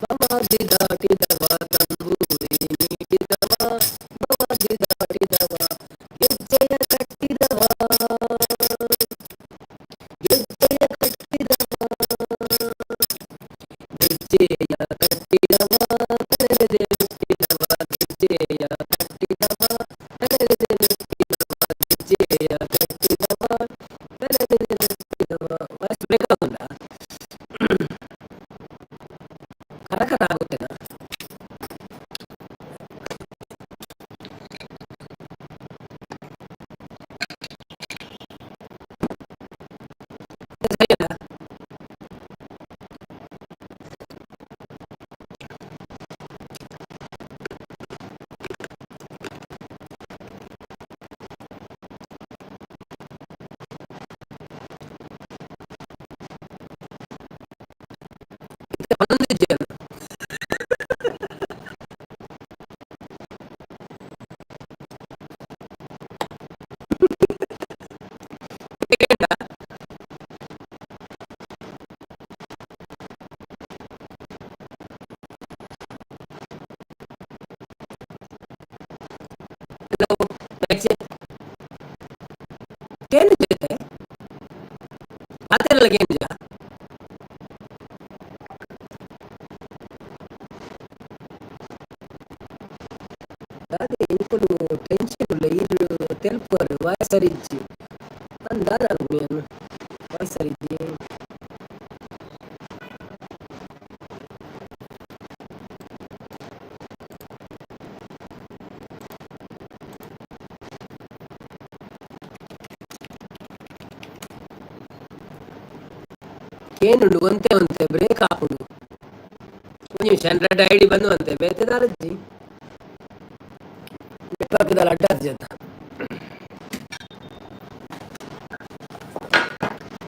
ಬವಾಬ್ದಿ ದಾಟಿದವ, ತಂಬೂರಿ ಮೀಟಿದವ, ಬವಾಬ್ದಿ ದಾಟಿದವ, ಗೆಜ್ಜೆಯ ಕಟ್ಟಿದವ, ಗೆಜ್ಜೆಯ ಕಟ್ಟಿದವ, ಗೆಜ್ಜೆಯ ಕಟ್ಟಿದವ, ಕರೆದೆ ಮೆಟ್ಟಿದವ, ಗೆಜ್ಜೆಯ ಕಟ್ಟಿದವ, ಕರೆದೆ ಮೆಟ್ಟಿದವ, ಗೆಜ್ಜೆಯ ಕಟ್ಟಿದವ, ಕರೆದೆ ಮೆಟ್ಟಿದವ. Voice break ಆಗುಲ್ಲ, ಕರಕರ ಆಗುತ್ತೇನಾ? ಸರಿಯಲ್ಲ? ಒಂದೊಂದು ಇದೆಯಲ್ಲ. ಏನು ಜೊತೆ ಮಾತಾಡಲ್ಲ ಏನು ಜಾ ಅದೇ ఇప్పుడు టెన్షన్ వీళ్ళు తెలుపుకోరు వాయిస్ సరిచ్చి అందాను నేను వాయిస్ సరిచ్చి ಏನುಂಡು ಒಂತೆ ಬ್ರೇಕ್ ಹಾಕೊಂಡು ಒಂದು ನಿಮಿಷ 100 ಐಡಿ ಬಂದು ಅಂತೆ ಬೇತೆದಾರಜ್ಜಿ ನೆಟ್ವರ್ಕ್ದಲ್ಲಿ ಅಡ್ಡಾರ್ಜಿ ಅಂತ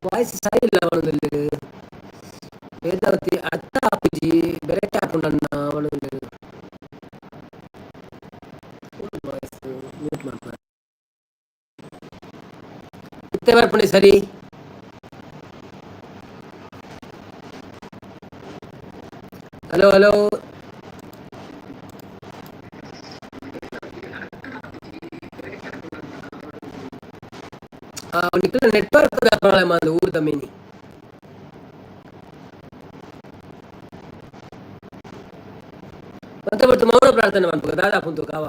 ವಾಯ್ಸ್ ಸರಿ ಇಲ್ಲ ಅವನದಲ್ಲಿ. ವೇದಾವತಿ ಅರ್ಥ ಹಾಪುಜಿ ಬೆರೆಕೆ ಹಾಕೊಂಡನ್ನ ಅವನದಲ್ಲಿ ವಾಯ್ಸ್ ಮ್ಯೂಟ್ ಮಾಡ್ತಾರೆ. ಮತ್ತೆ ಬರ್ಪಣೆ ಸರಿ. ಹಲೋ ಹಲೋ ನೆಟ್ವರ್ಕ್ ಪ್ರಾಬ್ಲಮ್ ಅದು ಊರ್ದ ಮೇನಿ. ಮತ್ತೆ ಬಿಟ್ಟು ಮೌನ ಪ್ರಾರ್ಥನೆ ಮಾಡ್ಬೇಕು ದಾದಾ ಕುಂತು ಕಾವ.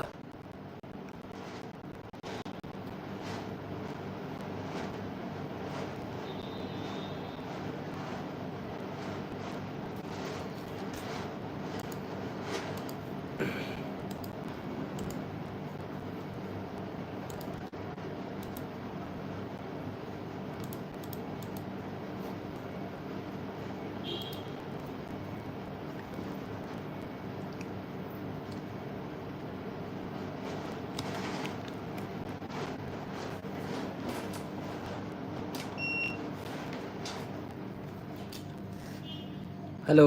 ಹಲೋ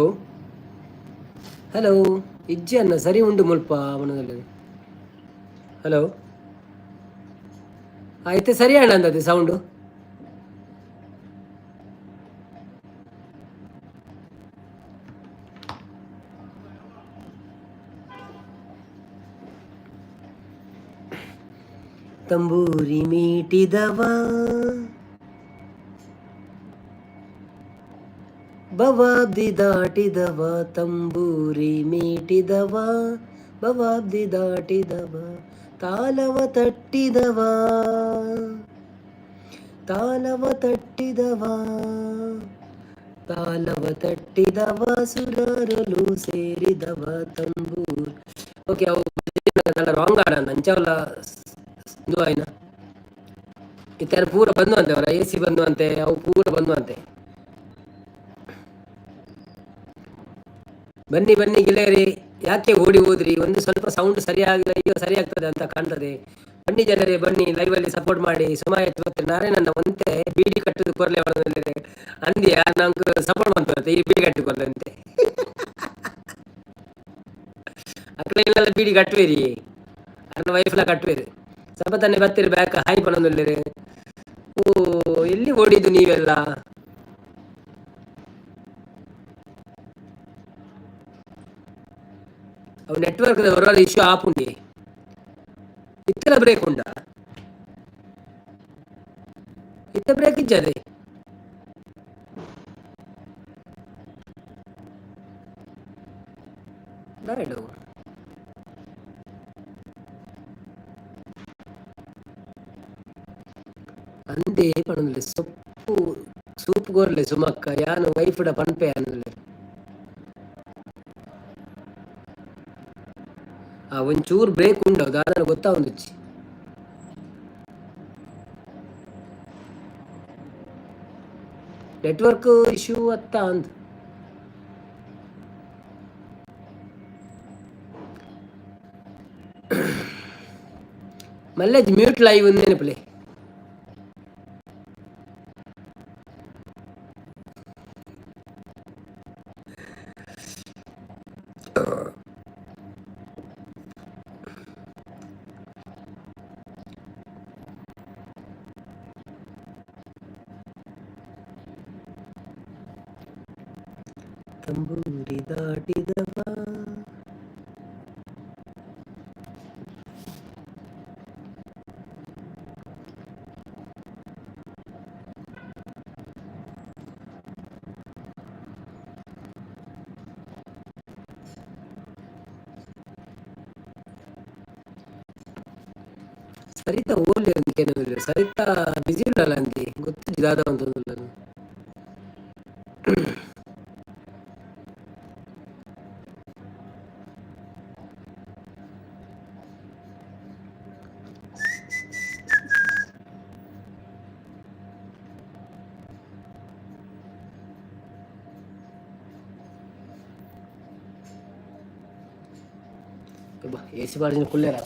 ಹಲೋ ಇಜ್ಜಿ ಅನ್ನ ಸರಿ ಉಂಟು ಮುಲ್ಪ ಅವನದಲ್ಲಿ. ಹಲೋ ಆಯ್ತು ಸರಿ ಅಣ್ಣ ಅಂದದ್ದು ಸೌಂಡು. ತಂಬೂರಿ ಮೀಟಿದವ ಬವಾಬ್ದಿ ದಾಟಿದವ, ತಂಬೂರಿ ಮೀಟಿದವ ಬವಾಬ್ದಿ ದಾಟಿದವ, ತಾಲವ ತಟ್ಟಿದವ ತಾಲವ ತಟ್ಟಿದವ ತಾಲವ ತಟ್ಟಿದವ, ಸುರರಲು ಸೇರಿದವ ತಂಬೂರ್. ಓಕೆ ಅವು ರಾಂಗ್ ಆಡ ನಂಚವಲ್ಲ ಇದು ಆಯ್ನ ಇತ್ಯಾರು ಪೂರ ಬಂದುವಂತೆ, ಅವರ ಎ ಸಿ ಬಂದುವಂತೆ, ಅವು ಪೂರ ಬಂದುವಂತೆ. ಬನ್ನಿ ಬನ್ನಿ ಗೆಳೆಯರಿ, ಯಾಕೆ ಓಡಿ ಹೋದ್ರಿ? ಒಂದು ಸ್ವಲ್ಪ ಸೌಂಡ್ ಸರಿಯಾಗಿಲ್ಲ, ಈಗ ಸರಿ ಆಗ್ತದೆ ಅಂತ ಕಾಣ್ತದೆ. ಬನ್ನಿ ಜನರೇ ಬನ್ನಿ, ಲೈವಲ್ಲಿ ಸಪೋರ್ಟ್ ಮಾಡಿ. ಸುಮಾರು ಮತ್ತೆ ನಾರಾಯಣನ್ನ ಒಂತೆ ಬೀಡಿ ಕಟ್ಟುದು ಕೊರ್ಲೆ ಒಳಗೆ ಅಂದಿಯ ನಂಗೆ ಸಪೋರ್ಟ್ ಮಾಡ್ತಾರೆ ಈ ಬೀಡಿ ಕಟ್ಟು ಕೊರ್ಲೆ ಅಂತೆ. ಅಕ್ಕಳೆಲ್ಲ ಬೀಡಿ ಕಟ್ಟುವೇರಿ, ನನ್ನ ವೈಫ್ಲ ಕಟ್ಟುವೇರಿ. ಸ್ವಲ್ಪ ತಾನೇ ಬರ್ತೀರಿ ಬ್ಯಾಕ್ ಹಾಯ್ ಪಣದಲ್ಲಿ. ಓ ಎಲ್ಲಿ ಓಡಿದ್ದು ನೀವೆಲ್ಲ? ಅವು ನೆಟ್ವರ್ಕ್ ಹೊರಗಡೆ ಇಶ್ಯೂ ಆಪುಂಡಿ ಇತ್ತೆಲ್ಲ ಬ್ರೇಕ್ ಉಂಟಾ? ಇತ್ತ ಬ್ರೇಕ್ ಇಜ್ಜದೆ ಬೇಡ. ಅಂದೇ ಪಣದಲ್ಲಿ ಸೊಪ್ಪು ಸೂಪ್ ಗೋರ್ಲೆ ಸುಮಕ್ಕ ಯಾನು ವೈಫ್ಡ ಪನ್ಪೆ ಅನ್ನಲೆ ಆ ಒಂಚೂರು ಬ್ರೇಕ್ ಉಂಡವು ದಾದನ ಗೊತ್ತಾ ಒಂದಿಚ್ಚಿ. ನೆಟ್ವರ್ಕ್ ಇಶ್ಯೂ ಅತ್ತ ಅಂದ್ మళ్ళీ మ్యూట్ లైవ్ ఉంది నెనపులే. ತಂಬೂರಿ ದಾಟಿದವ ಸರಿತಾ ಓಲಿ ಅಂತೇನಿಲ್ಲ, ಸರಿತಾ ಬಿಸಿ ಇಲ್ಲಲ್ಲ ಅಂತೆ ಗೊತ್ತಿದ್ದು ದಾದ ಅಂತಂದಿಲ್ಲ. ఏసీ పాడిన కుళ్ళేరా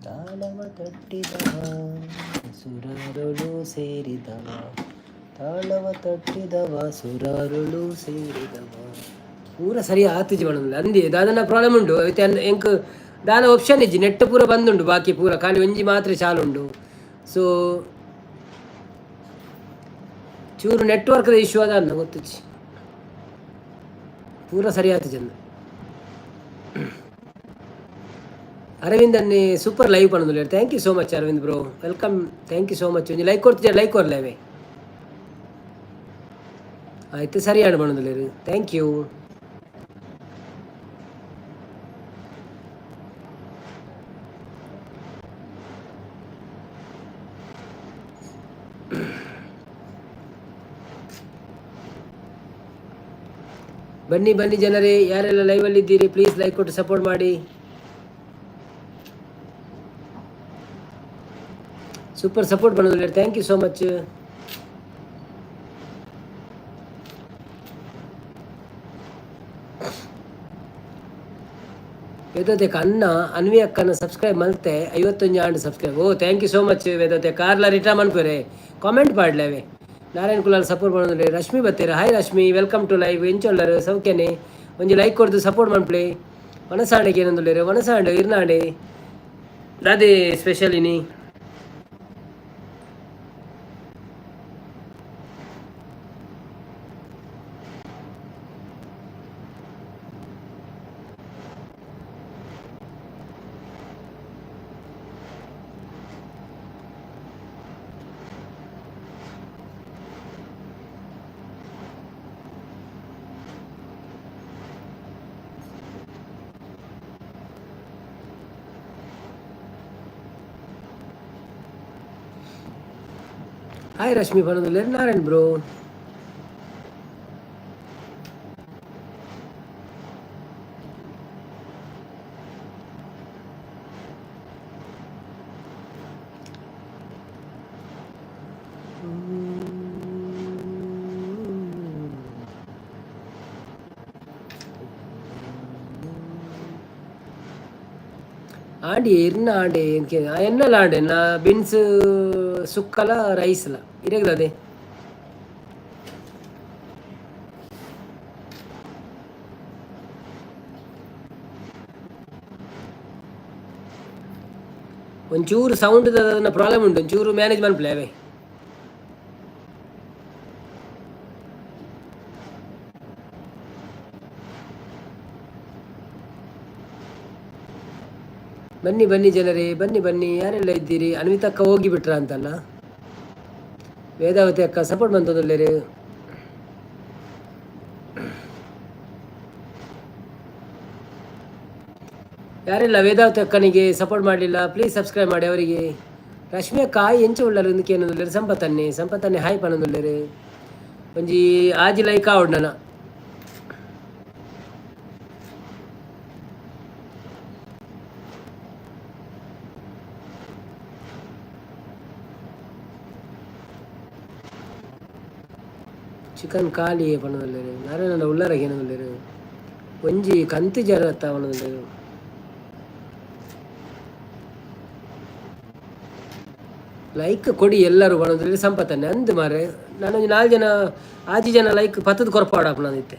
ತಾಳವ ತಟ್ಟಿದವ ಸುರರುಳು ಸೇರಿದವ, ತಾಳವ ತಟ್ಟಿದವ ಸುರರುಳು ಸೇರಿದವ. ಪೂರ ಸರಿ ಆತಿಜಿ ಮಾಡೋದಿಲ್ಲ ಅಂದಿ ದಾದನ ಪ್ರಾಬ್ಲಮ್ ಉಂಡು ಎಂಕ್ ದಾದ ಆಪ್ಷನ್ ಇಜ್ಜಿ ನೆಟ್ ಪೂರ ಬಂದುಂಡು, ಬಾಕಿ ಪೂರ ಖಾಲಿ ಒಂಜಿ ಮಾತ್ರ ಚಾಲುಂಡು. ಸೊ ಚೂರು ನೆಟ್ವರ್ಕ್ದ ಇಶ್ಯೂ ಅದ ಅನ್ನ ಗೊತ್ತಿಚ್ಚಿ ಪೂರ ಸರಿ ಆಯ್ತು ಚಂದ. ಅರವಿಂದ್ ಅನ್ನಿ ಸೂಪರ್ ಲೈವ್ ಪಣದು. Thank you so much Aravind bro, welcome, thank you so much. ಒಂಜಿ ಲೈಕ್ ಕೊಡ್ತಿದ್ದೆ, ಲೈಕ್ ಕೊರ್ಲೇವೆ ಆಯ್ತು ಸರಿ ಆಡು ಪಣದು. Thank you. ಬನ್ನಿ ಬನ್ನಿ ಜನರೇ, ಯಾರೆಲ್ಲ ಲೈವಲ್ಲಿ ಇದ್ದೀರಿ ಪ್ಲೀಸ್ ಲೈಕ್ ಕೊಟ್ಟು ಸಪೋರ್ಟ್ ಮಾಡಿ. ಸೂಪರ್ ಸಪೋರ್ಟ್ ಮಾಡೋದು, ಥ್ಯಾಂಕ್ ಯು ಸೋ ಮಚ್. ವೇದೋತೆಕ ಅನ್ನ ಅನ್ವಿ ಅಕ್ಕನ ಸಬ್ಸ್ಕ್ರೈಬ್ ಮಲ್ತೆ 51 and subscribe. Oh thank you so much ವೇದೋತೆ ಕಾರ್ಲ ರಿಟರ್ನ್ ಮನ್ಪುರೆ ಕಾಮೆಂಟ್ ಪಾಡ್ಲೇವೆ. ನಾರಾಯಣ್ ಕುಲಾಲ್ ಸಪೋರ್ಟ್ ಮಾಡೋದ್ರೆ ರಶ್ಮಿ ಬತ್ತೀರ. Hi Rashmi, welcome to live. ಎಂಚೊಲ್ಲರು ಸೌಖ್ಯನೇ? ಒಂಜಿ ಲೈಕ್ ಕೊಡ್ದು ಸಪೋರ್ಟ್ ಮನ್ಪ್ಲೆ. ವನಸಾಂಡೆಗೆ ಏನಂದುಳ್ಳೇರು? ವನಸಾಂಡೆ ಇರ್ನಾಡೆ ಅದೇ ಸ್ಪೆಷಲ್ ಇನಿ. ಹಾಯ್ ರಶ್ಮಿ ಬಂದಿಲ್ಲ. ನಾರಾಯಣ್ ಬ್ರೋ ஆண்டி என்ன ஆண்டி எனக்கு என்னல ஆண்டு நான் பீன்ஸ் சுக்கல ரைஸ்ல இருக்குது ಅದೇ ಒಂಚೂರು ಸೌಂಡ್ ಅದನ್ನ ಪ್ರಾಬ್ಲಮ್ ಉಂಟು, ಒಂಚೂರು ಮ್ಯಾನೇಜ್ ಮಾಡ್ಪ್ಲೇವೆ. ಬನ್ನಿ ಬನ್ನಿ ಜನರೇ, ಬನ್ನಿ ಬನ್ನಿ. ಯಾರೆಲ್ಲ ಇದ್ದೀರಿ? ಅನ್ವಿತಾ ಅಕ್ಕ ಹೋಗಿಬಿಟ್ರ ಅಂತಲ್ಲ, ವೇದಾವತಿ ಅಕ್ಕ ಸಪೋರ್ಟ್ ಬಂತದಲ್ಲೇ. ಯಾರೆಲ್ಲ ವೇದಾವತಿ ಅಕ್ಕನಿಗೆ ಸಪೋರ್ಟ್ ಮಾಡಲಿಲ್ಲ ಪ್ಲೀಸ್ ಸಬ್ಸ್ಕ್ರೈಬ್ ಮಾಡಿ ಅವರಿಗೆ. ರಶ್ಮಿ ಅಕ್ಕ ಎಂಚ ಉಳ್ಳರು ಇಂದಕ್ಕೆ ಏನಂದುಳ್ಳರು? ಸಂಪತ್ತನ್ನೇ ಹಾಯ್ ಪನ್ನದುಳ್ಳರು ಒಂಜಿ ಆಜಿ ಲೈಕ್ ಆವಡ್ನನ. ಚಿಕನ್ ಖಾಲಿ ಪಣದಲ್ಲರು ನಾರಾಯಣ ಉಳ್ಳರಗೆ ಏನದಲ್ಲರು ಒಂಜಿ ಕಂತು ಜರತ್ತ ಅವನದಲ್ಲರು. ಲೈಕ್ ಕೊಡಿ ಎಲ್ಲರೂ ಬಣದಲ್ಲಿ ಸಂಪತ್ತನ್ನೇ ಅಂದು ಮಾರೆ. ನಾನೊಂದು 4 ಜನ 5 ಜನ ಲೈಕ್ 10 ಕೊರಪಾಡಪ್ಪ ನಾನಿತ್ತೆ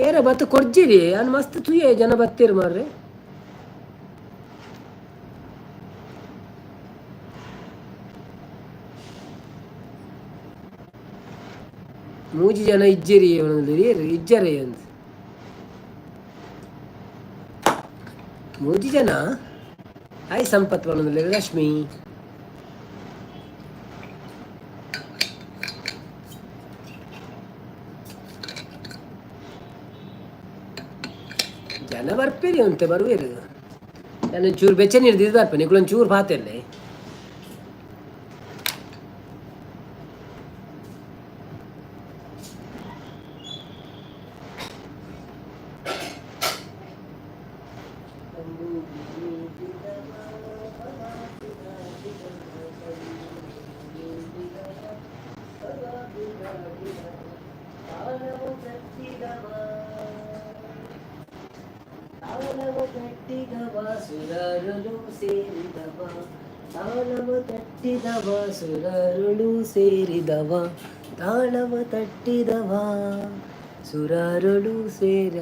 ಏರ ಬತ್ತು ಕೊರ್ಜಿರಿ ಅನ್ ಮಸ್ತ್ ತುಯೇ ಜನ ಬತ್ತೀರಿ ಮಾರ್ರೆ. ಮೂಜಿ ಜನ ಇಜ್ಜರಿ ಇಜ್ಜರೆ ಅಂತ ಮೂಜಿ ಜನ. ಹಾಯ್ ಸಂಪತ್ ಬಣ್ಣದಲ್ಲಿ ರಶ್ಮಿ. ಜನ ಬರ್ಪೇರಿ ಅಂತೆ ಬರುವೇರು. ನಾನು ಚೂರು ಬೆಚ್ಚ ನೀರ್ದಿದ್ದು ಬರ್ಪೇನೆ ಇಕ್ಳೊಂದು ಚೂರು ಪಾತೆಲ್ಲೇ. ಸುರರುಳು ಸೇರಿದವ ತಾಳವ ತಟ್ಟಿದವ ಸುರರುಳು ಸೇರ.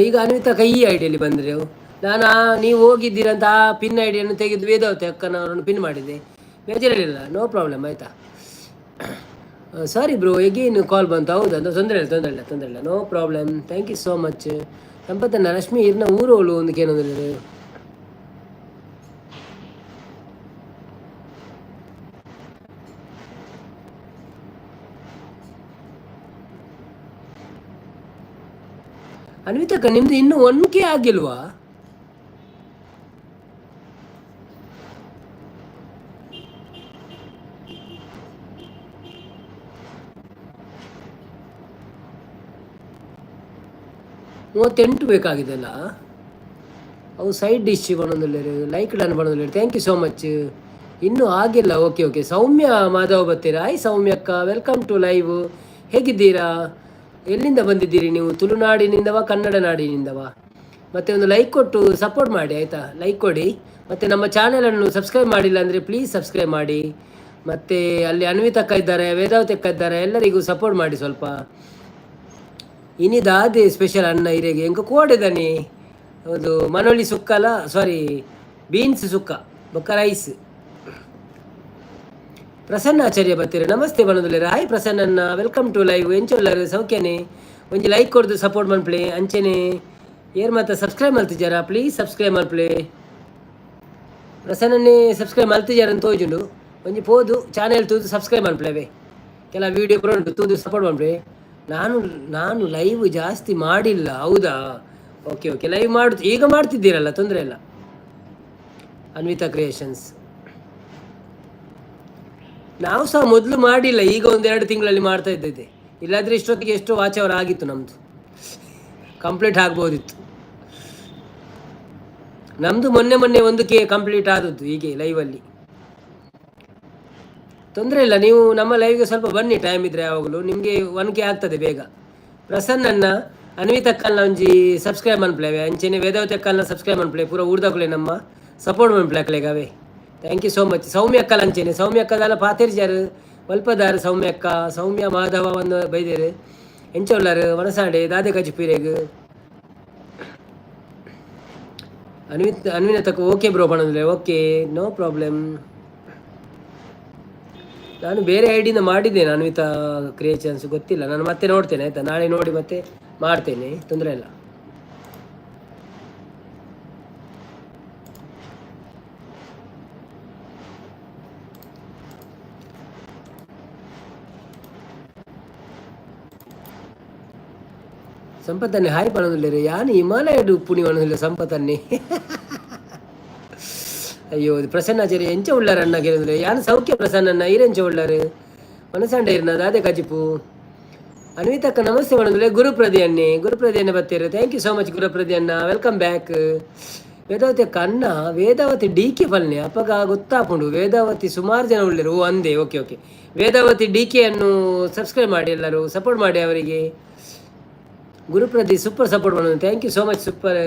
ಈಗ ಅನ್ವಿತಾ ಕೈ ಐಡಿಯಲ್ಲಿ ಬಂದರೆ ನೀವು ಹೋಗಿದ್ದೀರಂತ ಆ ಪಿನ್ ಐಡಿಯನ್ನು ತೆಗೆದು ವೇದಾವತಿ ಅಕ್ಕನವರನ್ನು ಪಿನ್ ಮಾಡಿದೆ. ಬೇಜಾರಿಲ್ಲ, ನೋ ಪ್ರಾಬ್ಲಮ್ ಆಯಿತಾ. ಸಾರಿ ಬ್ರೋ ಎಗೇನು ಕಾಲ್ ಬಂತು. ಹೌದಾ, ತೊಂದರೆ ಇಲ್ಲ, no problem. Thank you so much. ಸಂಪತ್ತನ್ನ ರಶ್ಮಿ ಇರ್ನ ಊರೋಳು ಒಂದಕ್ಕೆ ಏನಂದ್ರೆ ಅನ್ವಿತಕ್ಕ ನಿಮ್ದು ಇನ್ನೂ 1K ಆಗಿಲ್ವಾ? ಮೂವತ್ತೆಂಟು ಬೇಕಾಗಿದೆಲ್ಲ. ಅವು ಸೈಡ್ ಡಿಶ್ ಬಣ್ಣದಲ್ಲಿ ಲೈಕ್ ಡನ್ ಬಣ್ಣದಲ್ಲಿ. Thank you so much. ಇನ್ನೂ ಆಗಿಲ್ಲ. ಓಕೆ. ಸೌಮ್ಯ ಮಾಧವ್ ಬರ್ತೀರಾ? ಹಾಯ್ ಸೌಮ್ಯ ಅಕ್ಕ, ವೆಲ್ಕಮ್ ಟು ಲೈವ್. ಹೇಗಿದ್ದೀರಾ? ಎಲ್ಲಿಂದ ಬಂದಿದ್ದೀರಿ ನೀವು? ತುಳುನಾಡಿನಿಂದವಾ ಕನ್ನಡ ನಾಡಿನಿಂದವಾ? ಮತ್ತು ಒಂದು ಲೈಕ್ ಕೊಟ್ಟು ಸಪೋರ್ಟ್ ಮಾಡಿ ಆಯಿತಾ, ಲೈಕ್ ಕೊಡಿ. ಮತ್ತು ನಮ್ಮ ಚಾನಲನ್ನು ಸಬ್ಸ್ಕ್ರೈಬ್ ಮಾಡಿಲ್ಲ ಅಂದರೆ ಪ್ಲೀಸ್ ಸಬ್ಸ್ಕ್ರೈಬ್ ಮಾಡಿ. ಮತ್ತು ಅಲ್ಲಿ ಅನ್ವಿತಕ್ಕ ಇದ್ದಾರೆ, ವೇದಾವತಿ ಅಕ್ಕ ಇದ್ದಾರೆ, ಎಲ್ಲರಿಗೂ ಸಪೋರ್ಟ್ ಮಾಡಿ ಸ್ವಲ್ಪ. ಇನಿದಾದೆ ಸ್ಪೆಷಲ್ ಅನ್ನ ಇರೆಗೆ ಎಂಕ ಕೋಡೆದನಿ ಅದು ಮನೋಳಿ ಸುಕ್ಕಲ ಸಾರಿ ಬೀನ್ಸ್ ಸುಕ್ಕ ಬೊಕ್ಕ ರೈಸ್. ಪ್ರಸನ್ನ ಆಚಾರ್ಯ ಬರ್ತೀರ, ನಮಸ್ತೆ ಬಣದುಲ್ಲೇರ. Hi Prasanna, welcome to live. ಎಂಚೊಲ್ಲರು ಸೌಖ್ಯನೇ? ಒಂಜಿ ಲೈಕ್ ಕೊಡ್ದು ಸಪೋರ್ಟ್ ಮನ್ಪ್ಲೆ ಅಂಚೆನೆ. ಏರ್ ಮಾತ ಸಬ್ಸ್ಕ್ರೈಬ್ ಮಲ್ತಿಜಾರ, ಪ್ಲೀಸ್ ಸಬ್ಸ್ಕ್ರೈಬ್ ಮಲ್ಪ್ಲೆ. ಪ್ರಸನ್ನನೇ ಸಬ್ಸ್ಕ್ರೈಬ್ ಮಲ್ತಿಜಾರ ಅಂತ ತೋಜುಂಡು. ಒಂಜಿ ಪೋದು ಚಾನೆಲ್ ತೂದು ಸಬ್ಸ್ಕ್ರೈಬ್ ಮನ್ಪ್ಲೇವೆ. ಕೆಲ ವೀಡಿಯೋ ಬರೋಂಟು ತೂದು ಸಪೋರ್ಟ್ ಮನ್ಪ್ಲೆ. ನಾನು ಲೈವ್ ಜಾಸ್ತಿ ಮಾಡಿಲ್ಲ. ಹೌದಾ? ಓಕೆ ಓಕೆ, ಲೈವ್ ಈಗ ಮಾಡ್ತಿದ್ದೀರಲ್ಲ, ತೊಂದರೆ ಇಲ್ಲ. ಅನ್ವಿತಾ ಕ್ರಿಯೇಷನ್ಸ್ ನಾವು ಸಹ ಮೊದಲು ಮಾಡಿಲ್ಲ, ಈಗ 1-2 ತಿಂಗಳಲ್ಲಿ ಮಾಡ್ತಾ ಇದ್ದಿದ್ದೆ. ಇಲ್ಲಾಂದರೆ ಇಷ್ಟೊತ್ತಿಗೆ ಎಷ್ಟೋ ವಾಚ್ ಅವರ್ ಆಗಿತ್ತು, ನಮ್ಮದು ಕಂಪ್ಲೀಟ್ ಆಗ್ಬೋದಿತ್ತು. ನಮ್ಮದು ಮೊನ್ನೆ 1K ಕಂಪ್ಲೀಟ್ ಆದದ್ದು ಹೀಗೆ ಲೈವಲ್ಲಿ. ತೊಂದರೆ ಇಲ್ಲ, ನೀವು ನಮ್ಮ ಲೈವ್ಗೆ ಸ್ವಲ್ಪ ಬನ್ನಿ, ಟೈಮ್ ಇದ್ದರೆ ಯಾವಾಗಲೂ ನಿಮಗೆ 1K ಆಗ್ತದೆ ಬೇಗ. ಪ್ರಸನ್ನ ಅನ್ವಿತಕ್ಕಲ್ನ ಒಂಜಿ ಸಬ್ಸ್ಕ್ರೈಬ್ ಮನ್ಪ್ಲೇವೆ ಅಂಚೆನೆ, ವೇದಾವತಿ ಅಕ್ಕಲ್ನ ಸಬ್ಸ್ಕ್ರೈಬ್ ಮನ್ಪ್ಲೆ ಪೂರ ಊರ್ದಕ್ಕಲೆ ನಮ್ಮ ಸಪೋರ್ಟ್ ಮನ್ಪ್ಲೆ ಅಕ್ಕಲೆಗವೆ. Thank you so much. Soumya ಅಕ್ಕಲ್ ಅಂಚೆನೆ, ಸೌಮ್ಯ ಅಕ್ಕದಲ್ಲ ಪಾತೇರ್ಜಾರು ವಲ್ಪದಾರು ಸೌಮ್ಯ ಅಕ್ಕ, ಸೌಮ್ಯ ಮಾಧವ ಒಂದು ಬೈದೇರು ಎಂಚೊಲ್ಲರು ವನಸಾಡೆ ದಾದೆ ಕಚಿಪೀರೆಗ್ ಅನ್ವಿನತಕ್ಕ ಓಕೆ ಬ್ರೋ ಬಣಂದ್ರೆ ಓಕೆ, ನೋ ಪ್ರಾಬ್ಲಮ್. ನಾನು ಬೇರೆ ಐಡಿಯಿಂದ ಮಾಡಿದ್ದೇನೆ ಅನ್ವಿತಾ ಕ್ರಿಯೇಷನ್ಸ್, ಗೊತ್ತಿಲ್ಲ. ನಾನು ಮತ್ತೆ ನೋಡ್ತೇನೆ ಆಯಿತಾ, ನಾಳೆ ನೋಡಿ ಮತ್ತೆ ಮಾಡ್ತೇನೆ, ತೊಂದರೆ ಇಲ್ಲ. ಸಂಪತ್ತನ್ನೇ ಹಾಯ್ ಪಣದಿಲ್ಲ ಯಾನು ಹಿಮಾಲಯಡು ಪುಣಿ ಪಣದಿಲ್ಲ ಸಂಪತ್ತನ್ನೇ. ಅಯ್ಯೋ ಪ್ರಸನ್ನಾಚಾರ್ಯ ಎಂಚ ಉಳ್ಳಾರ ಅಣ್ಣ ಕೇಳಿದ್ರೆ ಯಾನು ಸೌಖ್ಯ ಪ್ರಸನ್ನ ಈರೆಂಚ ಉಳ್ಳಾರು ಮನಸಂಡ ಇರ್ನದ ಅದೇ ಕಜಿಪು. ಅನ್ವಿತಕ್ಕ ನಮಸ್ತೆ ಮಾಡೋದಿಲ್ಲ. ಗುರುಪ್ರದಿ ಅನ್ನೆ ಬರ್ತೀರ. ಥ್ಯಾಂಕ್ ಯು ಸೋ ಮಚ್ ಗುರುಪ್ರದಿ ಅಣ್ಣ, ವೆಲ್ಕಮ್ ಬ್ಯಾಕ್. ವೇದಾವತಿ ಅಕ್ಕ ಅಣ್ಣ, ವೇದಾವತಿ DK ಬಲ್ನೆ ಅಪ್ಪಗ ಗೊತ್ತಾಪುಂಡು. ವೇದಾವತಿ ಸುಮಾರು ಜನ ಉಳ್ಳರು. ಓ ಅಂದೆ, ಓಕೆ ಓಕೆ. ವೇದಾವತಿ DK ಅನ್ನು ಸಬ್ಸ್ಕ್ರೈಬ್ ಮಾಡಿ, ಎಲ್ಲರೂ ಸಪೋರ್ಟ್ ಮಾಡಿ ಅವರಿಗೆ. ಗುರುಪ್ರದಿ ಸೂಪರ್ ಸಪೋರ್ಟ್ ಮಾಡೋದು, thank you so much, super.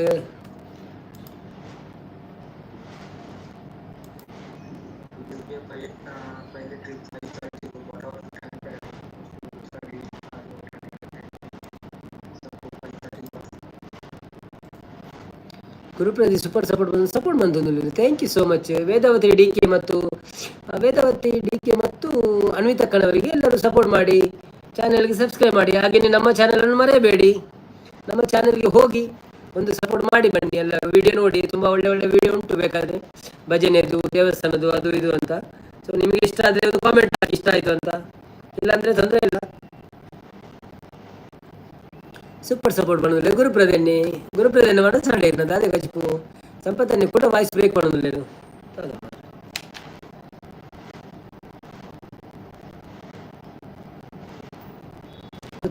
ಗುರುಪ್ರದಿ ಸೂಪರ್ ಸಪೋರ್ಟ್ ಬಂದು thank you so much. Vedavathi DK ಮತ್ತು ಅನ್ವಿತಕ್ಕನವರಿಗೆ ಎಲ್ಲರೂ ಸಪೋರ್ಟ್ ಮಾಡಿ, ಚಾನೆಲ್ಗೆ ಸಬ್ಸ್ಕ್ರೈಬ್ ಮಾಡಿ. ಹಾಗೆಯೇ ನಮ್ಮ ಚಾನೆಲನ್ನು ಮರೆಯಬೇಡಿ, ನಮ್ಮ ಚಾನೆಲ್ಗೆ ಹೋಗಿ ಒಂದು ಸಪೋರ್ಟ್ ಮಾಡಿ ಬನ್ನಿ. ಎಲ್ಲರೂ ವಿಡಿಯೋ ನೋಡಿ, ತುಂಬ ಒಳ್ಳೆ ಒಳ್ಳೆ ವಿಡಿಯೋ ಉಂಟು, ಬೇಕಾದರೆ ಭಜನೆದು, ದೇವಸ್ಥಾನದ್ದು, ಅದು ಇದು ಅಂತ. ಸೊ ನಿಮಗೆ ಇಷ್ಟ ಆದರೆ ಒಂದು ಕಾಮೆಂಟ್ ಹಾಕಿ ಇಷ್ಟ ಆಯಿತು ಅಂತ, ಇಲ್ಲಾಂದರೆ ತೊಂದರೆ ಇಲ್ಲ. ಸೂಪರ್ ಸಪೋರ್ಟ್ ಮಾಡೋದಿಲ್ಲ. ಗುರುಪ್ರದನ್ನೇ ಮನಸ್ಸಾಡೆ ಇರ್ನದ ಅದೇ ಕಚಿಪು. ಸಂಪತ್ತನ್ನೇ ಕೂಡ ವಾಯ್ಸ್ ಬ್ರೇಕ್ ಮಾಡೋದಿಲ್ಲ.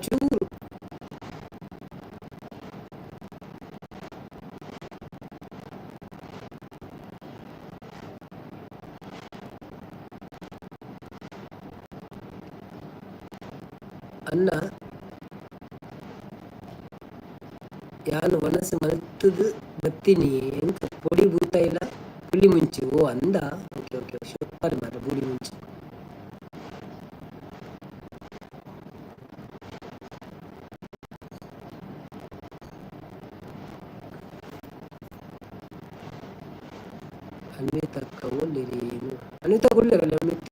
ಚೂರು ಅನ್ನ ಯಾನು ಮನಸ್ಸು ಮಲ್ತದು ಬತ್ತೀನಿ ಎಂತ ಪೊಡಿ ಬೂತ ಇಲ್ಲ ಪುಲಿ ಮುಂಚು. ಓ ಅಂದ, ಓಕೆ ಓಕೆ, ಸೂಪರ್ ಮಾರ ಪುಲಿ ಮುಂಚು. ಅನ್ವಿತಕ್ಕ ಒಳ್ಳೆರಿ, ಅನ್ವಿತಕ್ಕ ಒಳ್ಳೆರಲ್ಲ ಅನ್ವಿತ.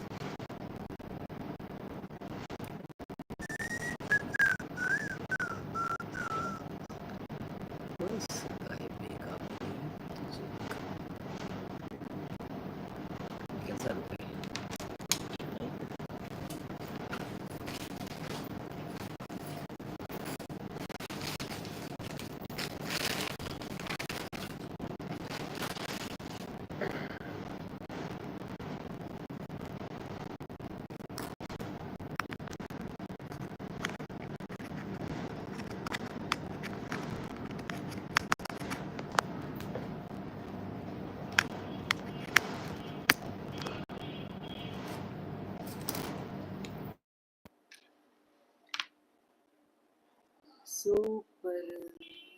ಸೂಪರ್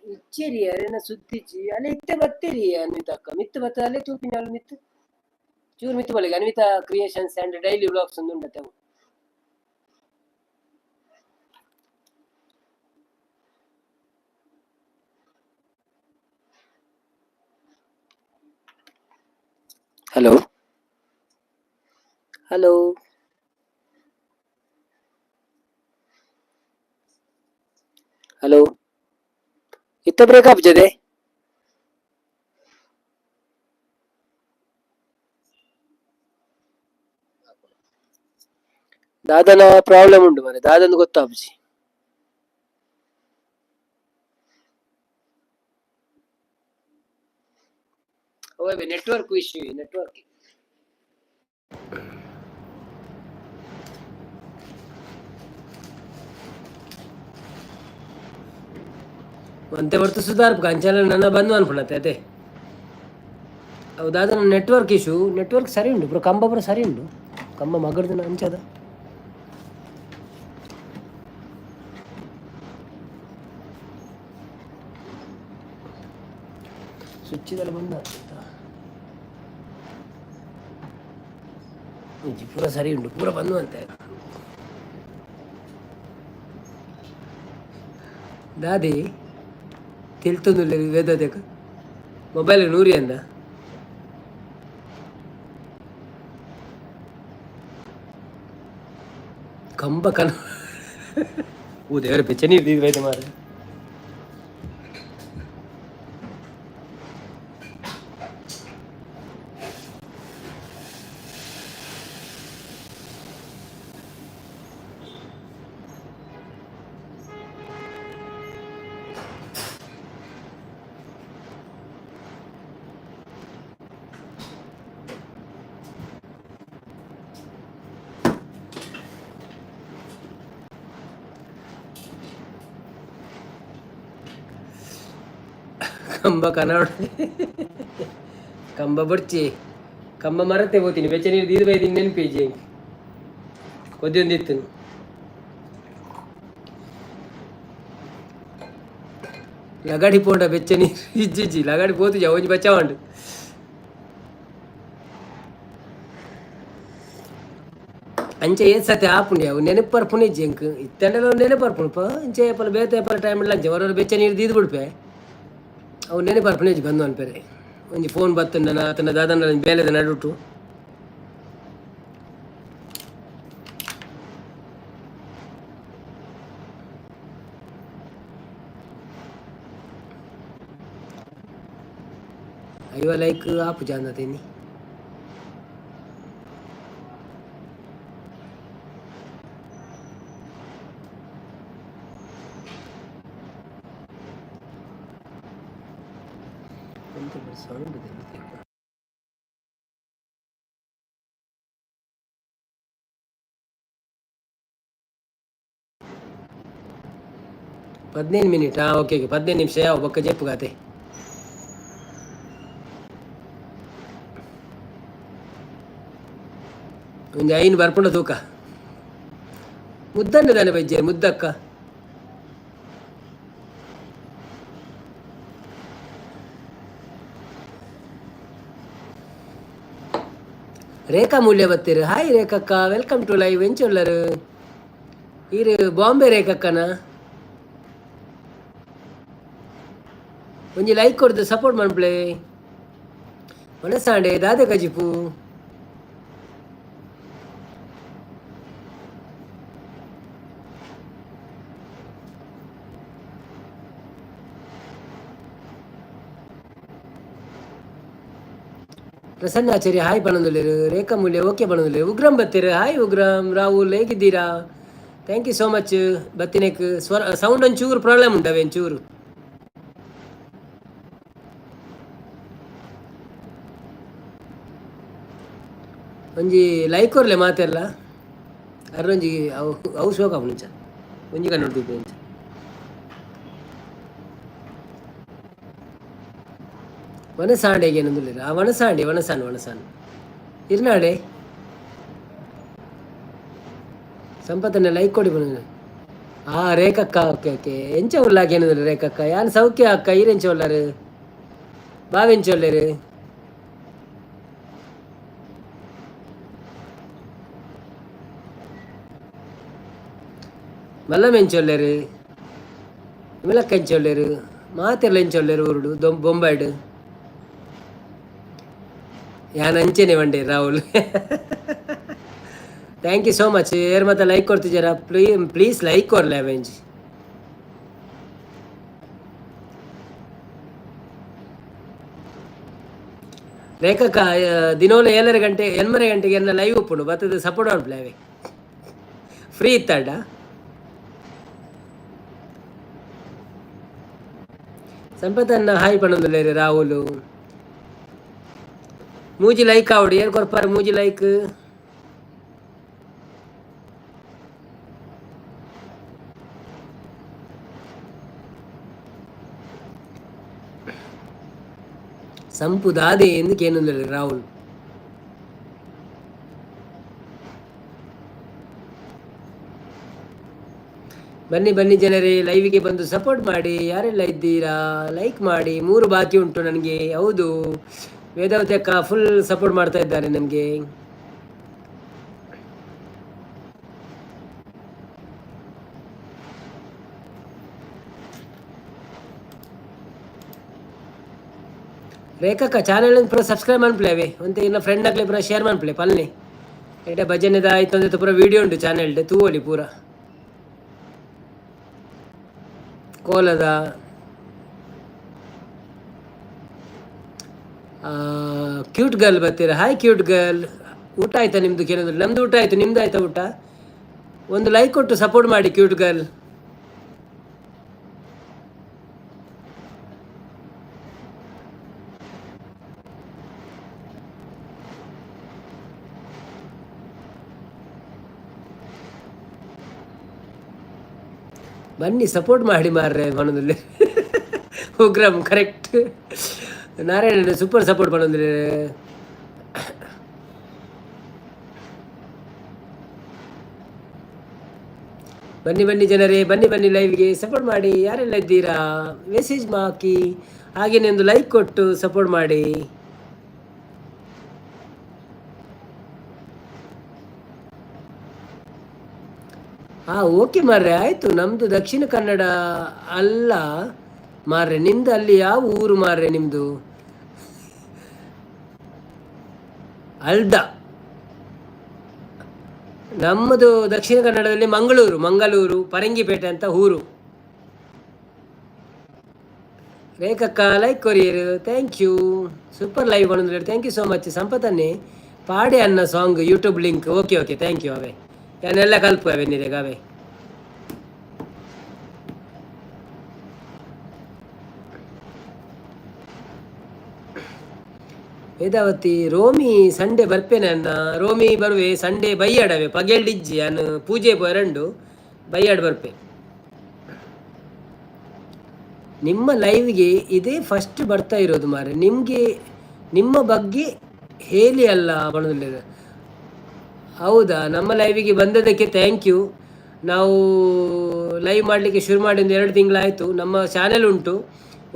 ಇಚ್ಚೇರಿ ಅರೆನ ಸುತ್ತಿಚ್ಚಿ ಅಲ್ಲೇ ಇತ್ತೆ ಬತ್ತೀರಿ ಅನ್ವಿತ ಅಕ್ಕ ಮಿತ್ತು ಬತ್ತ ಅಲ್ಲೇ ತೂಪಿನ ಅಲ್ಲಿ ಮಿತ್ತು ಚೂರು ಮಿತ್ತು ಬಲ್ಲಿಗೆ Anvitha creations and daily vlogs ಒಂದು ಉಂಟತ್ತೆ ಅವು ಹಲೋ ಹಲೋ ಹಲೋ ಇತ್ತ ಬ್ರೇಕಪ್ ಜದೆ ದಾದನ ಪ್ರಾಬ್ಲಮ್ ಉಂಟು ಮರೆ ದಾದನ್ ಗೊತ್ತಾಪ್ಜಿ ಅವೇ ನೆಟ್ವರ್ಕ್ ಇಶ್ಯೂ ನೆಟ್ವರ್ಕ್ ಅಂತೆ ಹೊರತು ಸುಧಾರ್ ಕಂಚನ ನನ್ನ ಬಂದು ಅನ್ಕೊಳತ್ತೆ ಅದೇ ಹೌದಾದ ನೆಟ್ವರ್ಕ್ ಇಶ್ಯೂ ನೆಟ್ವರ್ಕ್ ಸರಿ ಉಂಟು ಬ್ರೋ ಕಂಬ ಬರೋ ಸರಿ ಉಂಟು ಕಂಬ ಮಗಡ್ದು ಅಂಚದ ಸ್ವಿಚ್ಚಿದಲ್ಲಿ ಬಂದ ಪೂರ ಸರಿ ಉಂಟು ಪೂರ ಬಂದು ಅಂತೆ ದಾದಿ ತಿಳ್ತಂದು ವೇದೋದಕ ಮೊಬೈಲ್ ನೂರಿ ಅಂದ ಕಂಬ ಕನ ಓ ದೇವರ ಬೆಚ್ಚ ನೀರು ದಿದ್ವೈತೆ ಮಾರ ಕಂಬ ಕನ್ನಡ ಕಂಬ ಬರ್ಚಿ ಕಂಬ ಮರತ್ತೆ ಹೋಗ್ತೀನಿ ಬೆಚ್ಚ ನೀರು ದೀರ್ ಬೈದು ನೆನಪೇಜಿ ಕೊದ್ದೊಂದಿತ್ತು ಲಗಾಡಿ ಪೋಂಡ ಬೆಚ್ಚ ನೀರು ಇಜ್ಜಿಜ್ಜಿ ಲಗಾಡಿ ಪೋತು ಒಂಜಿ ಬಚಾವಂಡು ಅಂಚೆ ಏನ್ ಸತಿ ಆಪುಂಡಿ ಅವು ನೆನಪರ್ಪುಣಿ ಜಂಕ್ ಇತ್ತಂಡೆಲ್ಲ ನೆನಪರ್ಪುಣಪ ಅಂಚೆ ಏಪಲ ಬೇತೆ ಏಪಲ ಟೈಮ್ ಲಂಚ ಹೊರ ಬೆಚ್ಚ ನೀರು ದೀದ್ ಬಿಡ್ಪೆ ಅವು ನೆನಪರ್ಪುಣಿ ಬಂದು ಅನ್ಪೇರೆ ಒಂಜಿ ಫೋನ್ ಬತ್ತಂಡ ಆತನ ದಾದನ ಬೇಲೆದ ನಡುಟು ಅಯ್ಯೋ ಲೈಕ್ ಆಪು ಜಾನತೇನಿ ಸೌಂಡ್ ಇದೆ 15 ಮಿನಿಟ್ ಓಕೆ 15 ನಿಮಿಷ ಒಬ್ಬಕ್ಕ ಜಪ್ಪುಗಾತೆ ಒಂದು ಐನು ಬರ್ಪುಂಡ ತೂಕ ಮುದ್ದನ್ನ ತಾನೆ ಬಜ್ಜೆ ಮುದ್ದಕ್ಕ ರೇಖಾ Moolya ಬತ್ತೀರು hi ರೇಖಕ್ಕ welcome to live ಎಂಚೊಲ್ಲರು ಇರು ಬಾಂಬೆ ರೇಖಕ್ಕನ ಒಂಜಿ ಲೈಕ್ ಕೊಡ್ದು ಸಪೋರ್ಟ್ ಮಾಡ್ಪ್ಲೆ ಮನಸ್ಸಾಂಡೆ ದಾದೆ ಕಜಿಪು ಪ್ರಸನ್ನಾಚಾರ್ಯ ಹಾಯ್ ಪಣಂದುಲೇರು ರೇಖಾ ಮೂಲ್ಯ ಓಕೆ ಪಣಂದುಲೇರು ಉಗ್ರಂ ಬತ್ತೀರು ಹಾಯ್ ಉಗ್ರಂ ರಾಹುಲ್ ಹೇಗಿದ್ದೀರಾ ಥ್ಯಾಂಕ್ ಯು ಸೋ ಮಚ್ ಬತ್ತಿನೇಕ್ ಸೌಂಡ್ ಒಂಚೂರು ಪ್ರಾಬ್ಲಮ್ ಉಂಟವೆ ಒಂಚೂರು ಒಂಜಿ ಲೈಕ್ ಕೊರ್ಲೆ ಮಾತೆಲ್ಲ ಅರ್ರೊಂಜಿ ಅವು ಶೋಕ ಮುಂಚ ಒಂಜಿ ಕಣ್ಣು ನೋಡ್ತಿದ್ದೆ ಮುಂಚ ವನಸಾಂಡೆಗೆ ಏನಂದಿಲ್ಲ ಆ ವನಸಾಂಡೆ ವನಸಾನ್ ಇರ್ನಾಡೆ ಸಂಪತ್ತನ್ನ ಲೈಕ್ ಕೊಡಿ ಬಂದ ರೇಖಕ್ಕ ಓಕೆ ಓಕೆ ಎಂಚ ಉಳ್ಳಾಕ ಏನಿದ್ರು ರೇಖಕ್ಕ ಯಾನ್ ಸೌಖ್ಯ ಅಕ್ಕ ಈರೆಂಚ ಉಳ್ಳಾರು ಬಾವೆಂಚ ಒಳ್ಳೇರು ಮಲ್ಲಮ್ ಎಂಚ ಒಳ್ಳೇರು ವಿಮಲಕ್ಕ ಎಂಚ ಒಳ್ಳೇರು ಮಾತೆಲ್ಲ ಎಂಚ ಒಳ್ಳೇರು ಊರುಡು ಬೊಂಬಾಯ್ಡು ಯಾನ್ ಅಂಚೆನೆ ಬಂಡೆ Rahul thank you so much ಏರ್ ಮತ್ತೆ ಲೈಕ್ ಕೊಡ್ತಿದ್ದೀರಾ ಪ್ಲೀಸ್ ಲೈಕ್ ಕೊರ್ಲೆ ಅವೆಂಜ್ ರೇಖಕ್ಕ ದಿನೋಲ 7:30 ಎನ್ನ ಲೈವ್ ಉಪ್ಪುಂಡು ಬರ್ತದೆ ಸಪೋರ್ಟ್ ಮಾಡ್ಬಿಡ್ಲೆ ಅವೆ ಫ್ರೀ ಇತ್ತಾಡ ಸಂಪತ್ತನ್ನ ಹಾಯ್ ಪಣ್ಣೊಂದುಲ್ಲೇರಿ ರಾಹುಲ್ ಮೂಜಿ ಲೈಕ್ ಆವಡು ಏನು ಕೊರ್ಪಾರ ಮೂಜಿ ಲೈಕ್ ಸಂಪುದಾದೆ ಎಂದಕ್ಕೇನೊಂದಿಲ್ಲ ರಾಹುಲ್ ಬನ್ನಿ ಬನ್ನಿ ಜನರೇ ಲೈವಿಗೆ ಬಂದು ಸಪೋರ್ಟ್ ಮಾಡಿ ಯಾರೆಲ್ಲ ಇದ್ದೀರಾ ಲೈಕ್ ಮಾಡಿ 3 ಬಾಕಿ ಉಂಟು ನನಗೆ ಹೌದು ವೇದಾವತಿ ಅಕ್ಕ ಫುಲ್ ಸಪೋರ್ಟ್ ಮಾಡ್ತಾ ಇದ್ದಾರೆ ನಮಗೆ ರೇಖಕ್ಕ ಚಾನಲ್ ಪೂರ ಸಬ್ಸ್ಕ್ರೈಬ್ ಮಾಡ್ಪ್ಲೇವೆ ಅಂತ ಇನ್ನು ಫ್ರೆಂಡ್ ಆಗ್ಲಿ ಪೂರ ಶೇರ್ ಮಾಡ್ಪ್ಲೆ ಪಲ್ಲೆ ಏಟೆ ಭಜನೆದ ಆಯ್ತು ಅಂದ್ರೆ ಪೂರ ವಿಡಿಯೋ ಉಂಟು ಚಾನೆಲ್ಡ್ ತೂವಲಿ ಪೂರ ಕೋಲದ ಕ್ಯೂಟ್ ಗರ್ಲ್ ಬರ್ತೀರಾ ಹಾಯ್ ಕ್ಯೂಟ್ ಗರ್ಲ್ ಊಟ ಆಯ್ತಾ ನಿಮ್ದು ಕೇಳಿದ್ರು ನಮ್ದು ಊಟ ಆಯ್ತು ನಿಮ್ದು ಆಯ್ತಾ ಊಟ ಒಂದು ಲೈಕ್ ಕೊಟ್ಟು ಸಪೋರ್ಟ್ ಮಾಡಿ ಕ್ಯೂಟ್ ಗರ್ಲ್ ಬನ್ನಿ ಸಪೋರ್ಟ್ ಮಾಡಿ ಮಾರ್ರೆ ಮನದಲ್ಲಿ Ugram correct Narayana super support ಮಾಡೋದ್ರೆ ಬನ್ನಿ ಬನ್ನಿ ಜನರೇ ಬನ್ನಿ ಬನ್ನಿ ಲೈವ್ಗೆ ಸಪೋರ್ಟ್ ಮಾಡಿ ಯಾರೆಲ್ಲ ಇದ್ದೀರಾ ಮೆಸೇಜ್ ಹಾಕಿ ಹಾಗೇನೆ ಒಂದು ಲೈಕ್ ಕೊಟ್ಟು ಸಪೋರ್ಟ್ ಮಾಡಿ ಓಕೆ ಮಾರ್ರೆ ಆಯಿತು ನಮ್ಮದು ದಕ್ಷಿಣ ಕನ್ನಡ ಅಲ್ಲ ಮಾರ್ರೆ ನಿಮ್ದು ಅಲ್ಲಿ ಯಾವ ಊರು ಮಾರ್ರೆ ನಿಮ್ಮದು ಅಲ್ದ ನಮ್ಮದು ದಕ್ಷಿಣ ಕನ್ನಡದಲ್ಲಿ ಮಂಗಳೂರು ಪರಂಗಿಪೇಟೆ ಅಂತ ಊರು ರೇಖಕ್ಕ ಲೈಕ್ ಕೊರಿಯರು ಥ್ಯಾಂಕ್ ಯು ಸೂಪರ್ ಲೈವ್ ಬಂದ್ರೆ ಥ್ಯಾಂಕ್ ಯು ಸೋ ಮಚ್ ಸಂಪತ್ತನ್ನೇ ಪಾಡೆ ಅನ್ನ song YouTube link okay thank you ಅವೇ ಏನೆಲ್ಲ ಕಲ್ಪು ಅವೇ ನೀರಿಗೆ ಅವೇ ವೇದಾವತಿ ರೋಮಿ ಸಂಡೇ ಬರ್ಪೇನೆ ಅನ್ನ ರೋಮಿ ಬರುವೆ ಸಂಡೇ ಬೈಯಾಡವೆ ಪಗೆಲ್ಡಿಜ್ಜಿ ನಾನು ಪೂಜೆ ಎರಡು ಬೈಯಾಡ್ ಬರ್ಪೆ ನಿಮ್ಮ ಲೈವ್ಗೆ ಇದೇ ಫಸ್ಟ್ ಬರ್ತಾ ಇರೋದು ಮಾರೆ ನಿಮಗೆ ನಿಮ್ಮ ಬಗ್ಗೆ ಹೇಳಿ ಅಲ್ಲ ಬಣದಲ್ಲಿ ಹೌದಾ ನಮ್ಮ ಲೈವಿಗೆ ಬಂದದಕ್ಕೆ ಥ್ಯಾಂಕ್ ಯು ನಾವು ಲೈವ್ ಮಾಡಲಿಕ್ಕೆ ಶುರು ಮಾಡಿ 2 ತಿಂಗಳಾಯಿತು ನಮ್ಮ ಚಾನೆಲ್ ಉಂಟು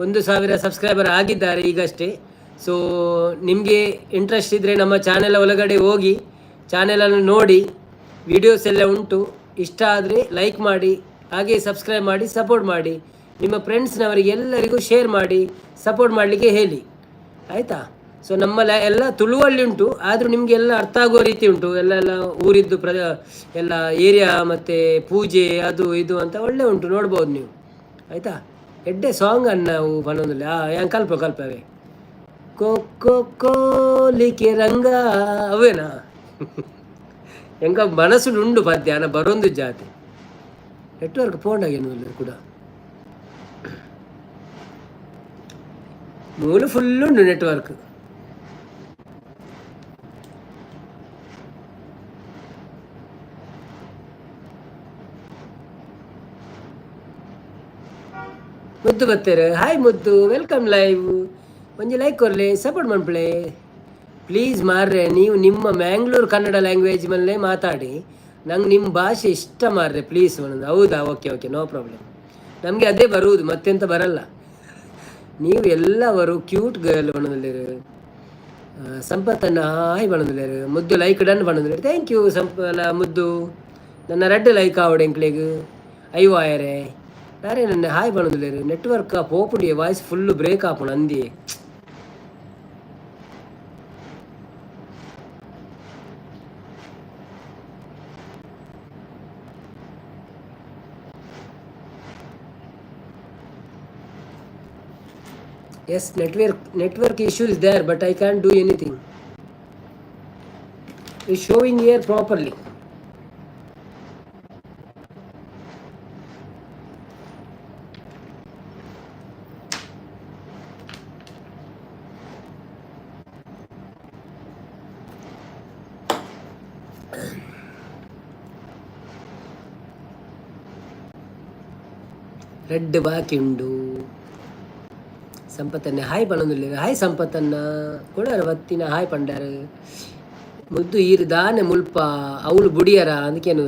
1,000 ಸಬ್ಸ್ಕ್ರೈಬರ್ ಆಗಿದ್ದಾರೆ ಈಗಷ್ಟೇ ಸೊ ನಿಮಗೆ ಇಂಟ್ರೆಸ್ಟ್ ಇದ್ದರೆ ನಮ್ಮ ಚಾನೆಲ್ ಒಳಗಡೆ ಹೋಗಿ ಚಾನೆಲನ್ನು ನೋಡಿ ವಿಡಿಯೋಸ್ ಎಲ್ಲ ಉಂಟು ಇಷ್ಟ ಆದರೆ ಲೈಕ್ ಮಾಡಿ ಹಾಗೆ ಸಬ್ಸ್ಕ್ರೈಬ್ ಮಾಡಿ ಸಪೋರ್ಟ್ ಮಾಡಿ ನಿಮ್ಮ ಫ್ರೆಂಡ್ಸ್ನವರಿಗೆ ಎಲ್ಲರಿಗೂ ಶೇರ್ ಮಾಡಿ ಸಪೋರ್ಟ್ ಮಾಡಲಿಕ್ಕೆ ಹೇಳಿ ಆಯಿತಾ ಸೊ ನಮ್ಮ ಎಲ್ಲ ತುಳುವಲ್ಲಿ ಉಂಟು ಆದರೂ ನಿಮಗೆಲ್ಲ ಅರ್ಥ ಆಗೋ ರೀತಿ ಉಂಟು ಎಲ್ಲ ಊರಿದ್ದು ಎಲ್ಲ ಏರಿಯಾ ಮತ್ತು ಪೂಜೆ ಅದು ಇದು ಅಂತ ಒಳ್ಳೆ ಉಂಟು ನೋಡ್ಬೋದು ನೀವು ಆಯಿತಾ ಎಡ್ಡೆ ಸಾಂಗ್ ಅನ್ನು ನಾವು ಬನ್ನೋದಿಲ್ಲ ಹೆಂಗೆ ಕಲ್ಪವೇ ಕೋಲಿಕೆ ರಂಗ ಅವೇನಾ ಹೆಂಗ ಮನಸ್ಸು ಉಂಡು ಪದ್ಯ ಬರೋಂದು ಜಾತಿ ನೆಟ್ವರ್ಕ್ ಪೋಂಡಾಗೇನು ಕೂಡ ಮೂಲು ಫುಲ್ಲುಂಡು ನೆಟ್ವರ್ಕ್ ಮುದ್ದು ಬರ್ತಾರೆ ಹಾಯ್ ಮುದ್ದು ವೆಲ್ಕಮ್ ಲೈವ್ ಒಂಜಿ ಲೈಕ್ ಕೊರ್ಲೆ ಸಪೋರ್ಟ್ ಮಾಡ್ಪ್ಲೆ ಪ್ಲೀಸ್ ಮಾರ್ರೆ ನೀವು ನಿಮ್ಮ ಮ್ಯಾಂಗ್ಳೂರು ಕನ್ನಡ ಲ್ಯಾಂಗ್ವೇಜ್ ಮೇಲೆ ಮಾತಾಡಿ ನಂಗೆ ನಿಮ್ಮ ಭಾಷೆ ಇಷ್ಟ ಮಾರ್ರೆ ಪ್ಲೀಸ್ ಒಂದೊಂದು. ಹೌದಾ, ಓಕೆ ಓಕೆ, ನೋ ಪ್ರಾಬ್ಲಮ್. ನಮಗೆ ಅದೇ ಬರುವುದು, ಮತ್ತೆಂತ ಬರಲ್ಲ. ನೀವು ಎಲ್ಲವರು ಕ್ಯೂಟ್ ಗರ್ಲ್ ಬಣ್ಣದಲ್ಲಿರು. ಸಂಪತ್ತನ್ನು ಹಾಯ್ ಬಣ್ಣದಲ್ಲಿರು. ಮುದ್ದು ಲೈಕ್ ಡನ್ ಬಣ್ಣದಲ್ಲಿ. ಥ್ಯಾಂಕ್ ಯು ಸಂಪಲ ಮುದ್ದು. ನನ್ನ ರೆಡ್ ಲೈಕ್ ಆವಡೆ ಎಂಕ್ಲೆಗ್ ಅಯ್ಯೋ ಆಯರೆ ಯಾರೇ ನನ್ನ ಹಾಯ್ ಬಣ್ಣದಲ್ಲಿರು. ನೆಟ್ವರ್ಕ್ ಪೋಪುಡಿಯ ವಾಯ್ಸ್ ಫುಲ್ಲು ಬ್ರೇಕ್ ಆಪುಣ ಅಂದಿ. Yes, network issue is there, but I can't do anything. It's showing here properly. Red ಬಾಕಿ ಉಂಡು. ಸಂಪತ್ತನ್ನ ಹಾಯ್ ಪಣ್ಣೊಂದಿಲ್ಲ. ಹಾಯ್ ಸಂಪತ್ತನ್ನ ಕೂಡ ಬತ್ತಿನ ಹಾಯ್ ಪಂಡಾರು. ಮುದ್ದು ಈರು ದಾನೆ ಮುಲ್ಪ ಅವಳು ಬುಡಿಯರ ಅದಕ್ಕೇನು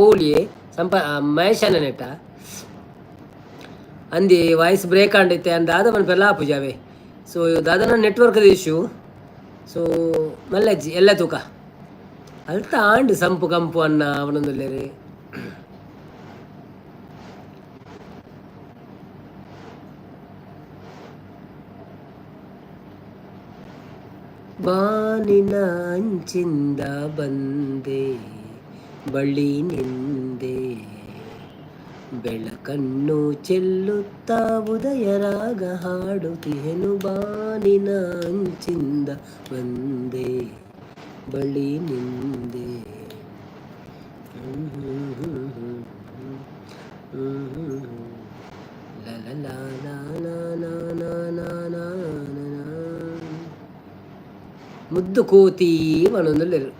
ಓಲಿಯೇ ಮಹೇಶನ ನೆಟ್ಟ ಅಂದಿ ವಾಯ್ಸ್ ಬ್ರೇಕ್ ಆಂಡೈತೆ ಅಂದ ದಾದವನ್ ಪೆಲ್ಲ ಪೂಜಾವೆ. ಸೊ ದಾದನ ನೆಟ್ವರ್ಕ್ದ ಇಶ್ಯೂ. ಸೊ ಮಲ್ಲಜ್ಜಿ ಎಲ್ಲ ತೂಕ ಅಲ್ತ ಆಂಡು ಸಂಪು ಕಂಪು ಅನ್ನ ಅವನೊಂದುಲ್ಲೇರಿ. ಬಾನಿನ ಅಂಚಿಂದ ಬಂದೆ ಬಳಿ ನಿಂದೆ ಬೆಳಕನ್ನು ಚೆಲ್ಲುತ್ತಾ ಉದಯರಾಗ ಹಾಡುತ್ತಿಹೆನು. ಬಾನಿನ ಅಂಚಿಂದ ಬಂದೆ ಬಳಿ ನಿಂದೆ. ಮುದ್ದು ಕೋತಿ ಮನೊಂದುಲ್ಲೆರು.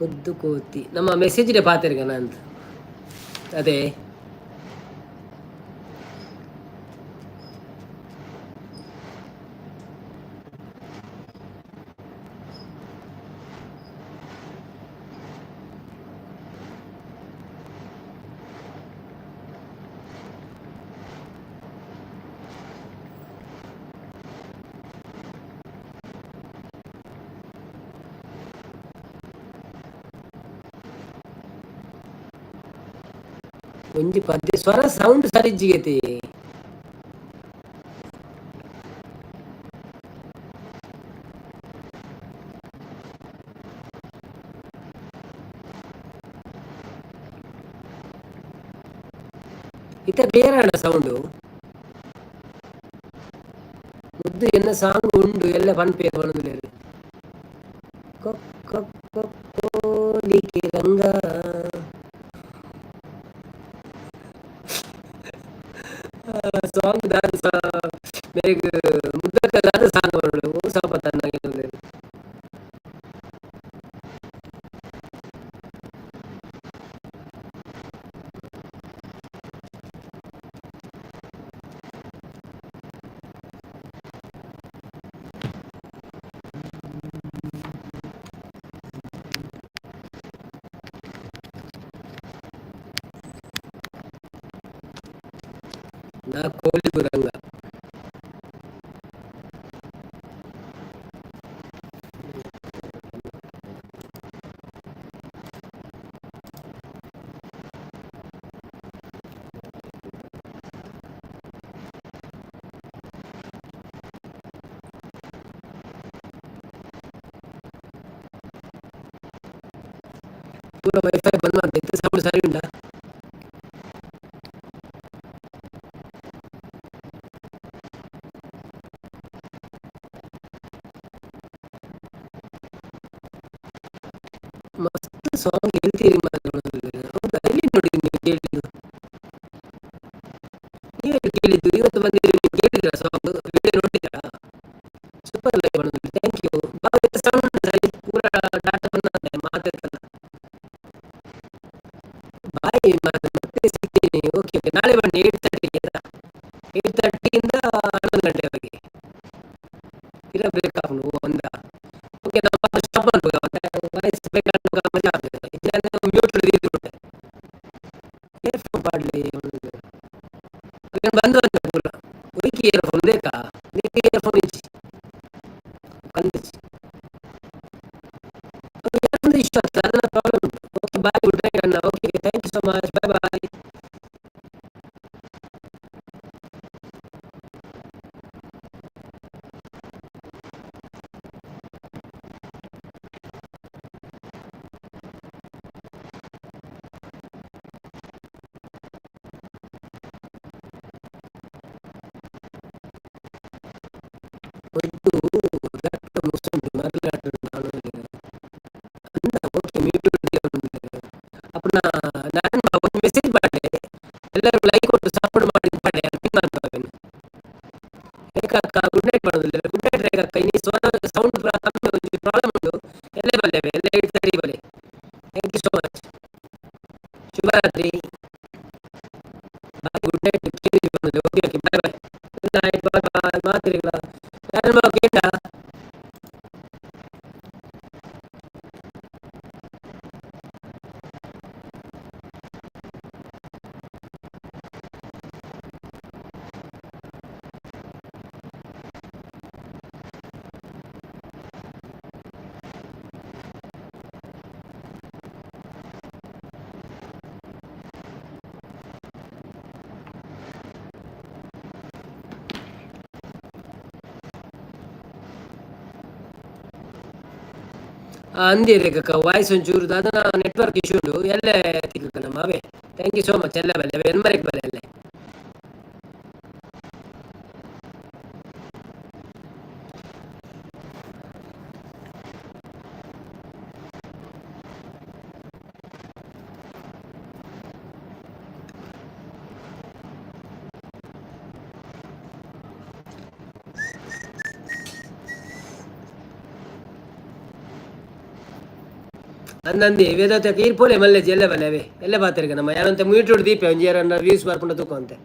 ಮುದ್ದು ಕೋತಿ ನಮ್ಮ ಮೆಸೇಜ್ರೆ ಪಾತಿರ್ಗನ ಅಂತ ಅದೇ ಒಂಜಿ ಪದ್ಯ ಸ್ವರ ಸೌಂಡ್ ಸರಿಜ್ಜಿಗೆತಿ. ಇತ್ತ ಬೇರಾಣ ಸೌಂಡು ಮುದ್ದು ಎನ್ನ ಸಾಂಗ್ ಉಂಡು ಎಲ್ಲ ಪನ್ಪೇರ್ ಬಣ್ಣದಲ್ಲಿ. ಕೊಕ್ಕೋಲಿಕೆ ರಂಗ सॉन्ग दार मेरे मुद्दा का दार सांग बनो वो सब पता ना क्या बोले. ना कोली बुरंगा पूरा वाईफाई बंद मार देते साउंड सारी उंडा. ಮಸ್ತ್ ಸಾಂಗ್ ಹೇಳ್ತೀರಿ ಹೌದಾ? ಎಲ್ಲಿ ನೋಡಿದ್ರಿ ನೀವು ಕೇಳಿದ್ದು? ನೀವೇ ಕೇಳಿದ್ದು ಇವತ್ತು ಬಂದಿದ್ದೀರಿ. ನೀವು ಕೇಳಿದ್ರ ಸಾಂಗ್ ವಿಡಿಯೋ ನೋಡಿದ್ದೀರಾ? ಸೂಪರ್ ಲೈವ್ ಮಾಡೋದು. Thank you. ಸೌಂಡ್ ಸರಿ ಪೂರ ಡಾಟಾ ಬಂದ ಮಾತಾಡ್ತಲ್ಲ. ಬಾಯ್ ಮತ್ತೆ ಸಿಗ್ತೀನಿ. ಓಕೆ ಓಕೆ, ನಾಳೆ ಬನ್ನಿ 8:30ಗೆ. 8:30ಇಂದ 11 ಗಂಟೆವರೆಗೆ ಇರಬೇಕು. ಒಂದ ಓಕೆ, ನಾವು ಶಾಪ್ ಅನ್ಬೇಕು. ವಾಯ್ಸ್ ಬೇಕಾ? ಇಯರ್ಫೋನ್ ಇಚ್ಚಿ ಬಂದಿಚ್ಚಿ ಇಶ್ಯೂ ಆಗ್ತದೆ, ಅದನ್ನ ಪ್ರಾಬ್ಲಮ್ ಉಂಟು. ಓಕೆ ಬಾಯ್, ಗುಡ್ ನೈಟ್ ಅಣ್ಣ. Okay thank you so much, bye bye. ಅಪ್ಪನ ನಾನು ಒಂದು ಮೆಸೇಜ್ ಮಾಡಿದೆ, ಎಲ್ಲರೂ ಲೈಕ್ ಕೊಟ್ಟು ಸಪೋರ್ಟ್ ಮಾಡಿ ಮಾಡಿ ರೇಖಾಕ್ಕ ಗುಡ್ ನೈಟ್ ಮಾಡೋದಿಲ್ಲ. ಗುಡ್ ನೈಟ್ ರೇಖಾಕ್ಕ. ಇನ್ನು ಸೌಂಡ್ ಕಮ್ಮಿ ಪ್ರಾಬ್ಲಮ್ ಉಂಟು. ಎಲ್ಲೇ ಬಲ್ಲೇವೆ ಎಲ್ಲ ಇಡ್ತಾರೆ ಬಲೆ. ಥ್ಯಾಂಕ್ ಯು ಸೋ ಮಚ್, ಶುಭರಾತ್ರಿ, bye, good night. Okay okay bye bye, good night, bye bye. ಮಾತ್ರಿಗಳ ಯಾರು ಕೇಟ ಅಂದಿ ರೇಖಕ್ಕ ವಾಯ್ಸ್ ಒಂಚೂರು ಅದನ್ನ ನೆಟ್ವರ್ಕ್ ಇಶ್ಯೂ ಉಂಟು. ಎಲ್ಲೇ ತಿಕ್ಕ ನಮ್ಮ ಅವೇ. Thank you so much. ಎಲ್ಲ ಬಲ್ಲೆ ಎನ್ಮರೆಗೆ ಬಲ್ಲೆ ಅಲ್ಲೇ. ಅಂದಂದಿ ವೇದಾಂತ ಕೀರ್ಪೋಲೆ ಮಲ್ಲೇಜ್ ಎಲ್ಲ ಬಲ್ಲೆವೆ ಎಲ್ಲ ಬಾತರಿಗೆ ನಮ್ಮ ಯಾರಂತ ಮೀಟರ್ ದೀಪ ಒಂಜಿ ಯಾರನ್ನ ವ್ಯೂಸ್ ಬರ್ಕೊಂಡು ತೂಕಂತೆ.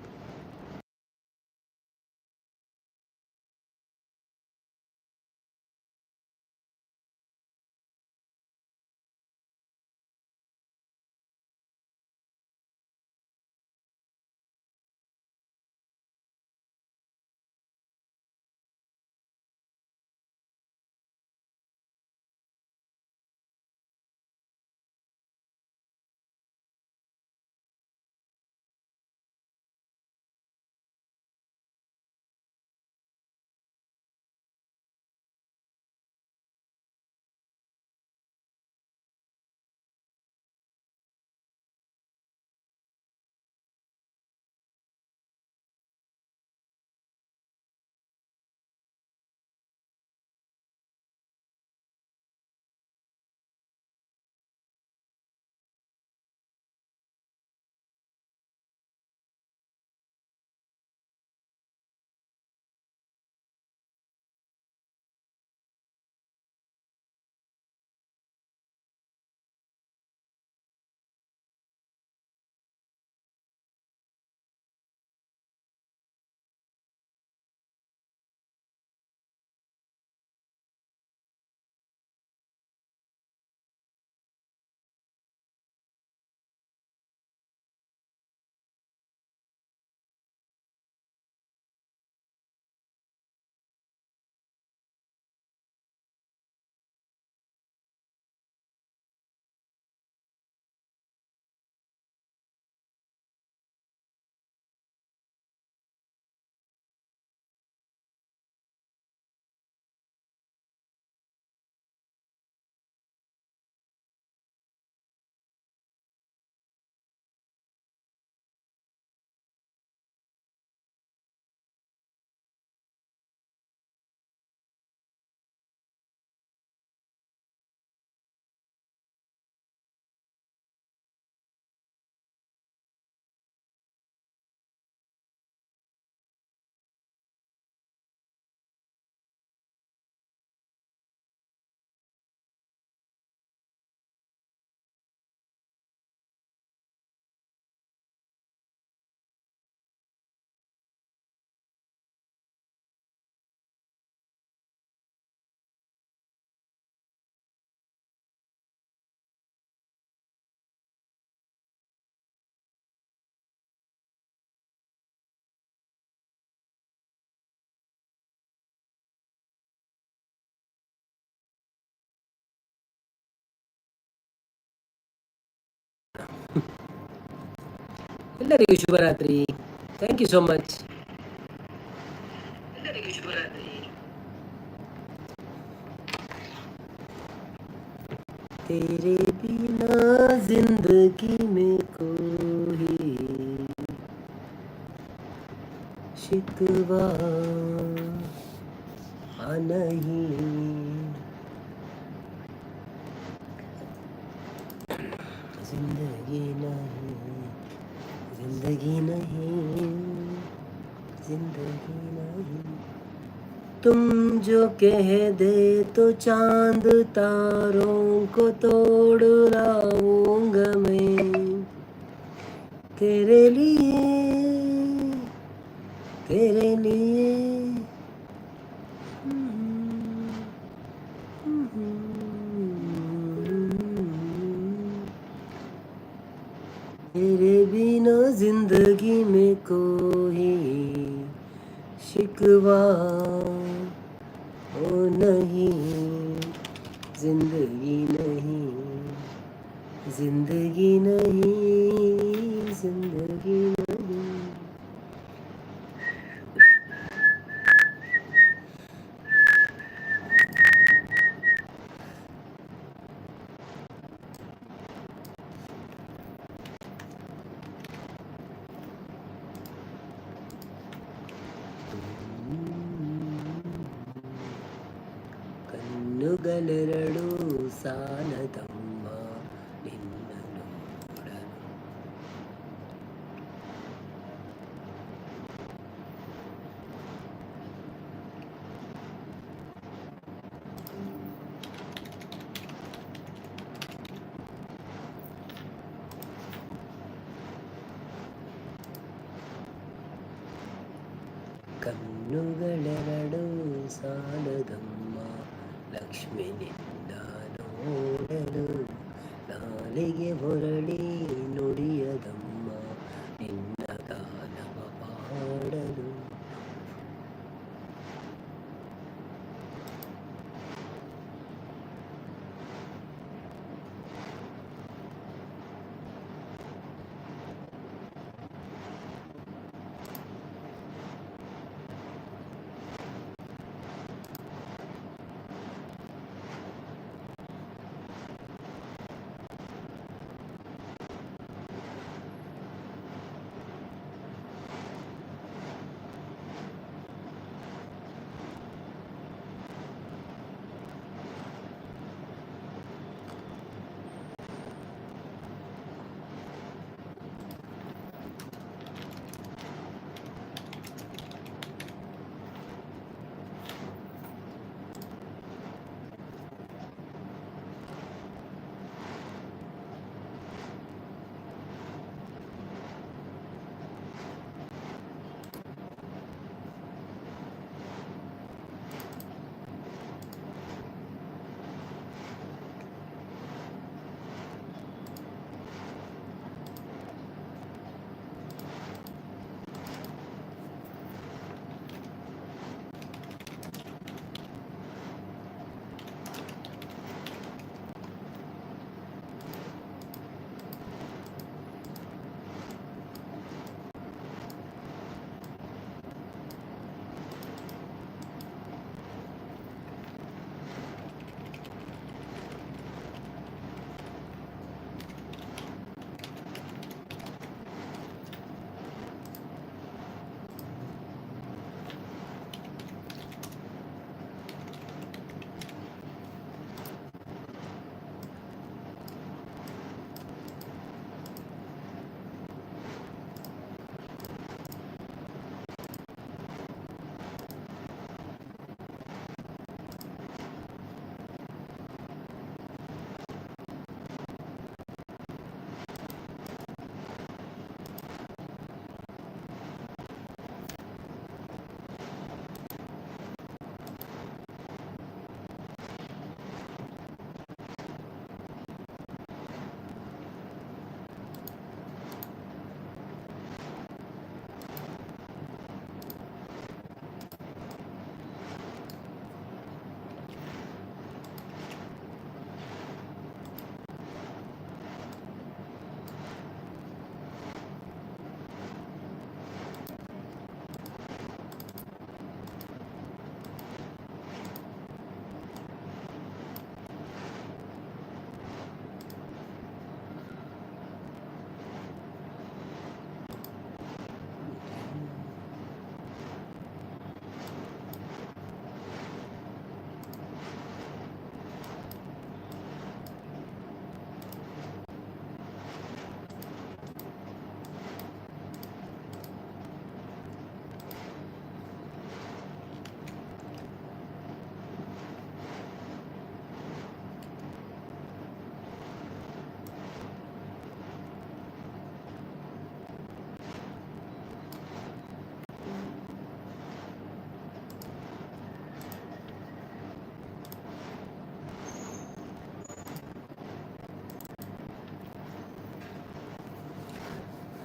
ಎಲ್ಲರಿಗೂ ಶುಭರಾತ್ರಿ. Thank you so much. ಎಲ್ಲರಿಗೂ ಶುಭರಾತ್ರಿ. तेरे बिना जिंदगी में कोई शिकवा नहीं, जिंदगी नहीं, जिंदगी नहीं, जिंदगी नहीं। तुम जो कह दे तो चांद तारों को तोड़ लाऊंगा मैं, तेरे लिए, तेरे लिए। तेरे बिना जिंदगी में कोई शिकवा ओ नहीं, जिंदगी नहीं, जिंदगी नहीं, जिंदगी नहीं। ಕಣ್ಣುಗಳೆರಡು ಸಾಲದಮ್ಮ ನಿನ್ನ ನೋಡಲು. ಕಣ್ಣುಗಳೆರಡು ಸಾಲದಮ್ಮ ಲಕ್ಷ್ಮಿ ನಿನ್ನ ನೋಡಲು, ನಾಲಿಗೆ ಹೊರಳಿ ನುಡಿಯದಮ್ಮ ನಿನ್ನ ಗಾನವ ಪಾಡಲು.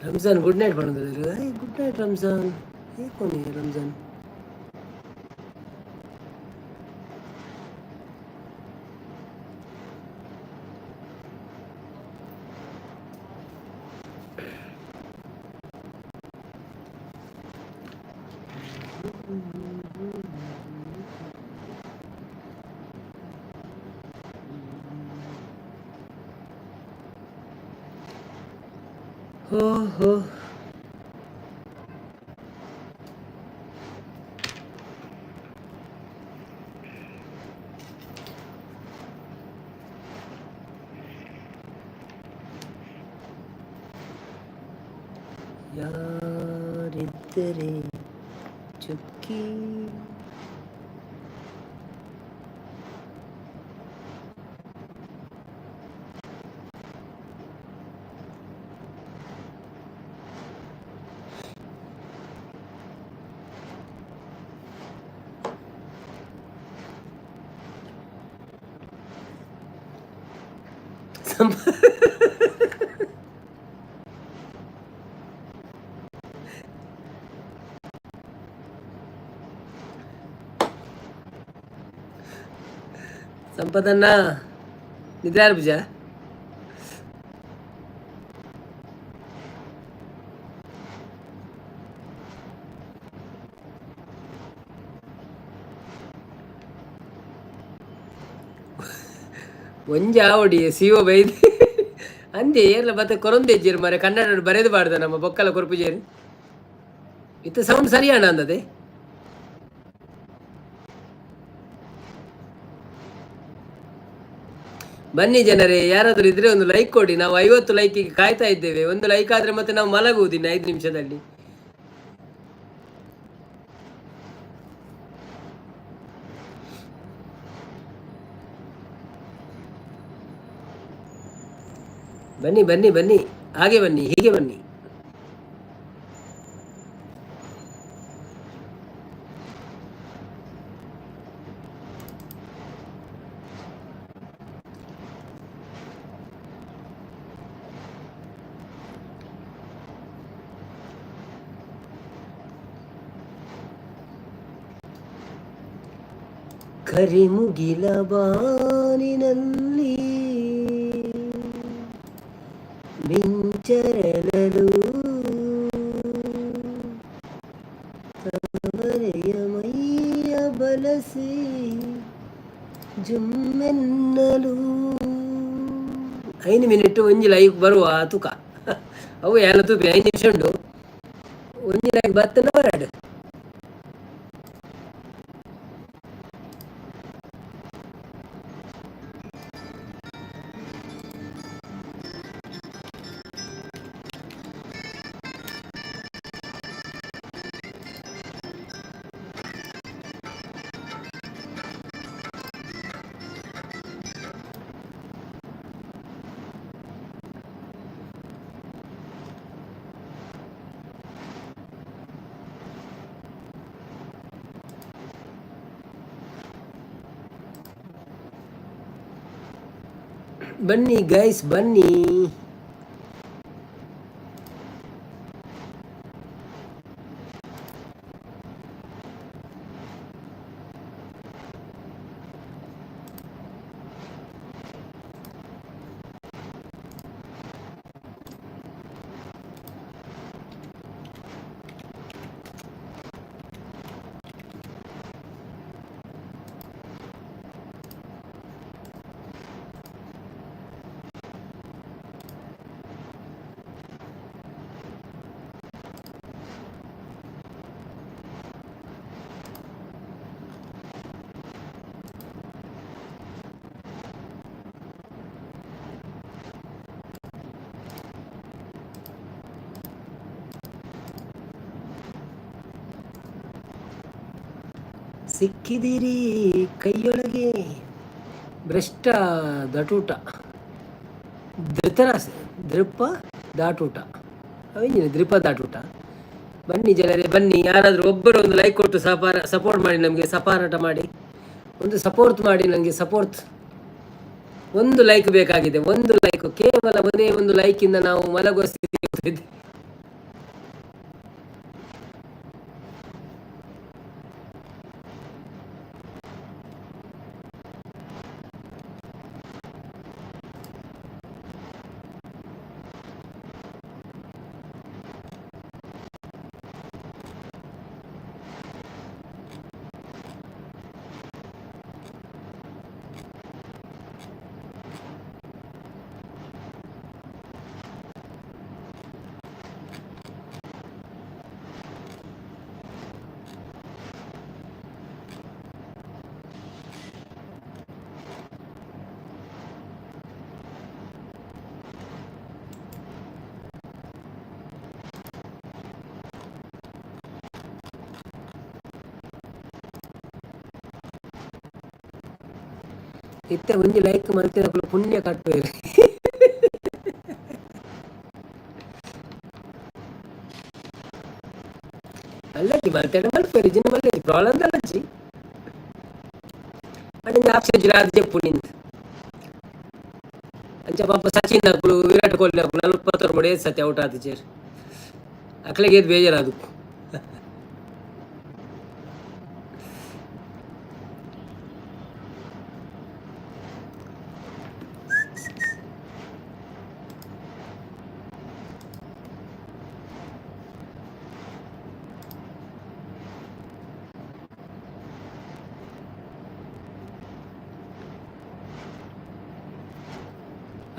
ರಂಜಾನ್ ಗುಡ್ ನೈಟ್ ಮಾಡೋದು. Good night Ramzan. ಏಕೋನಿ ರಂಜಾನ್. ಹೋ ಹೋ ಯಾರಿದ್ದರೆ ಚುಕ್ಕಿ ಸಂಪದನ್ನ ನಿದ್ರೆ ಯಾರು ಪೂಜಾ? ಒಂಜ ಒಡಿ ಸಿಒ ಬೈದು ಅಂದೆ ಎಲ್ಲ ಮತ್ತೆ ಕೊರೊಂದೆಜ್ಜೇರು ಮರೆ ಕನ್ನಡ ಬರೆದು ಬಾರ್ದ ನಮ್ಮ ಬೊಕ್ಕಲ ಕೊರಪುಜೇರು ಇತ್ತು ಸೌಂಡ್ ಸರಿಯಾಣ ಅಂದದೆ. ಬನ್ನಿ ಜನರೇ, ಯಾರಾದರೂ ಇದ್ರೆ ಒಂದು ಲೈಕ್ ಕೊಡಿ. ನಾವು 50 ಲೈಕಿಗೆ ಕಾಯ್ತಾ ಇದ್ದೇವೆ. ಒಂದು ಲೈಕ್ ಆದ್ರೆ ಮತ್ತೆ ನಾವು ಮಲಗುವುದಿನ್ನ 5 ನಿಮಿಷದಲ್ಲಿ. ಬನ್ನಿ ಬನ್ನಿ ಬನ್ನಿ, ಹಾಗೆ ಬನ್ನಿ, ಹೀಗೆ ಬನ್ನಿ. ಕರಿಮುಗಿಲ ಬಾನಿನಲ್ಲಿ ಮಿಂಚರಳಲು ತಾವರೆಯ ಮೈಯ ಬಲಸಿ ಜುಮ್ಮೆನ್ನಲು 5 ಮಿನಿಟ್ ಒಂಜಿ ಲೈಕ್ ಬರುವ ತೂಕ ಅವು ಎಲ್ಲ ತೂಪಿ 5 ನಿಮಿಷ ಉಂಟು. ಒಂಜಿ ಲೈಕ್ ಬತ್ತನ ಬರಡು. ಬನ್ನಿ ಗೈಸ್ ಬನ್ನಿ. ಸಿಕ್ಕಿದಿರಿ ಕೈಯೊಳಗೆ ಭ್ರಷ್ಟ ದಟೂಟ ಧೃತರಾಸ ದೃಪ ದಾಟೂಟ ಅವೇನಿದೆ ದೃಪ ದಾಟೂಟ. ಬನ್ನಿ ಜನರೇ ಬನ್ನಿ, ಯಾರಾದರೂ ಒಬ್ಬರು ಒಂದು ಲೈಕ್ ಕೊಟ್ಟು ಸಪೋರ್ಟ್ ಮಾಡಿ, ನಮಗೆ ಸಪಾರಾಟ ಮಾಡಿ, ಒಂದು ಸಪೋರ್ಟ್ ಮಾಡಿ ನನಗೆ ಸಪೋರ್ಟ್. ಒಂದು ಲೈಕ್ ಬೇಕಾಗಿದೆ, ಒಂದು ಲೈಕ್, ಕೇವಲ ಒಂದೇ ಒಂದು ಲೈಕಿಂದ ನಾವು ಮಲಗುವ ಸ್ಥಿತಿ ಇತ್ತೆ ಒಂಜಿ ಲೈಕ್ ಮಲ್ತಿನ ಪುಣ್ಯ ಕಟ್ಬೇರಿ. ಅಲ್ಲಜ್ಜಿ ಮಲ್ತೇನೆ ಮಲ್ಪೇರಿ ಜಿನ್ನ ಮಲ್ಲೇಜಿ ಪ್ರಾಬ್ಲಮ್ ಅಲ್ಲಜ್ಜಿ ಅಡಿಂದ ಆಪ್ಷನ್ ಜಿರಾದ ಜಪ್ಪು ನಿಂತು ಅಂಚ ಪಾಪ ಸಚಿನ್ ಹಾಕಲು ವಿರಾಟ್ ಕೊಹ್ಲಿ ಹಾಕಲು 40 ಮೂಡೆ ಸತಿ ಔಟ್ ಆದ ಚೇರ್ ಅಕ್ಲೆಗೆ ಇದು ಬೇಜಾರದು.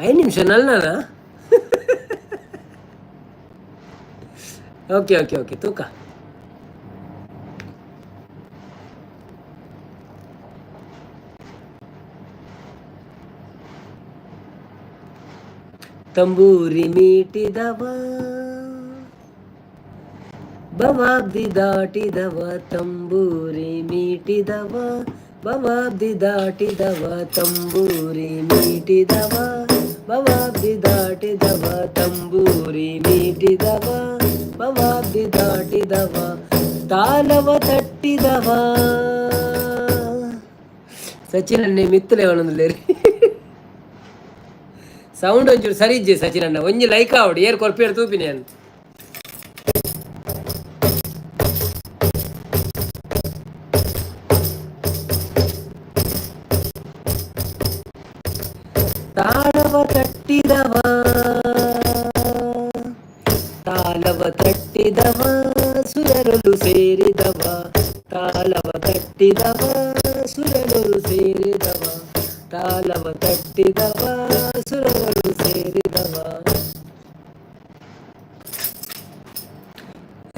ಐದು ನಿಮಿಷ ನಲ್ನಾ ಓಕೆ ಓಕೆ ಓಕೆ ತೂಕ ತಂಬೂರಿ ಮೀಟಿದವ ಬವಾಬ್ದಿ ದಾಟಿದವ ತಂಬೂರಿ ಮೀಟಿದವ ಬವಾಬ್ದಿ ದಾಟಿದವ ತಂಬೂರಿ ಮೀಟಿದವ ಬವಾಬ್ದಿ ದಾಟಿದವ ತಂಬೂರಿ ಮೀಟಿದವ ಬವಾಬ್ದಿ ದಾಟಿದವ ತಾಲವ ತಟ್ಟಿದವ. ಸಚಿನ್ ಅಣ್ಣೆ ಮಿತ್ತಲೆ ಅವನೊಂದು ಸೌಂಡ್ ಒಂಚೂರು ಸರಿ ಇಜ್ಜೆ ಸಚಿನ್ ಅಣ್ಣ ಒಂಜಿ ಲೈಕ್ ಆವಡಿ ಏರ್ ಕೊರ್ಪೇರು ತೂಪಿನಿ ಅಂತ ತಾಳವ ತಟ್ಟಿದವ ತಾಲವ ತಟ್ಟಿದವ ಸುರರಲು ಸೇರಿದವ ತಾಲವ ತಟ್ಟಿದವ ಸುರರಲು ಸೇರಿದವ ತಾಲವ ತಟ್ಟಿದವ ಸುರರಲು ಸೇರಿದವ.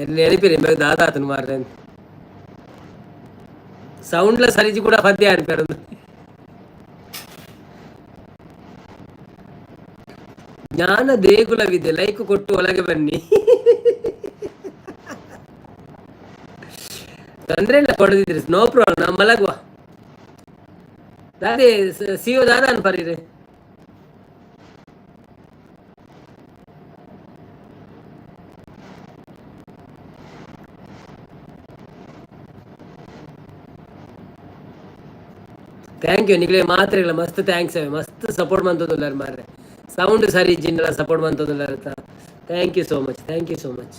ಎಲ್ಲಿ ಎಳಿಪಿರಿ ದಾದಾತನ ಮಾರ್ರೆ ಸೌಂಡ್ಲ ಸರಿಜಿ ಕೂಡ ಪದ್ಯ ಅನ್ಪೇರದು ಜ್ಞಾನ ದೇಗುಲವಿದೆ ಲೈಕ್ ಕೊಟ್ಟು ಒಳಗೆ ಬನ್ನಿ. ತೊಂದ್ರೆ ಇಲ್ಲ ಕೊಡದಿದ್ರಿ ನೋ ಪ್ರಾಬ್ಲಮ್ ನಾವು ಮಲಗುವ ದಾದಿ ಸಿಒ ದಾದ ಅನ್ಪರಿರಿ ಥ್ಯಾಂಕ್ ಯು ನಿಗಲೇ ಮಾತ್ರೆಗಳ ಮಸ್ತ್ ಥ್ಯಾಂಕ್ಸ್ ಮಸ್ತ್ ಸಪೋರ್ಟ್ ಮಂತದಲ್ಲ ಮಾರ್ರೆ ಸೌಂಡ್ ಸರಿ ಜಿನ್ನೆಲ್ಲ ಸಪೋರ್ಟ್ ಮಂತದಲ್ಲ ಇರುತ್ತಾ. Thank you so much thank you so much.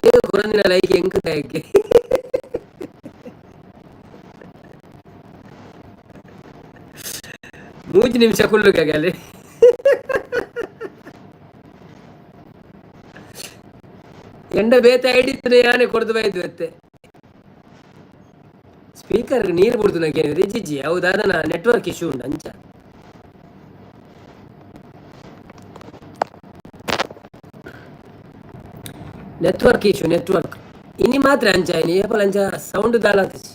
ಏನು ಕೊರಂದಿನ ಲೈಕ್ ಹೆಂಗ್ ಥ್ಯಾಂಕ್ 3 ನಿಮಿಷ ಕುಲ್ಲುಕಾಗಲಿ ಎಂಡ ಬೇತ ಹಿಡಿದ್ರೆ ಯಾನೆ ಕೊಡ್ದು ಬೈದು ಅತ್ತೆ ಸ್ಪೀಕರ್ ನೀರು ಬಿಡ್ತು ನನಗೆ ರಿಜಿಜಿ ಹೌದಾ ಅದನ್ನ ನೆಟ್ವರ್ಕ್ ಇಶ್ಯೂ ಉಂಟು ಅಂಚ ನೆಟ್ವರ್ಕ್ ಇಶ್ಯೂ ನೆಟ್ವರ್ಕ್ ಇನಿ ಮಾತ್ರ ಅಂಚ ಇನಿ ಏಪಲ್ ಅಂಚ ಸೌಂಡ್ ದಾಲಾತಿಸಿ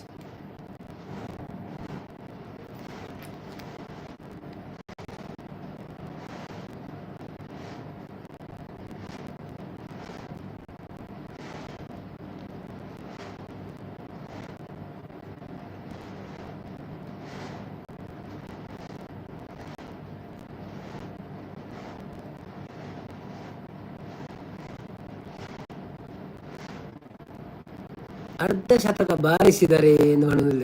ಅರ್ಧ ಶತಕ ಬಾರಿಸಿದರೆ ನೋಡೋದಿಲ್ಲ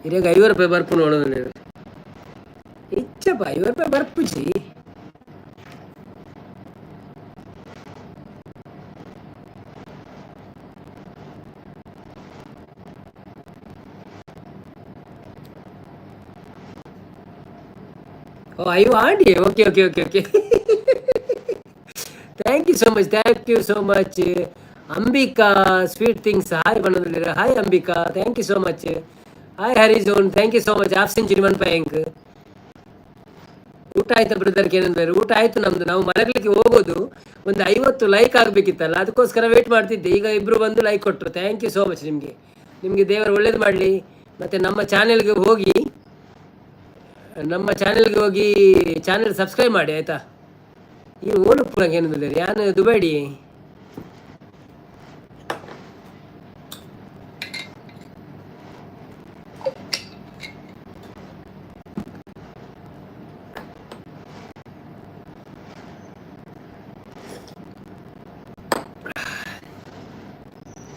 ಇರಾಗ 50 ರೂಪಾಯಿ ಬರ್ಪು ನೋಡೋದಿಲ್ಲ ಇಚ್ಚಪ್ಪ 50 ರೂಪಾಯಿ ಬರ್ಪುಜಿ ಓ ಅಯ್ಯೋ aunty okay okay okay okay thank you so much Ambika sweet things hi ಬಣ್ಣದಲ್ಲಿ hi Ambika thank you so much hi ಹರಿಜೋನ್ thank you so much of century 1 bank ಊಟ ಆಯ್ತಾ ಬ್ರದರ್ ಏನಂದ್ರೆ ಊಟ ಆಯ್ತು ನಮ್ದು ನಾವು ಮಲಗಲಿಕ್ಕೆ ಹೋಗೋದು ಒಂದು 50 ಲೈಕ್ ಆಗಬೇಕಿತ್ತಲ್ಲ ಅದಕ್ಕೋಸ್ಕರ ವೇಟ್ ಮಾಡ್ತಿದ್ದೆ ಈಗ ಇಬ್ರು ಬಂದು ಲೈಕ್ ಕೊಟ್ಟರು ಥ್ಯಾಂಕ್ ಯು ಸೋ ಮಚ್ ನಿಮಗೆ ದೇವರು ಒಳ್ಳೇದು ಮಾಡಲಿ ಮತ್ತು ನಮ್ಮ ಚಾನೆಲ್ಗೆ ಹೋಗಿ ಚಾನೆಲ್ ಸಬ್ಸ್ಕ್ರೈಬ್ ಮಾಡಿ ಆಯಿತಾ ಈ ಓಲುಪ್ಪುರಂಗೆ ಏನಂದ್ರೆ ಯಾನು ದುಬೈಡಿ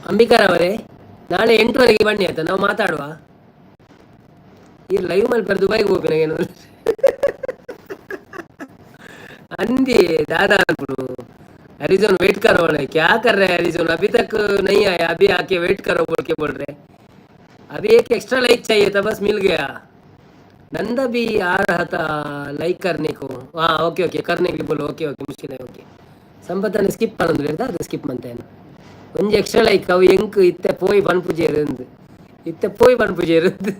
ಅಂಬಿಕಾರವರೇ, ನಾಳೆ 8 ಗಂಟೆಗೆ ಬನ್ನಿ ಆಯ್ತಾ, ನಾವು ಮಾತಾಡುವ. ಈ ಲೈವ್ ಮಲ್ಪರ್ ದುಬೈಗೆ ಹೋಗ್ಬೇಕು ಏನು अंधी दादा एरिजोन वेट करो वाले क्या कर रहे हैं एरिजोन अभी तक नहीं आया अभी आके वेट करो बोल के बोल रहे अभी एक एक्स्ट्रा लाइक चाहिए था बस मिल गया नंदा भी आ रहा था लाइक करने को हाँ ओके ओके करने के लिए बोलो ओके ओके मुश्किल है ओके ಸಂಪತ್ತನ್ನು ಸ್ಕಿಪ್ ಮಾಡೋದು ಅದು ಸ್ಕಿಪ್ ಮಾಡ್ತೇನೆ ಒಂದು ಎಕ್ಸ್ಟ್ರಾ ಲೈಕ್ ಅವು ಎಂಕ್ ಇತ್ತೆ ಪೋಯಿ ಬನ್ಪೂಜೆ ಇருந்து ಇತ್ತೆ ಪೋಯಿ ಬನ್ಪೂಜೆ ಇருந்து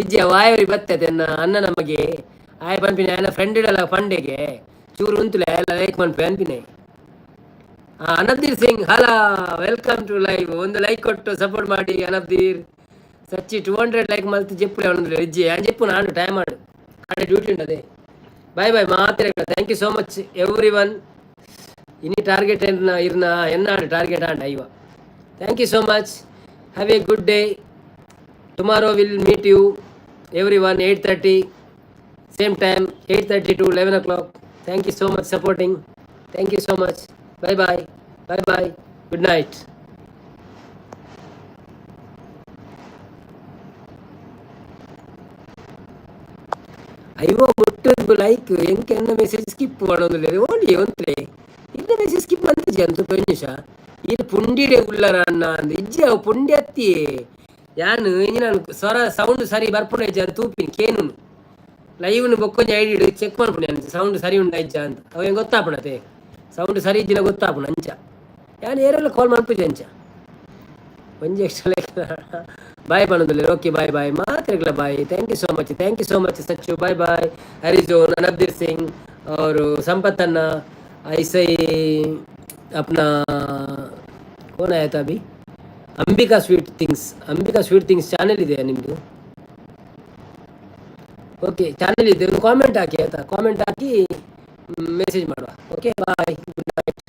ಇಜ್ಜೆ ವಾಯರಿ ಬರ್ತದೆ ಅನ್ನ ನಮಗೆ ಆಯ್ ಬನ್ಪಿನ ನನ್ನ ಫ್ರೆಂಡ್ ಇಡಲ್ಲ ಫಂಡೆಗೆ ಚೂರು ಉಂತುಲೆ ಎಲ್ಲ ಲೈಕ್ ಮಾಡ್ಪೆ ಅನ್ಪಿನಿ ಅನಬ್ದೀರ್ Singh hello welcome to live ಒಂದು ಲೈಕ್ ಕೊಟ್ಟು ಸಪೋರ್ಟ್ ಮಾಡಿ ಅನಬ್ದೀರ್ ಸಚ್ಚಿ 200 ಲೈಕ್ ಮಲ್ತು ಜೆಪ್ಪು ಒಂದು ಹೆಜ್ಜೆ ಆ ಜೆಪ್ಪು ನಾನು ಟೈಮ್ ಮಾಡು ಕಡೆ ಡ್ಯೂಟಿ ಉಂಟದೆ ಬಾಯ್ ಬಾಯ್ ಮಾತ್ರ thank you so much everyone ಇನಿ ಟಾರ್ಗೆಟ್ ಇರ್ನ ಎನ್ನಾಡು ಟಾರ್ಗೆಟ್ ಆಂಡ ಅಯ್ಯವ thank you so much have a good day tomorrow will meet you everyone 8:30 same time 8:30 to 11 o'clock. Thank you so much supporting. Thank you so much. Bye bye. Bye bye. Good night. ಅಯ್ಯೋ ಮುಟ್ಟು like MK ಎನ್ನ message skip ಮಾಡೋದಿಲ್ಲ ಓಡಿ ಒಂತ್ರೆ ಇದ್ದ message skip ಮಾಡ್ತಿದ್ದೆ ಅಂತ ನಿಮಿಷ ಇದು ಪುಂಡಿಡೆ ಉಳ್ಳರ ಅನ್ನ ಅಂದ ಇಜ್ಜೆ ಅವು ಪುಂಡಿ ಹತ್ತಿ ಯಾನು ನಾನು ಸ್ವರ ಸೌಂಡ್ ಸರಿ ಬರ್ಪುಣ ಇಜ್ಜ ಅಂತ ತೂಪಿನಿ ಕೇನು ಲೈವ್ನು ಬೊಕ್ಕೊಂಜ ಐಡಿ ಚೆಕ್ ಮಾಡ್ಪುಣಿ ಅಂಚ ಸೌಂಡ್ ಸರಿ ಉಂಡ ಇಜ್ಜ ಅಂತ ಅವ ಹೆಂಗೆ ಗೊತ್ತಾಪಣತೆ ಸೌಂಡ್ ಸರಿ ಇದ್ದಿನ ಗೊತ್ತಾಪುಣ ಅಂಚ ಯಾನು ಏರೆಲ್ಲ ಕಾಲ್ ಮಾಡ್ಪಿದ್ದೆ ಅಂಚ ಒಂಜಿ ಎಕ್ಸ್ಟ್ರಾ ಲೈಕ್ ಬಾಯ್ ಮಾಡೋದಿಲ್ಲ ಓಕೆ ಬಾಯ್ ಬಾಯ್ ಮಾತ್ರ bye thank you so much ಸಚ್ಚು ಬಾಯ್ ಬಾಯ್ हरिजोन अनबदीर सिंह और संपत अन्ना ऐसे ही अपना कौन आया था अभी अंबिका स्वीट थिंग्स ಚಾನೆಲ್ ಇದೆಯಾ ನಿಮ್ಮದು ಓಕೆ ಚಾನೆಲ್ ಇದೆ ಒಂದು ಕಾಮೆಂಟ್ ಹಾಕಿ ಆಯಿತಾ ಕಾಮೆಂಟ್ ಹಾಕಿ ಮೆಸೇಜ್ ಮಾಡುವ ಓಕೆ ಬಾಯ್ ಗುಡ್ ನೈಟ್